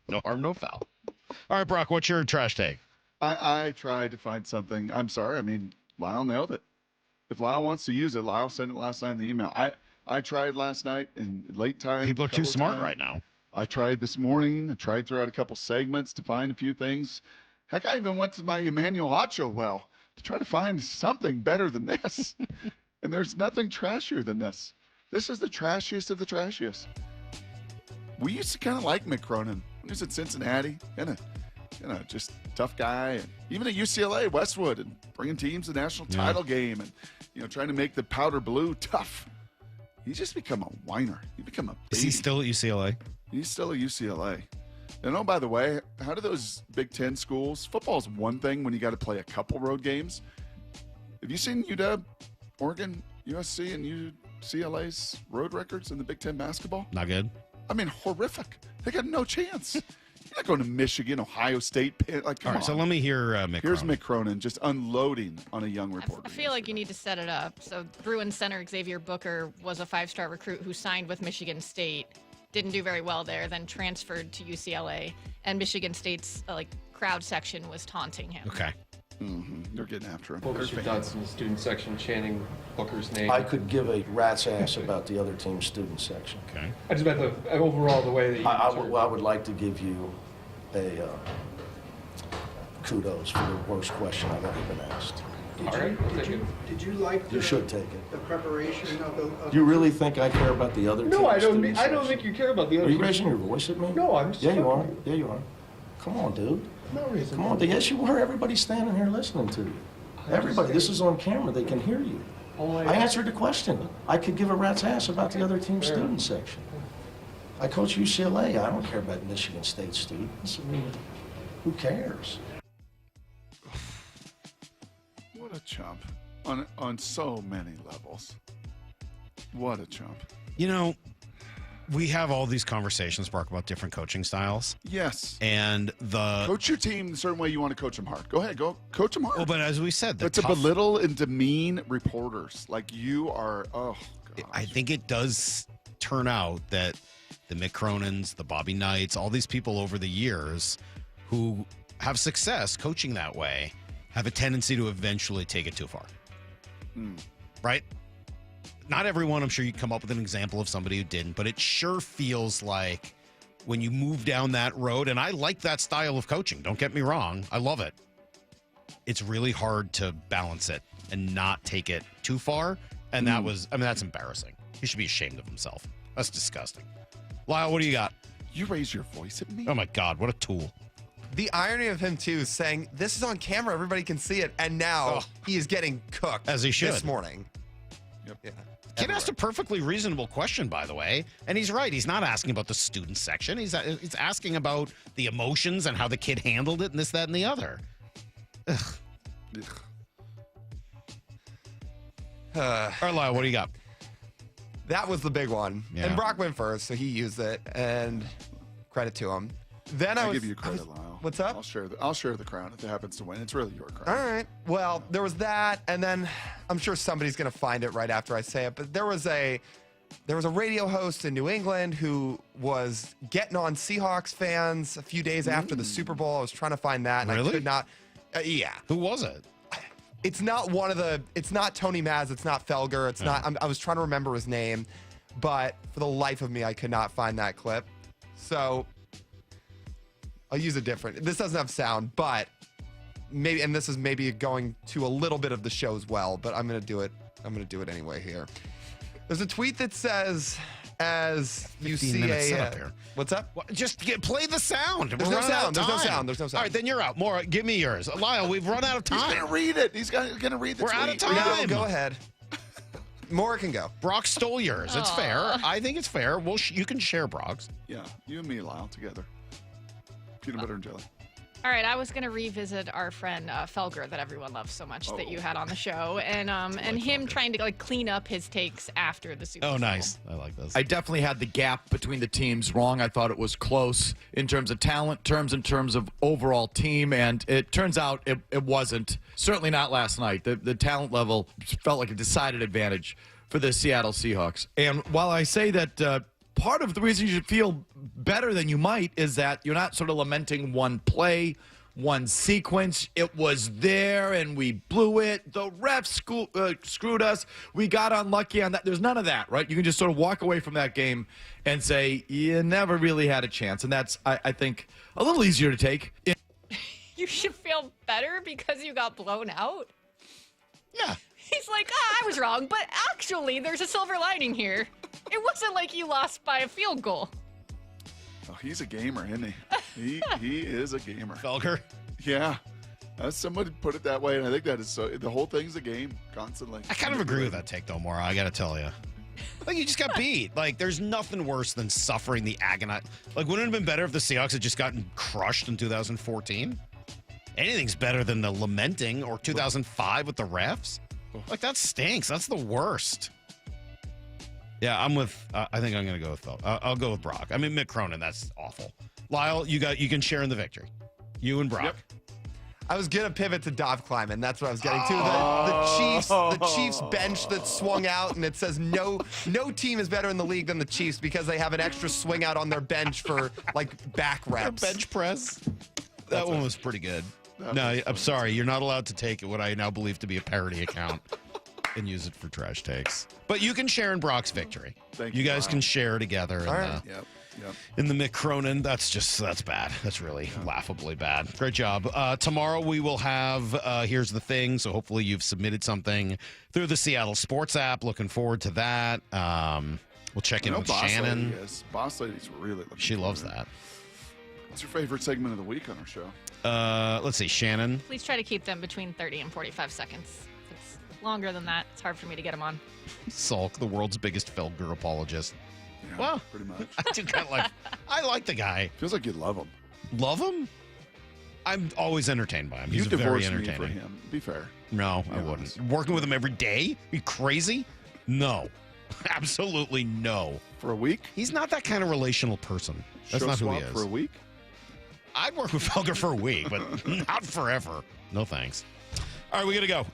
[SPEAKER 1] No harm, no foul. All right, Brock, what's your trash take?
[SPEAKER 19] I tried to find something. I'm sorry. I mean, Lyle nailed it. If Lyle wants to use it, Lyle sent it last night in the email. I tried last night in late time.
[SPEAKER 1] People are too smart right now.
[SPEAKER 19] I tried this morning. I tried throughout a couple segments to find a few things. Heck, I even went to my Emmanuel Acho well to try to find something better than this. And there's nothing trashier than this. This is the trashiest of the trashiest. We used to kind of like Mick Cronin when he was at Cincinnati. Just tough guy. And even at UCLA, Westwood, and bringing teams to the national title game and, trying to make the powder blue tough. He's just become a whiner. He become a baby.
[SPEAKER 1] Is he still at UCLA?
[SPEAKER 19] He's still at UCLA. And oh, by the way, how do those Big Ten schools, football's one thing when you got to play a couple road games. Have you seen UW, Oregon, USC, and UCLA's road records in the Big Ten basketball?
[SPEAKER 1] Not good.
[SPEAKER 19] I mean, horrific. They got no chance. You're not going to Michigan, Ohio State. Come on.
[SPEAKER 1] So let me hear Mick
[SPEAKER 19] Here's
[SPEAKER 1] Cronin.
[SPEAKER 19] Mick Cronin just unloading on a young reporter.
[SPEAKER 25] I feel like you need to set it up. So Bruins center Xavier Booker was a 5-star recruit who signed with Michigan State, didn't do very well there, then transferred to UCLA, and Michigan State's crowd section was taunting him.
[SPEAKER 1] Okay.
[SPEAKER 19] They're getting after him.
[SPEAKER 10] Booker's done some student section chanting Booker's name.
[SPEAKER 11] I could give a rat's ass about the other team's student section.
[SPEAKER 1] Okay.
[SPEAKER 10] I just meant overall the way that you
[SPEAKER 11] I would like to give you a kudos for the worst question I've ever been asked.
[SPEAKER 15] Did you like
[SPEAKER 11] You should take it.
[SPEAKER 15] the preparation of the...
[SPEAKER 11] Do you really think I care about the other team's
[SPEAKER 10] No, I don't
[SPEAKER 11] student section?
[SPEAKER 10] think you care about the other
[SPEAKER 11] Are you
[SPEAKER 10] team.
[SPEAKER 11] raising your voice at me?
[SPEAKER 10] No, I'm just
[SPEAKER 11] Yeah, you are.
[SPEAKER 10] talking.
[SPEAKER 11] Yeah, you are. Come on, dude.
[SPEAKER 15] No reason.
[SPEAKER 11] Come on. Yes, you are. Everybody's standing here listening to you. Everybody. This is on camera. They can hear you. I answered the question. I could give a rat's ass about the other team's student section. I coach UCLA. I don't care about Michigan State students. I mean, who cares?
[SPEAKER 19] What a chump. On so many levels. What a chump.
[SPEAKER 1] We have all these conversations, Mark, about different coaching styles.
[SPEAKER 19] Yes.
[SPEAKER 1] And
[SPEAKER 19] coach your team the certain way you want to coach them hard. Go ahead, go coach them hard.
[SPEAKER 1] Well, but as we said,
[SPEAKER 19] but to belittle and demean reporters like you are,
[SPEAKER 1] I think it does turn out that the Mick Cronins, the Bobby Knights, all these people over the years who have success coaching that way have a tendency to eventually take it too far. Right? Not everyone, I'm sure you come up with an example of somebody who didn't, but it sure feels like when you move down that road, and I like that style of coaching, don't get me wrong, I love it. It's really hard to balance it and not take it too far, and that's embarrassing. He should be ashamed of himself. That's disgusting. Lyle, what do you got?
[SPEAKER 19] You raise your voice at me?
[SPEAKER 1] Oh my God, what a tool.
[SPEAKER 7] The irony of him, too, saying, this is on camera, everybody can see it, and now he is getting cooked.
[SPEAKER 1] As he should.
[SPEAKER 7] This morning.
[SPEAKER 19] Yep.
[SPEAKER 7] Yeah.
[SPEAKER 1] Kid asked a perfectly reasonable question, by the way, and he's right. He's not asking about the student section. He's asking about the emotions and how the kid handled it and this, that, and the other. Ugh. All right, Lyle, what do you got?
[SPEAKER 7] That was the big one.
[SPEAKER 1] Yeah.
[SPEAKER 7] And Brock went first, so he used it, and credit to him. Then
[SPEAKER 19] I'll give you credit, Lyle.
[SPEAKER 7] What's up?
[SPEAKER 19] I'll share the crown if it happens to win. It's really your crown.
[SPEAKER 7] All right. Well, there was that, and then I'm sure somebody's going to find it right after I say it, but there was a radio host in New England who was getting on Seahawks fans a few days after the Super Bowl. I was trying to find that, and
[SPEAKER 1] Really?
[SPEAKER 7] I could not. Yeah.
[SPEAKER 1] Who was it?
[SPEAKER 7] It's not it's not Tony Maz. It's not Felger. It's not. I was trying to remember his name, but for the life of me, I could not find that clip. So I'll use a different. This doesn't have sound, but maybe, and this is maybe going to a little bit of the show as well, but I'm going to do it. I'm going to do it anyway here. There's a tweet that says, as you see
[SPEAKER 1] here.
[SPEAKER 7] What's up?
[SPEAKER 1] Well, just play the sound.
[SPEAKER 7] There's no sound. There's no sound. There's no sound.
[SPEAKER 1] All right, then you're out. More. Give me yours. Lyle, we've run out of time.
[SPEAKER 19] He's going to read it. He's going to read the
[SPEAKER 1] We're
[SPEAKER 19] tweet.
[SPEAKER 1] out of time.
[SPEAKER 7] No, go ahead. More can go.
[SPEAKER 1] Brock stole yours. It's fair. I think it's fair. You can share Brock's.
[SPEAKER 19] Yeah, you and me, Lyle, together. Peanut butter and jelly.
[SPEAKER 25] All right, I was going to revisit our friend Felger that everyone loves so much that you had on the show, and him trying to clean up his takes after the Super Bowl.
[SPEAKER 1] Oh, nice. I like this.
[SPEAKER 18] I definitely had the gap between the teams wrong. I thought it was close in terms of talent, in terms of overall team, and it turns out it wasn't. Certainly not last night. The talent level felt like a decided advantage for the Seattle Seahawks. And while I say that part of the reason you should feel better than you might is that you're not sort of lamenting one play one sequence. It was there, and we blew it. The refs screwed us. We got unlucky on that. There's none of that, right? You can just sort of walk away from that game and say, you never really had a chance. And that's, I think, a little easier to take.
[SPEAKER 25] You should feel better because you got blown out?
[SPEAKER 1] Yeah.
[SPEAKER 25] He's like, I was wrong, but actually there's a silver lining here. It wasn't like you lost by a field goal.
[SPEAKER 19] Oh, he's a gamer, isn't he? He is a gamer.
[SPEAKER 1] Felger?
[SPEAKER 19] Yeah. Somebody put it that way, and I think that is so. The whole thing's a game constantly.
[SPEAKER 1] I kind of agree with that take, though, Maura. I got to tell you. Like, you just got beat. Like, there's nothing worse than suffering the agony. Like, wouldn't it have been better if the Seahawks had just gotten crushed in 2014? Anything's better than the lamenting, or 2005 with the refs. Like, that stinks. That's the worst. Yeah, I'm with. I think I'm going to go with Phil. I'll go with Brock. I mean, Mick Cronin. That's awful. Lyle, you can share in the victory. You and Brock.
[SPEAKER 7] Yep. I was gonna pivot to Dov Kleiman. That's what I was getting to. The Chiefs bench that swung out, and it says no team is better in the league than the Chiefs because they have an extra swing out on their bench for like back reps.
[SPEAKER 1] Their bench press. That one was pretty good. No, I'm sorry. You're not allowed to take what I now believe to be a parody account and use it for trash takes. But you can share in Brock's victory.
[SPEAKER 19] Thank
[SPEAKER 1] you guys can share together.
[SPEAKER 7] All right.
[SPEAKER 1] In the Mick Cronin. That's bad. That's really laughably bad. Great job. Tomorrow we will have Here's the Thing. So hopefully you've submitted something through the Seattle Sports app. Looking forward to that. We'll check in with Shannon.
[SPEAKER 19] Boss Lady's really looking
[SPEAKER 1] She loves that.
[SPEAKER 19] What's your favorite segment of the week on our show?
[SPEAKER 1] Let's see, Shannon.
[SPEAKER 25] Please try to keep them between 30 and 45 seconds. If it's longer than that, it's hard for me to get them on.
[SPEAKER 1] Salk, the world's biggest Felger apologist.
[SPEAKER 19] Yeah,
[SPEAKER 1] well,
[SPEAKER 19] pretty much.
[SPEAKER 1] I do kind of like. I like the guy.
[SPEAKER 19] Feels like you love him.
[SPEAKER 1] Love him? I'm always entertained by him. He's
[SPEAKER 19] You
[SPEAKER 1] very
[SPEAKER 19] divorced me
[SPEAKER 1] entertaining.
[SPEAKER 19] for him. Be fair.
[SPEAKER 1] No, I wouldn't. Working with him every day? Are you crazy? No. Absolutely no.
[SPEAKER 19] For a week?
[SPEAKER 1] He's not that kind of relational person. That's
[SPEAKER 19] Show
[SPEAKER 1] not who he
[SPEAKER 19] swap
[SPEAKER 1] is.
[SPEAKER 19] for a week?
[SPEAKER 1] I'd work with Felger for a week, but not forever. No thanks. All right, we got to go.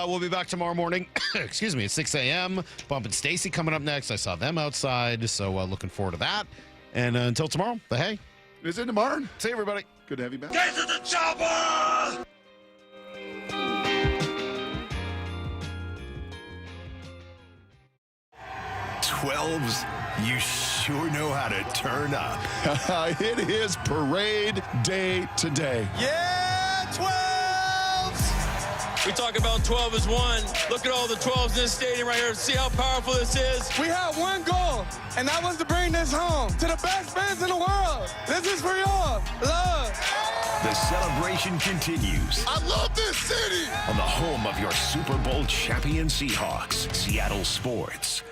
[SPEAKER 1] We'll be back tomorrow morning. Excuse me, at 6 a.m. Bump and Stacy coming up next. I saw them outside, so looking forward to that. And until tomorrow, the hey.
[SPEAKER 19] Is it tomorrow?
[SPEAKER 1] See you, everybody.
[SPEAKER 19] Good to have you back.
[SPEAKER 6] Get to the chopper!
[SPEAKER 5] Twelves, you sure know how to turn up.
[SPEAKER 21] It is parade day today.
[SPEAKER 12] Yeah, 12s! We talk about 12 as one. Look at all the 12s in this stadium right here. See how powerful this is? We have one goal, and that was to bring this home to the best fans in the world. This is for y'all. Love.
[SPEAKER 5] The celebration continues.
[SPEAKER 21] I love this city!
[SPEAKER 5] On the home of your Super Bowl champion Seahawks, Seattle Sports.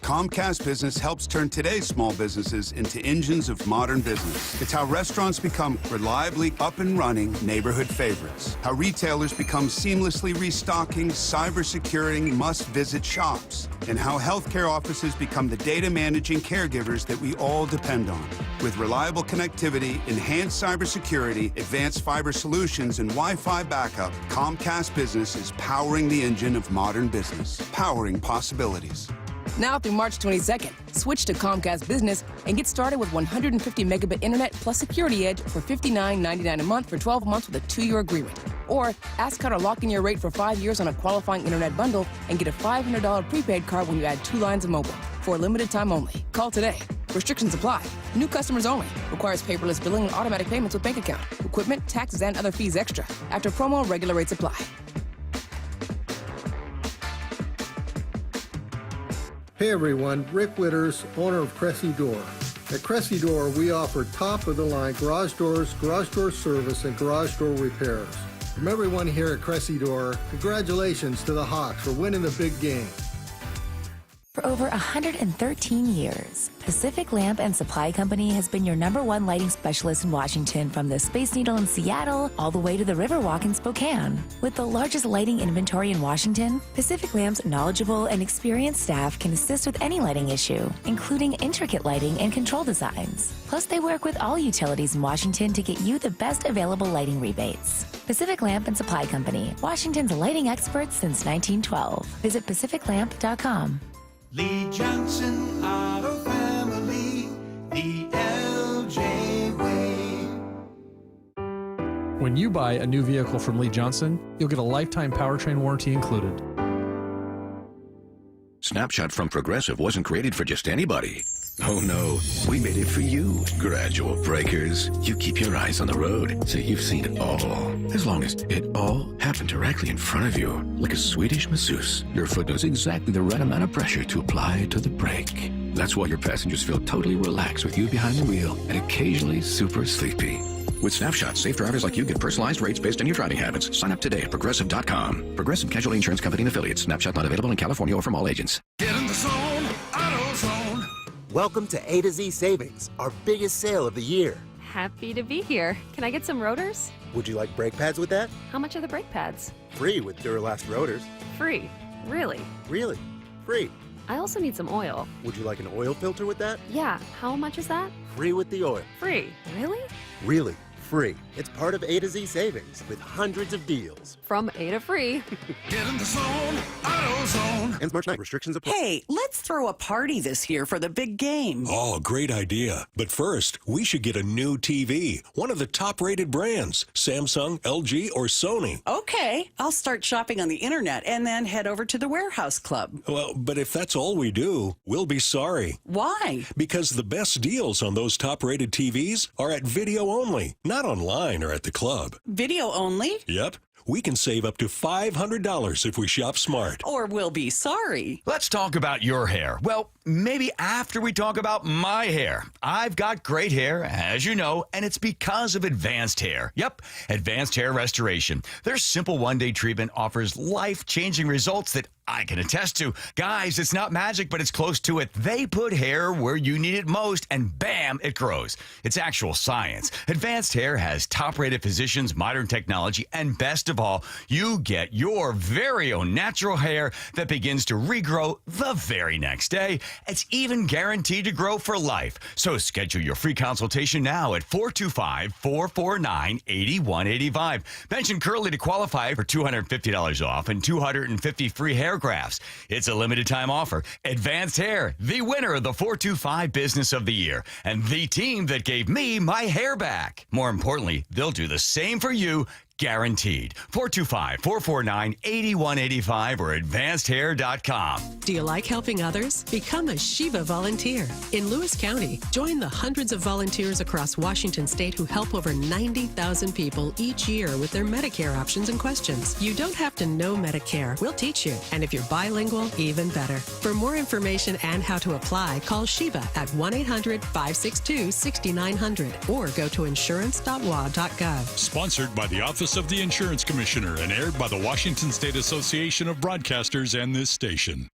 [SPEAKER 2] Comcast Business helps turn today's small businesses into engines of modern business. It's how restaurants become reliably up and running neighborhood favorites. How retailers become seamlessly restocking, cyber-securing, must-visit shops. And how healthcare offices become the data managing caregivers that we all depend on. With reliable connectivity, enhanced cybersecurity, advanced fiber solutions, and Wi-Fi backup, Comcast Business is powering the engine of modern business. Powering possibilities.
[SPEAKER 3] Now through March 22nd, switch to Comcast Business and get started with 150 megabit internet plus Security Edge for $59.99 a month for 12 months with a 2-year agreement. Or ask how to lock in your rate for 5 years on a qualifying internet bundle and get a $500 prepaid card when you add 2 lines of mobile. For a limited time only. Call today. Restrictions apply. New customers only. Requires paperless billing and automatic payments with bank account. Equipment, taxes, and other fees extra. After promo, regular rates apply.
[SPEAKER 8] Hey everyone, Rick Witters, owner of Cressy Door. At Cressy Door, we offer top-of-the-line garage doors, garage door service, and garage door repairs. From everyone here at Cressy Door, congratulations to the Hawks for winning the big game.
[SPEAKER 13] For over 113 years, Pacific Lamp and Supply Company has been your #1 lighting specialist in Washington, from the Space Needle in Seattle all the way to the Riverwalk in Spokane. With the largest lighting inventory in Washington, Pacific Lamp's knowledgeable and experienced staff can assist with any lighting issue, including intricate lighting and control designs. Plus, they work with all utilities in Washington to get you the best available lighting rebates. Pacific Lamp and Supply Company, Washington's lighting experts since 1912. Visit pacificlamp.com.
[SPEAKER 6] Lee Johnson Auto Family, the LJ way.
[SPEAKER 14] When you buy a new vehicle from Lee Johnson, you'll get a lifetime powertrain warranty included.
[SPEAKER 5] Snapshot from Progressive wasn't created for just anybody. Oh no, we made it for you. Gradual breakers. You keep your eyes on the road, so you've seen it all. As long as it all happened directly in front of you, like a Swedish masseuse, your foot knows exactly the right amount of pressure to apply to the brake. That's why your passengers feel totally relaxed with you behind the wheel and occasionally super sleepy. With Snapshot, safe drivers like you get personalized rates based on your driving habits. Sign up today at Progressive.com. Progressive Casualty Insurance Company and Affiliates. Snapshot not available in California or from all agents.
[SPEAKER 21] Get in the zone, AutoZone.
[SPEAKER 16] Welcome to A to Z Savings, our biggest sale of the year.
[SPEAKER 17] Happy to be here. Can I get some rotors?
[SPEAKER 16] Would you like brake pads with that?
[SPEAKER 17] How much are the brake pads?
[SPEAKER 16] Free with Duralast rotors.
[SPEAKER 17] Free. Really?
[SPEAKER 16] Really? Free.
[SPEAKER 17] I also need some oil.
[SPEAKER 16] Would you like an oil filter with that?
[SPEAKER 17] Yeah. How much is that?
[SPEAKER 16] Free with the oil.
[SPEAKER 17] Free. Really?
[SPEAKER 16] Really. Free. It's part of A to Z Savings with hundreds of deals.
[SPEAKER 17] From A to free.
[SPEAKER 21] Get in the zone, AutoZone.
[SPEAKER 16] Ends March 9. Restrictions apply.
[SPEAKER 20] Hey, let's throw a party this year for the big game.
[SPEAKER 22] Oh, great idea. But first, we should get a new TV. One of the top-rated brands. Samsung, LG, or Sony.
[SPEAKER 20] Okay, I'll start shopping on the internet and then head over to the Warehouse Club.
[SPEAKER 22] Well, but if that's all we do, we'll be sorry.
[SPEAKER 20] Why?
[SPEAKER 22] Because the best deals on those top-rated TVs are at video only, not online or at the club.
[SPEAKER 20] Video only?
[SPEAKER 22] Yep. We can save up to $500 if we shop smart.
[SPEAKER 20] Or we'll be sorry.
[SPEAKER 26] Let's talk about your hair. Well, maybe after we talk about my hair. I've got great hair, as you know, and it's because of Advanced Hair. Yep, Advanced Hair Restoration. Their simple one-day treatment offers life-changing results that I can attest to. Guys, it's not magic, but it's close to it. They put hair where you need it most, and bam, it grows. It's actual science. Advanced Hair has top-rated physicians, modern technology, and best of all, you get your very own natural hair that begins to regrow the very next day. It's even guaranteed to grow for life. So schedule your free consultation now at 425-449-8185. Mention Curly to qualify for $250 off and 250 free hair grafts. It's a limited time offer. Advanced Hair, the winner of the 425 Business of the Year, and the team that gave me my hair back. More importantly, they'll do the same for you. Guaranteed. 425-449-8185 or advancedhair.com.
[SPEAKER 27] Do you like helping others? Become a Shiva volunteer. In Lewis County, join the hundreds of volunteers across Washington state who help over 90,000 people each year with their Medicare options and questions. You don't have to know Medicare. We'll teach you. And if you're bilingual, even better. For more information and how to apply, call Shiva at 1-800-562-6900 or go to insurance.wa.gov.
[SPEAKER 28] Sponsored by the Office of the Insurance Commissioner and aired by the Washington State Association of Broadcasters and this station.